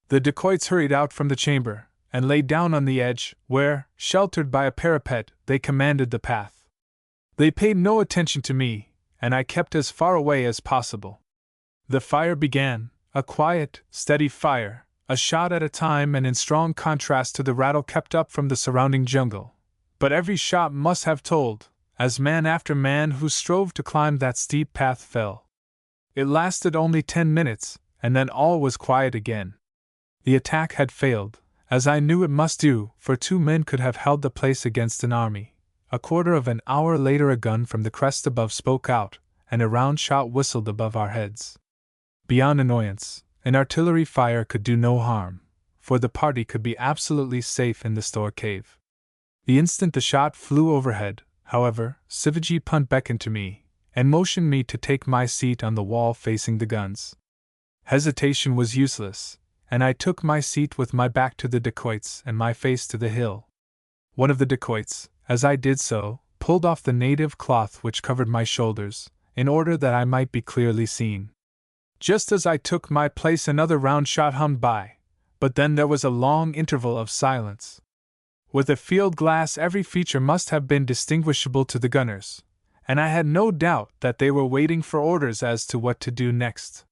The dacoits hurried out from the chamber, and lay down on the edge, where, sheltered by a parapet, they commanded the path. They paid no attention to me, and I kept as far away as possible. The fire began, a quiet, steady fire, a shot at a time and in strong contrast to the rattle kept up from the surrounding jungle. But every shot must have told, as man after man who strove to climb that steep path fell. It lasted only 10 minutes, and then all was quiet again. The attack had failed, as I knew it must do, for 2 men could have held the place against an army. A quarter of an hour later a gun from the crest above spoke out, and a round shot whistled above our heads. Beyond annoyance, an artillery fire could do no harm, for the party could be absolutely safe in the store cave. The instant the shot flew overhead, however, Sivaji Punt beckoned to me, and motioned me to take my seat on the wall facing the guns. Hesitation was useless, and I took my seat with my back to the dacoits and my face to the hill. One of the dacoits, as I did so, pulled off the native cloth which covered my shoulders, in order that I might be clearly seen. Just as I took my place, another round shot hummed by, but then there was a long interval of silence. With a field glass, every feature must have been distinguishable to the gunners, and I had no doubt that they were waiting for orders as to what to do next.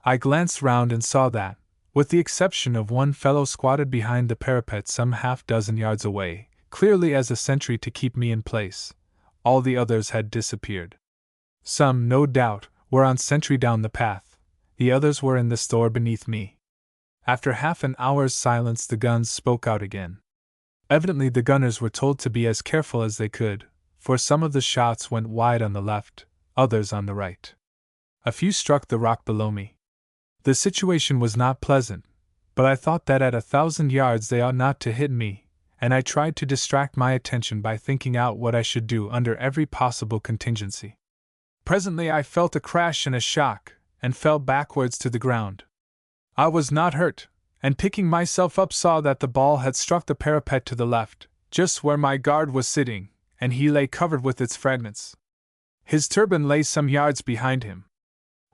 I glanced round and saw that, with the exception of one fellow squatted behind the parapet some half-dozen yards away, clearly as a sentry to keep me in place, all the others had disappeared. Some, no doubt, were on sentry down the path, the others were in the store beneath me. After half an hour's silence, the guns spoke out again. Evidently the gunners were told to be as careful as they could, for some of the shots went wide on the left, others on the right. A few struck the rock below me. The situation was not pleasant, but I thought that at 1,000 yards they ought not to hit me, and I tried to distract my attention by thinking out what I should do under every possible contingency. Presently I felt a crash and a shock, and fell backwards to the ground. I was not hurt, and picking myself up saw that the ball had struck the parapet to the left, just where my guard was sitting, and he lay covered with its fragments. His turban lay some yards behind him.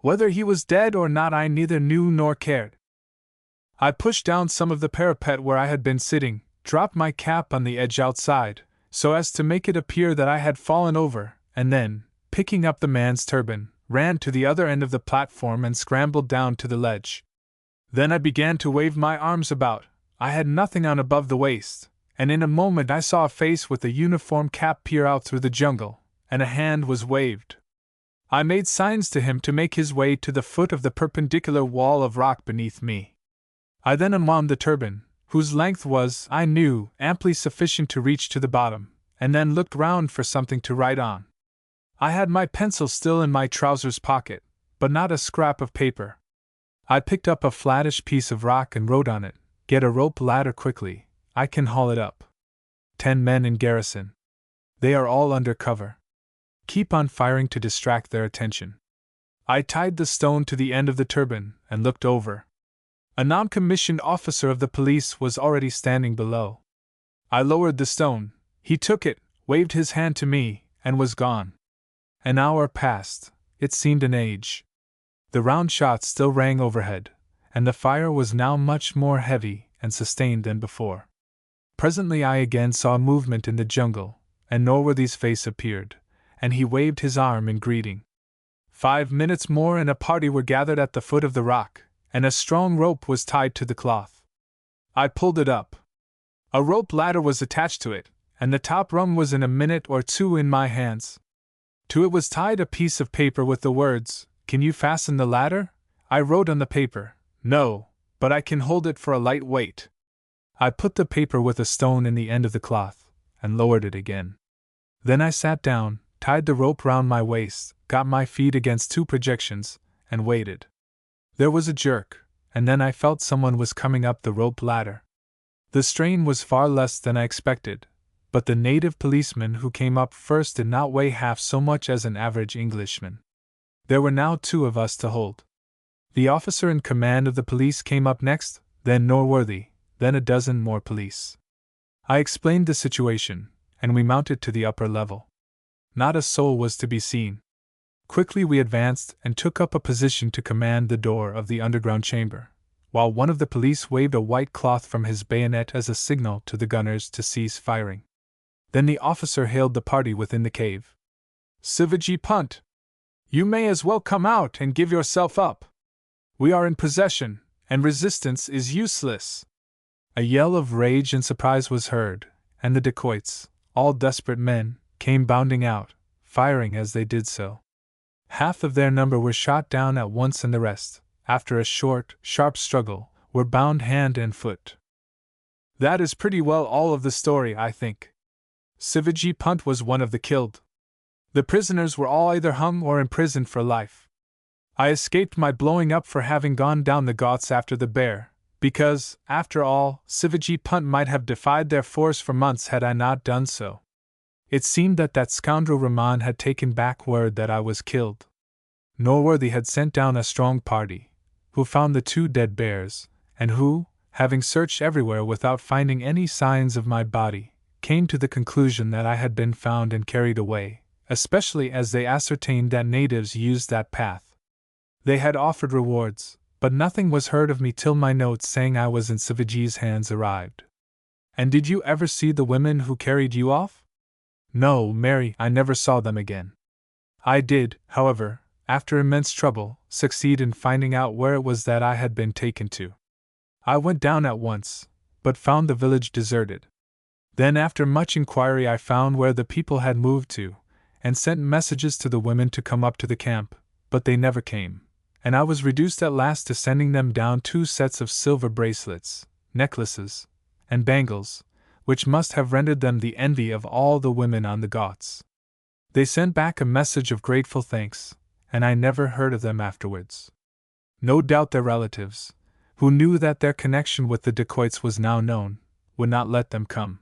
Whether he was dead or not I neither knew nor cared. I pushed down some of the parapet where I had been sitting, dropped my cap on the edge outside, so as to make it appear that I had fallen over, and then, picking up the man's turban, ran to the other end of the platform and scrambled down to the ledge. Then I began to wave my arms about. I had nothing on above the waist, and in a moment I saw a face with a uniform cap peer out through the jungle, and a hand was waved. I made signs to him to make his way to the foot of the perpendicular wall of rock beneath me. I then unwound the turban, whose length was, I knew, amply sufficient to reach to the bottom, and then looked round for something to write on. I had my pencil still in my trousers pocket, but not a scrap of paper. I picked up a flattish piece of rock and wrote on it, "Get a rope ladder quickly, I can haul it up. 10 men in garrison. They are all under cover. Keep on firing to distract their attention." I tied the stone to the end of the turban and looked over. A non-commissioned officer of the police was already standing below. I lowered the stone, he took it, waved his hand to me, and was gone. An hour passed, it seemed an age. The round shot still rang overhead, and the fire was now much more heavy and sustained than before. Presently I again saw a movement in the jungle, and Norworthy's face appeared, and he waved his arm in greeting. 5 minutes more and a party were gathered at the foot of the rock, and a strong rope was tied to the cloth. I pulled it up. A rope ladder was attached to it, and the top rung was in a minute or two in my hands. To it was tied a piece of paper with the words, "Can you fasten the ladder?" I wrote on the paper, "No, but I can hold it for a light weight." I put the paper with a stone in the end of the cloth, and lowered it again. Then I sat down, tied the rope round my waist, got my feet against 2 projections, and waited. There was a jerk, and then I felt someone was coming up the rope ladder. The strain was far less than I expected, but the native policeman who came up first did not weigh half so much as an average Englishman. There were now 2 of us to hold. The officer in command of the police came up next, then Norworthy, then a dozen more police. I explained the situation, and we mounted to the upper level. Not a soul was to be seen. Quickly we advanced and took up a position to command the door of the underground chamber, while one of the police waved a white cloth from his bayonet as a signal to the gunners to cease firing. Then the officer hailed the party within the cave. "Sivajee Punt! You may as well come out and give yourself up. We are in possession, and resistance is useless." A yell of rage and surprise was heard, and the dacoits, all desperate men, came bounding out, firing as they did so. Half of their number were shot down at once, and the rest, after a short, sharp struggle, were bound hand and foot. That is pretty well all of the story, I think. Sivajee Punt was one of the killed. The prisoners were all either hung or imprisoned for life. I escaped my blowing up for having gone down the Ghauts after the bear, because, after all, Sivajee Punt might have defied their force for months had I not done so. It seemed that scoundrel Rahman had taken back word that I was killed. Norworthy had sent down a strong party, who found the 2 dead bears, and who, having searched everywhere without finding any signs of my body, came to the conclusion that I had been found and carried away, especially as they ascertained that natives used that path. They had offered rewards, but nothing was heard of me till my note saying I was in Savagee's hands arrived. And did you ever see the women who carried you off? No, Mary, I never saw them again. I did, however, after immense trouble, succeed in finding out where it was that I had been taken to. I went down at once, but found the village deserted. Then after much inquiry I found where the people had moved to, and sent messages to the women to come up to the camp, but they never came, and I was reduced at last to sending them down 2 sets of silver bracelets, necklaces, and bangles, which must have rendered them the envy of all the women on the Ghauts. They sent back a message of grateful thanks, and I never heard of them afterwards. No doubt their relatives, who knew that their connection with the dacoits was now known, would not let them come.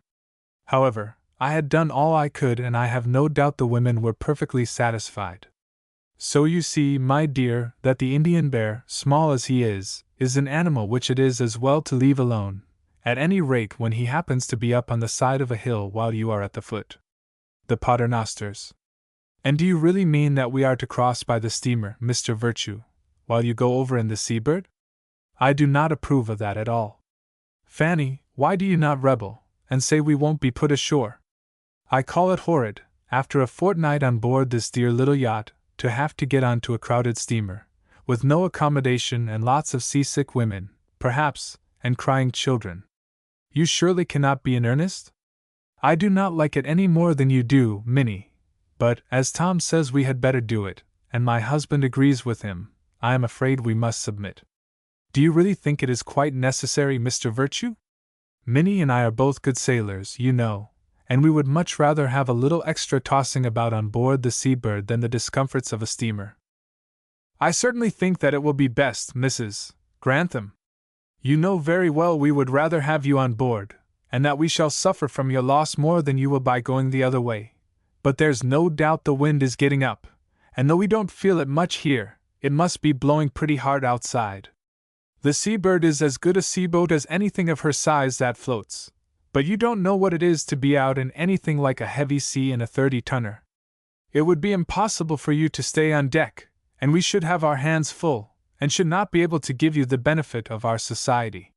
However, I had done all I could, and I have no doubt the women were perfectly satisfied. So you see, my dear, that the Indian bear, small as he is an animal which it is as well to leave alone, at any rate when he happens to be up on the side of a hill while you are at the foot. The Paternosters. And do you really mean that we are to cross by the steamer, Mr. Virtue, while you go over in the Seabird? I do not approve of that at all. Fanny, why do you not rebel, and say we won't be put ashore? I call it horrid, after a fortnight on board this dear little yacht, to have to get on to a crowded steamer, with no accommodation and lots of seasick women, perhaps, and crying children. You surely cannot be in earnest? I do not like it any more than you do, Minnie, but, as Tom says we had better do it, and my husband agrees with him, I am afraid we must submit. Do you really think it is quite necessary, Mr. Virtue? Minnie and I are both good sailors, you know, and we would much rather have a little extra tossing about on board the Seabird than the discomforts of a steamer. I certainly think that it will be best, Mrs. Grantham. You know very well we would rather have you on board, and that we shall suffer from your loss more than you will by going the other way. But there's no doubt the wind is getting up, and though we don't feel it much here, it must be blowing pretty hard outside. The Seabird is as good a seaboat as anything of her size that floats, but you don't know what it is to be out in anything like a heavy sea in a 30-tonner. It would be impossible for you to stay on deck, and we should have our hands full, and should not be able to give you the benefit of our society.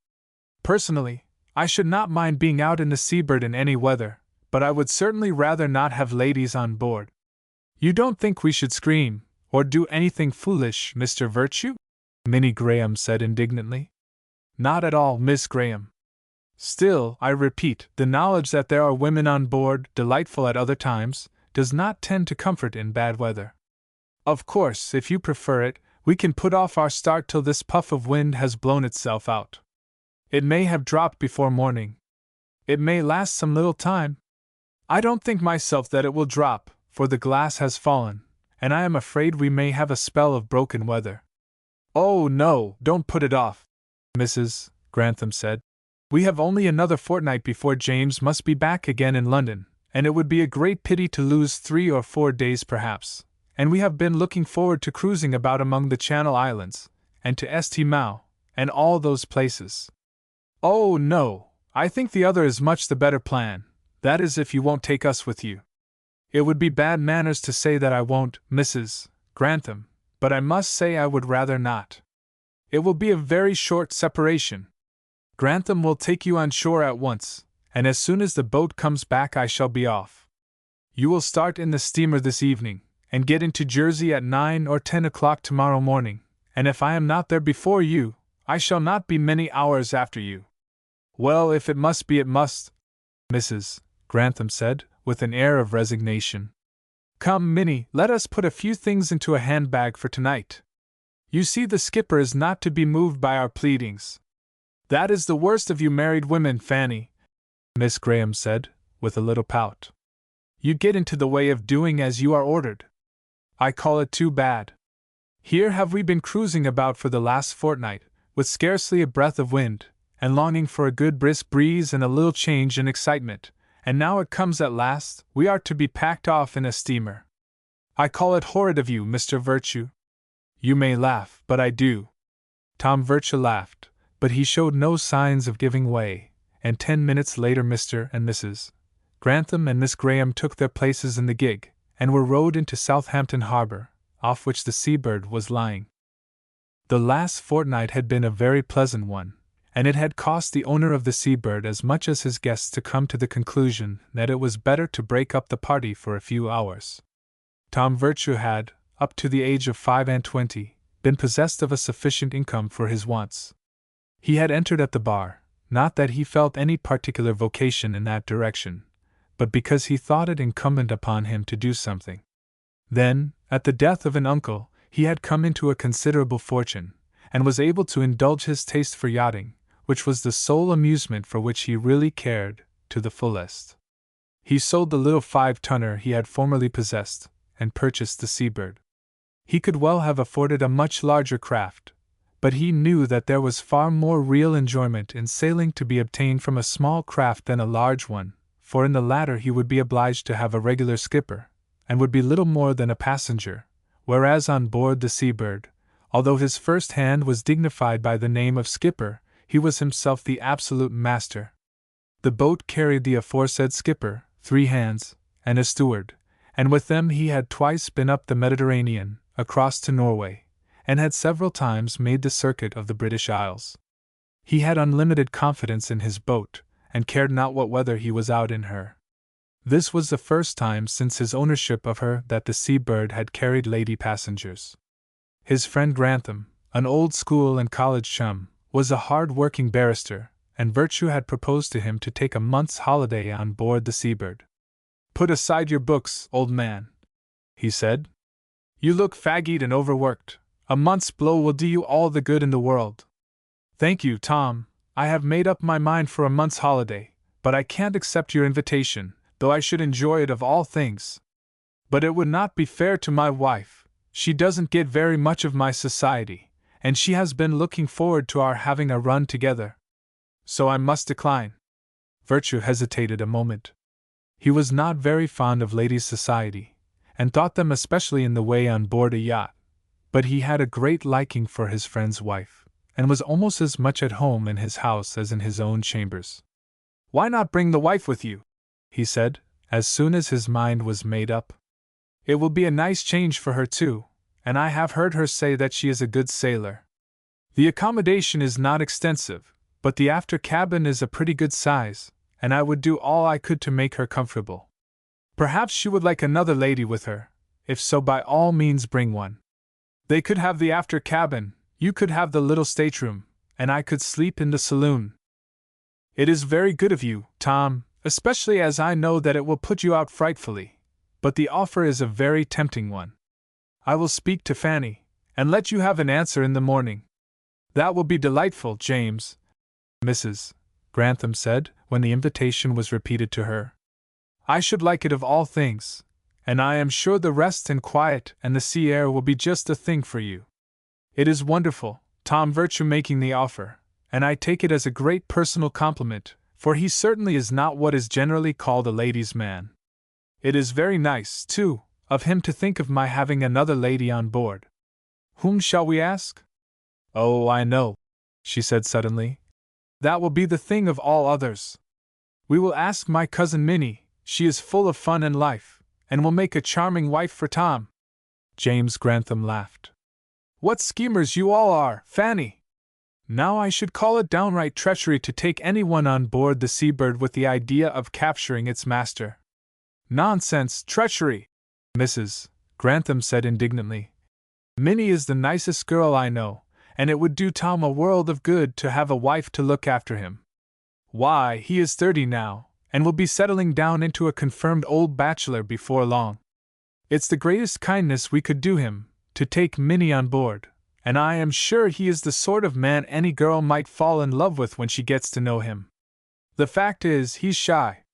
Personally, I should not mind being out in the Seabird in any weather, but I would certainly rather not have ladies on board. You don't think we should scream, or do anything foolish, Mr. Virtue? Minnie Graham said indignantly. Not at all, Miss Graham. Still, I repeat, the knowledge that there are women on board, delightful at other times, does not tend to comfort in bad weather. Of course, if you prefer it, we can put off our start till this puff of wind has blown itself out. It may have dropped before morning. It may last some little time. I don't think myself that it will drop, for the glass has fallen, and I am afraid we may have a spell of broken weather. Oh, no, don't put it off, Mrs. Grantham said. We have only another fortnight before James must be back again in London, and it would be a great pity to lose 3 or 4 days perhaps, and we have been looking forward to cruising about among the Channel Islands, and to St. Mau, and all those places. Oh, no, I think the other is much the better plan, that is if you won't take us with you. It would be bad manners to say that I won't, Mrs. Grantham, but I must say I would rather not. It will be a very short separation. Grantham will take you on shore at once, and as soon as the boat comes back I shall be off. You will start in the steamer this evening, and get into Jersey at 9 or 10 o'clock tomorrow morning, and if I am not there before you, I shall not be many hours after you. Well, if it must be, it must, Mrs. Grantham said, with an air of resignation. Come, Minnie, let us put a few things into a handbag for tonight. You see, the skipper is not to be moved by our pleadings. That is the worst of you married women, Fanny, Miss Graham said, with a little pout. You get into the way of doing as you are ordered. I call it too bad. Here have we been cruising about for the last fortnight, with scarcely a breath of wind, and longing for a good brisk breeze and a little change and excitement, and now it comes at last, we are to be packed off in a steamer. I call it horrid of you, Mr. Virtue. You may laugh, but I do. Tom Virtue laughed, but he showed no signs of giving way, and 10 minutes later Mr. and Mrs. Grantham and Miss Graham took their places in the gig, and were rowed into Southampton Harbour, off which the Seabird was lying. The last fortnight had been a very pleasant one, and it had cost the owner of the Seabird as much as his guests to come to the conclusion that it was better to break up the party for a few hours. Tom Virtue had, up to the age of 25, been possessed of a sufficient income for his wants. He had entered at the bar, not that he felt any particular vocation in that direction, but because he thought it incumbent upon him to do something. Then, at the death of an uncle, he had come into a considerable fortune, and was able to indulge his taste for yachting, which was the sole amusement for which he really cared, to the fullest. He sold the little 5-tonner he had formerly possessed, and purchased the Seabird. He could well have afforded a much larger craft, but he knew that there was far more real enjoyment in sailing to be obtained from a small craft than a large one, for in the latter he would be obliged to have a regular skipper, and would be little more than a passenger, whereas on board the Seabird, although his first hand was dignified by the name of skipper, he was himself the absolute master. The boat carried the aforesaid skipper, 3 hands, and a steward, and with them he had twice been up the Mediterranean, across to Norway, and had several times made the circuit of the British Isles. He had unlimited confidence in his boat, and cared not what weather he was out in her. This was the first time since his ownership of her that the Seabird had carried lady passengers. His friend Grantham, an old school and college chum, was a hard-working barrister, and Virtue had proposed to him to take a month's holiday on board the Seabird. "Put aside your books, old man," he said. "You look fagged and overworked. A month's blow will do you all the good in the world." "Thank you, Tom. I have made up my mind for a month's holiday, but I can't accept your invitation, though I should enjoy it of all things. But it would not be fair to my wife. She doesn't get very much of my society, and she has been looking forward to our having a run together. So I must decline." Virtue hesitated a moment. He was not very fond of ladies' society, and thought them especially in the way on board a yacht, but he had a great liking for his friend's wife, and was almost as much at home in his house as in his own chambers. "Why not bring the wife with you?" he said, as soon as his mind was made up. "It will be a nice change for her too, and I have heard her say that she is a good sailor. The accommodation is not extensive, but the after cabin is a pretty good size, and I would do all I could to make her comfortable. Perhaps she would like another lady with her. If so, by all means bring one. They could have the after cabin, you could have the little stateroom, and I could sleep in the saloon." "It is very good of you, Tom, especially as I know that it will put you out frightfully, but the offer is a very tempting one. I will speak to Fanny, and let you have an answer in the morning." "That will be delightful, James," Mrs. Grantham said, when the invitation was repeated to her. "I should like it of all things, and I am sure the rest and quiet and the sea air will be just the thing for you. It is wonderful, Tom Virtue making the offer, and I take it as a great personal compliment, for he certainly is not what is generally called a ladies' man. It is very nice, too, of him to think of my having another lady on board. Whom shall we ask?" "Oh, I know," she said suddenly. "That will be the thing of all others. We will ask my cousin Minnie. She is full of fun and life, and will make a charming wife for Tom." James Grantham laughed. "What schemers you all are, Fanny! Now I should call it downright treachery to take anyone on board the Seabird with the idea of capturing its master." "Nonsense, treachery!" Mrs. Grantham said indignantly. "Minnie is the nicest girl I know, and it would do Tom a world of good to have a wife to look after him. Why, he is 30 now, and will be settling down into a confirmed old bachelor before long. It's the greatest kindness we could do him, to take Minnie on board, and I am sure he is the sort of man any girl might fall in love with when she gets to know him. The fact is, he's shy.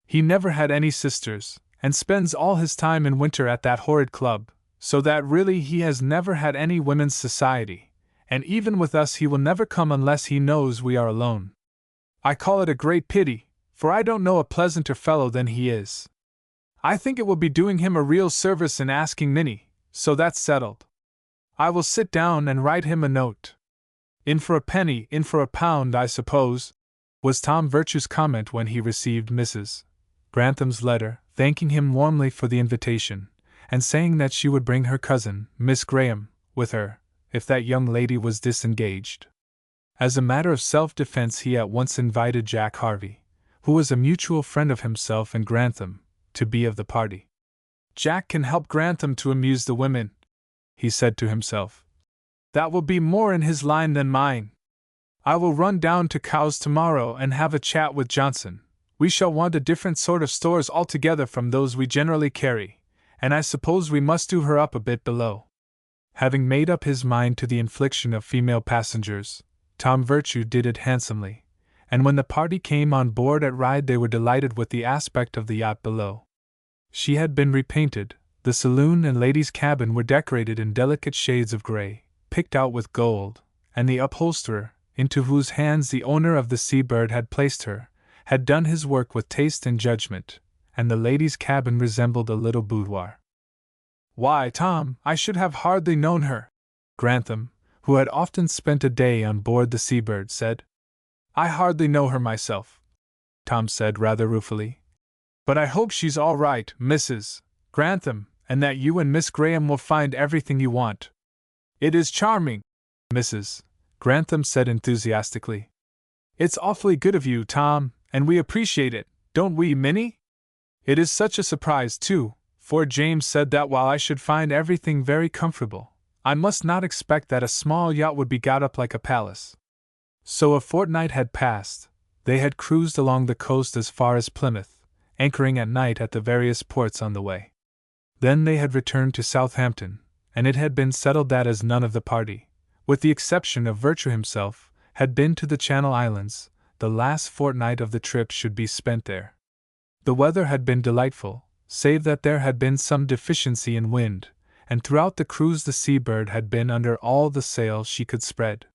He never had any sisters, and spends all his time in winter at that horrid club, so that really he has never had any women's society, and even with us he will never come unless he knows we are alone. I call it a great pity, for I don't know a pleasanter fellow than he is. I think it will be doing him a real service in asking Minnie, so that's settled. I will sit down and write him a note. In for a penny, in for a pound, I suppose," was Tom Virtue's comment when he received Mrs. Grantham's letter, thanking him warmly for the invitation, and saying that she would bring her cousin, Miss Graham, with her, if that young lady was disengaged. As a matter of self-defense, he at once invited Jack Harvey, who was a mutual friend of himself and Grantham, to be of the party. Jack can help Grantham to amuse the women, he said to himself. That will be more in his line than mine. I will run down to Cowes tomorrow and have a chat with Johnson. We shall want a different sort of stores altogether from those we generally carry, and I suppose we must do her up a bit below. Having made up his mind to the infliction of female passengers, Tom Virtue did it handsomely, and when the party came on board at Ryde they were delighted with the aspect of the yacht below. She had been repainted, the saloon and ladies' cabin were decorated in delicate shades of grey, picked out with gold, and the upholsterer, into whose hands the owner of the Sea-Bird had placed her, had done his work with taste and judgment, and the ladies' cabin resembled a little boudoir. Why, Tom, I should have hardly known her, Grantham, who had often spent a day on board the Sea-Bird, said. I hardly know her myself, Tom said rather ruefully. But I hope she's all right, Mrs. Grantham, and that you and Miss Graham will find everything you want. It is charming, Mrs. Grantham said enthusiastically. It's awfully good of you, Tom, and we appreciate it, don't we, Minnie? It is such a surprise, too, for James said that while I should find everything very comfortable, I must not expect that a small yacht would be got up like a palace. So a fortnight had passed. They had cruised along the coast as far as Plymouth, anchoring at night at the various ports on the way. Then they had returned to Southampton, and it had been settled that as none of the party, with the exception of Virtue himself, had been to the Channel Islands, the last fortnight of the trip should be spent there. The weather had been delightful, save that there had been some deficiency in wind, and throughout the cruise the Sea-Bird had been under all the sail she could spread.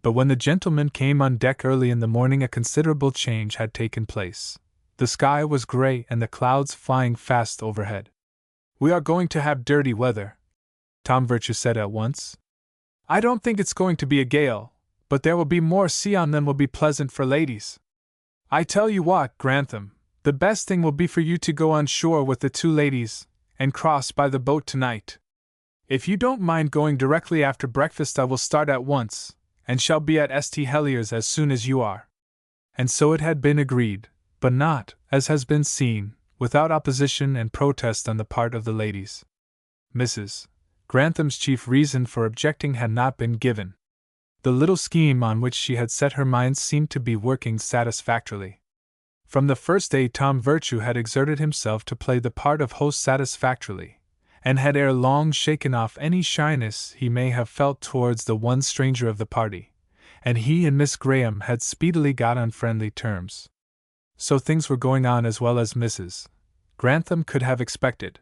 But when the gentlemen came on deck early in the morning a considerable change had taken place. The sky was grey and the clouds flying fast overhead. We are going to have dirty weather, Tom Virtue said at once. I don't think it's going to be a gale, but there will be more sea on than will be pleasant for ladies. I tell you what, Grantham, the best thing will be for you to go on shore with the two ladies, and cross by the boat tonight. If you don't mind going directly after breakfast I will start at once, and shall be at St. Helier's as soon as you are. And so it had been agreed, but not, as has been seen, without opposition and protest on the part of the ladies. Mrs. Grantham's chief reason for objecting had not been given. The little scheme on which she had set her mind seemed to be working satisfactorily. From the first day Tom Virtue had exerted himself to play the part of host satisfactorily, and had ere long shaken off any shyness he may have felt towards the one stranger of the party, and he and Miss Graham had speedily got on friendly terms. So things were going on as well as Mrs. Grantham could have expected.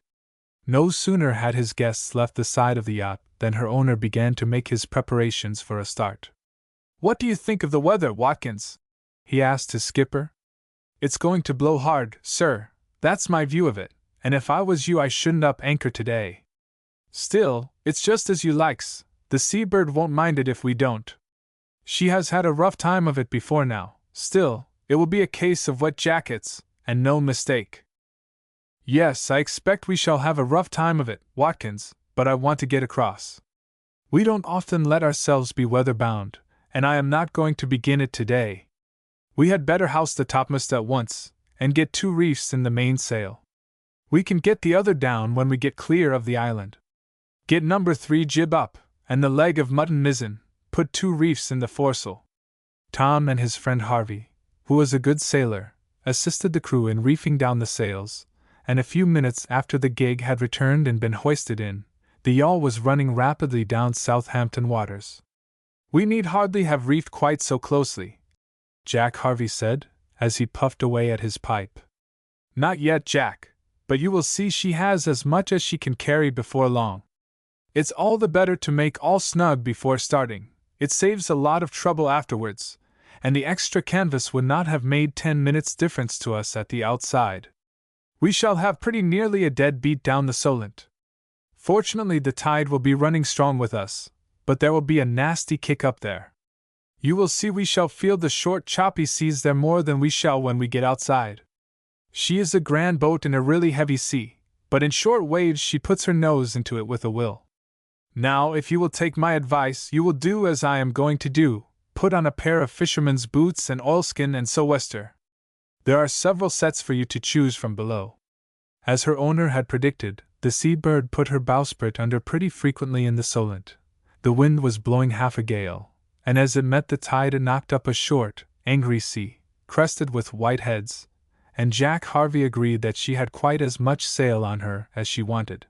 No sooner had his guests left the side of the yacht than her owner began to make his preparations for a start. What do you think of the weather, Watkins? He asked his skipper. It's going to blow hard, sir, that's my view of it, and if I was you I shouldn't up anchor today. Still, it's just as you likes, the Sea-Bird won't mind it if we don't. She has had a rough time of it before now, still, it will be a case of wet jackets, and no mistake. Yes, I expect we shall have a rough time of it, Watkins, but I want to get across. We don't often let ourselves be weather-bound, and I am not going to begin it today. We had better house the topmast at once, and get 2 reefs in the mainsail. We can get the other down when we get clear of the island. Get number 3 jib up, and the leg of mutton mizzen, put 2 reefs in the foresail. Tom and his friend Harvey, who was a good sailor, assisted the crew in reefing down the sails, and a few minutes after the gig had returned and been hoisted in, the yawl was running rapidly down Southampton waters. We need hardly have reefed quite so closely, Jack Harvey said, as he puffed away at his pipe. Not yet, Jack, but you will see she has as much as she can carry before long. It's all the better to make all snug before starting, it saves a lot of trouble afterwards, and the extra canvas would not have made 10 minutes difference to us at the outside. We shall have pretty nearly a dead beat down the Solent. Fortunately the tide will be running strong with us, but there will be a nasty kick up there. You will see we shall feel the short choppy seas there more than we shall when we get outside. She is a grand boat in a really heavy sea, but in short waves she puts her nose into it with a will. Now, if you will take my advice, you will do as I am going to do, put on a pair of fisherman's boots and oilskin and sou'wester. There are several sets for you to choose from below. As her owner had predicted, the sea-bird put her bowsprit under pretty frequently in the Solent. The wind was blowing half a gale, and as it met the tide it knocked up a short, angry sea, crested with white heads, and Jack Harvey agreed that she had quite as much sail on her as she wanted.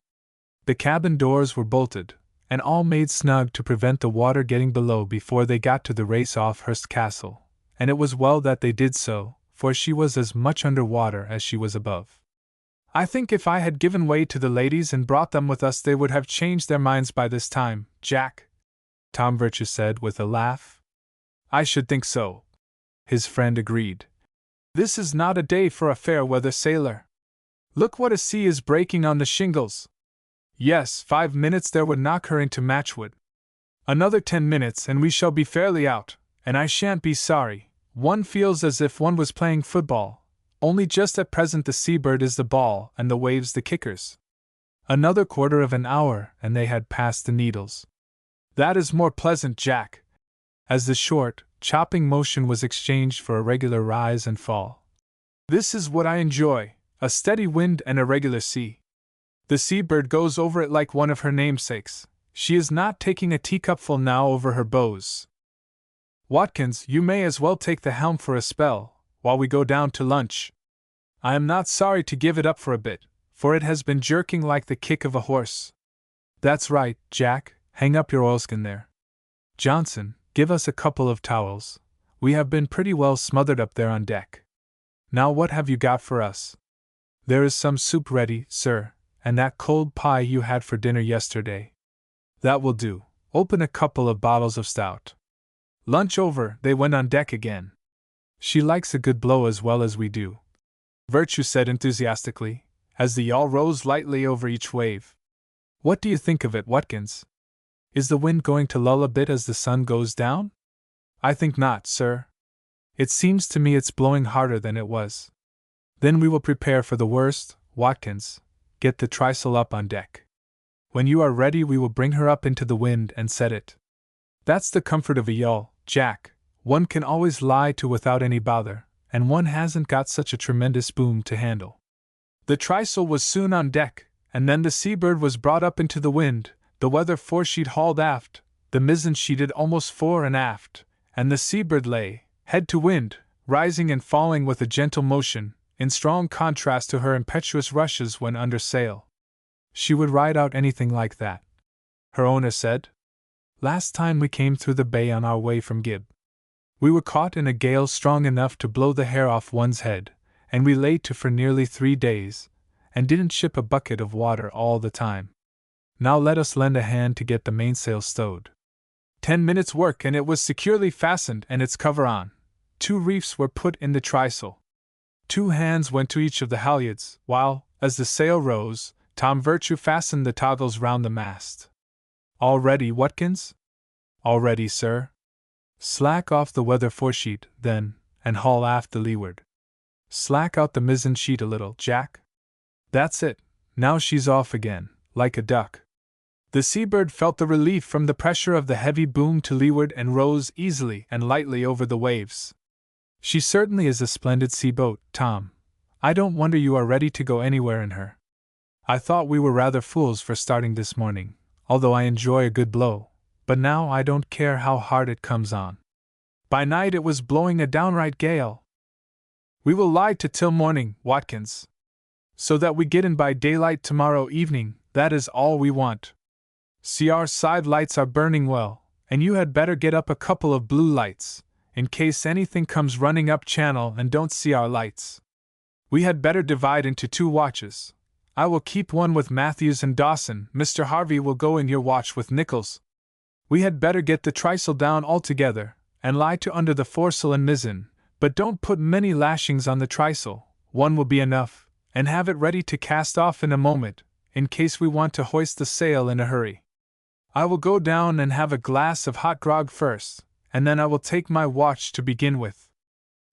The cabin doors were bolted, and all made snug to prevent the water getting below before they got to the race off Hurst Castle, and it was well that they did so, for she was as much under water as she was above. I think if I had given way to the ladies and brought them with us they would have changed their minds by this time, Jack, Tom Virtue said with a laugh. I should think so, his friend agreed. This is not a day for a fair-weather sailor. Look what a sea is breaking on the shingles. Yes, 5 minutes there would knock her into matchwood. Another 10 minutes and we shall be fairly out, and I shan't be sorry. One feels as if one was playing football, only just at present the seabird is the ball and the waves the kickers. Another quarter of an hour and they had passed the Needles. That is more pleasant, Jack, as the short, chopping motion was exchanged for a regular rise and fall. This is what I enjoy, a steady wind and a regular sea. The seabird goes over it like one of her namesakes. She is not taking a teacupful now over her bows. Watkins, you may as well take the helm for a spell, while we go down to lunch. I am not sorry to give it up for a bit, for it has been jerking like the kick of a horse. That's right, Jack, hang up your oilskin there. Johnson, give us a couple of towels. We have been pretty well smothered up there on deck. Now what have you got for us? There is some soup ready, sir, and that cold pie you had for dinner yesterday. That will do. Open a couple of bottles of stout. Lunch over, they went on deck again. She likes a good blow as well as we do, Virtue said enthusiastically, as the yawl rose lightly over each wave. What do you think of it, Watkins? Is the wind going to lull a bit as the sun goes down? I think not, sir. It seems to me it's blowing harder than it was. Then we will prepare for the worst, Watkins. Get the trysail up on deck. When you are ready we will bring her up into the wind and set it. That's the comfort of a yawl, Jack. One can always lie to without any bother, and one hasn't got such a tremendous boom to handle. The trysail was soon on deck, and then the seabird was brought up into the wind, the weather foresheet hauled aft, the mizzen sheeted almost fore and aft, and the seabird lay, head to wind, rising and falling with a gentle motion, in strong contrast to her impetuous rushes when under sail. She would ride out anything like that, her owner said. Last time we came through the bay on our way from Gib. We were caught in a gale strong enough to blow the hair off one's head, and we lay to for nearly 3 days, and didn't ship a bucket of water all the time. Now let us lend a hand to get the mainsail stowed. 10 minutes' work and it was securely fastened and its cover on. 2 reefs were put in the trysail. 2 hands went to each of the halyards, while, as the sail rose, Tom Virtue fastened the toggles round the mast. All ready, Watkins? All ready, sir. Slack off the weather foresheet, then, and haul aft the leeward. Slack out the mizzen sheet a little, Jack. That's it, now she's off again, like a duck. The seabird felt the relief from the pressure of the heavy boom to leeward and rose easily and lightly over the waves. She certainly is a splendid sea boat, Tom. I don't wonder you are ready to go anywhere in her. I thought we were rather fools for starting this morning, although I enjoy a good blow, but now I don't care how hard it comes on. By night it was blowing a downright gale. We will lie to till morning, Watkins, so that we get in by daylight tomorrow evening. That is all we want. See, our side lights are burning well, and you had better get up a couple of blue lights, in case anything comes running up channel and don't see our lights. We had better divide into 2 watches. I will keep one with Matthews and Dawson. Mr. Harvey will go in your watch with Nichols. We had better get the trysail down altogether, and lie to under the foresail and mizzen, but don't put many lashings on the trysail. 1 will be enough, and have it ready to cast off in a moment, in case we want to hoist the sail in a hurry. I will go down and have a glass of hot grog first, and then I will take my watch to begin with.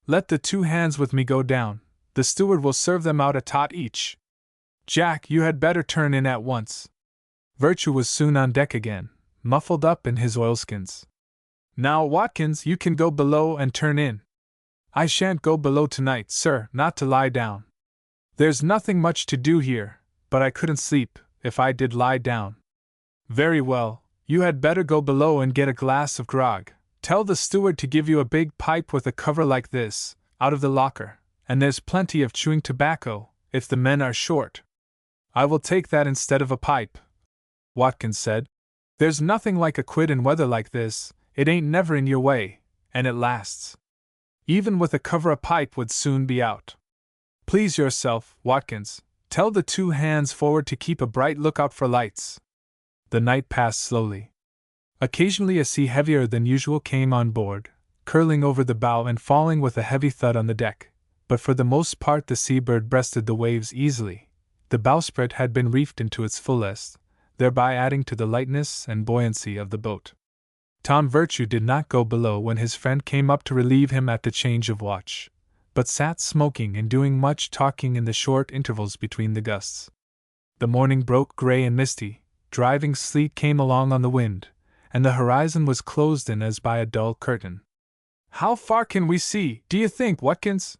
Let the 2 hands with me go down. The steward will serve them out a tot each. Jack, you had better turn in at once. Virtue was soon on deck again, muffled up in his oilskins. Now, Watkins, you can go below and turn in. I shan't go below tonight, sir, not to lie down. There's nothing much to do here, but I couldn't sleep if I did lie down. Very well, you had better go below and get a glass of grog. Tell the steward to give you a big pipe with a cover like this, out of the locker, and there's plenty of chewing tobacco, if the men are short. I will take that instead of a pipe, Watkins said. There's nothing like a quid in weather like this, it ain't never in your way, and it lasts. Even with a cover a pipe would soon be out. Please yourself, Watkins, tell the 2 hands forward to keep a bright lookout for lights. The night passed slowly. Occasionally a sea heavier than usual came on board, curling over the bow and falling with a heavy thud on the deck, but for the most part the seabird breasted the waves easily. The bowsprit had been reefed into its fullest, thereby adding to the lightness and buoyancy of the boat. Tom Virtue did not go below when his friend came up to relieve him at the change of watch, but sat smoking and doing much talking in the short intervals between the gusts. The morning broke gray and misty, driving sleet came along on the wind, and the horizon was closed in as by a dull curtain. How far can we see, do you think, Watkins?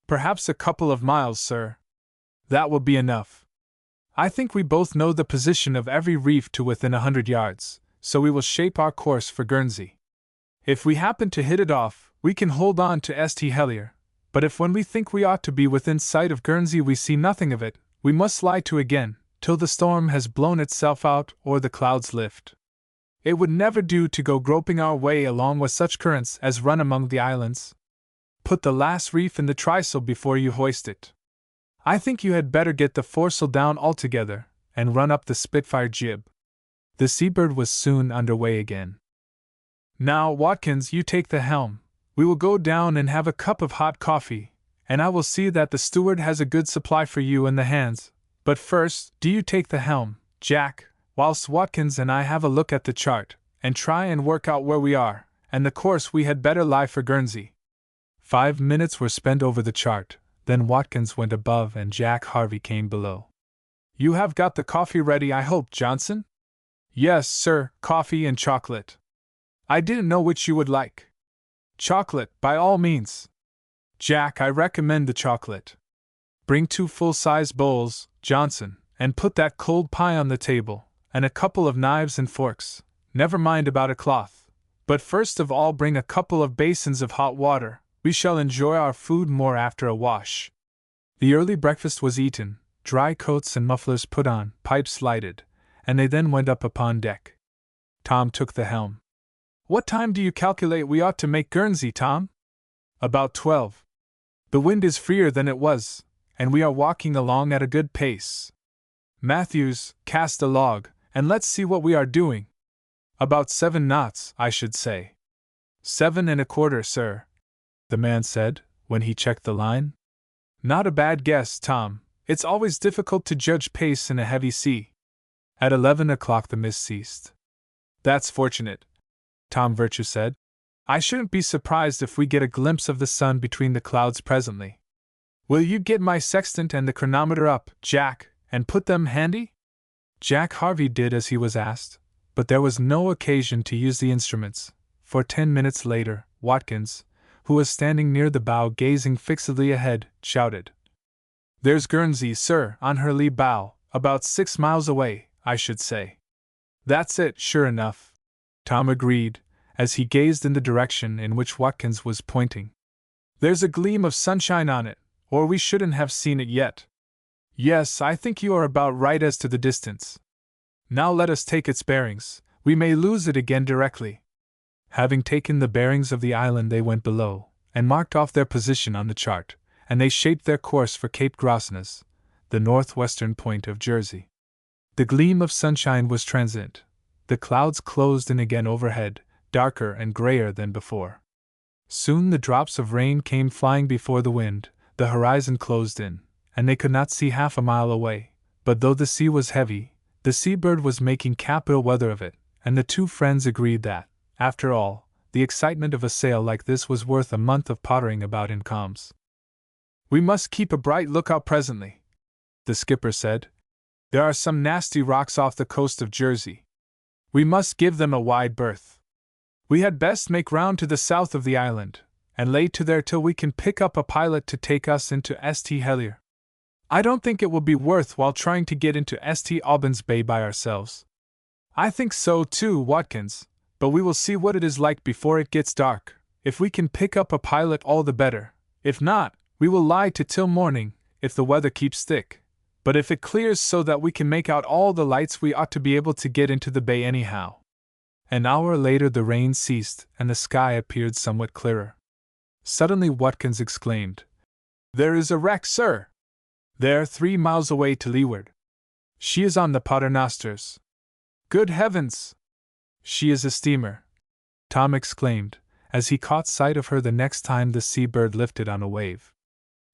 Perhaps a couple of miles, sir. That will be enough. I think we both know the position of every reef to within 100 yards, so we will shape our course for Guernsey. If we happen to hit it off, we can hold on to St. Helier, but if when we think we ought to be within sight of Guernsey we see nothing of it, we must lie to again, till the storm has blown itself out or the clouds lift. It would never do to go groping our way along with such currents as run among the islands. Put the last reef in the trysail before you hoist it. I think you had better get the foresail down altogether, and run up the Spitfire jib. The Seabird was soon under way again. Now, Watkins, you take the helm. We will go down and have a cup of hot coffee, and I will see that the steward has a good supply for you and the hands. But first, do you take the helm, Jack, whilst Watkins and I have a look at the chart, and try and work out where we are, and the course we had better lie for Guernsey. 5 minutes were spent over the chart, then Watkins went above and Jack Harvey came below. You have got the coffee ready, I hope, Johnson? Yes, sir, coffee and chocolate. I didn't know which you would like. Chocolate, by all means. Jack, I recommend the chocolate. Bring 2 full-size bowls, Johnson, and put that cold pie on the table, and a couple of knives and forks. Never mind about a cloth. But first of all bring a couple of basins of hot water. We shall enjoy our food more after a wash. The early breakfast was eaten, dry coats and mufflers put on, pipes lighted, and they then went up upon deck. Tom took the helm. What time do you calculate we ought to make Guernsey, Tom? About 12. The wind is freer than it was, and we are walking along at a good pace. Matthews, cast a log, and let's see what we are doing. About 7 knots, I should say. 7 1/4, sir, the man said, when he checked the line. Not a bad guess, Tom. It's always difficult to judge pace in a heavy sea. At 11 o'clock the mist ceased. That's fortunate, Tom Virtue said. I shouldn't be surprised if we get a glimpse of the sun between the clouds presently. Will you get my sextant and the chronometer up, Jack, and put them handy? Jack Harvey did as he was asked, but there was no occasion to use the instruments, for 10 minutes later, Watkins, who was standing near the bow gazing fixedly ahead, shouted. There's Guernsey, sir, on her lee bow, about 6 miles away, I should say. That's it, sure enough, Tom agreed, as he gazed in the direction in which Watkins was pointing. There's a gleam of sunshine on it, or we shouldn't have seen it yet. Yes, I think you are about right as to the distance. Now let us take its bearings, we may lose it again directly. Having taken the bearings of the island they went below, and marked off their position on the chart, and they shaped their course for Cape Grosvenor, the northwestern point of Jersey. The gleam of sunshine was transient. The clouds closed in again overhead, darker and grayer than before. Soon the drops of rain came flying before the wind, the horizon closed in, and they could not see half a mile away, but though the sea was heavy, the Seabird was making capital weather of it, and the 2 friends agreed that, after all, the excitement of a sail like this was worth a month of pottering about in calms. We must keep a bright lookout presently, the skipper said. There are some nasty rocks off the coast of Jersey. We must give them a wide berth. We had best make round to the south of the island, and lay to there till we can pick up a pilot to take us into St. Helier. I don't think it will be worth while trying to get into St. Albans Bay by ourselves. I think so too, Watkins, but we will see what it is like before it gets dark. If we can pick up a pilot, all the better. If not, we will lie to till morning, if the weather keeps thick. But if it clears so that we can make out all the lights, we ought to be able to get into the bay anyhow. An hour later the rain ceased, and the sky appeared somewhat clearer. Suddenly Watkins exclaimed, "There is a wreck, sir! There, 3 miles away to leeward. She is on the Paternosters." "Good heavens! She is a steamer!" Tom exclaimed, as he caught sight of her the next time the Sea-Bird lifted on a wave.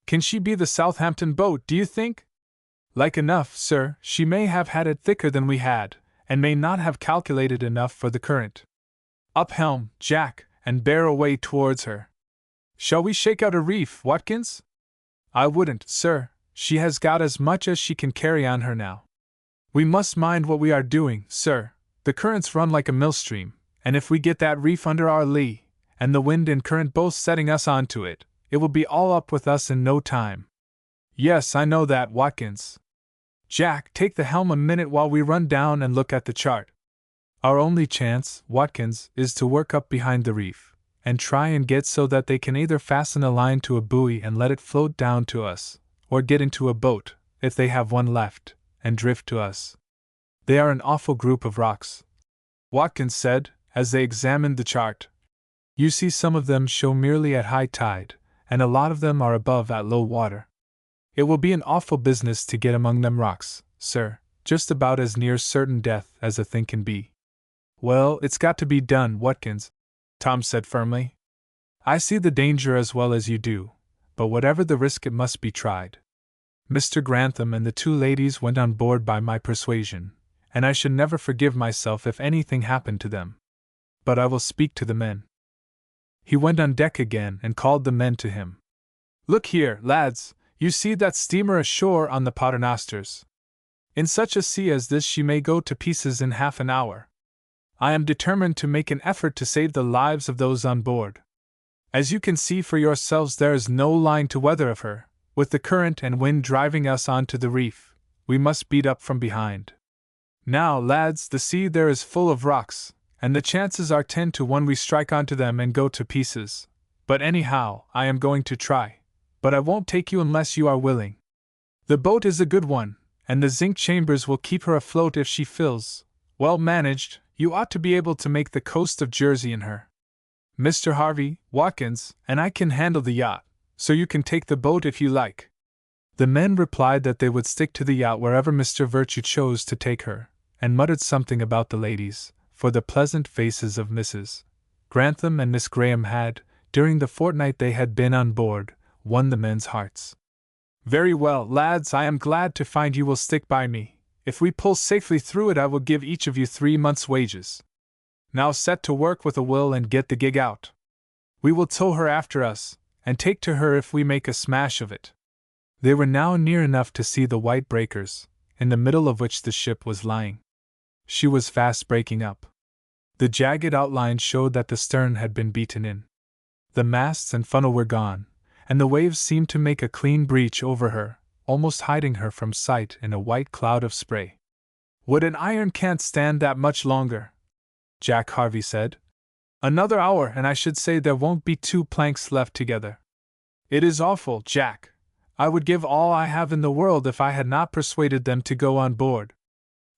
"Can she be the Southampton boat, do you think?" "Like enough, sir. She may have had it thicker than we had, and may not have calculated enough for the current. Up helm, Jack, and bear away towards her." "Shall we shake out a reef, Watkins?" "I wouldn't, sir. She has got as much as she can carry on her now. We must mind what we are doing, sir. The currents run like a millstream, and if we get that reef under our lee, and the wind and current both setting us on to it, it will be all up with us in no time." "Yes, I know that, Watkins. Jack, take the helm a minute while we run down and look at the chart." "Our only chance, Watkins, is to work up behind the reef, and try and get so that they can either fasten a line to a buoy and let it float down to us, or get into a boat, if they have one left, and drift to us. They are an awful group of rocks," Watkins said, as they examined the chart. "You see some of them show merely at high tide, and a lot of them are above at low water. It will be an awful business to get among them rocks, sir, just about as near certain death as a thing can be." "Well, it's got to be done, Watkins," Tom said firmly. "I see the danger as well as you do, but whatever the risk, it must be tried. Mr. Grantham and the 2 ladies went on board by my persuasion, and I should never forgive myself if anything happened to them. But I will speak to the men." He went on deck again and called the men to him. "Look here, lads, you see that steamer ashore on the Paternosters. In such a sea as this she may go to pieces in half an hour. I am determined to make an effort to save the lives of those on board. As you can see for yourselves, there is no line to weather of her. With the current and wind driving us on to the reef, we must beat up from behind. Now, lads, the sea there is full of rocks, and the chances are 10 to 1 we strike onto them and go to pieces. But anyhow, I am going to try. But I won't take you unless you are willing. The boat is a good one, and the zinc chambers will keep her afloat if she fills. Well managed, you ought to be able to make the coast of Jersey in her. Mr. Harvey, Watkins, and I can handle the yacht, so you can take the boat if you like." The men replied that they would stick to the yacht wherever Mr. Virtue chose to take her, and muttered something about the ladies, for the pleasant faces of Mrs. Grantham and Miss Graham had, during the fortnight they had been on board, won the men's hearts. "Very well, lads, I am glad to find you will stick by me. If we pull safely through it, I will give each of you 3 months' wages. Now set to work with a will and get the gig out. We will tow her after us, and take to her if we make a smash of it." They were now near enough to see the white breakers, in the middle of which the ship was lying. She was fast breaking up. The jagged outline showed that the stern had been beaten in. The masts and funnel were gone, and the waves seemed to make a clean breach over her, almost hiding her from sight in a white cloud of spray. "Wood and iron can't stand that much longer," Jack Harvey said. "Another hour and I should say there won't be 2 planks left together. It is awful, Jack. I would give all I have in the world if I had not persuaded them to go on board.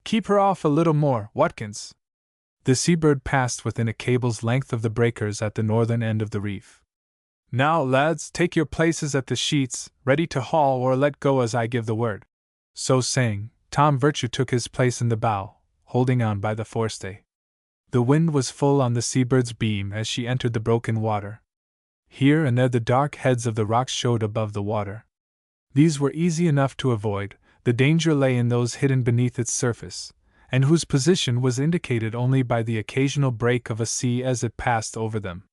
Keep her off a little more, Watkins." The Sea-Bird passed within a cable's length of the breakers at the northern end of the reef. "Now, lads, take your places at the sheets, ready to haul or let go as I give the word." So saying, Tom Virtue took his place in the bow, holding on by the forestay. The wind was full on the Sea-Bird's beam as she entered the broken water. Here and there the dark heads of the rocks showed above the water. These were easy enough to avoid. The danger lay in those hidden beneath its surface, and whose position was indicated only by the occasional break of a sea as it passed over them.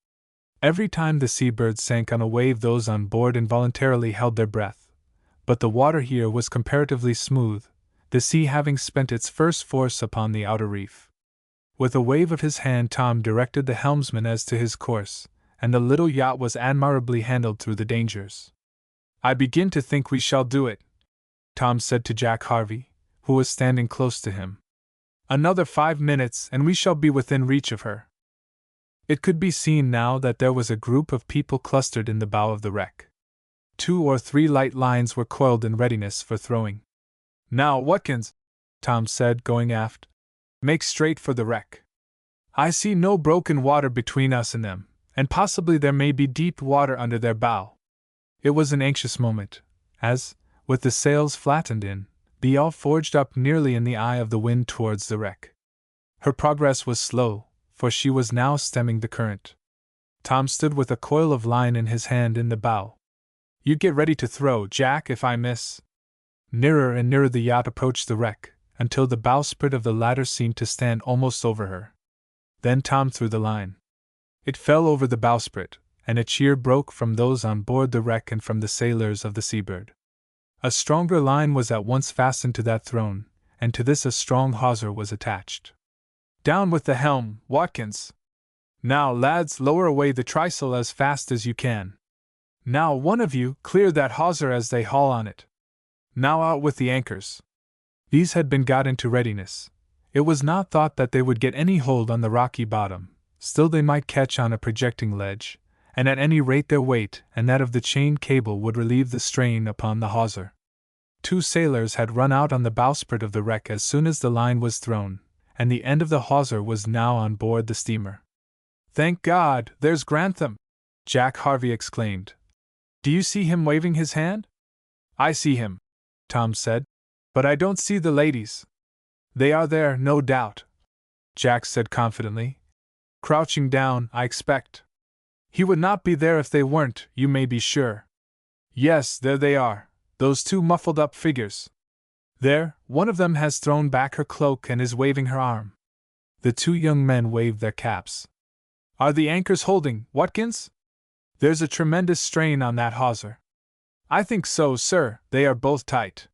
Every time the Sea-Bird sank on a wave, those on board involuntarily held their breath. But the water here was comparatively smooth, the sea having spent its first force upon the outer reef. With a wave of his hand, Tom directed the helmsman as to his course, and the little yacht was admirably handled through the dangers. "I begin to think we shall do it," Tom said to Jack Harvey, who was standing close to him. "Another 5 minutes and we shall be within reach of her." It could be seen now that there was a group of people clustered in the bow of the wreck. 2 or 3 light lines were coiled in readiness for throwing. "Now, Watkins," Tom said, going aft, "make straight for the wreck. I see no broken water between us and them, and possibly there may be deep water under their bow." It was an anxious moment, as, with the sails flattened in, the yawl forged up nearly in the eye of the wind towards the wreck. Her progress was slow, for she was now stemming the current. Tom stood with a coil of line in his hand in the bow. "You get ready to throw, Jack, if I miss." Nearer and nearer the yacht approached the wreck, until the bowsprit of the latter seemed to stand almost over her. Then Tom threw the line. It fell over the bowsprit, and a cheer broke from those on board the wreck and from the sailors of the Seabird. A stronger line was at once fastened to that thrown, and to this a strong hawser was attached. "Down with the helm, Watkins! Now, lads, lower away the trysail as fast as you can. Now, one of you, clear that hawser as they haul on it. Now out with the anchors." These had been got into readiness. It was not thought that they would get any hold on the rocky bottom, still they might catch on a projecting ledge, and at any rate their weight and that of the chain cable would relieve the strain upon the hawser. 2 sailors had run out on the bowsprit of the wreck as soon as the line was thrown, and the end of the hawser was now on board the steamer. "Thank God, there's Grantham!" Jack Harvey exclaimed. "Do you see him waving his hand?" "I see him," Tom said, "but I don't see the ladies." "They are there, no doubt," Jack said confidently. "Crouching down, I expect. He would not be there if they weren't, you may be sure. Yes, there they are, those 2 muffled up figures. There, one of them has thrown back her cloak and is waving her arm." The 2 young men waved their caps. "Are the anchors holding, Watkins? There's a tremendous strain on that hawser." "I think so, sir, they are both tight."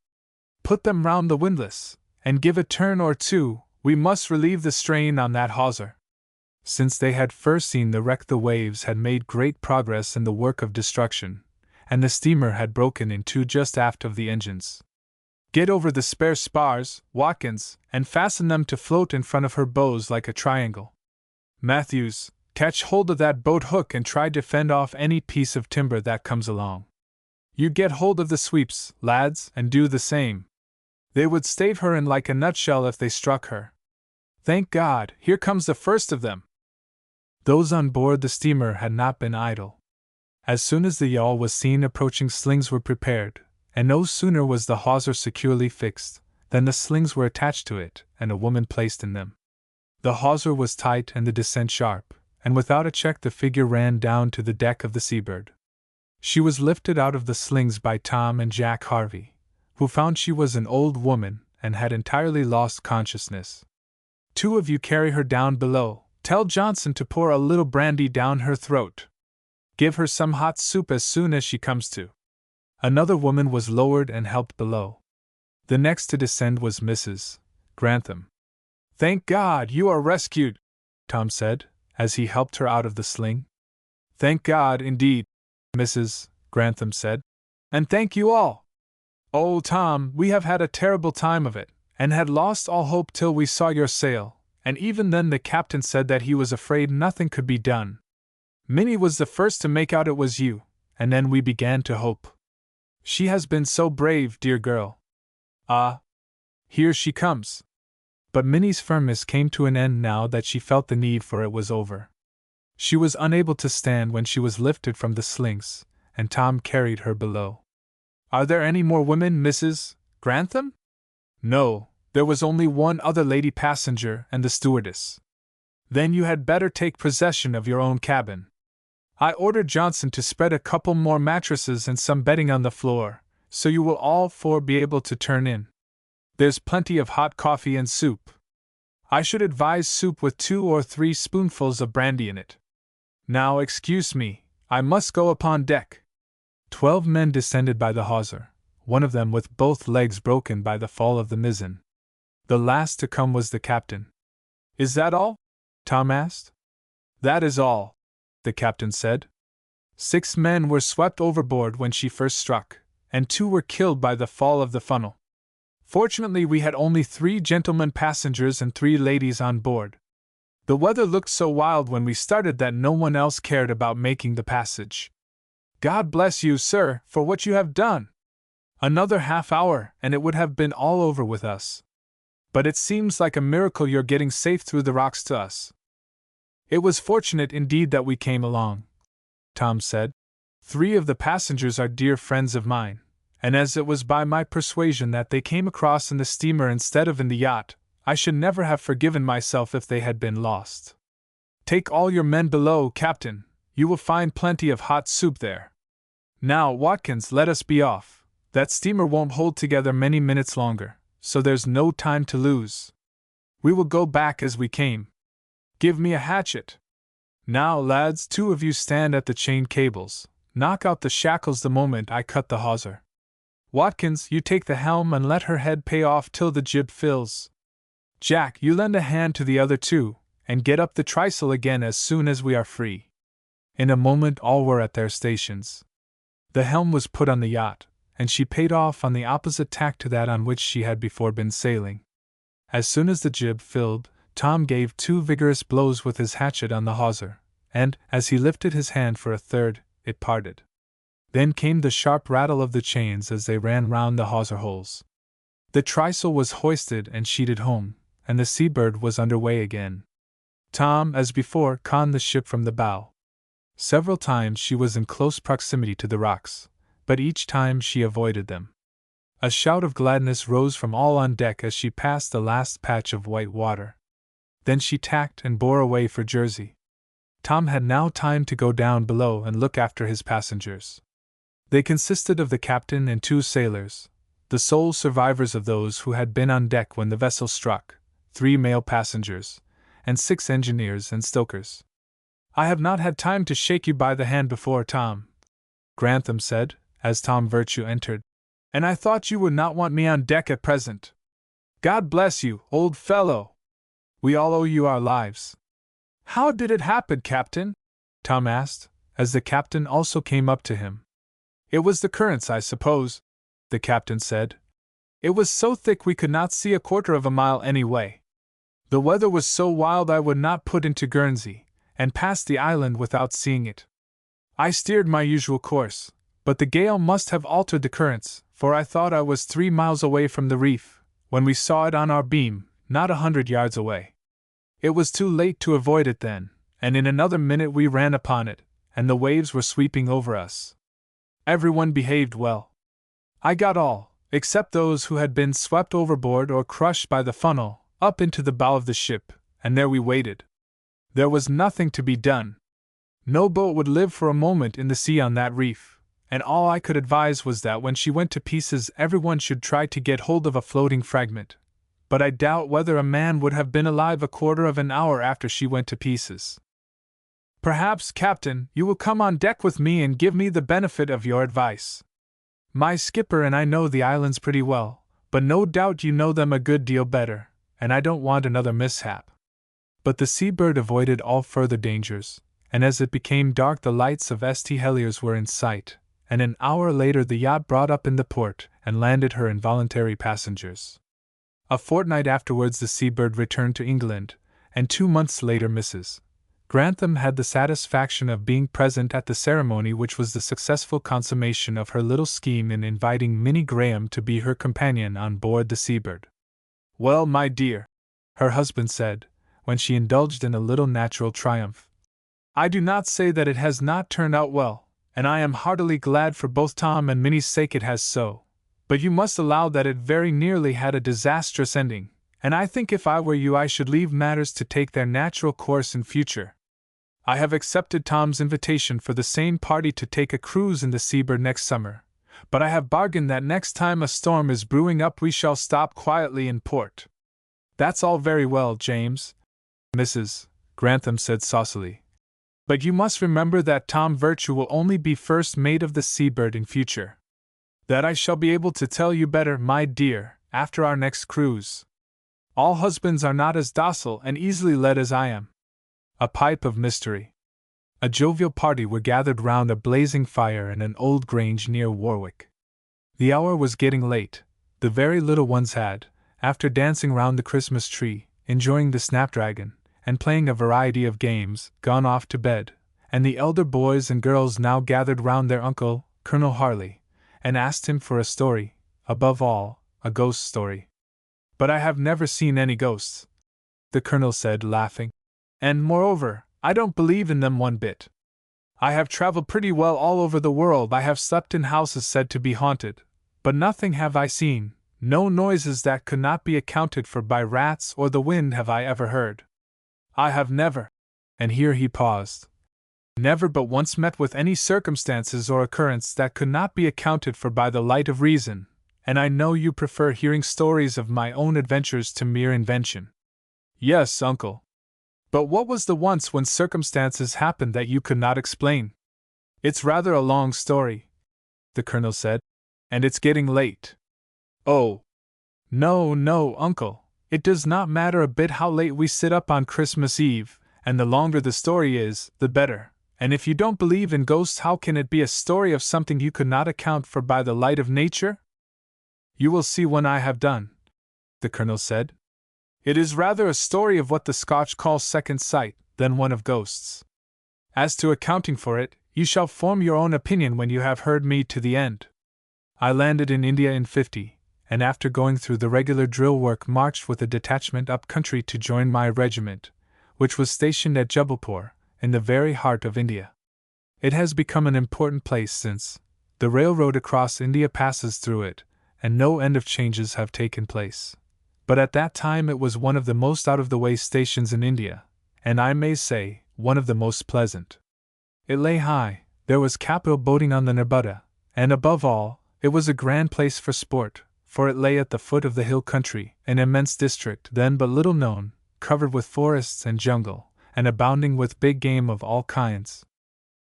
"Put them round the windlass, and give a turn or 2, we must relieve the strain on that hawser." Since they had first seen the wreck, the waves had made great progress in the work of destruction, and the steamer had broken in 2 just aft of the engines. "Get over the spare spars, Watkins, and fasten them to float in front of her bows like a triangle. Matthews, catch hold of that boat hook and try to fend off any piece of timber that comes along. You get hold of the sweeps, lads, and do the same. They would stave her in like a nutshell if they struck her. Thank God, here comes the first of them." Those on board the steamer had not been idle. As soon as the yawl was seen approaching, slings were prepared, and no sooner was the hawser securely fixed than the slings were attached to it and a woman placed in them. The hawser was tight and the descent sharp, and without a check the figure ran down to the deck of the Seabird. She was lifted out of the slings by Tom and Jack Harvey, who found she was an old woman and had entirely lost consciousness. "2 of you carry her down below. Tell Johnson to pour a little brandy down her throat. Give her some hot soup as soon as she comes to." Another woman was lowered and helped below. The next to descend was Mrs. Grantham. "Thank God, you are rescued," Tom said, as he helped her out of the sling. "Thank God, indeed," Mrs. Grantham said. "And thank you all. Oh, Tom, we have had a terrible time of it, and had lost all hope till we saw your sail, and even then the captain said that he was afraid nothing could be done. Minnie was the first to make out it was you, and then we began to hope. She has been so brave, dear girl. Ah, here she comes." But Minnie's firmness came to an end now that she felt the need for it was over. She was unable to stand when she was lifted from the slings, and Tom carried her below. "Are there any more women, Mrs. Grantham?" "No, there was only one other lady passenger and the stewardess." "Then you had better take possession of your own cabin. I ordered Johnson to spread a couple more mattresses and some bedding on the floor, so you will all 4 be able to turn in. There's plenty of hot coffee and soup. I should advise soup with 2 or 3 spoonfuls of brandy in it. Now excuse me, I must go upon deck." 12 men descended by the hawser, one of them with both legs broken by the fall of the mizzen. The last to come was the captain. "Is that all?" Tom asked. "That is all," the captain said. 6 men were swept overboard when she first struck, and 2 were killed by the fall of the funnel. Fortunately, we had only 3 gentlemen passengers and 3 ladies on board. The weather looked so wild when we started that no one else cared about making the passage. God bless you, sir, for what you have done. Another half hour, and it would have been all over with us. But it seems like a miracle you're getting safe through the rocks to us. It was fortunate indeed that we came along, Tom said. 3 of the passengers are dear friends of mine, and as it was by my persuasion that they came across in the steamer instead of in the yacht, I should never have forgiven myself if they had been lost. Take all your men below, Captain. You will find plenty of hot soup there. Now, Watkins, let us be off. That steamer won't hold together many minutes longer, so there's no time to lose. We will go back as we came. Give me a hatchet. Now, lads, 2 of you stand at the chain cables. Knock out the shackles the moment I cut the hawser. Watkins, you take the helm and let her head pay off till the jib fills. Jack, you lend a hand to the other 2, and get up the trysail again as soon as we are free. In a moment all were at their stations. The helm was put on the yacht, and she paid off on the opposite tack to that on which she had before been sailing. As soon as the jib filled, Tom gave 2 vigorous blows with his hatchet on the hawser, and, as he lifted his hand for a third, it parted. Then came the sharp rattle of the chains as they ran round the hawser holes. The trysail was hoisted and sheeted home, and the Seabird was under way again. Tom, as before, conned the ship from the bow. Several times she was in close proximity to the rocks, but each time she avoided them. A shout of gladness rose from all on deck as she passed the last patch of white water. Then she tacked and bore away for Jersey. Tom had now time to go down below and look after his passengers. They consisted of the captain and 2 sailors, the sole survivors of those who had been on deck when the vessel struck, 3 male passengers, and 6 engineers and stokers. "I have not had time to shake you by the hand before, Tom," Grantham said, as Tom Virtue entered, "and I thought you would not want me on deck at present. God bless you, old fellow! We all owe you our lives." "How did it happen, Captain?" Tom asked, as the captain also came up to him. "It was the currents, I suppose," the captain said. "It was so thick we could not see a quarter of a mile any way. The weather was so wild I would not put into Guernsey, and passed the island without seeing it. I steered my usual course, but the gale must have altered the currents, for I thought I was 3 miles away from the reef, when we saw it on our beam, not 100 yards away. It was too late to avoid it then, and in another minute we ran upon it, and the waves were sweeping over us. Everyone behaved well. I got all, except those who had been swept overboard or crushed by the funnel, up into the bow of the ship, and there we waited. There was nothing to be done. No boat would live for a moment in the sea on that reef, and all I could advise was that when she went to pieces everyone should try to get hold of a floating fragment, but I doubt whether a man would have been alive a quarter of an hour after she went to pieces. Perhaps, Captain, you will come on deck with me and give me the benefit of your advice. My skipper and I know the islands pretty well, but no doubt you know them a good deal better, and I don't want another mishap." But the Seabird avoided all further dangers, and as it became dark the lights of St. Heliers were in sight, and an hour later the yacht brought up in the port and landed her involuntary passengers. A fortnight afterwards the Seabird returned to England, and 2 months later Mrs. Grantham had the satisfaction of being present at the ceremony which was the successful consummation of her little scheme in inviting Minnie Graham to be her companion on board the Seabird. "Well, my dear," her husband said, when she indulged in a little natural triumph, "I do not say that it has not turned out well, and I am heartily glad for both Tom and Minnie's sake it has so, but you must allow that it very nearly had a disastrous ending, and I think if I were you I should leave matters to take their natural course in future. I have accepted Tom's invitation for the same party to take a cruise in the Seabird next summer, but I have bargained that next time a storm is brewing up we shall stop quietly in port." "That's all very well, James," Mrs. Grantham said saucily, "but you must remember that Tom Virtue will only be first mate of the Seabird in future. That I shall be able to tell you better, my dear, after our next cruise. All husbands are not as docile and easily led as I am. A pipe of mystery. A jovial party were gathered round a blazing fire in an old grange near Warwick. The hour was getting late. The very little ones had, after dancing round the Christmas tree, enjoying the snapdragon, and playing a variety of games, gone off to bed, and the elder boys and girls now gathered round their uncle, Colonel Harley, and asked him for a story, above all, a ghost story. But I have never seen any ghosts, the colonel said, laughing. And moreover, I don't believe in them one bit. I have traveled pretty well all over the world. I have slept in houses said to be haunted, but nothing have I seen, no noises that could not be accounted for by rats or the wind have I ever heard. I have never, and here he paused, never but once met with any circumstances or occurrence that could not be accounted for by the light of reason, and I know you prefer hearing stories of my own adventures to mere invention. Yes, uncle. But what was the once when circumstances happened that you could not explain? It's rather a long story, the colonel said, and it's getting late. Oh. No, uncle, it does not matter a bit how late we sit up on Christmas Eve, and the longer the story is, the better, and if you don't believe in ghosts, how can it be a story of something you could not account for by the light of nature? You will see when I have done, the colonel said. It is rather a story of what the Scotch call second sight than one of ghosts. As to accounting for it, you shall form your own opinion when you have heard me to the end. I landed in India in '50, and after going through the regular drill work marched with a detachment up country to join my regiment, which was stationed at Jabalpur, in the very heart of India. It has become an important place since. The railroad across India passes through it, and no end of changes have taken place. But at that time it was one of the most out-of-the-way stations in India, and I may say, one of the most pleasant. It lay high, there was capital boating on the Narbuda, and above all, it was a grand place for sport, for it lay at the foot of the hill country, an immense district then but little known, covered with forests and jungle, and abounding with big game of all kinds.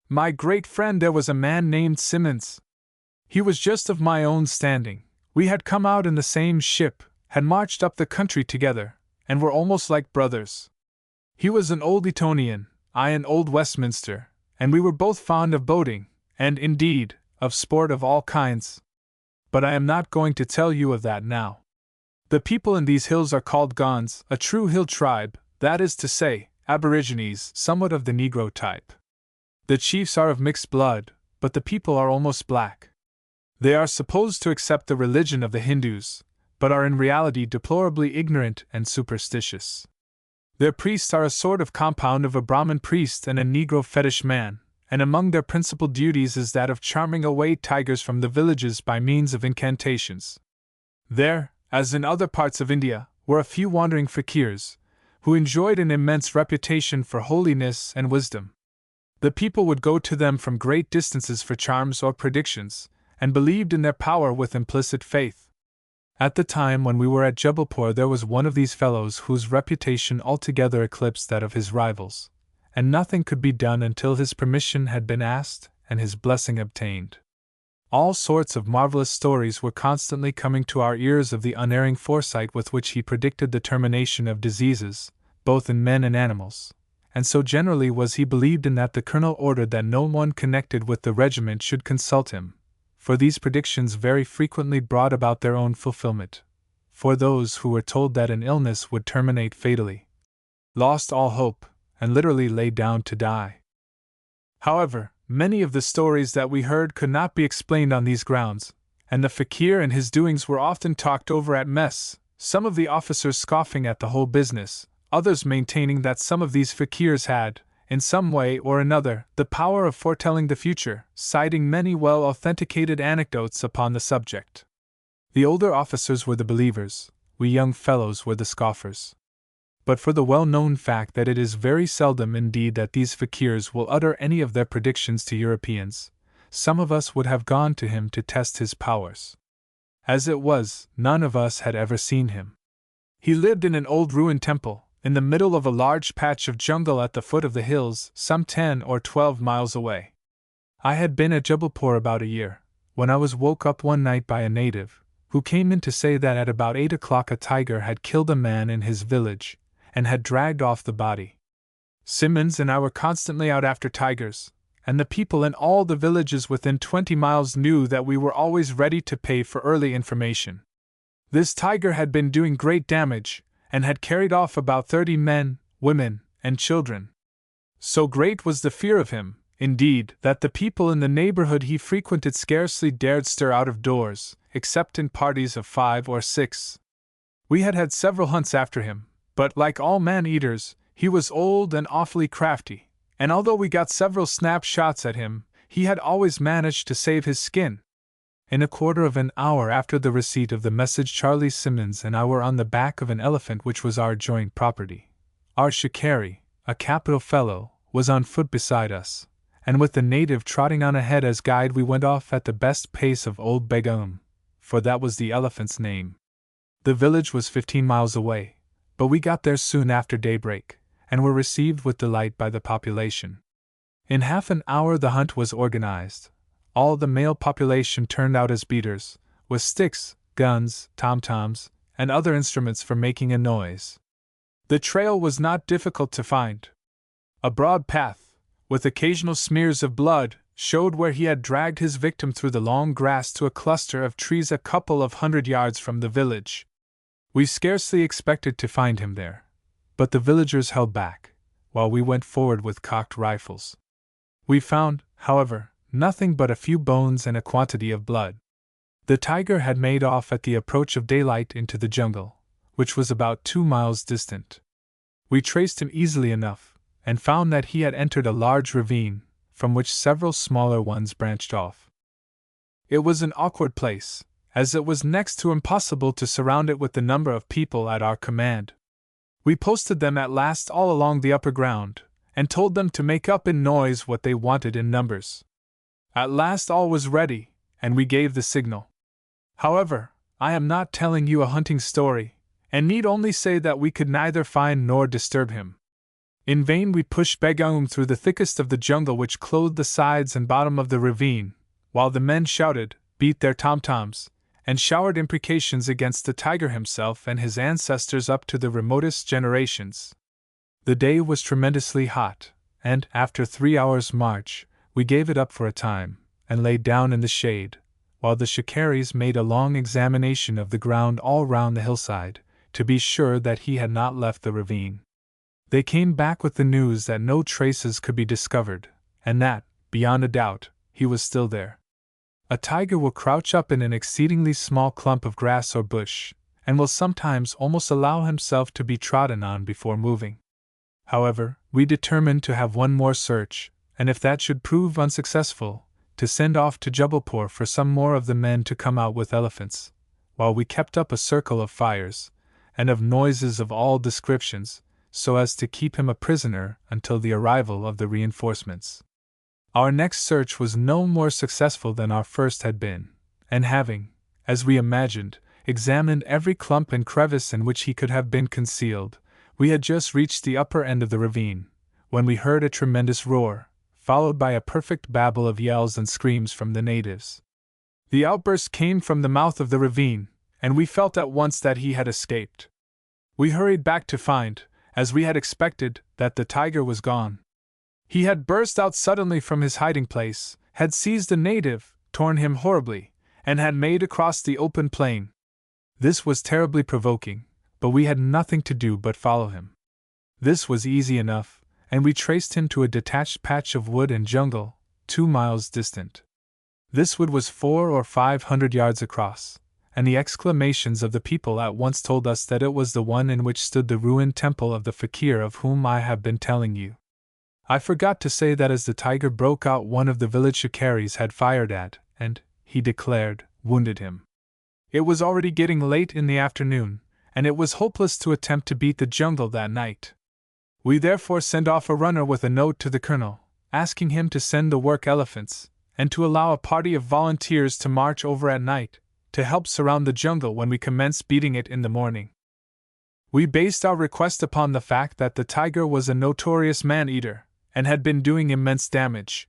My great friend, there was a man named Simmons. He was just of my own standing. We had come out in the same ship, had marched up the country together, and were almost like brothers. He was an old Etonian, I an old Westminster, and we were both fond of boating, and, indeed, of sport of all kinds. But I am not going to tell you of that now. The people in these hills are called Gonds, a true hill tribe, that is to say, aborigines, somewhat of the Negro type. The chiefs are of mixed blood, but the people are almost black. They are supposed to accept the religion of the Hindus, but are in reality deplorably ignorant and superstitious. Their priests are a sort of compound of a Brahmin priest and a Negro fetish man, and among their principal duties is that of charming away tigers from the villages by means of incantations. There, as in other parts of India, were a few wandering fakirs, who enjoyed an immense reputation for holiness and wisdom. The people would go to them from great distances for charms or predictions, and believed in their power with implicit faith. At the time when we were at Jabalpur there was one of these fellows whose reputation altogether eclipsed that of his rivals, and nothing could be done until his permission had been asked and his blessing obtained. All sorts of marvelous stories were constantly coming to our ears of the unerring foresight with which he predicted the termination of diseases, both in men and animals, and so generally was he believed in that the colonel ordered that no one connected with the regiment should consult him, for these predictions very frequently brought about their own fulfillment. For those who were told that an illness would terminate fatally, lost all hope, and literally lay down to die. However, many of the stories that we heard could not be explained on these grounds, and the fakir and his doings were often talked over at mess, some of the officers scoffing at the whole business, others maintaining that some of these fakirs had, in some way or another, the power of foretelling the future, citing many well-authenticated anecdotes upon the subject. The older officers were the believers, we young fellows were the scoffers. But for the well-known fact that it is very seldom indeed that these fakirs will utter any of their predictions to Europeans, some of us would have gone to him to test his powers. As it was, none of us had ever seen him. He lived in an old ruined temple, in the middle of a large patch of jungle at the foot of the hills, some 10 or 12 miles away. I had been at Jabalpur about a year, when I was woke up one night by a native, who came in to say that at about 8 o'clock a tiger had killed a man in his village, and had dragged off the body. Simmons and I were constantly out after tigers, and the people in all the villages within 20 miles knew that we were always ready to pay for early information. This tiger had been doing great damage, and had carried off about 30 men, women, and children. So great was the fear of him, indeed, that the people in the neighborhood he frequented scarcely dared stir out of doors, except in parties of 5 or 6. We had had several hunts after him, but like all man-eaters, he was old and awfully crafty, and although we got several snap shots at him, he had always managed to save his skin. In a quarter of an hour after the receipt of the message, Charlie Simmons and I were on the back of an elephant which was our joint property. Our shikari, a capital fellow, was on foot beside us, and with the native trotting on ahead as guide we went off at the best pace of Old Begum, for that was the elephant's name. The village was 15 miles away, but we got there soon after daybreak, and were received with delight by the population. In half an hour the hunt was organized. All the male population turned out as beaters, with sticks, guns, tom-toms, and other instruments for making a noise. The trail was not difficult to find. A broad path, with occasional smears of blood, showed where he had dragged his victim through the long grass to a cluster of trees a couple of 100 yards from the village. We scarcely expected to find him there, but the villagers held back, while we went forward with cocked rifles. We found, however, nothing but a few bones and a quantity of blood. The tiger had made off at the approach of daylight into the jungle, which was about 2 miles distant. We traced him easily enough, and found that he had entered a large ravine, from which several smaller ones branched off. It was an awkward place, as it was next to impossible to surround it with the number of people at our command. We posted them at last all along the upper ground, and told them to make up in noise what they wanted in numbers. At last all was ready, and we gave the signal. However, I am not telling you a hunting story, and need only say that we could neither find nor disturb him. In vain we pushed Begum through the thickest of the jungle which clothed the sides and bottom of the ravine, while the men shouted, beat their tom-toms, and showered imprecations against the tiger himself and his ancestors up to the remotest generations. The day was tremendously hot, and, after 3 hours' march, we gave it up for a time, and lay down in the shade, while the shikaris made a long examination of the ground all round the hillside, to be sure that he had not left the ravine. They came back with the news that no traces could be discovered, and that, beyond a doubt, he was still there. A tiger will crouch up in an exceedingly small clump of grass or bush, and will sometimes almost allow himself to be trodden on before moving. However, we determined to have one more search, and if that should prove unsuccessful, to send off to Jubbulpore for some more of the men to come out with elephants, while we kept up a circle of fires, and of noises of all descriptions, so as to keep him a prisoner until the arrival of the reinforcements. Our next search was no more successful than our first had been, and having, as we imagined, examined every clump and crevice in which he could have been concealed, we had just reached the upper end of the ravine, when we heard a tremendous roar, followed by a perfect babel of yells and screams from the natives. The outburst came from the mouth of the ravine, and we felt at once that he had escaped. We hurried back to find, as we had expected, that the tiger was gone. He had burst out suddenly from his hiding place, had seized a native, torn him horribly, and had made across the open plain. This was terribly provoking, but we had nothing to do but follow him. This was easy enough, and we traced him to a detached patch of wood and jungle, 2 miles distant. This wood was 400 or 500 yards across, and the exclamations of the people at once told us that it was the one in which stood the ruined temple of the fakir of whom I have been telling you. I forgot to say that as the tiger broke out, one of the village shikaris had fired at, and, he declared, wounded him. It was already getting late in the afternoon, and it was hopeless to attempt to beat the jungle that night. We therefore sent off a runner with a note to the colonel, asking him to send the work elephants, and to allow a party of volunteers to march over at night, to help surround the jungle when we commenced beating it in the morning. We based our request upon the fact that the tiger was a notorious man-eater, and had been doing immense damage.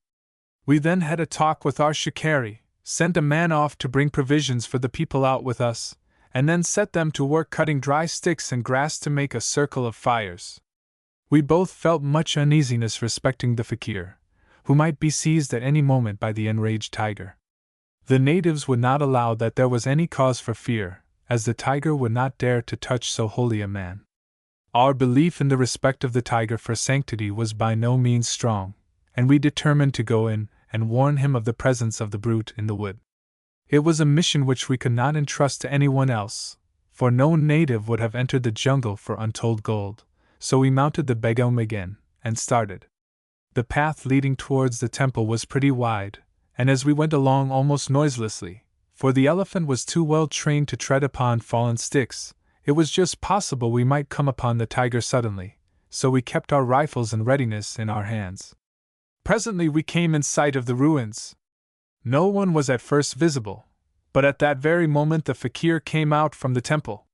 We then had a talk with our shikari, sent a man off to bring provisions for the people out with us, and then set them to work cutting dry sticks and grass to make a circle of fires. We both felt much uneasiness respecting the fakir, who might be seized at any moment by the enraged tiger. The natives would not allow that there was any cause for fear, as the tiger would not dare to touch so holy a man. Our belief in the respect of the tiger for sanctity was by no means strong, and we determined to go in and warn him of the presence of the brute in the wood. It was a mission which we could not entrust to anyone else, for no native would have entered the jungle for untold gold, so we mounted the begum again, and started. The path leading towards the temple was pretty wide, and as we went along almost noiselessly, for the elephant was too well trained to tread upon fallen sticks, it was just possible we might come upon the tiger suddenly, so we kept our rifles in readiness in our hands. Presently we came in sight of the ruins. No one was at first visible, but at that very moment the fakir came out from the temple.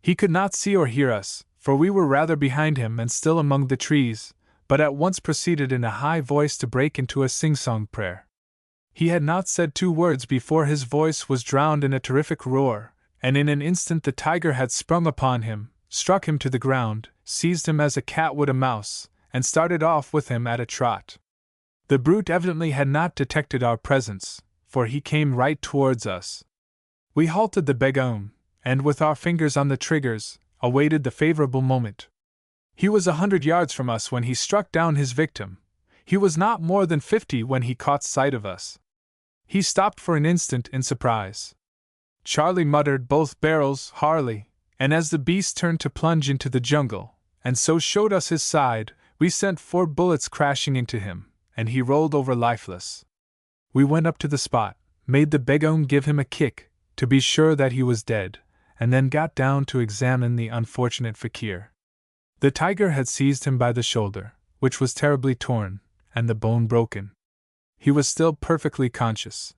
He could not see or hear us, for we were rather behind him and still among the trees, but at once proceeded in a high voice to break into a sing-song prayer. He had not said 2 words before his voice was drowned in a terrific roar, and in an instant the tiger had sprung upon him, struck him to the ground, seized him as a cat would a mouse, and started off with him at a trot. The brute evidently had not detected our presence, for he came right towards us. We halted the begum, and with our fingers on the triggers, awaited the favorable moment. He was 100 yards from us when he struck down his victim. He was not more than 50 when he caught sight of us. He stopped for an instant in surprise. Charlie muttered both barrels, Harley, and as the beast turned to plunge into the jungle, and so showed us his side, we sent 4 bullets crashing into him, and he rolled over lifeless. We went up to the spot, made the begum give him a kick, to be sure that he was dead, and then got down to examine the unfortunate fakir. The tiger had seized him by the shoulder, which was terribly torn, and the bone broken. He was still perfectly conscious.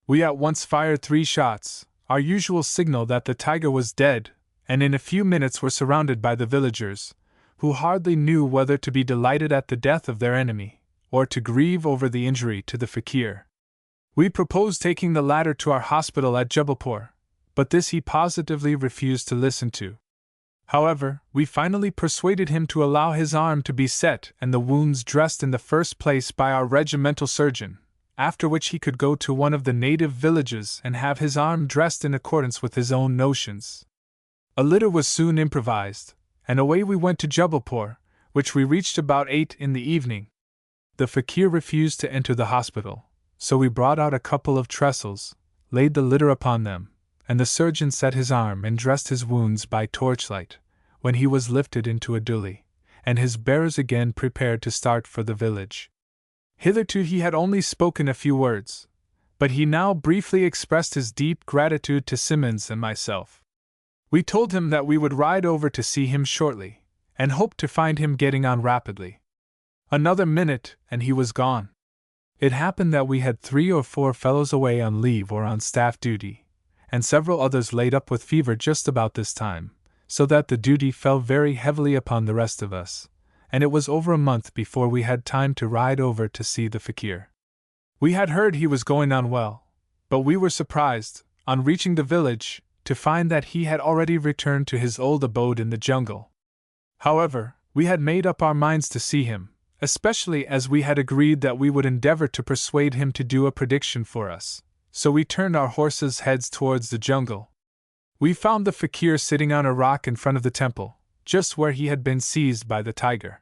We at once fired 3 shots, our usual signal that the tiger was dead, and in a few minutes were surrounded by the villagers, who hardly knew whether to be delighted at the death of their enemy, or to grieve over the injury to the fakir. We proposed taking the latter to our hospital at Jabalpur, but this he positively refused to listen to. However, we finally persuaded him to allow his arm to be set and the wounds dressed in the first place by our regimental surgeon, after which he could go to one of the native villages and have his arm dressed in accordance with his own notions. A litter was soon improvised, and away we went to Jabalpur, which we reached about 8 in the evening. The fakir refused to enter the hospital, so we brought out a couple of trestles, laid the litter upon them, and the surgeon set his arm and dressed his wounds by torchlight, when he was lifted into a dhuli, and his bearers again prepared to start for the village. Hitherto he had only spoken a few words, but he now briefly expressed his deep gratitude to Simmons and myself. We told him that we would ride over to see him shortly, and hoped to find him getting on rapidly. Another minute, and he was gone. It happened that we had 3 or 4 fellows away on leave or on staff duty, and several others laid up with fever just about this time, so that the duty fell very heavily upon the rest of us, and it was over a month before we had time to ride over to see the fakir. We had heard he was going on well, but we were surprised, on reaching the village, to find that he had already returned to his old abode in the jungle. However, we had made up our minds to see him, especially as we had agreed that we would endeavor to persuade him to do a prediction for us, so we turned our horses' heads towards the jungle. We found the fakir sitting on a rock in front of the temple, just where he had been seized by the tiger.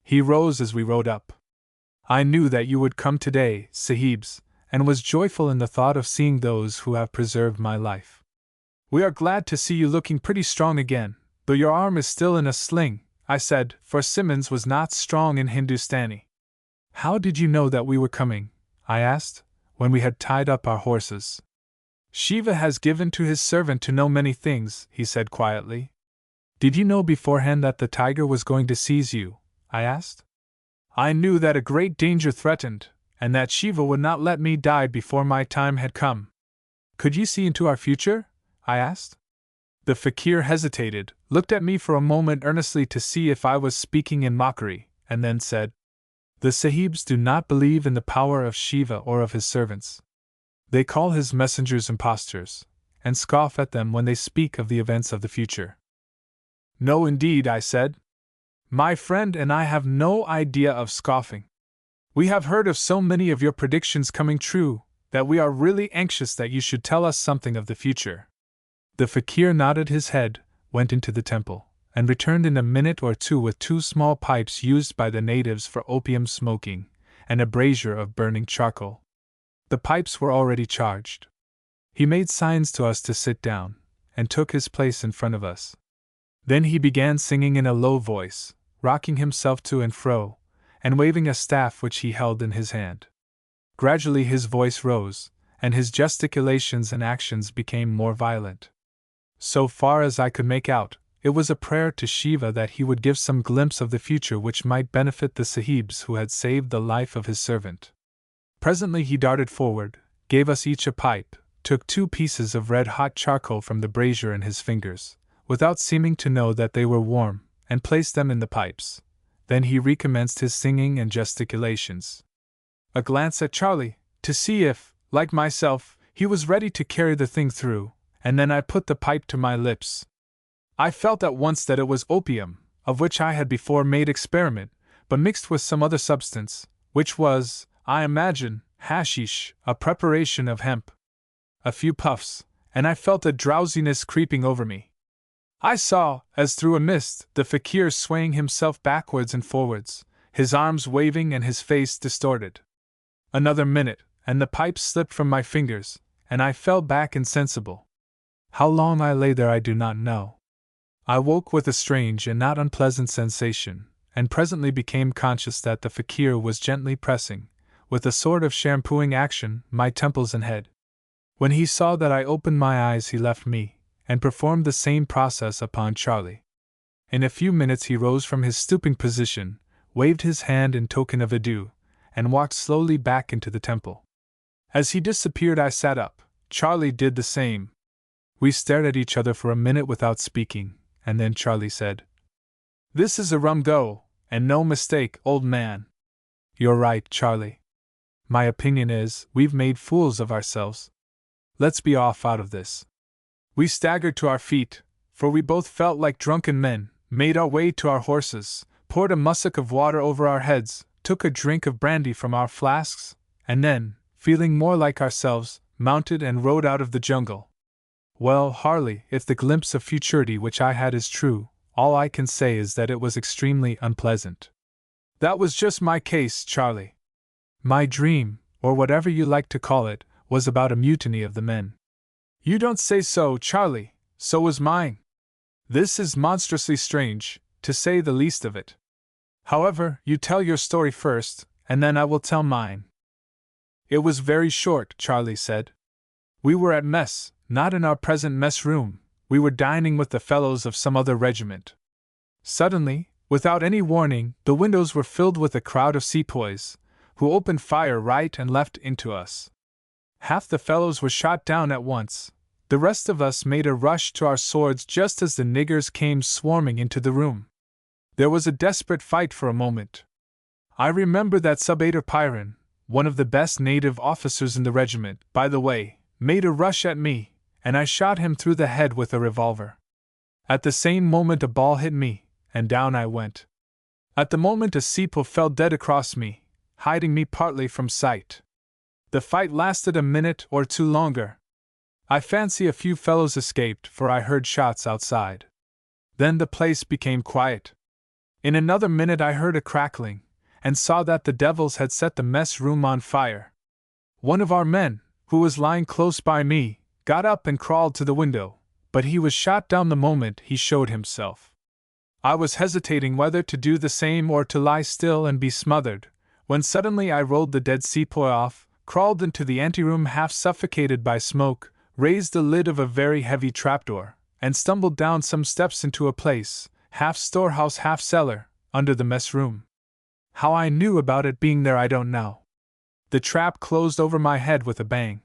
He rose as we rode up. I knew that you would come today, Sahibs, and was joyful in the thought of seeing those who have preserved my life. We are glad to see you looking pretty strong again, though your arm is still in a sling, I said, for Simmons was not strong in Hindustani. How did you know that we were coming? I asked, when we had tied up our horses. Shiva has given to his servant to know many things, he said quietly. Did you know beforehand that the tiger was going to seize you? I asked. I knew that a great danger threatened, and that Shiva would not let me die before my time had come. Could you see into our future? I asked. The fakir hesitated, looked at me for a moment earnestly to see if I was speaking in mockery, and then said, The Sahibs do not believe in the power of Shiva or of his servants. They call his messengers impostors, and scoff at them when they speak of the events of the future. No, indeed, I said. My friend and I have no idea of scoffing. We have heard of so many of your predictions coming true that we are really anxious that you should tell us something of the future. The fakir nodded his head, went into the temple, and returned in a minute or two with 2 small pipes used by the natives for opium smoking, and a brazier of burning charcoal. The pipes were already charged. He made signs to us to sit down, and took his place in front of us. Then he began singing in a low voice, rocking himself to and fro, and waving a staff which he held in his hand. Gradually his voice rose, and his gesticulations and actions became more violent. So far as I could make out, it was a prayer to Shiva that he would give some glimpse of the future which might benefit the sahibs who had saved the life of his servant. Presently he darted forward, gave us each a pipe, took 2 pieces of red-hot charcoal from the brazier in his fingers, without seeming to know that they were warm, and placed them in the pipes. Then he recommenced his singing and gesticulations. A glance at Charlie, to see if, like myself, he was ready to carry the thing through, and then I put the pipe to my lips. I felt at once that it was opium, of which I had before made experiment, but mixed with some other substance, which was, I imagine, hashish, a preparation of hemp. A few puffs, and I felt a drowsiness creeping over me. I saw, as through a mist, the fakir swaying himself backwards and forwards, his arms waving and his face distorted. Another minute, and the pipe slipped from my fingers, and I fell back insensible. How long I lay there I do not know. I woke with a strange and not unpleasant sensation, and presently became conscious that the fakir was gently pressing, with a sort of shampooing action, my temples and head. When he saw that I opened my eyes he left me, and performed the same process upon Charlie. In a few minutes he rose from his stooping position, waved his hand in token of adieu, and walked slowly back into the temple. As he disappeared I sat up. Charlie did the same. We stared at each other for a minute without speaking, and then Charlie said, "This is a rum go, and no mistake, old man." "You're right, Charlie. My opinion is, we've made fools of ourselves. Let's be off out of this." We staggered to our feet, for we both felt like drunken men, made our way to our horses, poured a mussuk of water over our heads, took a drink of brandy from our flasks, and then, feeling more like ourselves, mounted and rode out of the jungle. Well, Harley, if the glimpse of futurity which I had is true, all I can say is that it was extremely unpleasant. That was just my case, Charlie. My dream, or whatever you like to call it, was about a mutiny of the men. You don't say so, Charlie, so was mine. This is monstrously strange, to say the least of it. However, you tell your story first, and then I will tell mine. It was very short, Charlie said. We were at mess, not in our present mess room, we were dining with the fellows of some other regiment. Suddenly, without any warning, the windows were filled with a crowd of sepoys, who opened fire right and left into us. Half the fellows were shot down at once. The rest of us made a rush to our swords just as the niggers came swarming into the room. There was a desperate fight for a moment. I remember that Subator Piran, one of the best native officers in the regiment, by the way, made a rush at me, and I shot him through the head with a revolver. At the same moment a ball hit me, and down I went. At the moment a sepoy fell dead across me, hiding me partly from sight. The fight lasted a minute or two longer. I fancy a few fellows escaped, for I heard shots outside. Then the place became quiet. In another minute I heard a crackling, and saw that the devils had set the mess room on fire. One of our men, who was lying close by me, got up and crawled to the window, but he was shot down the moment he showed himself. I was hesitating whether to do the same or to lie still and be smothered, when suddenly I rolled the dead sepoy off, crawled into the anteroom half suffocated by smoke, raised the lid of a very heavy trapdoor, and stumbled down some steps into a place, half storehouse half cellar, under the mess room. How I knew about it being there I don't know. The trap closed over my head with a bang.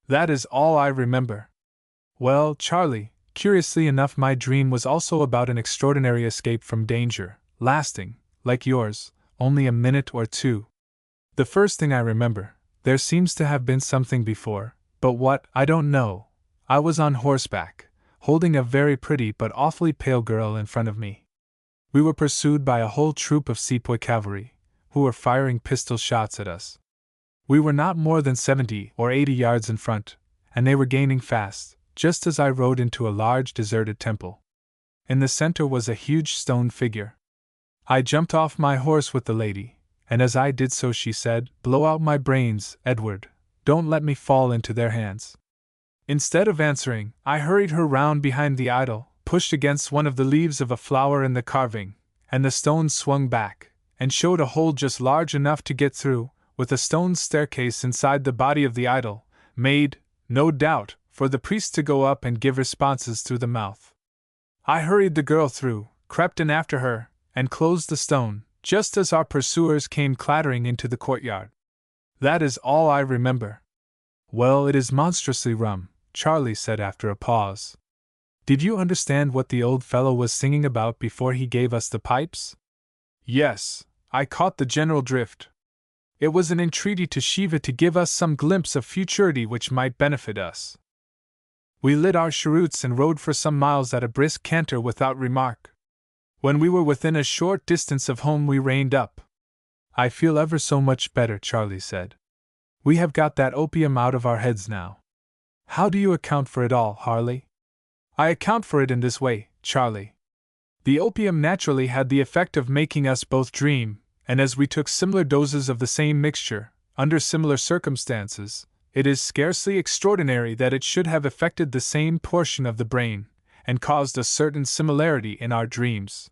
That is all I remember. Well, Charlie, curiously enough my dream was also about an extraordinary escape from danger, lasting, like yours, only a minute or two. The first thing I remember, there seems to have been something before, But what, I don't know. I was on horseback, holding a very pretty but awfully pale girl in front of me. We were pursued by a whole troop of sepoy cavalry, who were firing pistol shots at us. We were not more than 70 or 80 yards in front, and they were gaining fast, just as I rode into a large deserted temple. In the center was a huge stone figure. I jumped off my horse with the lady, and as I did so she said, "Blow out my brains, Edward, don't let me fall into their hands." Instead of answering, I hurried her round behind the idol, pushed against one of the leaves of a flower in the carving, and the stone swung back, and showed a hole just large enough to get through, with a stone staircase inside the body of the idol, made, no doubt, for the priest to go up and give responses through the mouth. I hurried the girl through, crept in after her, and closed the stone, just as our pursuers came clattering into the courtyard. That is all I remember. Well, it is monstrously rum, Charlie said after a pause. Did you understand what the old fellow was singing about before he gave us the pipes? Yes, I caught the general drift. It was an entreaty to Shiva to give us some glimpse of futurity which might benefit us. We lit our cheroots and rode for some miles at a brisk canter without remark. When we were within a short distance of home we reined up. I feel ever so much better, Charlie said. We have got that opium out of our heads now. How do you account for it all, Harley? I account for it in this way, Charlie. The opium naturally had the effect of making us both dream, and as we took similar doses of the same mixture, under similar circumstances, it is scarcely extraordinary that it should have affected the same portion of the brain, and caused a certain similarity in our dreams.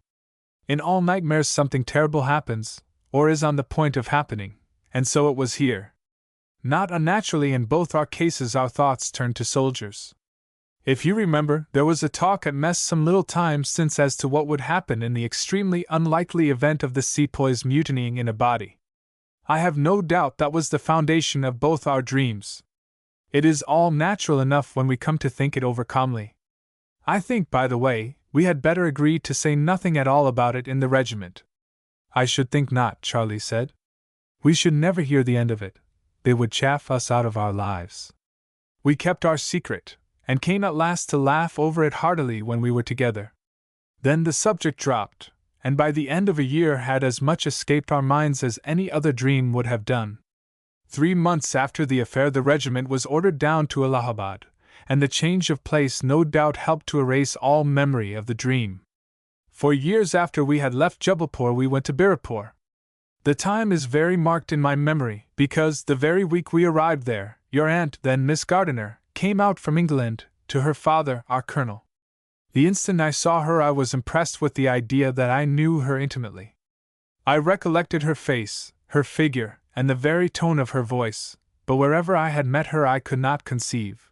In all nightmares something terrible happens, or is on the point of happening, and so it was here. Not unnaturally in both our cases our thoughts turned to soldiers. If you remember, there was a talk at mess some little time since as to what would happen in the extremely unlikely event of the sepoys mutinying in a body. I have no doubt that was the foundation of both our dreams. It is all natural enough when we come to think it over calmly. I think, by the way, we had better agree to say nothing at all about it in the regiment. I should think not, Charlie said. We should never hear the end of it. They would chaff us out of our lives. We kept our secret, and came at last to laugh over it heartily when we were together. Then the subject dropped, and by the end of a year had as much escaped our minds as any other dream would have done. 3 months after the affair the regiment was ordered down to Allahabad, and the change of place no doubt helped to erase all memory of the dream. For years after we had left Jubalpur we went to Birapur. The time is very marked in my memory, because the very week we arrived there, your aunt, then Miss Gardiner, came out from England, to her father, our colonel. The instant I saw her I was impressed with the idea that I knew her intimately. I recollected her face, her figure, and the very tone of her voice, but wherever I had met her I could not conceive.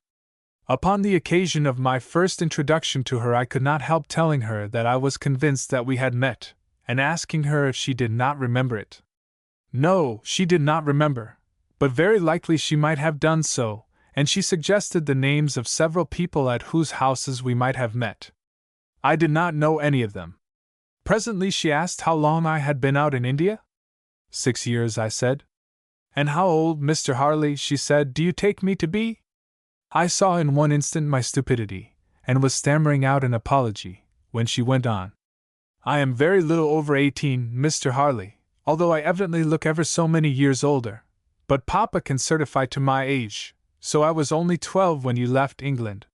Upon the occasion of my first introduction to her I could not help telling her that I was convinced that we had met, and asking her if she did not remember it. No, she did not remember, but very likely she might have done so, and she suggested the names of several people at whose houses we might have met. I did not know any of them. Presently she asked how long I had been out in India? 6 years, I said. And how old, Mr. Harley, she said, do you take me to be? I saw in one instant my stupidity, and was stammering out an apology, when she went on. I am very little over 18, Mr. Harley, although I evidently look ever so many years older, but Papa can certify to my age, so I was only 12 when you left England.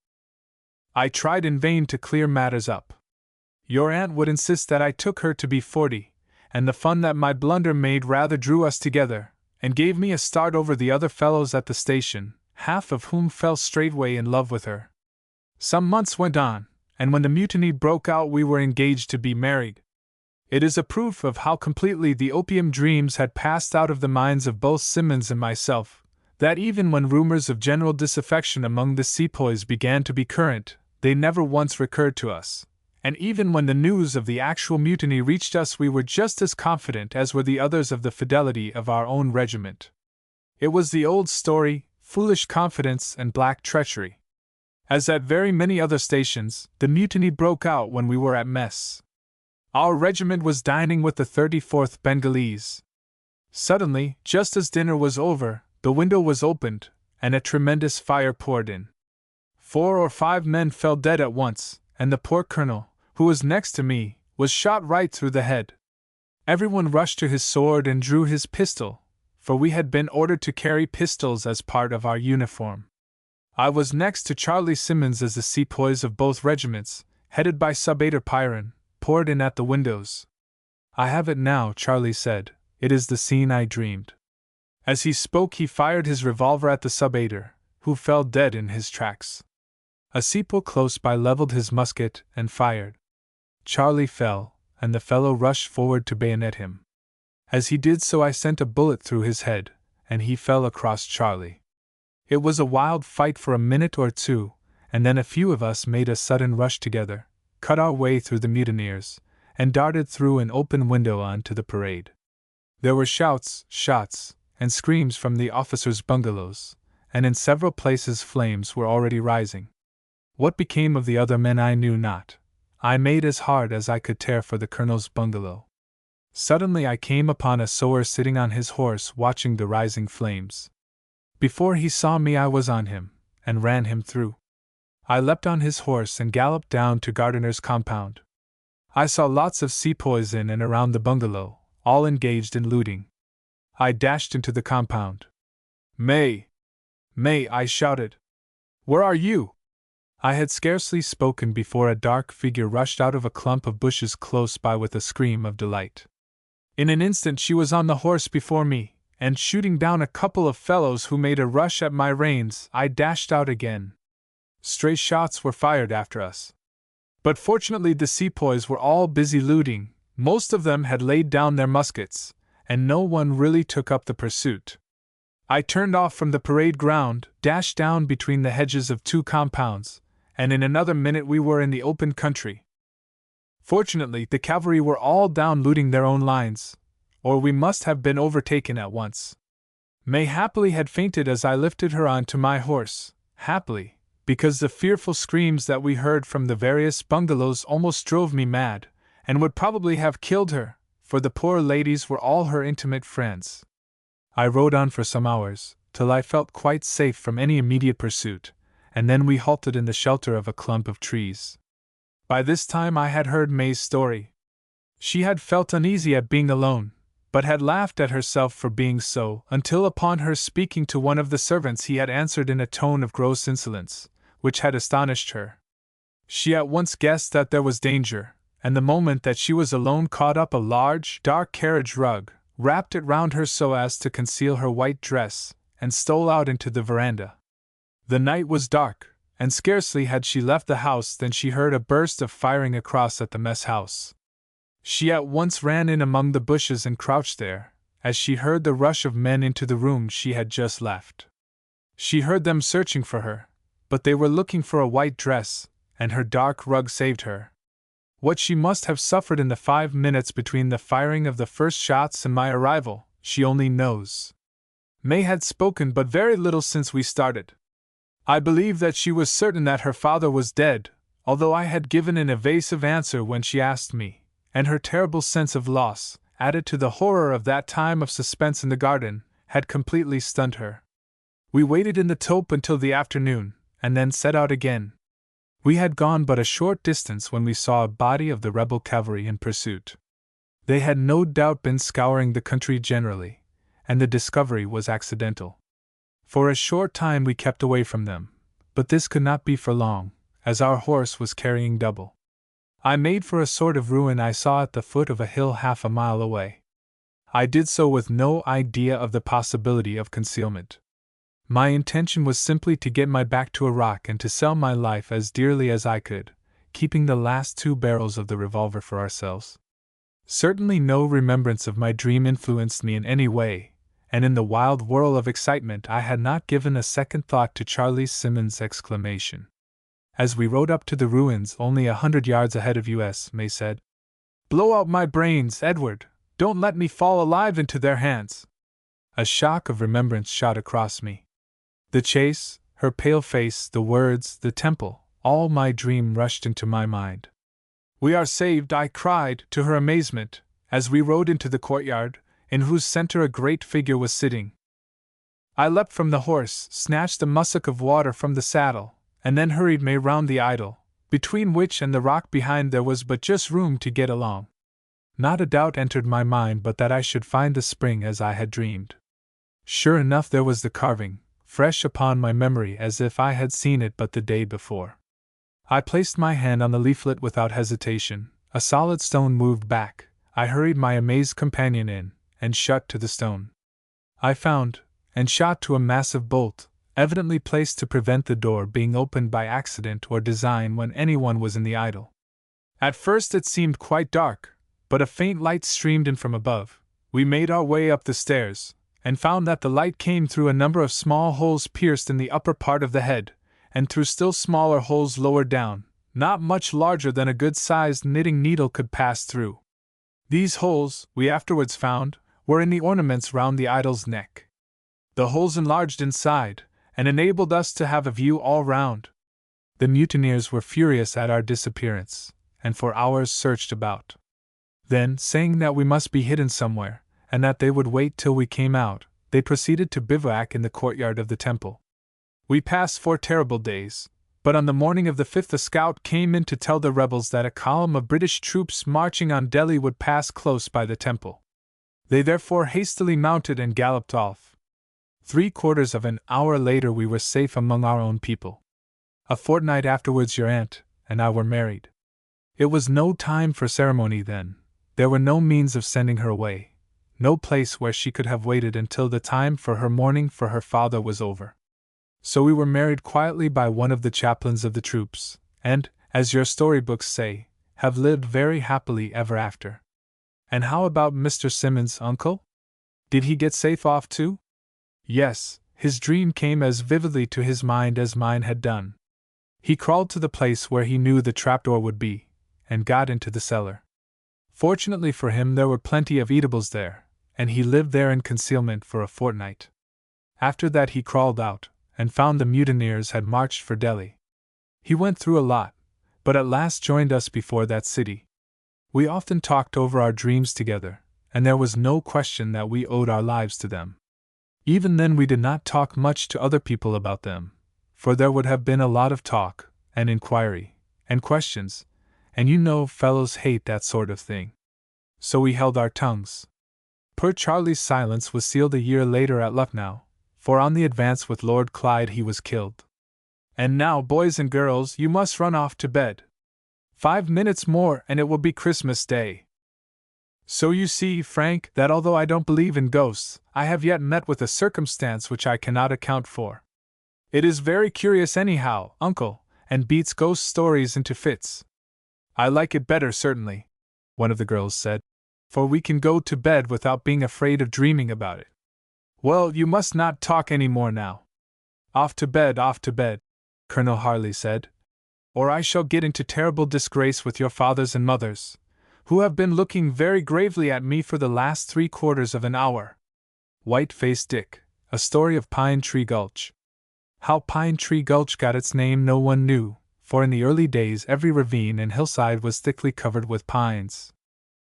I tried in vain to clear matters up. Your aunt would insist that I took her to be 40, and the fun that my blunder made rather drew us together, and gave me a start over the other fellows at the station, half of whom fell straightway in love with her. Some months went on, and when the mutiny broke out we were engaged to be married. It is a proof of how completely the opium dreams had passed out of the minds of both Simmons and myself, that even when rumors of general disaffection among the sepoys began to be current, they never once recurred to us, and even when the news of the actual mutiny reached us we were just as confident as were the others of the fidelity of our own regiment. It was the old story, foolish confidence and black treachery. As at very many other stations, the mutiny broke out when we were at mess. Our regiment was dining with the 34th Bengalese. Suddenly, just as dinner was over, the window was opened, and a tremendous fire poured in. 4 or 5 men fell dead at once, and the poor colonel, who was next to me, was shot right through the head. Everyone rushed to his sword and drew his pistol, for we had been ordered to carry pistols as part of our uniform. I was next to Charlie Simmons as the sepoys of both regiments, headed by Sub-Ader Pyron, poured in at the windows. "I have it now," Charlie said. "It is the scene I dreamed." As he spoke, he fired his revolver at the Sub-Ader, who fell dead in his tracks. A sepoy close by leveled his musket and fired. Charlie fell, and the fellow rushed forward to bayonet him. As he did so, I sent a bullet through his head, and he fell across Charlie. It was a wild fight for a minute or two, and then a few of us made a sudden rush together, cut our way through the mutineers, and darted through an open window onto the parade. There were shouts, shots, and screams from the officers' bungalows, and in several places flames were already rising. What became of the other men I knew not. I made as hard as I could tear for the colonel's bungalow. Suddenly I came upon a sewer sitting on his horse watching the rising flames. Before he saw me I was on him, and ran him through. I leapt on his horse and galloped down to Gardiner's compound. I saw lots of sepoys in and around the bungalow, all engaged in looting. I dashed into the compound. "May! May!" I shouted. "Where are you?" I had scarcely spoken before a dark figure rushed out of a clump of bushes close by with a scream of delight. In an instant she was on the horse before me, and shooting down a couple of fellows who made a rush at my reins, I dashed out again. Stray shots were fired after us. But fortunately the sepoys were all busy looting, most of them had laid down their muskets, and no one really took up the pursuit. I turned off from the parade ground, dashed down between the hedges of 2 compounds, and in another minute we were in the open country. Fortunately, the cavalry were all down looting their own lines, or we must have been overtaken at once. May happily had fainted as I lifted her on to my horse, happily, because the fearful screams that we heard from the various bungalows almost drove me mad, and would probably have killed her, for the poor ladies were all her intimate friends. I rode on for some hours, till I felt quite safe from any immediate pursuit, and then we halted in the shelter of a clump of trees. By this time I had heard May's story. She had felt uneasy at being alone, but had laughed at herself for being so, until upon her speaking to one of the servants he had answered in a tone of gross insolence, which had astonished her. She at once guessed that there was danger, and the moment that she was alone caught up a large, dark carriage rug, wrapped it round her so as to conceal her white dress, and stole out into the veranda. The night was dark, and scarcely had she left the house than she heard a burst of firing across at the mess house. She at once ran in among the bushes and crouched there, as she heard the rush of men into the room she had just left. She heard them searching for her, but they were looking for a white dress, and her dark rug saved her. What she must have suffered in the 5 minutes between the firing of the first shots and my arrival, she only knows. May had spoken but very little since we started. I believe that she was certain that her father was dead, although I had given an evasive answer when she asked me, and her terrible sense of loss, added to the horror of that time of suspense in the garden, had completely stunned her. We waited in the taupe until the afternoon, and then set out again. We had gone but a short distance when we saw a body of the rebel cavalry in pursuit. They had no doubt been scouring the country generally, and the discovery was accidental. For a short time we kept away from them, but this could not be for long, as our horse was carrying double. I made for a sort of ruin I saw at the foot of a hill half a mile away. I did so with no idea of the possibility of concealment. My intention was simply to get my back to a rock and to sell my life as dearly as I could, keeping the last 2 barrels of the revolver for ourselves. Certainly no remembrance of my dream influenced me in any way, and in the wild whirl of excitement I had not given a second thought to Charlie Simmons' exclamation. As we rode up to the ruins only 100 yards ahead of us, May said, "Blow out my brains, Edward! Don't let me fall alive into their hands!" A shock of remembrance shot across me. The chase, her pale face, the words, the temple, all my dream rushed into my mind. "We are saved," I cried, to her amazement, as we rode into the courtyard, in whose center a great figure was sitting. I leapt from the horse, snatched a mussuk of water from the saddle, and then hurried me round the idol, between which and the rock behind there was but just room to get along. Not a doubt entered my mind but that I should find the spring as I had dreamed. Sure enough there was the carving, fresh upon my memory as if I had seen it but the day before. I placed my hand on the leaflet without hesitation. A solid stone moved back. I hurried my amazed companion in, and shut to the stone. I found, and shot to a massive bolt, evidently placed to prevent the door being opened by accident or design when anyone was in the idol. At first it seemed quite dark, but a faint light streamed in from above. We made our way up the stairs, and found that the light came through a number of small holes pierced in the upper part of the head, and through still smaller holes lower down, not much larger than a good-sized knitting needle could pass through. These holes, we afterwards found, were in the ornaments round the idol's neck. The holes enlarged inside, and enabled us to have a view all round. The mutineers were furious at our disappearance, and for hours searched about. Then, saying that we must be hidden somewhere, and that they would wait till we came out, they proceeded to bivouac in the courtyard of the temple. We passed 4 terrible days, but on the morning of the 5th a scout came in to tell the rebels that a column of British troops marching on Delhi would pass close by the temple. They therefore hastily mounted and galloped off. 3/4 of an hour later we were safe among our own people. A fortnight afterwards your aunt and I were married. It was no time for ceremony then. There were no means of sending her away, no place where she could have waited until the time for her mourning for her father was over. So we were married quietly by one of the chaplains of the troops, and, as your storybooks say, have lived very happily ever after. And how about Mr. Simmons' uncle? Did he get safe off too? Yes, his dream came as vividly to his mind as mine had done. He crawled to the place where he knew the trapdoor would be, and got into the cellar. Fortunately for him there were plenty of eatables there, and he lived there in concealment for a fortnight. After that he crawled out, and found the mutineers had marched for Delhi. He went through a lot, but at last joined us before that city. We often talked over our dreams together, and there was no question that we owed our lives to them. Even then we did not talk much to other people about them, for there would have been a lot of talk, and inquiry, and questions, and you know fellows hate that sort of thing. So we held our tongues. Poor Charlie's silence was sealed a year later at Lucknow, for on the advance with Lord Clyde he was killed. And now, boys and girls, you must run off to bed. 5 minutes more and it will be Christmas Day. So you see, Frank, that although I don't believe in ghosts, I have yet met with a circumstance which I cannot account for. It is very curious anyhow, uncle, and beats ghost stories into fits. I like it better, certainly, one of the girls said, for we can go to bed without being afraid of dreaming about it. Well, you must not talk any more now. Off to bed, Colonel Harley said, or I shall get into terrible disgrace with your fathers and mothers, who have been looking very gravely at me for the last 3/4 of an hour. White-Faced Dick, A Story of Pine Tree Gulch. How Pine Tree Gulch got its name no one knew, for in the early days every ravine and hillside was thickly covered with pines.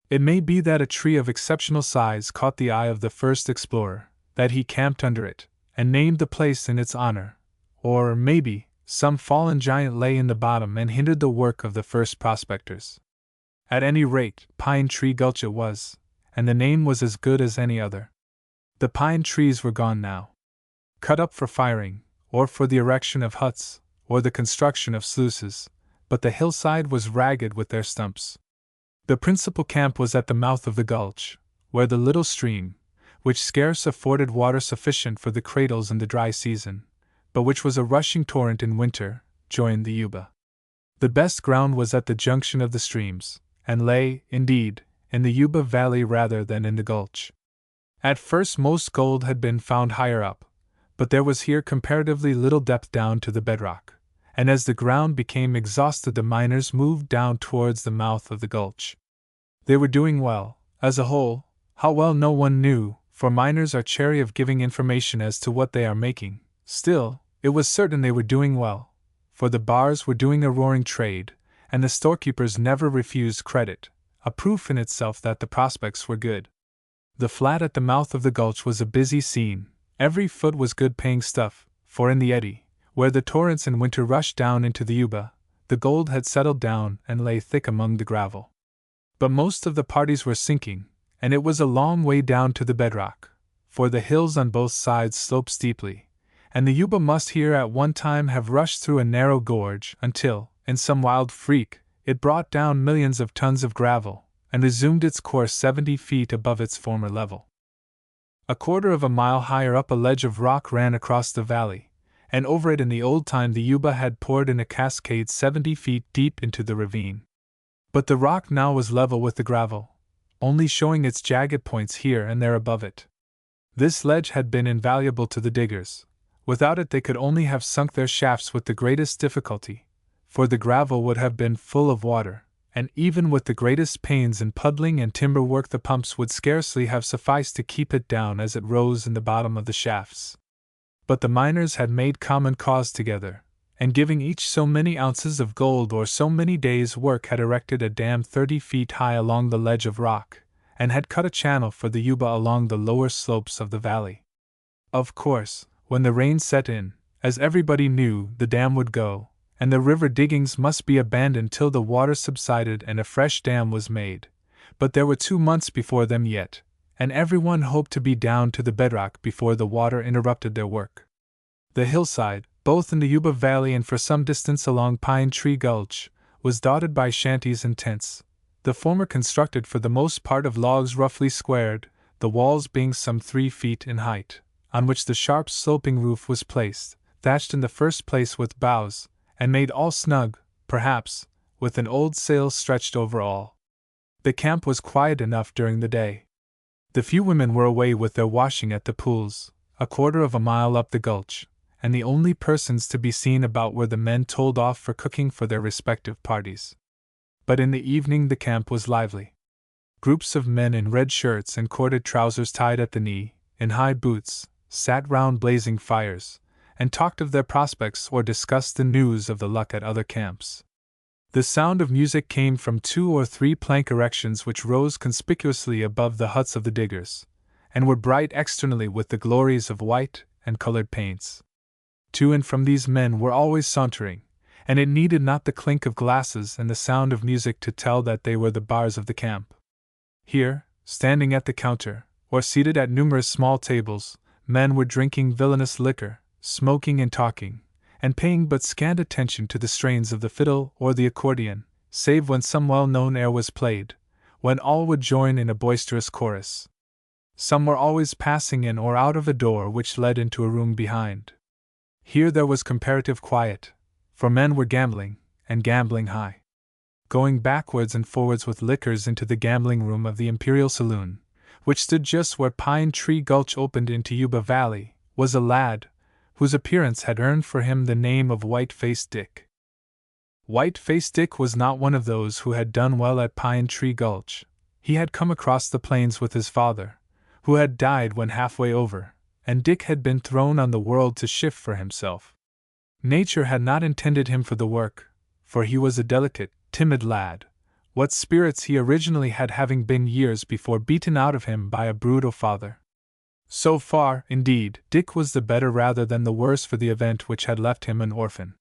It may be that a tree of exceptional size caught the eye of the first explorer, that he camped under it, and named the place in its honor, or, maybe, some fallen giant lay in the bottom and hindered the work of the first prospectors. At any rate, Pine Tree Gulch it was, and the name was as good as any other. The pine trees were gone now, cut up for firing, or for the erection of huts, or the construction of sluices, but the hillside was ragged with their stumps. The principal camp was at the mouth of the gulch, where the little stream, which scarce afforded water sufficient for the cradles in the dry season, but which was a rushing torrent in winter, joined the Yuba. The best ground was at the junction of the streams, and lay, indeed, in the Yuba Valley rather than in the gulch. At first most gold had been found higher up, but there was here comparatively little depth down to the bedrock, and as the ground became exhausted the miners moved down towards the mouth of the gulch. They were doing well, as a whole, how well no one knew, for miners are chary of giving information as to what they are making. Still, it was certain they were doing well, for the bars were doing a roaring trade, and the storekeepers never refused credit, a proof in itself that the prospects were good. The flat at the mouth of the gulch was a busy scene, Every foot was good-paying stuff, for in the eddy, where the torrents in winter rushed down into the Yuba, the gold had settled down and lay thick among the gravel. But most of the parties were sinking, and it was a long way down to the bedrock, for the hills on both sides sloped steeply, and the Yuba must here at one time have rushed through a narrow gorge until, in some wild freak, it brought down millions of tons of gravel, and resumed its course 70 feet above its former level. A quarter of a mile higher up a ledge of rock ran across the valley, and over it in the old time the Yuba had poured in a cascade 70 feet deep into the ravine. But the rock now was level with the gravel, only showing its jagged points here and there above it. This ledge had been invaluable to the diggers. Without it they could only have sunk their shafts with the greatest difficulty, for the gravel would have been full of water, and even with the greatest pains in puddling and timber work the pumps would scarcely have sufficed to keep it down as it rose in the bottom of the shafts. But the miners had made common cause together, and giving each so many ounces of gold or so many days' work had erected a dam 30 feet high along the ledge of rock, and had cut a channel for the Yuba along the lower slopes of the valley. Of course, when the rain set in, as everybody knew, the dam would go, and the river diggings must be abandoned till the water subsided and a fresh dam was made. But there were 2 months before them yet, and everyone hoped to be down to the bedrock before the water interrupted their work. The hillside, both in the Yuba Valley and for some distance along Pine Tree Gulch, was dotted by shanties and tents, the former constructed for the most part of logs roughly squared, the walls being some 3 feet in height, on which the sharp sloping roof was placed, thatched in the first place with boughs, and made all snug, perhaps, with an old sail stretched over all. The camp was quiet enough during the day. The few women were away with their washing at the pools, a quarter of a mile up the gulch, and the only persons to be seen about were the men told off for cooking for their respective parties. But in the evening the camp was lively. Groups of men in red shirts and corded trousers tied at the knee, in high boots, sat round blazing fires, and talked of their prospects or discussed the news of the luck at other camps. The sound of music came from 2 or 3 plank erections which rose conspicuously above the huts of the diggers, and were bright externally with the glories of white and colored paints. To and from these men were always sauntering, and it needed not the clink of glasses and the sound of music to tell that they were the bars of the camp. Here, standing at the counter, or seated at numerous small tables, men were drinking villainous liquor, smoking and talking, and paying but scant attention to the strains of the fiddle or the accordion, save when some well-known air was played, when all would join in a boisterous chorus. Some were always passing in or out of a door which led into a room behind. Here there was comparative quiet, for men were gambling, and gambling high. Going backwards and forwards with liquors into the gambling room of the Imperial Saloon, which stood just where Pine Tree Gulch opened into Yuba Valley, was a lad, whose appearance had earned for him the name of White-Faced Dick. White-Faced Dick was not one of those who had done well at Pine Tree Gulch. He had come across the plains with his father, who had died when halfway over, and Dick had been thrown on the world to shift for himself. Nature had not intended him for the work, for he was a delicate, timid lad, what spirits he originally had having been years before beaten out of him by a brutal father. So far, indeed, Dick was the better rather than the worse for the event which had left him an orphan.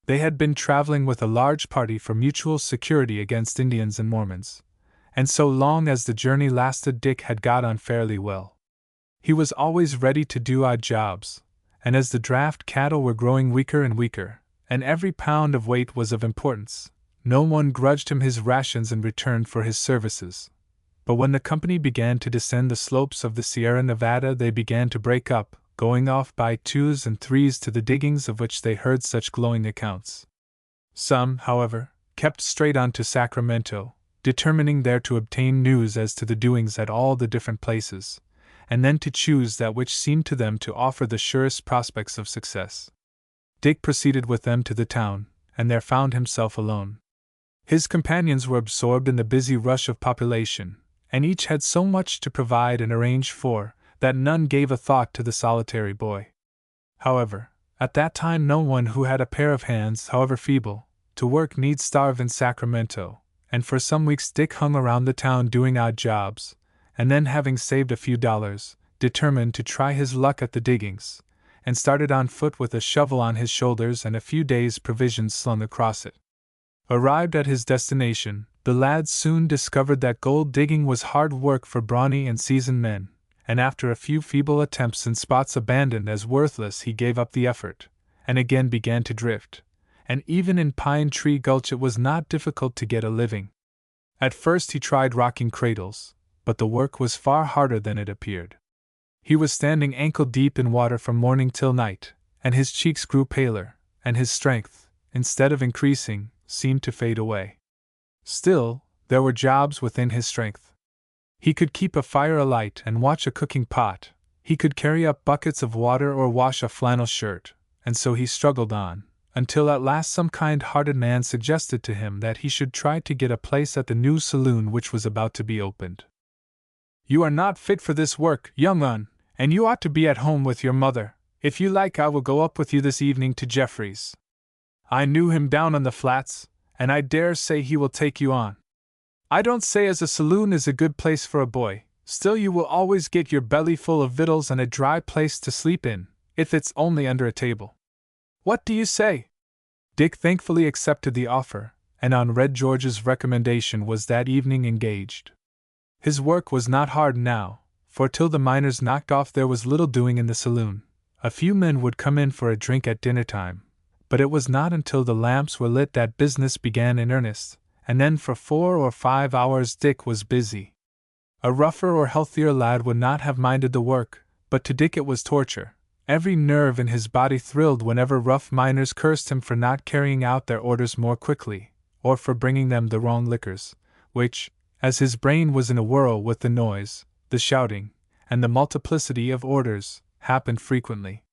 They had been traveling with a large party for mutual security against Indians and Mormons, and so long as the journey lasted Dick had got on fairly well. He was always ready to do odd jobs, and as the draft cattle were growing weaker and weaker, and every pound of weight was of importance, no one grudged him his rations in return for his services. But when the company began to descend the slopes of the Sierra Nevada they began to break up, going off by 2s and 3s to the diggings of which they heard such glowing accounts. Some, however, kept straight on to Sacramento, determining there to obtain news as to the doings at all the different places, and then to choose that which seemed to them to offer the surest prospects of success. Dick proceeded with them to the town, and there found himself alone. His companions were absorbed in the busy rush of population, and each had so much to provide and arrange for, that none gave a thought to the solitary boy. However, at that time no one who had a pair of hands, however feeble, to work need starve in Sacramento, and for some weeks Dick hung around the town doing odd jobs, and then having saved a few dollars, determined to try his luck at the diggings, and started on foot with a shovel on his shoulders and a few days' provisions slung across it. Arrived at his destination, the lad soon discovered that gold digging was hard work for brawny and seasoned men, and after a few feeble attempts in spots abandoned as worthless, he gave up the effort, and again began to drift, and even in Pine Tree Gulch it was not difficult to get a living. At first he tried rocking cradles, but the work was far harder than it appeared. He was standing ankle-deep in water from morning till night, and his cheeks grew paler, and his strength, instead of increasing, seemed to fade away. Still, there were jobs within his strength. He could keep a fire alight and watch a cooking pot, he could carry up buckets of water or wash a flannel shirt, and so he struggled on, until at last some kind-hearted man suggested to him that he should try to get a place at the new saloon which was about to be opened. "You are not fit for this work, young un, and you ought to be at home with your mother. If you like, I will go up with you this evening to Jeffrey's. I knew him down on the flats, and I dare say he will take you on. I don't say as a saloon is a good place for a boy, still you will always get your belly full of victuals and a dry place to sleep in, if it's only under a table. What do you say?" Dick thankfully accepted the offer, and on Red George's recommendation was that evening engaged. His work was not hard now, for till the miners knocked off there was little doing in the saloon. A few men would come in for a drink at dinner time, but it was not until the lamps were lit that business began in earnest, and then for 4 or 5 hours Dick was busy. A rougher or healthier lad would not have minded the work, but to Dick it was torture. Every nerve in his body thrilled whenever rough miners cursed him for not carrying out their orders more quickly, or for bringing them the wrong liquors, which, as his brain was in a whirl with the noise, the shouting, and the multiplicity of orders, happened frequently.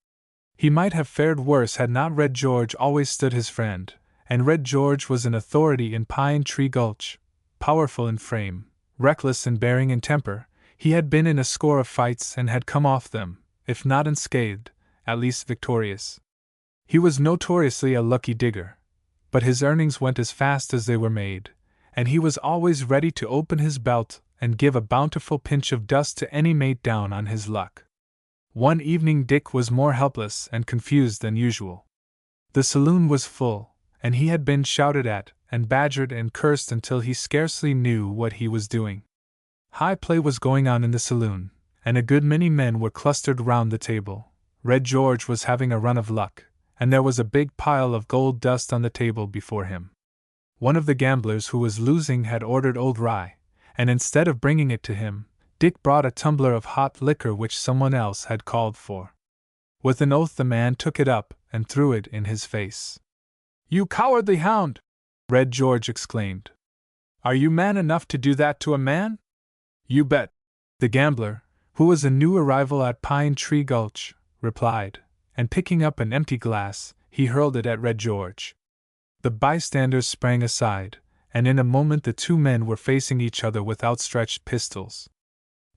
He might have fared worse had not Red George always stood his friend, and Red George was an authority in Pine Tree Gulch. Powerful in frame, reckless in bearing and temper, he had been in a score of fights and had come off them, if not unscathed, at least victorious. He was notoriously a lucky digger, but his earnings went as fast as they were made, and he was always ready to open his belt and give a bountiful pinch of dust to any mate down on his luck. One evening Dick was more helpless and confused than usual. The saloon was full, and he had been shouted at and badgered and cursed until he scarcely knew what he was doing. High play was going on in the saloon, and a good many men were clustered round the table. Red George was having a run of luck, and there was a big pile of gold dust on the table before him. One of the gamblers who was losing had ordered old rye, and instead of bringing it to him, Dick brought a tumbler of hot liquor which someone else had called for. With an oath the man took it up and threw it in his face. "You cowardly hound!" Red George exclaimed. "Are you man enough to do that to a man?" "You bet," the gambler, who was a new arrival at Pine Tree Gulch, replied, and picking up an empty glass, he hurled it at Red George. The bystanders sprang aside, and in a moment the two men were facing each other with outstretched pistols.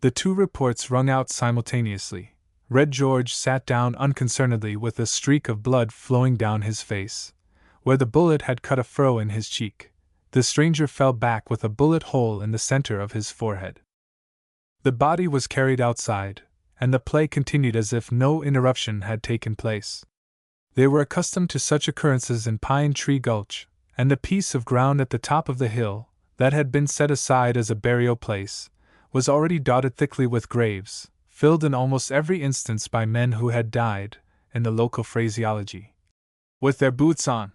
The two reports rung out simultaneously. Red George sat down unconcernedly with a streak of blood flowing down his face, where the bullet had cut a furrow in his cheek. The stranger fell back with a bullet hole in the center of his forehead. The body was carried outside, and the play continued as if no interruption had taken place. They were accustomed to such occurrences in Pine Tree Gulch, and the piece of ground at the top of the hill, that had been set aside as a burial place, was already dotted thickly with graves, filled in almost every instance by men who had died, in the local phraseology, with their boots on.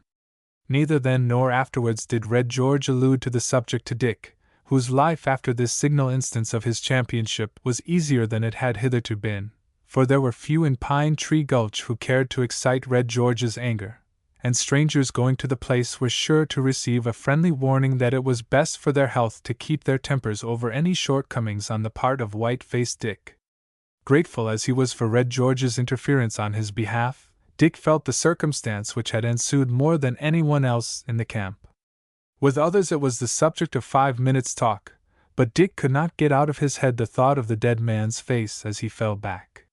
Neither then nor afterwards did Red George allude to the subject to Dick, whose life after this signal instance of his championship was easier than it had hitherto been, for there were few in Pine Tree Gulch who cared to excite Red George's anger, and strangers going to the place were sure to receive a friendly warning that it was best for their health to keep their tempers over any shortcomings on the part of white-faced Dick. Grateful as he was for Red George's interference on his behalf, Dick felt the circumstance which had ensued more than anyone else in the camp. With others it was the subject of 5 minutes' talk, but Dick could not get out of his head the thought of the dead man's face as he fell back.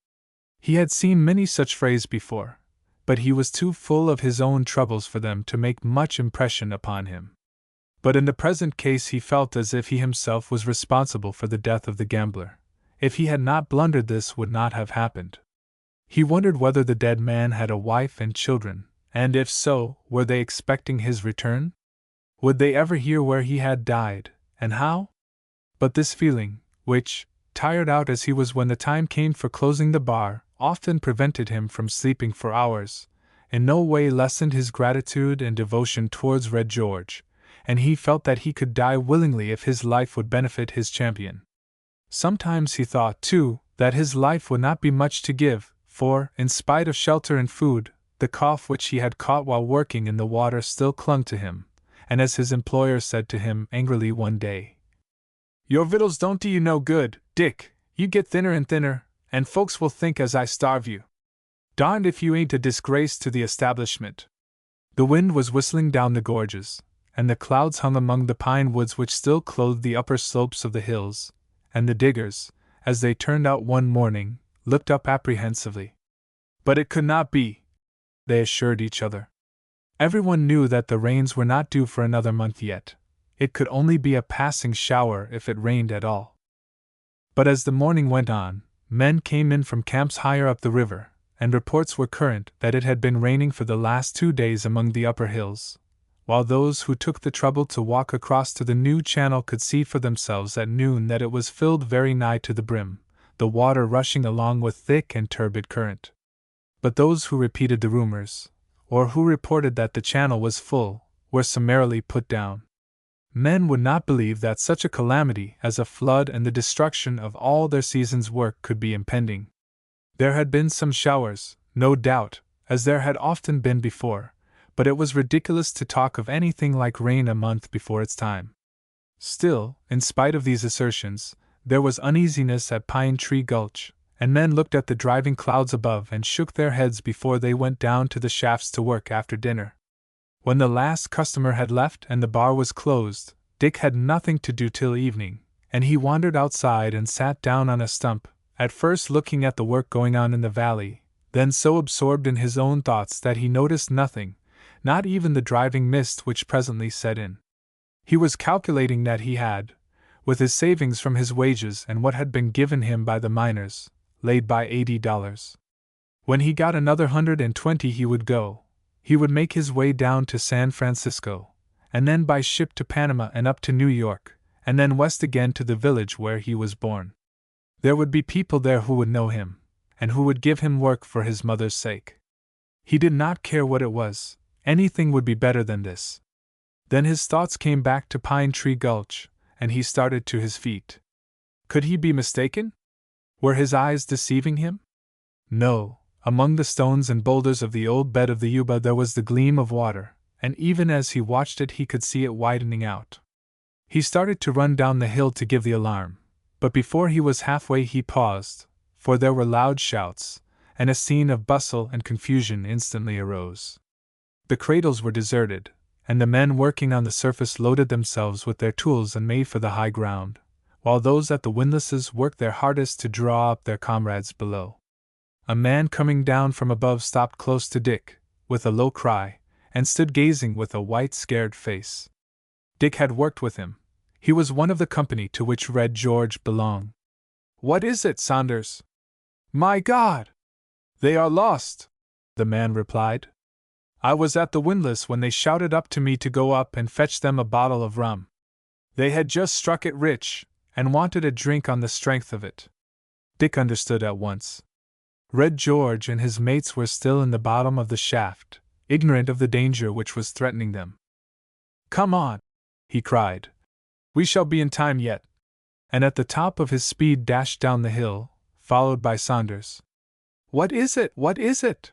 He had seen many such frays before, but he was too full of his own troubles for them to make much impression upon him. But in the present case he felt as if he himself was responsible for the death of the gambler. If he had not blundered, this would not have happened. He wondered whether the dead man had a wife and children, and if so, were they expecting his return? Would they ever hear where he had died, and how? But this feeling, which, tired out as he was when the time came for closing the bar, often prevented him from sleeping for hours, in no way lessened his gratitude and devotion towards Red George, and he felt that he could die willingly if his life would benefit his champion. Sometimes he thought, too, that his life would not be much to give, for, in spite of shelter and food, the cough which he had caught while working in the water still clung to him, and as his employer said to him angrily one day, "Your victuals don't do you no good, Dick. You get thinner and thinner, and folks will think as I starve you. Darned if you ain't a disgrace to the establishment." The wind was whistling down the gorges, and the clouds hung among the pine woods which still clothed the upper slopes of the hills, and the diggers, as they turned out one morning, looked up apprehensively. But it could not be, they assured each other. Everyone knew that the rains were not due for another month yet. It could only be a passing shower if it rained at all. But as the morning went on, men came in from camps higher up the river, and reports were current that it had been raining for the last 2 days among the upper hills, while those who took the trouble to walk across to the new channel could see for themselves at noon that it was filled very nigh to the brim, the water rushing along with thick and turbid current. But those who repeated the rumors, or who reported that the channel was full, were summarily put down. Men would not believe that such a calamity as a flood and the destruction of all their season's work could be impending. There had been some showers, no doubt, as there had often been before, but it was ridiculous to talk of anything like rain a month before its time. Still, in spite of these assertions, there was uneasiness at Pine Tree Gulch, and men looked at the driving clouds above and shook their heads before they went down to the shafts to work after dinner. When the last customer had left and the bar was closed, Dick had nothing to do till evening, and he wandered outside and sat down on a stump, at first looking at the work going on in the valley, then so absorbed in his own thoughts that he noticed nothing, not even the driving mist which presently set in. He was calculating that he had, with his savings from his wages and what had been given him by the miners, laid by $80. When he got another 120 he would go. He would make his way down to San Francisco, and then by ship to Panama and up to New York, and then west again to the village where he was born. There would be people there who would know him, and who would give him work for his mother's sake. He did not care what it was, anything would be better than this. Then his thoughts came back to Pine Tree Gulch, and he started to his feet. Could he be mistaken? Were his eyes deceiving him? No. Among the stones and boulders of the old bed of the Yuba there was the gleam of water, and even as he watched it he could see it widening out. He started to run down the hill to give the alarm, but before he was halfway he paused, for there were loud shouts, and a scene of bustle and confusion instantly arose. The cradles were deserted, and the men working on the surface loaded themselves with their tools and made for the high ground, while those at the windlasses worked their hardest to draw up their comrades below. A man coming down from above stopped close to Dick, with a low cry, and stood gazing with a white, scared face. Dick had worked with him. He was one of the company to which Red George belonged. "What is it, Saunders?" "My God! They are lost," the man replied. "I was at the windlass when they shouted up to me to go up and fetch them a bottle of rum. They had just struck it rich, and wanted a drink on the strength of it." Dick understood at once. Red George and his mates were still in the bottom of the shaft, ignorant of the danger which was threatening them. "Come on!" he cried. "We shall be in time yet." And at the top of his speed dashed down the hill, followed by Saunders. "What is it? What is it?"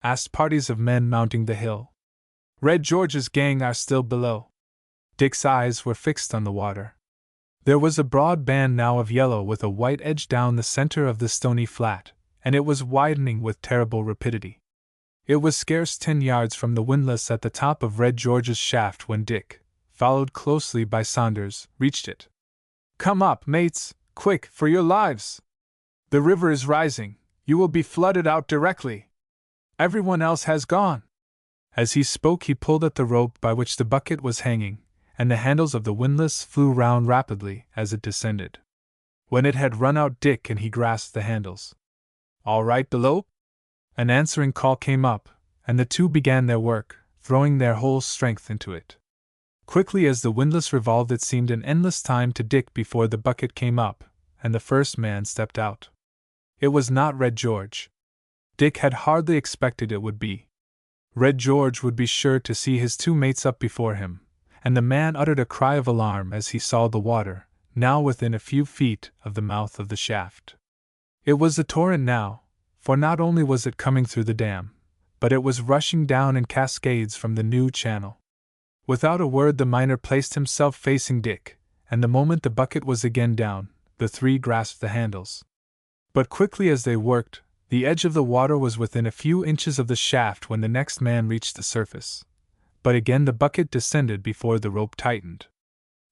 asked parties of men mounting the hill. "Red George's gang are still below." Dick's eyes were fixed on the water. There was a broad band now of yellow with a white edge down the center of the stony flat, and it was widening with terrible rapidity. It was scarce 10 yards from the windlass at the top of Red George's shaft when Dick, followed closely by Saunders, reached it. "Come up, mates, quick, for your lives! The river is rising, you will be flooded out directly. Everyone else has gone." As he spoke he pulled at the rope by which the bucket was hanging, and the handles of the windlass flew round rapidly as it descended. When it had run out Dick and he grasped the handles. "All right below?" An answering call came up, and the two began their work, throwing their whole strength into it. Quickly as the windlass revolved, it seemed an endless time to Dick before the bucket came up, and the first man stepped out. It was not Red George. Dick had hardly expected it would be. Red George would be sure to see his two mates up before him, and the man uttered a cry of alarm as he saw the water, now within a few feet of the mouth of the shaft. It was a torrent now, for not only was it coming through the dam, but it was rushing down in cascades from the new channel. Without a word, the miner placed himself facing Dick, and the moment the bucket was again down, the three grasped the handles. But quickly as they worked, the edge of the water was within a few inches of the shaft when the next man reached the surface. But again the bucket descended before the rope tightened.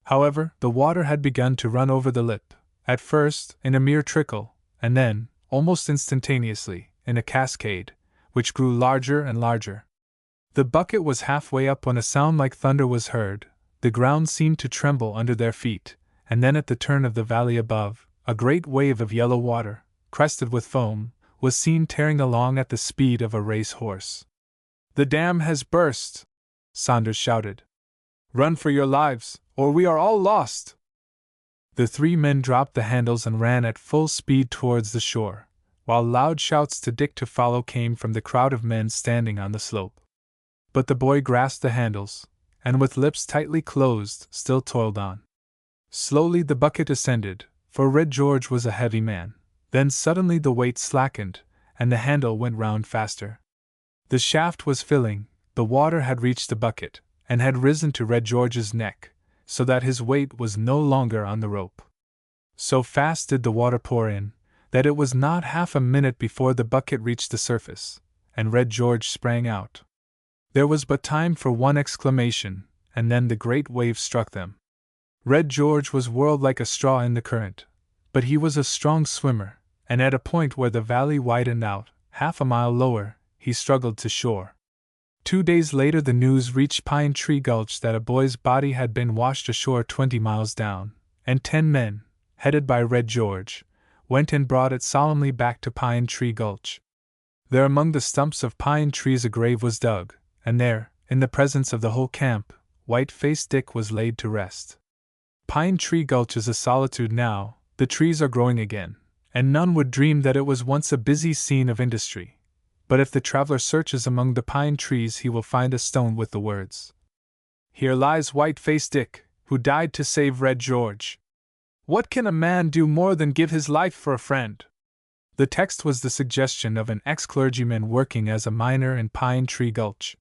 However, the water had begun to run over the lip, at first in a mere trickle, and then, almost instantaneously, in a cascade, which grew larger and larger. The bucket was halfway up when a sound like thunder was heard, the ground seemed to tremble under their feet, and then at the turn of the valley above, a great wave of yellow water, crested with foam, was seen tearing along at the speed of a race horse. "The dam has burst!" Saunders shouted. "Run for your lives, or we are all lost!" The three men dropped the handles and ran at full speed towards the shore, while loud shouts to Dick to follow came from the crowd of men standing on the slope. But the boy grasped the handles, and with lips tightly closed, still toiled on. Slowly the bucket ascended, for Red George was a heavy man. Then suddenly the weight slackened, and the handle went round faster. The shaft was filling, the water had reached the bucket, and had risen to Red George's neck, so that his weight was no longer on the rope. So fast did the water pour in, that it was not half a minute before the bucket reached the surface, and Red George sprang out. There was but time for one exclamation, and then the great wave struck them. Red George was whirled like a straw in the current, but he was a strong swimmer, and at a point where the valley widened out, half a mile lower, he struggled to shore. 2 days later the news reached Pine Tree Gulch that a boy's body had been washed ashore 20 miles down, and 10 men, headed by Red George, went and brought it solemnly back to Pine Tree Gulch. There among the stumps of pine trees a grave was dug, and there, in the presence of the whole camp, White-Faced Dick was laid to rest. Pine Tree Gulch is a solitude now, the trees are growing again, and none would dream that it was once a busy scene of industry. But if the traveler searches among the pine trees he will find a stone with the words, "Here lies White-Faced Dick, who died to save Red George. What can a man do more than give his life for a friend?" The text was the suggestion of an ex-clergyman working as a miner in Pine Tree Gulch.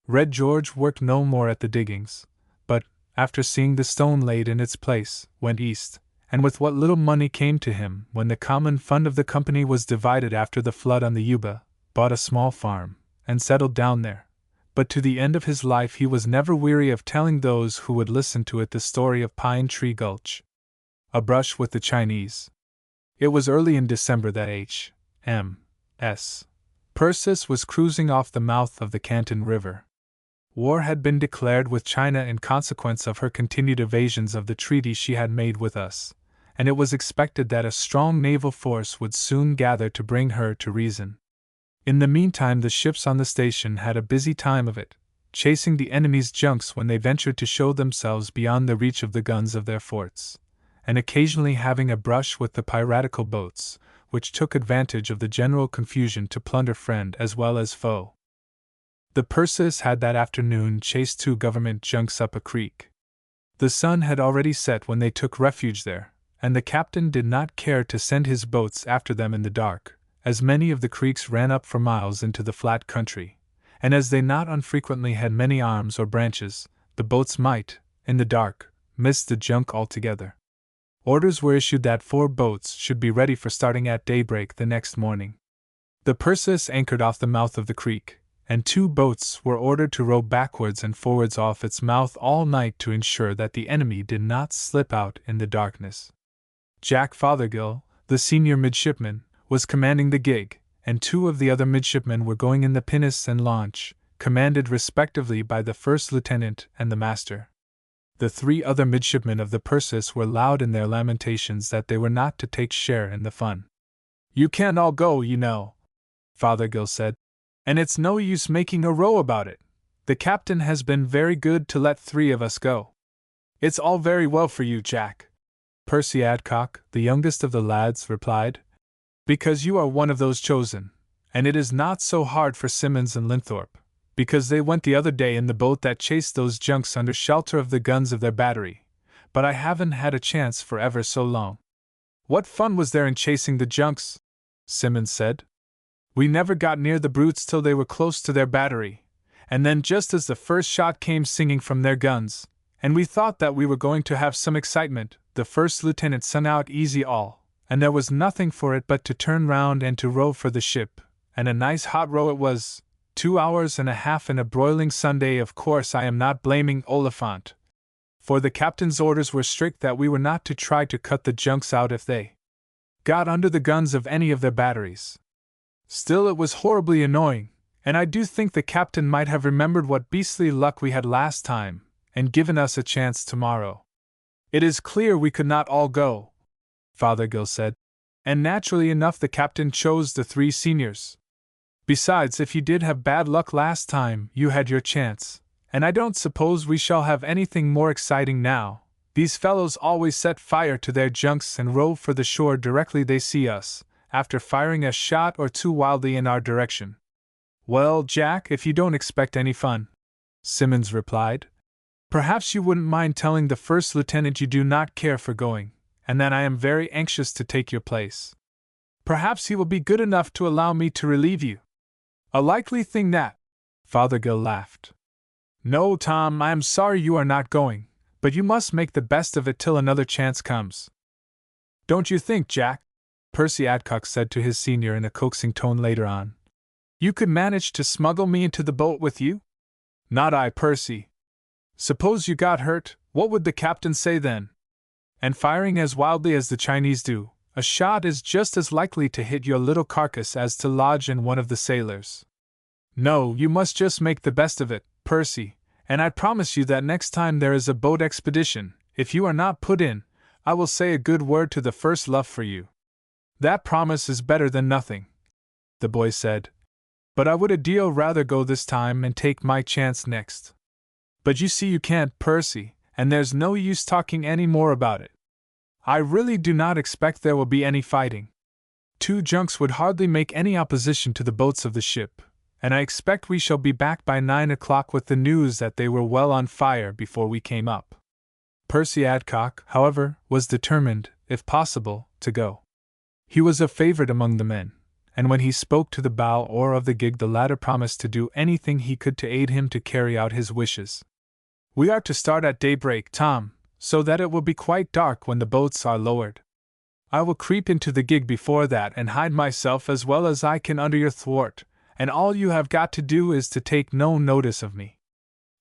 Red George worked no more at the diggings, but, after seeing the stone laid in its place, went east, and with what little money came to him when the common fund of the company was divided after the flood on the Yuba, bought a small farm, and settled down there. But to the end of his life he was never weary of telling those who would listen to it the story of Pine Tree Gulch. A brush with the Chinese. It was early in December that H.M.S. Persis was cruising off the mouth of the Canton River. War had been declared with China in consequence of her continued evasions of the treaty she had made with us, and it was expected that a strong naval force would soon gather to bring her to reason. In the meantime the ships on the station had a busy time of it, chasing the enemy's junks when they ventured to show themselves beyond the reach of the guns of their forts, and occasionally having a brush with the piratical boats, which took advantage of the general confusion to plunder friend as well as foe. The Persis had that afternoon chased 2 government junks up a creek. The sun had already set when they took refuge there, and the captain did not care to send his boats after them in the dark, as many of the creeks ran up for miles into the flat country, and as they not unfrequently had many arms or branches, the boats might, in the dark, miss the junk altogether. Orders were issued that 4 boats should be ready for starting at daybreak the next morning. The Persis anchored off the mouth of the creek, and 2 boats were ordered to row backwards and forwards off its mouth all night to ensure that the enemy did not slip out in the darkness. Jack Fothergill, the senior midshipman, was commanding the gig, and 2 of the other midshipmen were going in the pinnace and launch, commanded respectively by the first lieutenant and the master. The 3 other midshipmen of the Perseus were loud in their lamentations that they were not to take share in the fun. "You can't all go, you know," Fothergill said, "and it's no use making a row about it. The captain has been very good to let 3 of us go." "It's all very well for you, Jack," Percy Adcock, the youngest of the lads, replied, "because you are one of those chosen, and it is not so hard for Simmons and Linthorpe, because they went the other day in the boat that chased those junks under shelter of the guns of their battery, but I haven't had a chance for ever so long." "What fun was there in chasing the junks?" Simmons said. "We never got near the brutes till they were close to their battery, and then just as the first shot came singing from their guns, and we thought that we were going to have some excitement, the first lieutenant sung out easy all, and there was nothing for it but to turn round and to row for the ship, and a nice hot row it was, 2 hours and a half in a broiling Sunday. Of course I am not blaming Oliphant, for the captain's orders were strict that we were not to try to cut the junks out if they got under the guns of any of their batteries. Still, it was horribly annoying, and I do think the captain might have remembered what beastly luck we had last time, and given us a chance tomorrow. It is clear we could not all go," Fothergill said, "and naturally enough the captain chose the 3 seniors. Besides, if you did have bad luck last time, you had your chance, and I don't suppose we shall have anything more exciting now. These fellows always set fire to their junks and row for the shore directly they see us, after firing a shot or 2 wildly in our direction." "Well, Jack, if you don't expect any fun," Simmons replied, "perhaps you wouldn't mind telling the first lieutenant you do not care for going, and that I am very anxious to take your place. Perhaps he will be good enough to allow me to relieve you." "A likely thing that," Fothergill laughed. "No, Tom, I am sorry you are not going, but you must make the best of it till another chance comes." "Don't you think, Jack," Percy Adcock said to his senior in a coaxing tone later on, "you could manage to smuggle me into the boat with you?" "Not I, Percy. Suppose you got hurt, what would the captain say then? And firing as wildly as the Chinese do, a shot is just as likely to hit your little carcass as to lodge in one of the sailors. No, you must just make the best of it, Percy, and I promise you that next time there is a boat expedition, if you are not put in, I will say a good word to the first luff for you." "That promise is better than nothing," the boy said, "but I would a deal rather go this time and take my chance next. But you see you can't, Percy, and there's no use talking any more about it. I really do not expect there will be any fighting. 2 junks would hardly make any opposition to the boats of the ship, and I expect we shall be back by 9 o'clock with the news that they were well on fire before we came up." Percy Adcock, however, was determined, if possible, to go. He was a favorite among the men, and when he spoke to the bow oar of the gig the latter promised to do anything he could to aid him to carry out his wishes. "We are to start at daybreak, Tom, so that it will be quite dark when the boats are lowered. I will creep into the gig before that and hide myself as well as I can under your thwart, and all you have got to do is to take no notice of me.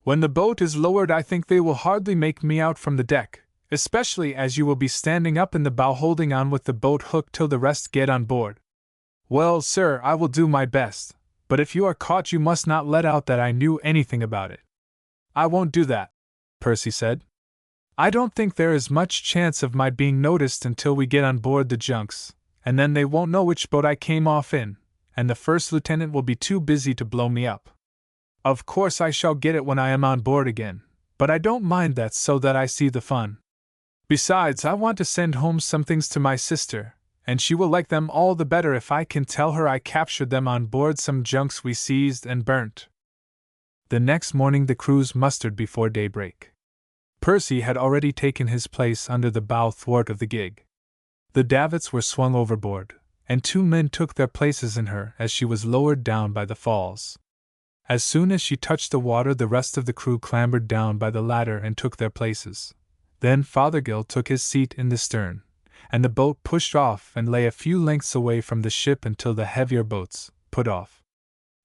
When the boat is lowered I think they will hardly make me out from the deck, especially as you will be standing up in the bow holding on with the boat hook till the rest get on board." "Well, sir, I will do my best, but if you are caught you must not let out that I knew anything about it." "I won't do that," Percy said. "I don't think there is much chance of my being noticed until we get on board the junks, and then they won't know which boat I came off in, and the first lieutenant will be too busy to blow me up. Of course I shall get it when I am on board again, but I don't mind that so that I see the fun. Besides, I want to send home some things to my sister, and she will like them all the better if I can tell her I captured them on board some junks we seized and burnt." The next morning the crews mustered before daybreak. Percy had already taken his place under the bow thwart of the gig. The davits were swung overboard, and 2 men took their places in her as she was lowered down by the falls. As soon as she touched the water the rest of the crew clambered down by the ladder and took their places. Then Fothergill took his seat in the stern, and the boat pushed off and lay a few lengths away from the ship until the heavier boats put off.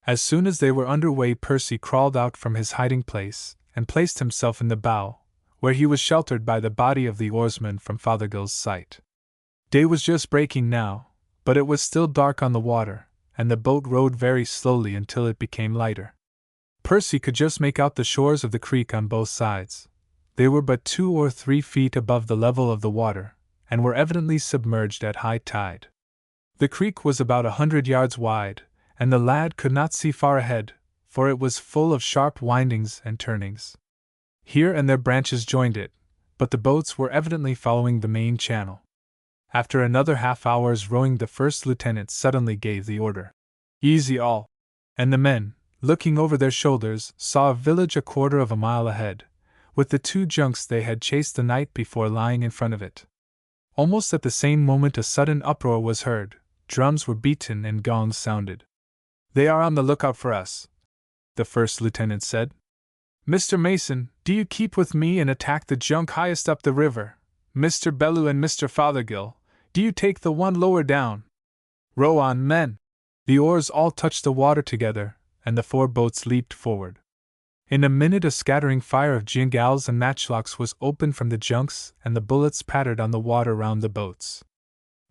As soon as they were under way Percy crawled out from his hiding place and placed himself in the bow, where he was sheltered by the body of the oarsman from Fothergill's sight. Day was just breaking now, but it was still dark on the water, and the boat rowed very slowly until it became lighter. Percy could just make out the shores of the creek on both sides, They were but 2 or 3 feet above the level of the water, and were evidently submerged at high tide. The creek was about 100 yards wide, and the lad could not see far ahead, for it was full of sharp windings and turnings. Here and there branches joined it, but the boats were evidently following the main channel. After another half-hour's rowing, the first lieutenant suddenly gave the order, "Easy all!" And the men, looking over their shoulders, saw a village a quarter of a mile ahead, with the 2 junks they had chased the night before lying in front of it. Almost at the same moment a sudden uproar was heard, drums were beaten and gongs sounded. "They are on the lookout for us," the first lieutenant said. "Mr. Mason, do you keep with me and attack the junk highest up the river? Mr. Bellew and Mr. Fothergill, do you take the one lower down? Row on, men!" The oars all touched the water together, and the 4 boats leaped forward. In a minute a scattering fire of jingals and matchlocks was opened from the junks, and the bullets pattered on the water round the boats.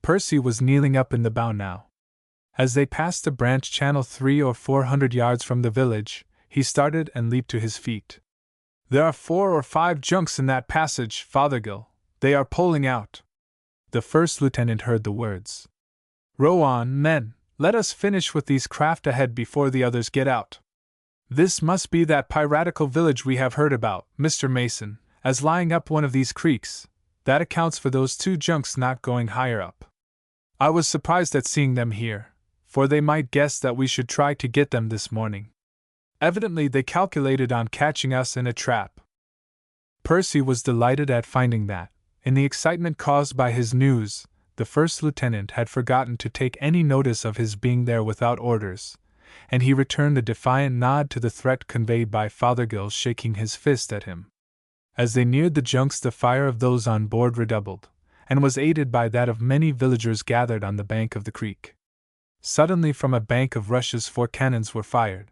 Percy was kneeling up in the bow now. As they passed the branch channel 300 or 400 yards from the village, he started and leaped to his feet. "There are 4 or 5 junks in that passage, Fothergill. They are pulling out." The first lieutenant heard the words. "Row on, men! Let us finish with these craft ahead before the others get out. This must be that piratical village we have heard about, Mr. Mason, as lying up one of these creeks. That accounts for those 2 junks not going higher up. I was surprised at seeing them here, for they might guess that we should try to get them this morning. Evidently they calculated on catching us in a trap." Percy was delighted at finding that, in the excitement caused by his news, the first lieutenant had forgotten to take any notice of his being there without orders, and he returned a defiant nod to the threat conveyed by Fothergill, shaking his fist at him. As they neared the junks, the fire of those on board redoubled, and was aided by that of many villagers gathered on the bank of the creek. Suddenly from a bank of rushes 4 cannons were fired.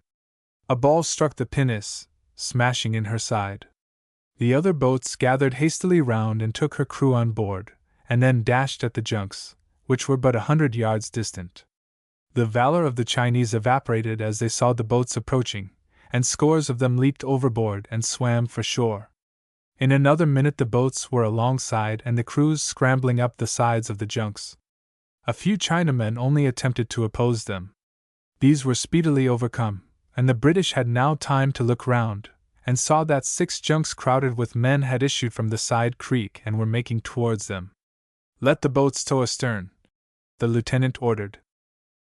A ball struck the pinnace, smashing in her side. The other boats gathered hastily round and took her crew on board, and then dashed at the junks, which were but 100 yards distant. The valor of the Chinese evaporated as they saw the boats approaching, and scores of them leaped overboard and swam for shore. In another minute the boats were alongside and the crews scrambling up the sides of the junks. A few Chinamen only attempted to oppose them. These were speedily overcome, and the British had now time to look round, and saw that 6 junks crowded with men had issued from the side creek and were making towards them. "Let the boats tow astern," the lieutenant ordered.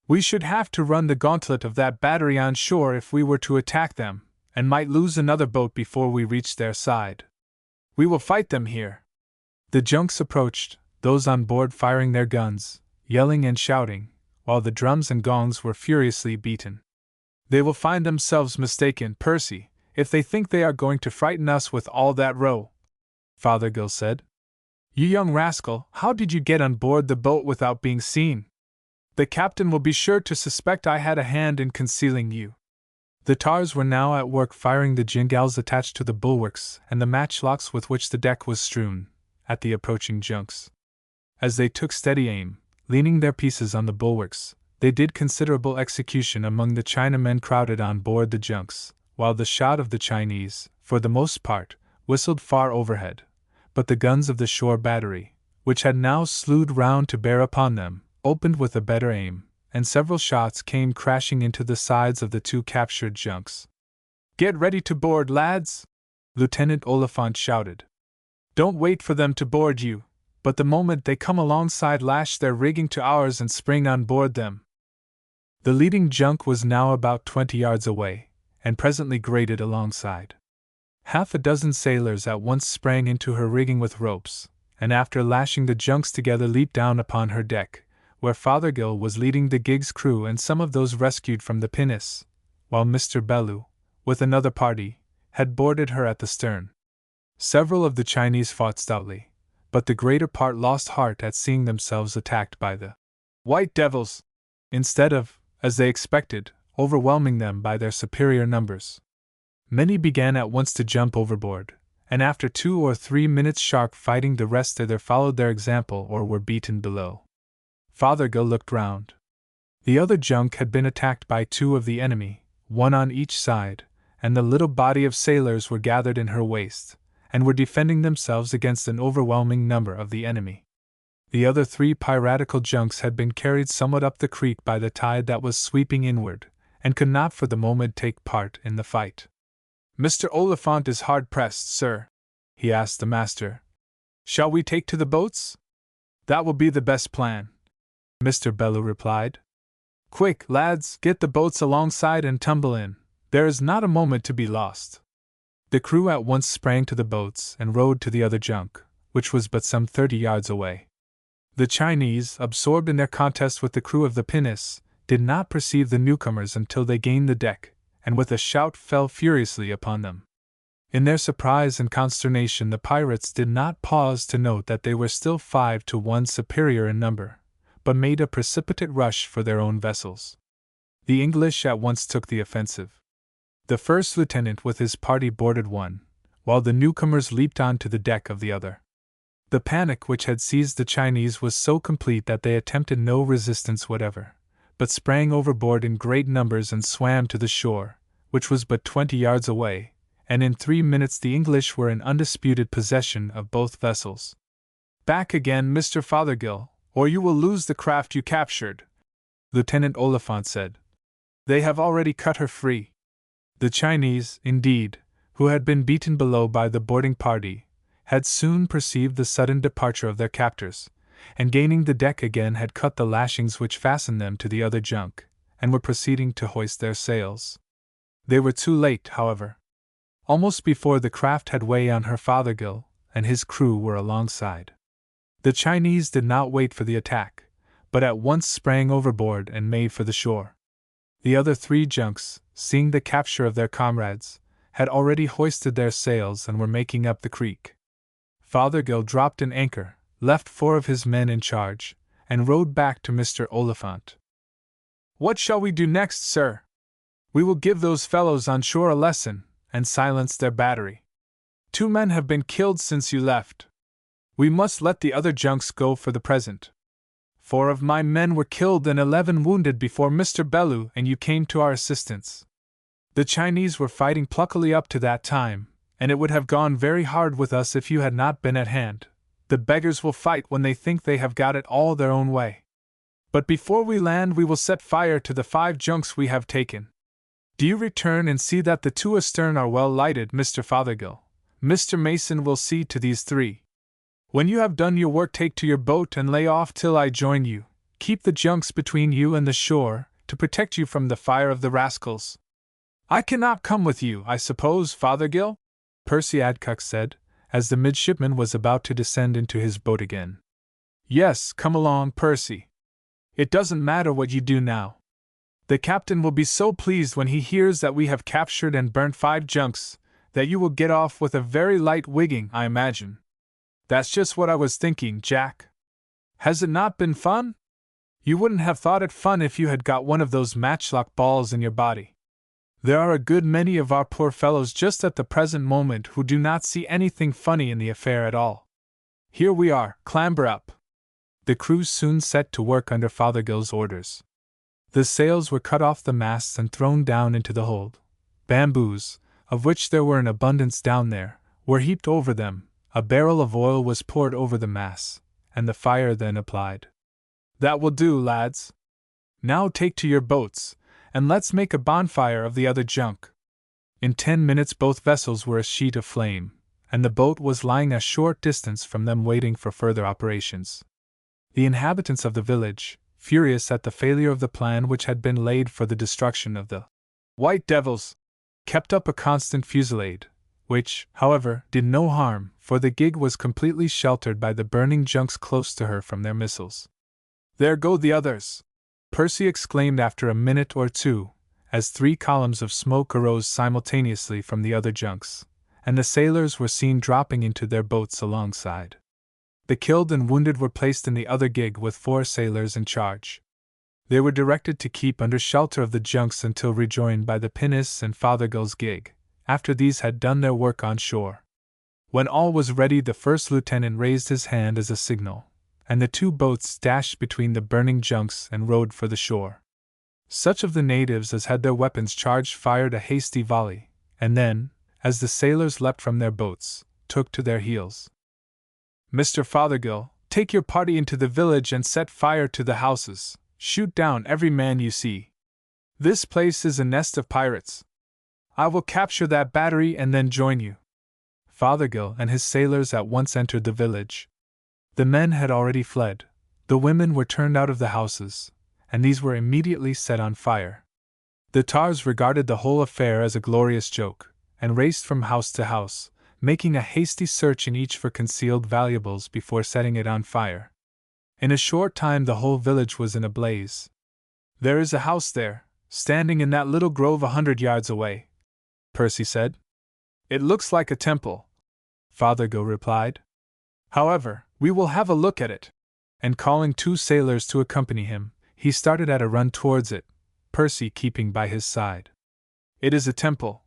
"We should have to run the gauntlet of that battery on shore if we were to attack them, and might lose another boat before we reached their side. We will fight them here." The junks approached, those on board firing their guns, yelling and shouting, while the drums and gongs were furiously beaten. "They will find themselves mistaken, Percy, if they think they are going to frighten us with all that row," Fothergill said. "You young rascal, how did you get on board the boat without being seen? The captain will be sure to suspect I had a hand in concealing you." The tars were now at work firing the jingals attached to the bulwarks and the matchlocks with which the deck was strewn, at the approaching junks. As they took steady aim, leaning their pieces on the bulwarks, they did considerable execution among the Chinamen crowded on board the junks, while the shot of the Chinese, for the most part, whistled far overhead. But the guns of the shore battery, which had now slewed round to bear upon them, opened with a better aim, and several shots came crashing into the sides of the 2 captured junks. "Get ready to board, lads!" Lieutenant Oliphant shouted. "Don't wait for them to board you, but the moment they come alongside lash their rigging to ours and spring on board them." The leading junk was now about 20 yards away, and presently grated alongside. Half a dozen sailors at once sprang into her rigging with ropes, and after lashing the junks together leaped down upon her deck, where Fothergill was leading the gig's crew and some of those rescued from the pinnace, while Mr. Bellew, with another party, had boarded her at the stern. Several of the Chinese fought stoutly, but the greater part lost heart at seeing themselves attacked by the white devils, instead of, as they expected, overwhelming them by their superior numbers. Many began at once to jump overboard, and after 2 or 3 minutes' sharp fighting the rest either followed their example or were beaten below. Fothergill looked round. The other junk had been attacked by 2 of the enemy, one on each side, and the little body of sailors were gathered in her waist, and were defending themselves against an overwhelming number of the enemy. The other 3 piratical junks had been carried somewhat up the creek by the tide that was sweeping inward, and could not for the moment take part in the fight. "Mr. Oliphant is hard pressed, sir," he asked the master. "Shall we take to the boats?" "That will be the best plan," Mr. Bellew replied. "Quick, lads, get the boats alongside and tumble in. There is not a moment to be lost." The crew at once sprang to the boats and rowed to the other junk, which was but some 30 yards away. The Chinese, absorbed in their contest with the crew of the pinnace, did not perceive the newcomers until they gained the deck, and with a shout fell furiously upon them. In their surprise and consternation, the pirates did not pause to note that they were still 5 to 1 superior in number, but made a precipitate rush for their own vessels. The English at once took the offensive. The first lieutenant with his party boarded one, while the newcomers leaped on to the deck of the other. The panic which had seized the Chinese was so complete that they attempted no resistance whatever, but sprang overboard in great numbers and swam to the shore, which was but 20 yards away, and in 3 minutes the English were in undisputed possession of both vessels. "Back again, Mr. Fothergill, or you will lose the craft you captured," Lieutenant Oliphant said. "They have already cut her free." The Chinese, indeed, who had been beaten below by the boarding party, had soon perceived the sudden departure of their captors, and gaining the deck again had cut the lashings which fastened them to the other junk, and were proceeding to hoist their sails. They were too late, however. Almost before the craft had way on her, Fothergill and his crew were alongside. The Chinese did not wait for the attack, but at once sprang overboard and made for the shore. The other 3 junks, seeing the capture of their comrades, had already hoisted their sails and were making up the creek. Fothergill dropped an anchor, left 4 of his men in charge, and rowed back to Mr. Oliphant. "What shall we do next, sir?" "We will give those fellows on shore a lesson, and silence their battery. 2 men have been killed since you left. We must let the other junks go for the present. 4 of my men were killed and 11 wounded before Mr. Bellew and you came to our assistance. The Chinese were fighting pluckily up to that time, and it would have gone very hard with us if you had not been at hand. The beggars will fight when they think they have got it all their own way. But before we land we will set fire to the 5 junks we have taken. Do you return and see that the 2 astern are well lighted, Mr. Fothergill. Mr. Mason will see to these 3. When you have done your work, take to your boat and lay off till I join you. Keep the junks between you and the shore, to protect you from the fire of the rascals." "I cannot come with you, I suppose, Fothergill?" Percy Adcock said, as the midshipman was about to descend into his boat again. "Yes, come along, Percy. It doesn't matter what you do now. The captain will be so pleased when he hears that we have captured and burnt 5 junks, that you will get off with a very light wigging, I imagine." "That's just what I was thinking, Jack. Has it not been fun?" "You wouldn't have thought it fun if you had got one of those matchlock balls in your body. There are a good many of our poor fellows just at the present moment who do not see anything funny in the affair at all. Here we are, clamber up." The crew soon set to work under Fothergill's orders. The sails were cut off the masts and thrown down into the hold. Bamboos, of which there were in abundance down there, were heaped over them. A barrel of oil was poured over the mass, and the fire then applied. "That will do, lads. Now take to your boats, and let's make a bonfire of the other junk." In 10 minutes both vessels were a sheet of flame, and the boat was lying a short distance from them waiting for further operations. The inhabitants of the village, furious at the failure of the plan which had been laid for the destruction of the white devils, kept up a constant fusillade, which, however, did no harm, for the gig was completely sheltered by the burning junks close to her from their missiles. "There go the others!" Percy exclaimed after a minute or 2, as 3 columns of smoke arose simultaneously from the other junks, and the sailors were seen dropping into their boats alongside. The killed and wounded were placed in the other gig with 4 sailors in charge. They were directed to keep under shelter of the junks until rejoined by the pinnace and Fothergill's gig, after these had done their work on shore. When all was ready, the first lieutenant raised his hand as a signal, and the 2 boats dashed between the burning junks and rowed for the shore. Such of the natives as had their weapons charged fired a hasty volley, and then, as the sailors leapt from their boats, took to their heels. "Mr. Fothergill, take your party into the village and set fire to the houses. Shoot down every man you see. This place is a nest of pirates. I will capture that battery and then join you." Fothergill and his sailors at once entered the village. The men had already fled, the women were turned out of the houses, and these were immediately set on fire. The tars regarded the whole affair as a glorious joke, and raced from house to house, making a hasty search in each for concealed valuables before setting it on fire. In a short time the whole village was in a blaze. "There is a house there, standing in that little grove 100 yards away," Percy said. "It looks like a temple," Fothergill replied. "However, we will have a look at it." And calling 2 sailors to accompany him, he started at a run towards it, Percy keeping by his side. "It is a temple,"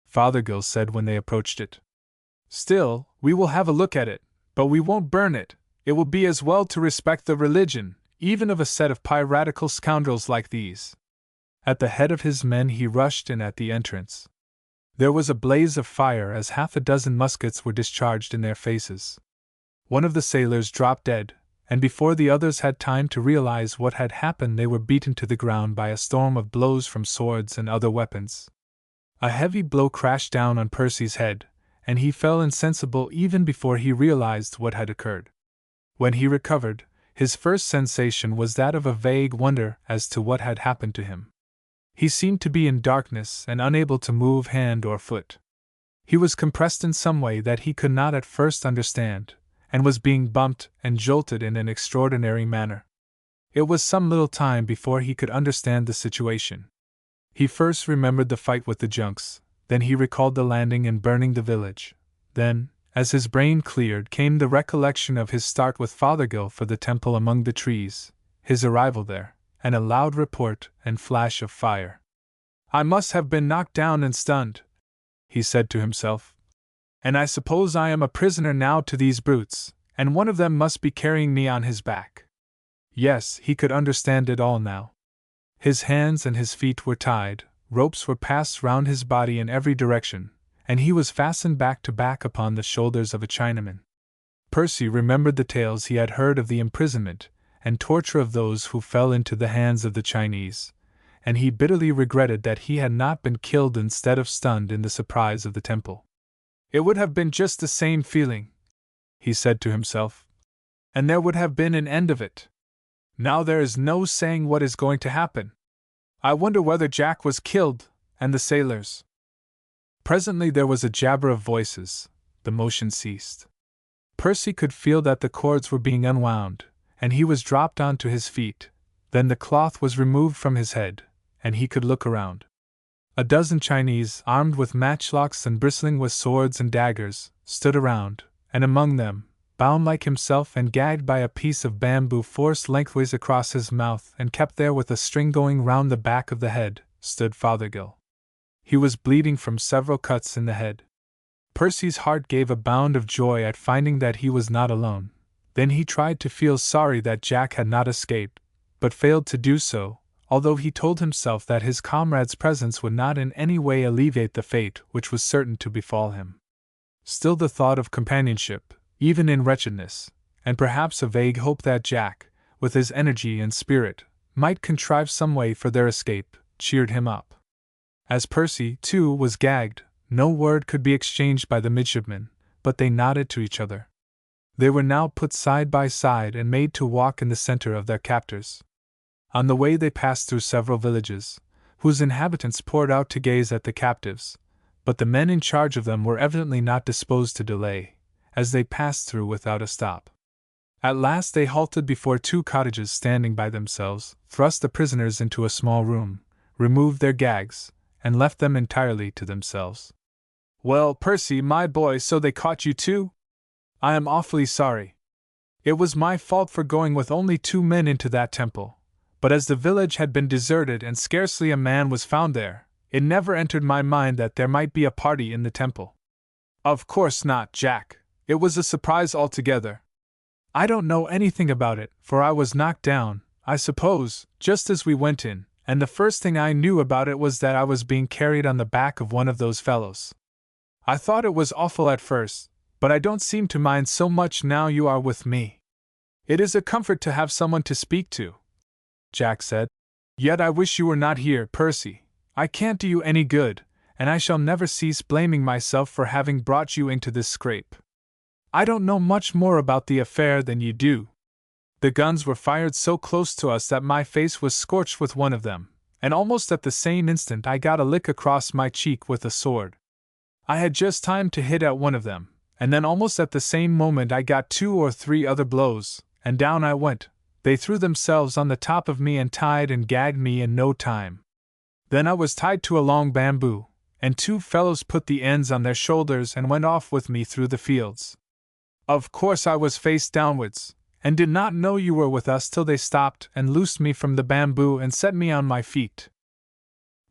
Fothergill said when they approached it. "Still, we will have a look at it, but we won't burn it. It will be as well to respect the religion, even of a set of piratical scoundrels like these." At the head of his men he rushed in at the entrance. There was a blaze of fire as half a dozen muskets were discharged in their faces. One of the sailors dropped dead, and before the others had time to realize what had happened they were beaten to the ground by a storm of blows from swords and other weapons. A heavy blow crashed down on Percy's head, and he fell insensible even before he realized what had occurred. When he recovered, his first sensation was that of a vague wonder as to what had happened to him. He seemed to be in darkness and unable to move hand or foot. He was compressed in some way that he could not at first understand, and was being bumped and jolted in an extraordinary manner. It was some little time before he could understand the situation. He first remembered the fight with the junks, then he recalled the landing and burning the village. Then, as his brain cleared, came the recollection of his start with Fothergill for the temple among the trees, his arrival there, and a loud report and flash of fire. "I must have been knocked down and stunned," he said to himself. "And I suppose I am a prisoner now to these brutes, and one of them must be carrying me on his back." Yes, he could understand it all now. His hands and his feet were tied, ropes were passed round his body in every direction, and he was fastened back to back upon the shoulders of a Chinaman. Percy remembered the tales he had heard of the imprisonment and torture of those who fell into the hands of the Chinese, and he bitterly regretted that he had not been killed instead of stunned in the surprise of the temple. "It would have been just the same feeling," he said to himself, "and there would have been an end of it. Now there is no saying what is going to happen. I wonder whether Jack was killed, and the sailors." Presently there was a jabber of voices, the motion ceased. Percy could feel that the cords were being unwound, and he was dropped onto his feet. Then the cloth was removed from his head, and he could look around. A dozen Chinese, armed with matchlocks and bristling with swords and daggers, stood around, and among them, bound like himself and gagged by a piece of bamboo forced lengthways across his mouth and kept there with a string going round the back of the head, stood Fothergill. He was bleeding from several cuts in the head. Percy's heart gave a bound of joy at finding that he was not alone. Then he tried to feel sorry that Jack had not escaped, but failed to do so, although he told himself that his comrade's presence would not in any way alleviate the fate which was certain to befall him. Still the thought of companionship, even in wretchedness, and perhaps a vague hope that Jack, with his energy and spirit, might contrive some way for their escape, cheered him up. As Percy, too, was gagged, no word could be exchanged by the midshipmen, but they nodded to each other. They were now put side by side and made to walk in the center of their captors. On the way they passed through several villages, whose inhabitants poured out to gaze at the captives, but the men in charge of them were evidently not disposed to delay, as they passed through without a stop. At last they halted before 2 cottages standing by themselves, thrust the prisoners into a small room, removed their gags, and left them entirely to themselves. "Well, Percy, my boy, so they caught you too? I am awfully sorry. It was my fault for going with only 2 men into that temple, but as the village had been deserted and scarcely a man was found there, it never entered my mind that there might be a party in the temple." "Of course not, Jack. It was a surprise altogether. I don't know anything about it, for I was knocked down, I suppose, just as we went in, and the first thing I knew about it was that I was being carried on the back of one of those fellows. I thought it was awful at first, but I don't seem to mind so much now you are with me. It is a comfort to have someone to speak to," Jack said. "Yet I wish you were not here, Percy. I can't do you any good, and I shall never cease blaming myself for having brought you into this scrape. I don't know much more about the affair than you do. The guns were fired so close to us that my face was scorched with one of them, and almost at the same instant I got a lick across my cheek with a sword. I had just time to hit at one of them, and then almost at the same moment I got 2 or 3 other blows, and down I went. They threw themselves on the top of me and tied and gagged me in no time. Then I was tied to a long bamboo, and 2 fellows put the ends on their shoulders and went off with me through the fields. Of course I was face downwards, and did not know you were with us till they stopped and loosed me from the bamboo and set me on my feet."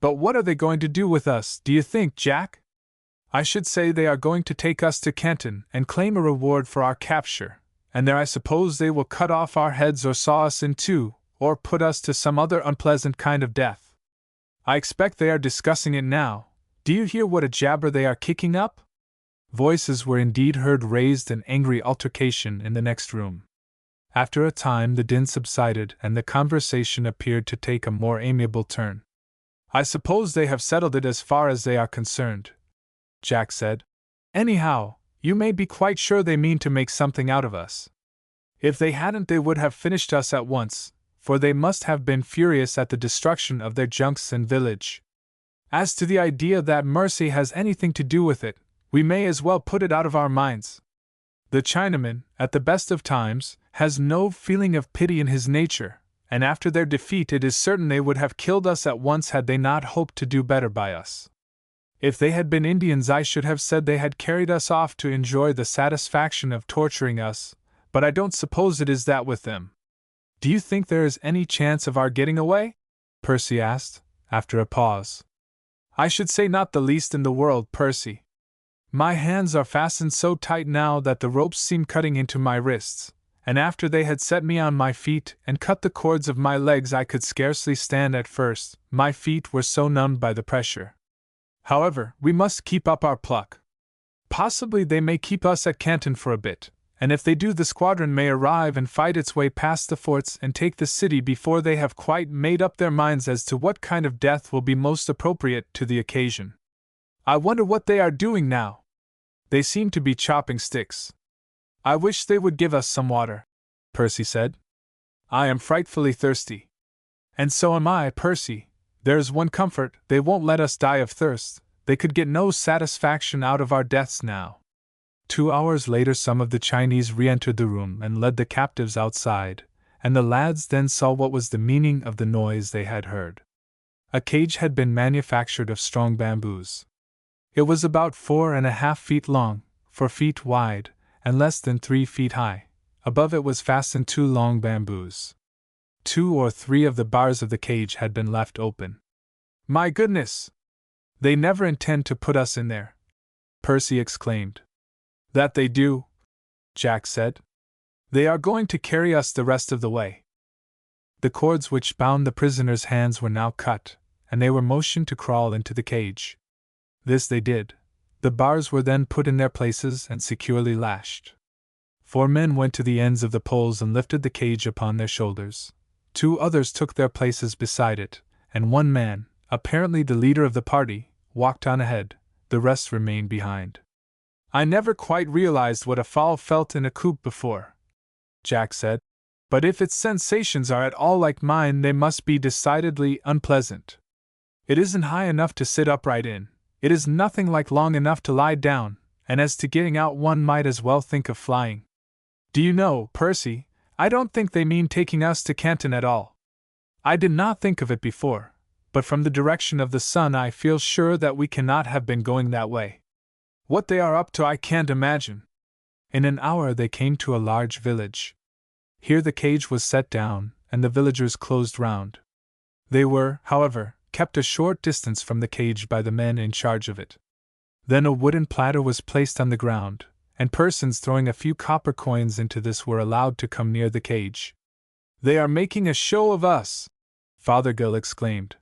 "But what are they going to do with us, do you think, Jack?" "I should say they are going to take us to Canton and claim a reward for our capture, and there I suppose they will cut off our heads or saw us in two, or put us to some other unpleasant kind of death. I expect they are discussing it now. Do you hear what a jabber they are kicking up?" Voices were indeed heard raised in angry altercation in the next room. After a time the din subsided and the conversation appeared to take a more amiable turn. "I suppose they have settled it as far as they are concerned," Jack said. "Anyhow, you may be quite sure they mean to make something out of us. If they hadn't they would have finished us at once, for they must have been furious at the destruction of their junks and village. As to the idea that mercy has anything to do with it, we may as well put it out of our minds. The Chinaman, at the best of times, has no feeling of pity in his nature, and after their defeat it is certain they would have killed us at once had they not hoped to do better by us. If they had been Indians I should have said they had carried us off to enjoy the satisfaction of torturing us, but I don't suppose it is that with them." "Do you think there is any chance of our getting away?" Percy asked, after a pause. "I should say not the least in the world, Percy. My hands are fastened so tight now that the ropes seem cutting into my wrists, and after they had set me on my feet and cut the cords of my legs I could scarcely stand at first, my feet were so numbed by the pressure. However, we must keep up our pluck. Possibly they may keep us at Canton for a bit, and if they do the squadron may arrive and fight its way past the forts and take the city before they have quite made up their minds as to what kind of death will be most appropriate to the occasion. I wonder what they are doing now. They seem to be chopping sticks. I wish they would give us some water," Percy said. "I am frightfully thirsty." "And so am I, Percy. There's one comfort, they won't let us die of thirst. They could get no satisfaction out of our deaths now." 2 hours later some of the Chinese re-entered the room and led the captives outside, and the lads then saw what was the meaning of the noise they had heard. A cage had been manufactured of strong bamboos. It was about 4.5 feet long, 4 feet wide, and less than 3 feet high. Above it was fastened 2 long bamboos. 2 or 3 of the bars of the cage had been left open. "My goodness! They never intend to put us in there!" Percy exclaimed. "That they do," Jack said. "They are going to carry us the rest of the way." The cords which bound the prisoners' hands were now cut, and they were motioned to crawl into the cage. This they did. The bars were then put in their places and securely lashed. 4 men went to the ends of the poles and lifted the cage upon their shoulders. 2 others took their places beside it, and 1 man, apparently the leader of the party, walked on ahead. The rest remained behind. "I never quite realized what a fowl felt in a coop before," Jack said. "But if its sensations are at all like mine they must be decidedly unpleasant. It isn't high enough to sit upright in. It is nothing like long enough to lie down, and as to getting out one might as well think of flying. Do you know, Percy, I don't think they mean taking us to Canton at all. I did not think of it before, but from the direction of the sun I feel sure that we cannot have been going that way. What they are up to I can't imagine." In an hour they came to a large village. Here the cage was set down, and the villagers closed round. They were, however, kept a short distance from the cage by the men in charge of it. Then a wooden platter was placed on the ground, and persons throwing a few copper coins into this were allowed to come near the cage. "They are making a show of us!" Fothergill exclaimed.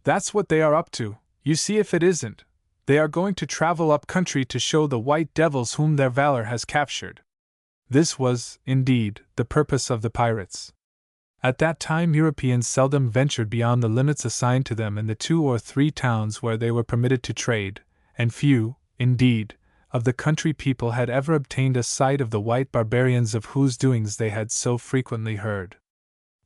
"That's what they are up to, you see if it isn't. They are going to travel up country to show the white devils whom their valor has captured. This was, indeed, the purpose of the pirates. At that time Europeans seldom ventured beyond the limits assigned to them in the 2 or 3 towns where they were permitted to trade, and few, indeed, of the country people had ever obtained a sight of the white barbarians of whose doings they had so frequently heard.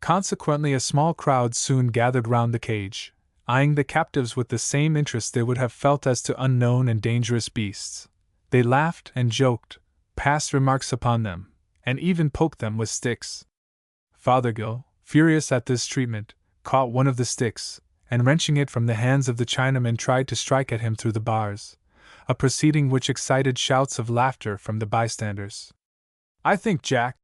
Consequently a small crowd soon gathered round the cage, eyeing the captives with the same interest they would have felt as to unknown and dangerous beasts. They laughed and joked, passed remarks upon them, and even poked them with sticks. Fothergill, furious at this treatment, caught one of the sticks, and wrenching it from the hands of the Chinaman tried to strike at him through the bars, a proceeding which excited shouts of laughter from the bystanders. "I think, Jack,"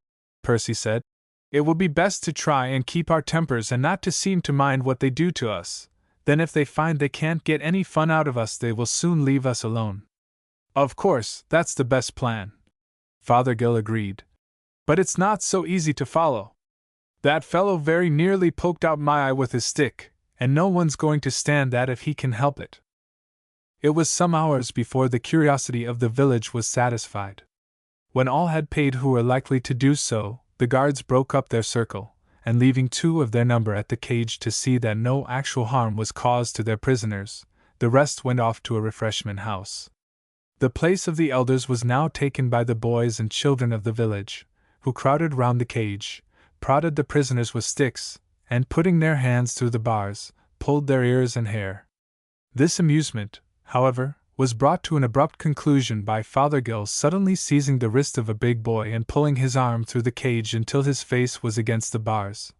Percy said, "it will be best to try and keep our tempers and not to seem to mind what they do to us. Then if they find they can't get any fun out of us they will soon leave us alone." "Of course, that's the best plan," Fothergill agreed. "But it's not so easy to follow. That fellow very nearly poked out my eye with his stick, and no one's going to stand that if he can help it." It was some hours before the curiosity of the village was satisfied. When all had paid who were likely to do so, the guards broke up their circle, and leaving 2 of their number at the cage to see that no actual harm was caused to their prisoners, the rest went off to a refreshment house. The place of the elders was now taken by the boys and children of the village, who crowded round the cage, prodded the prisoners with sticks, and putting their hands through the bars, pulled their ears and hair. This amusement, however, was brought to an abrupt conclusion by Fothergill suddenly seizing the wrist of a big boy and pulling his arm through the cage until his face was against the bars.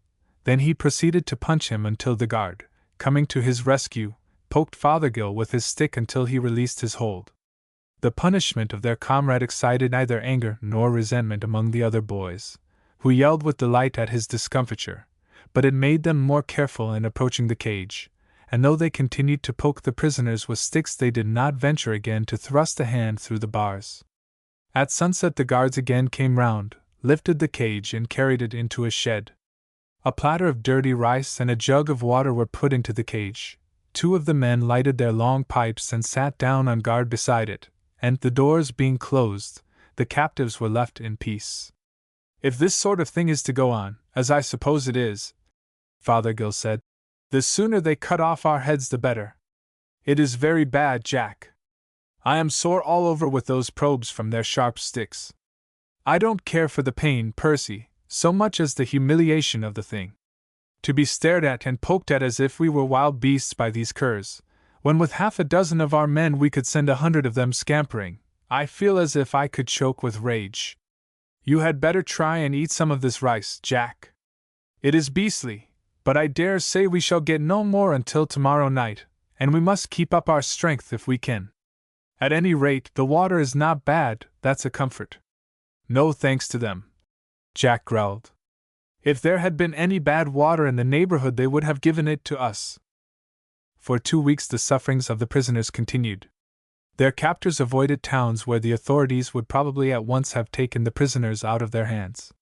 Then he proceeded to punch him until the guard, coming to his rescue, poked Fothergill with his stick until he released his hold. The punishment of their comrade excited neither anger nor resentment among the other boys, who yelled with delight at his discomfiture, but it made them more careful in approaching the cage, and though they continued to poke the prisoners with sticks they did not venture again to thrust a hand through the bars. At sunset the guards again came round, lifted the cage and carried it into a shed. A platter of dirty rice and a jug of water were put into the cage. 2 of the men lighted their long pipes and sat down on guard beside it, and the doors being closed, the captives were left in peace. "If this sort of thing is to go on, as I suppose it is," Fothergill said, "the sooner they cut off our heads the better. It is very bad, Jack. I am sore all over with those probes from their sharp sticks. I don't care for the pain, Percy, so much as the humiliation of the thing. To be stared at and poked at as if we were wild beasts by these curs, when with half a dozen of our men we could send 100 of them scampering. I feel as if I could choke with rage. You had better try and eat some of this rice, Jack. It is beastly, but I dare say we shall get no more until tomorrow night, and we must keep up our strength if we can. At any rate, the water is not bad, that's a comfort." "No thanks to them," Jack growled. "If there had been any bad water in the neighborhood they would have given it to us." For 2 weeks the sufferings of the prisoners continued. Their captors avoided towns where the authorities would probably at once have taken the prisoners out of their hands.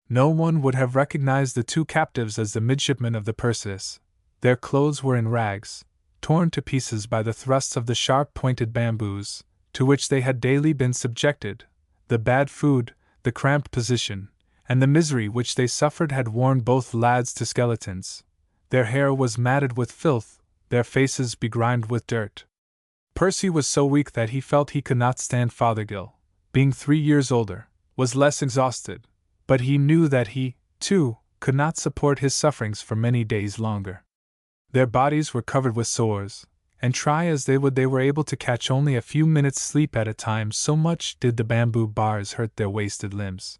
No one would have recognized the 2 captives as the midshipmen of the Perseus. Their clothes were in rags, torn to pieces by the thrusts of the sharp-pointed bamboos, to which they had daily been subjected. The bad food, the cramped position, and the misery which they suffered had worn both lads to skeletons. Their hair was matted with filth, their faces begrimed with dirt. Percy was so weak that he felt he could not stand. Fothergill, being 3 years older, was less exhausted, but he knew that he, too, could not support his sufferings for many days longer. Their bodies were covered with sores, and try as they would they were able to catch only a few minutes' sleep at a time, so much did the bamboo bars hurt their wasted limbs.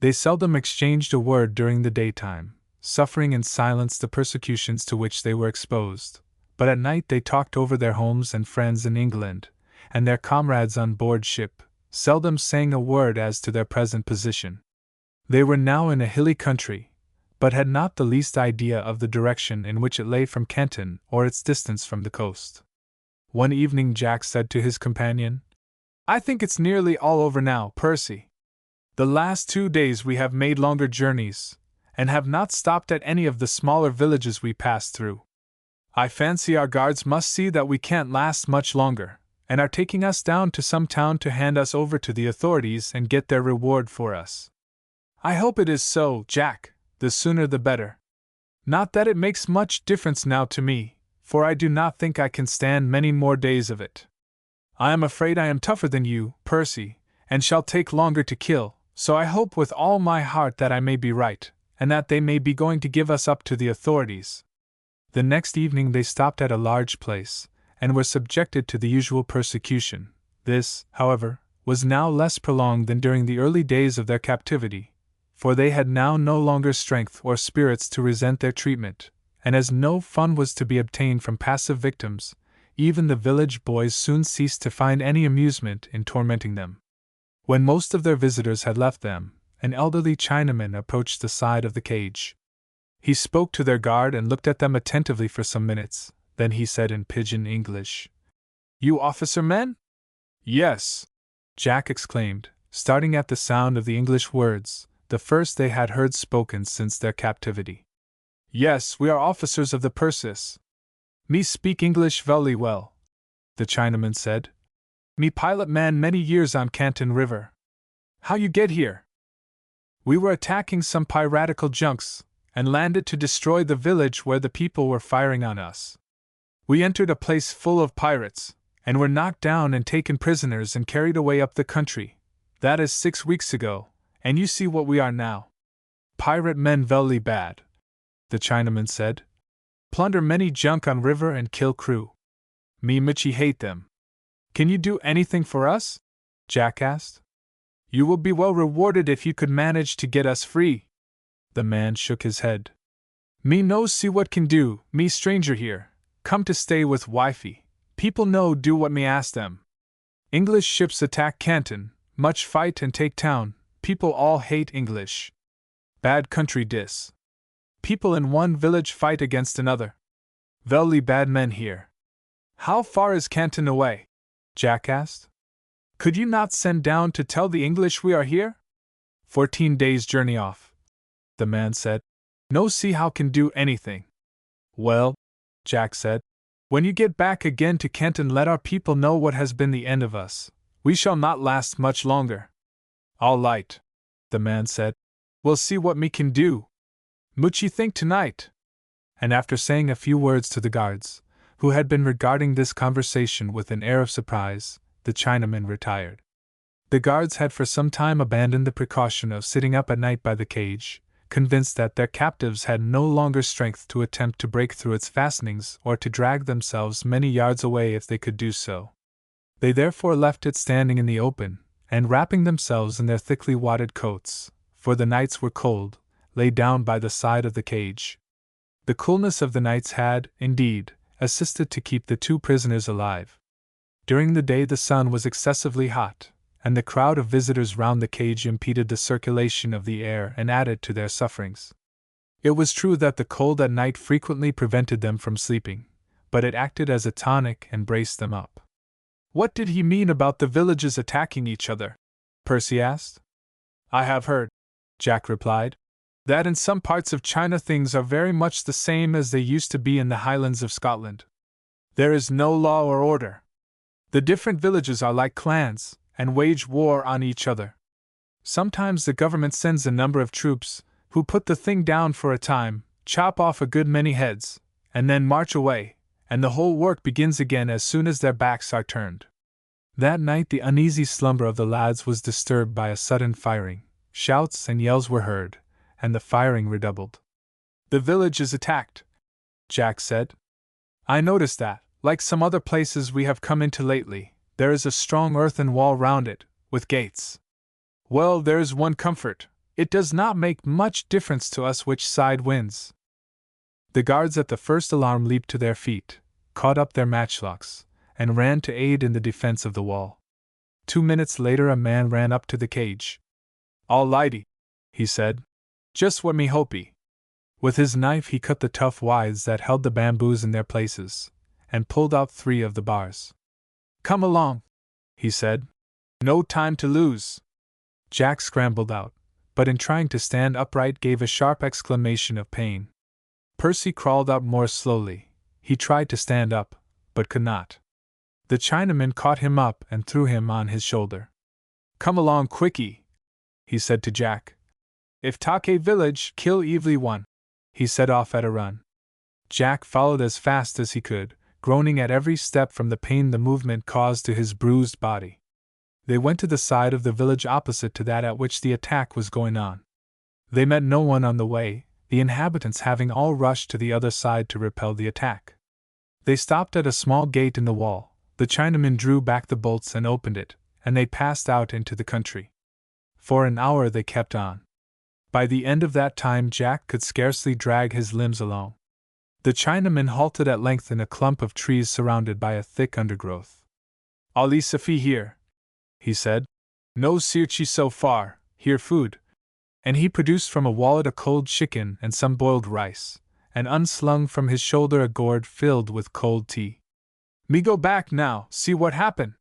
They seldom exchanged a word during the daytime, suffering in silence the persecutions to which they were exposed, but at night they talked over their homes and friends in England, and their comrades on board ship, seldom saying a word as to their present position. They were now in a hilly country, but had not the least idea of the direction in which it lay from Canton or its distance from the coast. One evening Jack said to his companion, "I think it's nearly all over now, Percy. The last 2 days we have made longer journeys, and have not stopped at any of the smaller villages we passed through. I fancy our guards must see that we can't last much longer, and are taking us down to some town to hand us over to the authorities and get their reward for us. I hope it is so, Jack, the sooner the better. Not that it makes much difference now to me, for I do not think I can stand many more days of it. I am afraid I am tougher than you, Percy, and shall take longer to kill, so I hope with all my heart that I may be right, and that they may be going to give us up to the authorities. The next evening they stopped at a large place, and were subjected to the usual persecution. This, however, was now less prolonged than during the early days of their captivity, for they had now no longer strength or spirits to resent their treatment, and as no fun was to be obtained from passive victims, even the village boys soon ceased to find any amusement in tormenting them. When most of their visitors had left them, an elderly Chinaman approached the side of the cage. He spoke to their guard and looked at them attentively for some minutes. Then he said in pidgin English, "You officer men?" "Yes," Jack exclaimed, starting at the sound of the English words, the first they had heard spoken since their captivity. "Yes, we are officers of the Persis." "Me speak English very well," the Chinaman said. "Me pilot man many years on Canton River." "How you get here?" "We were attacking some piratical junks, and landed to destroy the village where the people were firing on us. We entered a place full of pirates, and were knocked down and taken prisoners and carried away up the country. That is 6 weeks ago, and you see what we are now. Pirate men very bad," the Chinaman said. "Plunder many junk on river and kill crew. Me Michi hate them." "Can you do anything for us?" Jack asked. "You will be well rewarded if you could manage to get us free." The man shook his head. "Me no see what can do, me stranger here. Come to stay with wifey. People no do what me ask them. English ships attack Canton, much fight and take town, people all hate English. Bad country dis. People in one village fight against another. Very bad men here." "How far is Canton away?" Jack asked. "Could you not send down to tell the English we are here?" 14 days' journey off," the man said. "No see how can do anything." "Well," Jack said, "when you get back again to Canton let our people know what has been the end of us. We shall not last much longer." "All right," the man said. "We'll see what me can do. Much you think tonight?" And after saying a few words to the guards, who had been regarding this conversation with an air of surprise, the Chinaman retired. The guards had for some time abandoned the precaution of sitting up at night by the cage, convinced that their captives had no longer strength to attempt to break through its fastenings or to drag themselves many yards away if they could do so. They therefore left it standing in the open, and wrapping themselves in their thickly wadded coats, for the nights were cold, lay down by the side of the cage. The coolness of the nights had, indeed, assisted to keep the 2 prisoners alive. During the day the sun was excessively hot, and the crowd of visitors round the cage impeded the circulation of the air and added to their sufferings. It was true that the cold at night frequently prevented them from sleeping, but it acted as a tonic and braced them up. "What did he mean about the villages attacking each other?" Percy asked. "I have heard," Jack replied, "that in some parts of China things are very much the same as they used to be in the Highlands of Scotland. There is no law or order. The different villages are like clans, and wage war on each other. Sometimes the government sends a number of troops, who put the thing down for a time, chop off a good many heads, and then march away, and the whole work begins again as soon as their backs are turned." That night the uneasy slumber of the lads was disturbed by a sudden firing. Shouts and yells were heard, and the firing redoubled. "The village is attacked," Jack said. "I noticed that, like some other places we have come into lately, there is a strong earthen wall round it, with gates. Well, there is one comfort, it does not make much difference to us which side wins." The guards at the first alarm leaped to their feet, caught up their matchlocks, and ran to aid in the defense of the wall. 2 minutes later a man ran up to the cage. "All lighty," he said. "Just what me hopey." With his knife he cut the tough withes that held the bamboos in their places, and pulled out 3 of the bars. "Come along," he said. "No time to lose." Jack scrambled out, but in trying to stand upright gave a sharp exclamation of pain. Percy crawled out more slowly. He tried to stand up, but could not. The Chinaman caught him up and threw him on his shoulder. "Come along quickie," he said to Jack. "If Take village, kill evely one." He set off at a run. Jack followed as fast as he could, groaning at every step from the pain the movement caused to his bruised body. They went to the side of the village opposite to that at which the attack was going on. They met no one on the way, the inhabitants having all rushed to the other side to repel the attack. They stopped at a small gate in the wall. The Chinaman drew back the bolts and opened it, and they passed out into the country. For an hour they kept on. By the end of that time Jack could scarcely drag his limbs along. The Chinaman halted at length in a clump of trees surrounded by a thick undergrowth. "Ali Safi here," he said. "No sirchi so far, here food." And he produced from a wallet a cold chicken and some boiled rice, and unslung from his shoulder a gourd filled with cold tea. "Me go back now, see what happen.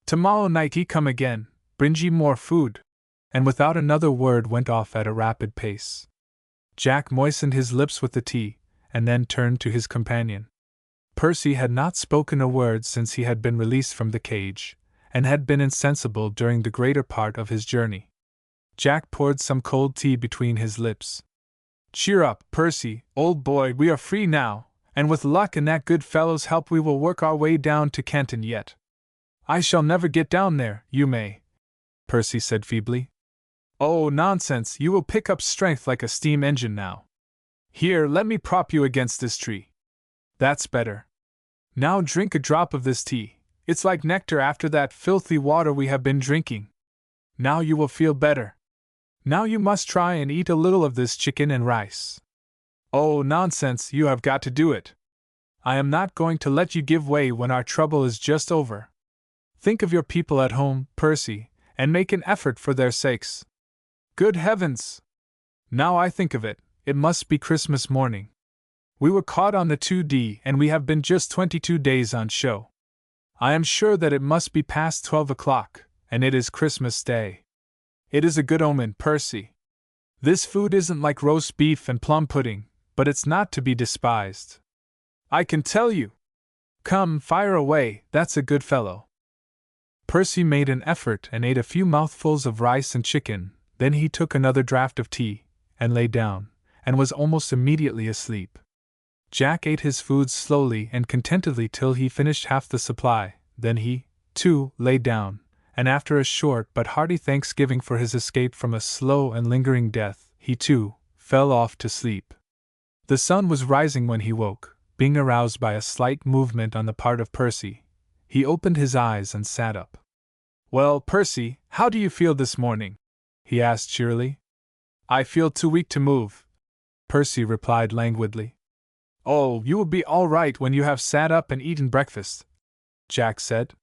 Tomorrow night he come again, bring ye more food." And without another word went off at a rapid pace. Jack moistened his lips with the tea, and then turned to his companion. Percy had not spoken a word since he had been released from the cage, and had been insensible during the greater part of his journey. Jack poured some cold tea between his lips. "Cheer up, Percy, old boy, we are free now, and with luck and that good fellow's help we will work our way down to Canton yet." "I shall never get down there, you may," Percy said feebly. "Oh, nonsense, you will pick up strength like a steam engine now. Here, let me prop you against this tree. That's better. Now drink a drop of this tea, it's like nectar after that filthy water we have been drinking. Now you will feel better. Now you must try and eat a little of this chicken and rice." "Oh, nonsense, you have got to do it. I am not going to let you give way when our trouble is just over. Think of your people at home, Percy, and make an effort for their sakes. Good heavens! Now I think of it, it must be Christmas morning. We were caught on the 2D and we have been just 22 days on show. I am sure that it must be past 12 o'clock, and it is Christmas Day. It is a good omen, Percy. This food isn't like roast beef and plum pudding, but it's not to be despised. I can tell you. Come, fire away, that's a good fellow." Percy made an effort and ate a few mouthfuls of rice and chicken. Then he took another draught of tea, and lay down, and was almost immediately asleep. Jack ate his food slowly and contentedly till he finished half the supply, then he, too, lay down, and after a short but hearty thanksgiving for his escape from a slow and lingering death, he too, fell off to sleep. The sun was rising when he woke, being aroused by a slight movement on the part of Percy. He opened his eyes and sat up. "Well, Percy, how do you feel this morning?" he asked cheerily. "I feel too weak to move," Percy replied languidly. "Oh, you will be all right when you have sat up and eaten breakfast," Jack said.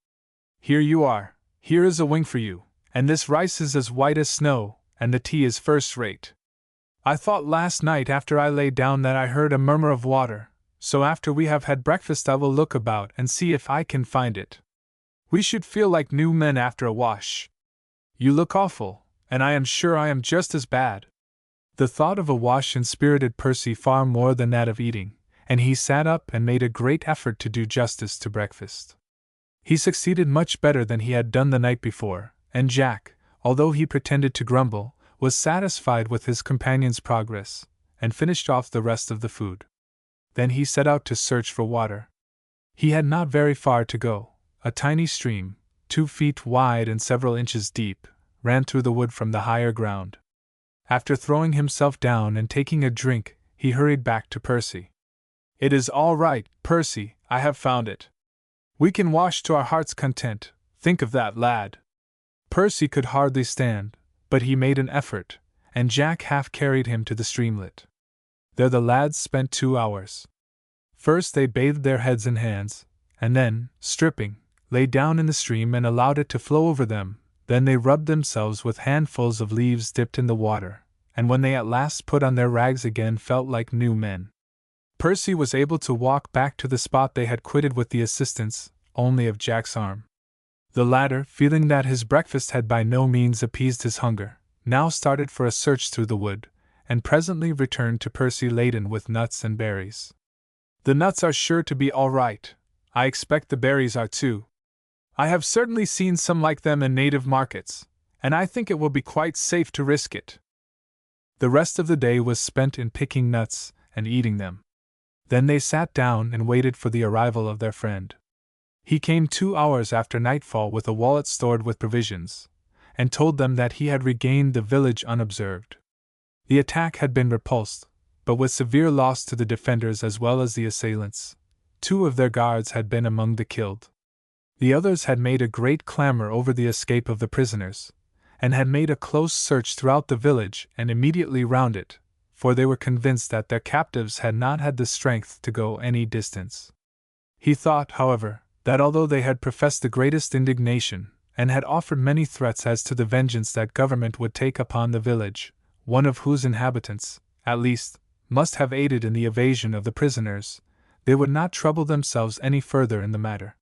"Here you are, here is a wing for you, and this rice is as white as snow, and the tea is first rate. I thought last night after I lay down that I heard a murmur of water, so after we have had breakfast I will look about and see if I can find it. We should feel like new men after a wash. You look awful, and I am sure I am just as bad." The thought of a wash inspirited Percy far more than that of eating, and he sat up and made a great effort to do justice to breakfast. He succeeded much better than he had done the night before, and Jack, although he pretended to grumble, was satisfied with his companion's progress, and finished off the rest of the food. Then he set out to search for water. He had not very far to go. A tiny stream, 2 feet wide and several inches deep, ran through the wood from the higher ground. After throwing himself down and taking a drink, he hurried back to Percy. "It is all right, Percy, I have found it. We can wash to our heart's content, think of that, lad." Percy could hardly stand, but he made an effort, and Jack half carried him to the streamlet. There the lads spent 2 hours. First they bathed their heads and hands, and then, stripping, lay down in the stream and allowed it to flow over them. Then they rubbed themselves with handfuls of leaves dipped in the water, and when they at last put on their rags again felt like new men. Percy was able to walk back to the spot they had quitted with the assistance only of Jack's arm. The latter, feeling that his breakfast had by no means appeased his hunger, now started for a search through the wood, and presently returned to Percy laden with nuts and berries. "The nuts are sure to be all right. I expect the berries are too," I have certainly seen some like them in native markets, and I think it will be quite safe to risk it. The rest of the day was spent in picking nuts and eating them. Then they sat down and waited for the arrival of their friend. He came 2 hours after nightfall with a wallet stored with provisions, and told them that he had regained the village unobserved. The attack had been repulsed, but with severe loss to the defenders as well as the assailants. 2 of their guards had been among the killed. The others had made a great clamor over the escape of the prisoners, and had made a close search throughout the village and immediately round it, for they were convinced that their captives had not had the strength to go any distance. He thought, however, that although they had professed the greatest indignation, and had offered many threats as to the vengeance that government would take upon the village, one of whose inhabitants, at least, must have aided in the evasion of the prisoners, they would not trouble themselves any further in the matter.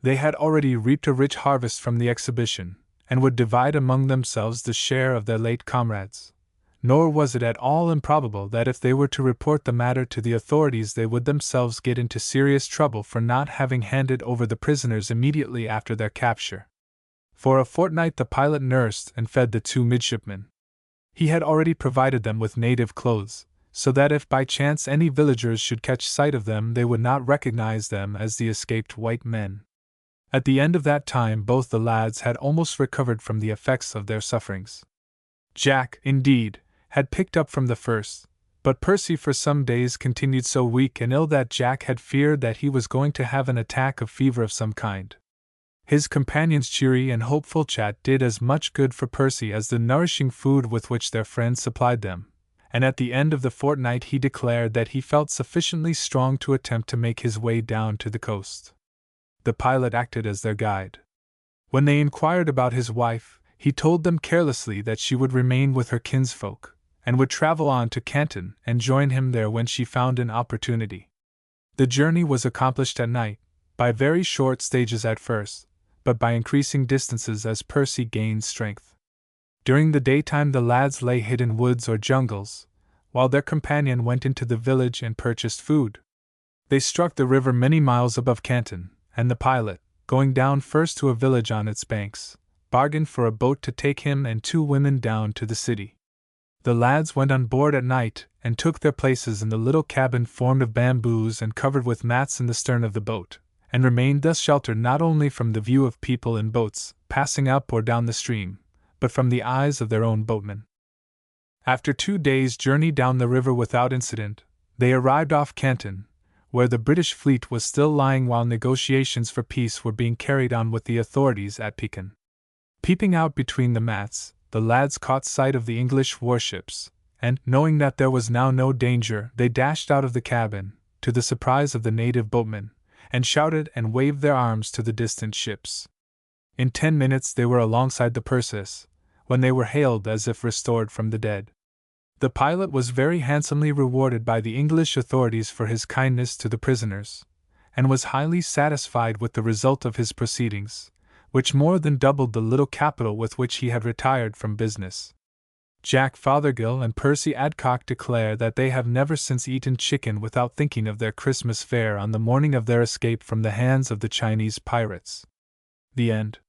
They had already reaped a rich harvest from the exhibition, and would divide among themselves the share of their late comrades. Nor was it at all improbable that if they were to report the matter to the authorities they would themselves get into serious trouble for not having handed over the prisoners immediately after their capture. For a fortnight the pilot nursed and fed the 2 midshipmen. He had already provided them with native clothes, so that if by chance any villagers should catch sight of them they would not recognize them as the escaped white men. At the end of that time both the lads had almost recovered from the effects of their sufferings. Jack, indeed, had picked up from the first, but Percy for some days continued so weak and ill that Jack had feared that he was going to have an attack of fever of some kind. His companion's cheery and hopeful chat did as much good for Percy as the nourishing food with which their friends supplied them, and at the end of the fortnight he declared that he felt sufficiently strong to attempt to make his way down to the coast. The pilot acted as their guide. When they inquired about his wife, he told them carelessly that she would remain with her kinsfolk, and would travel on to Canton and join him there when she found an opportunity. The journey was accomplished at night, by very short stages at first, but by increasing distances as Percy gained strength. During the daytime the lads lay hid in woods or jungles, while their companion went into the village and purchased food. They struck the river many miles above Canton, and the pilot, going down first to a village on its banks, bargained for a boat to take him and 2 women down to the city. The lads went on board at night and took their places in the little cabin formed of bamboos and covered with mats in the stern of the boat, and remained thus sheltered not only from the view of people in boats passing up or down the stream, but from the eyes of their own boatmen. After 2 days' journey down the river without incident, they arrived off Canton, where the British fleet was still lying while negotiations for peace were being carried on with the authorities at Pekin. Peeping out between the mats, the lads caught sight of the English warships, and, knowing that there was now no danger, they dashed out of the cabin, to the surprise of the native boatmen, and shouted and waved their arms to the distant ships. In 10 minutes they were alongside the Perseus, when they were hailed as if restored from the dead. The pilot was very handsomely rewarded by the English authorities for his kindness to the prisoners, and was highly satisfied with the result of his proceedings, which more than doubled the little capital with which he had retired from business. Jack Fothergill and Percy Adcock declare that they have never since eaten chicken without thinking of their Christmas fare on the morning of their escape from the hands of the Chinese pirates. The end.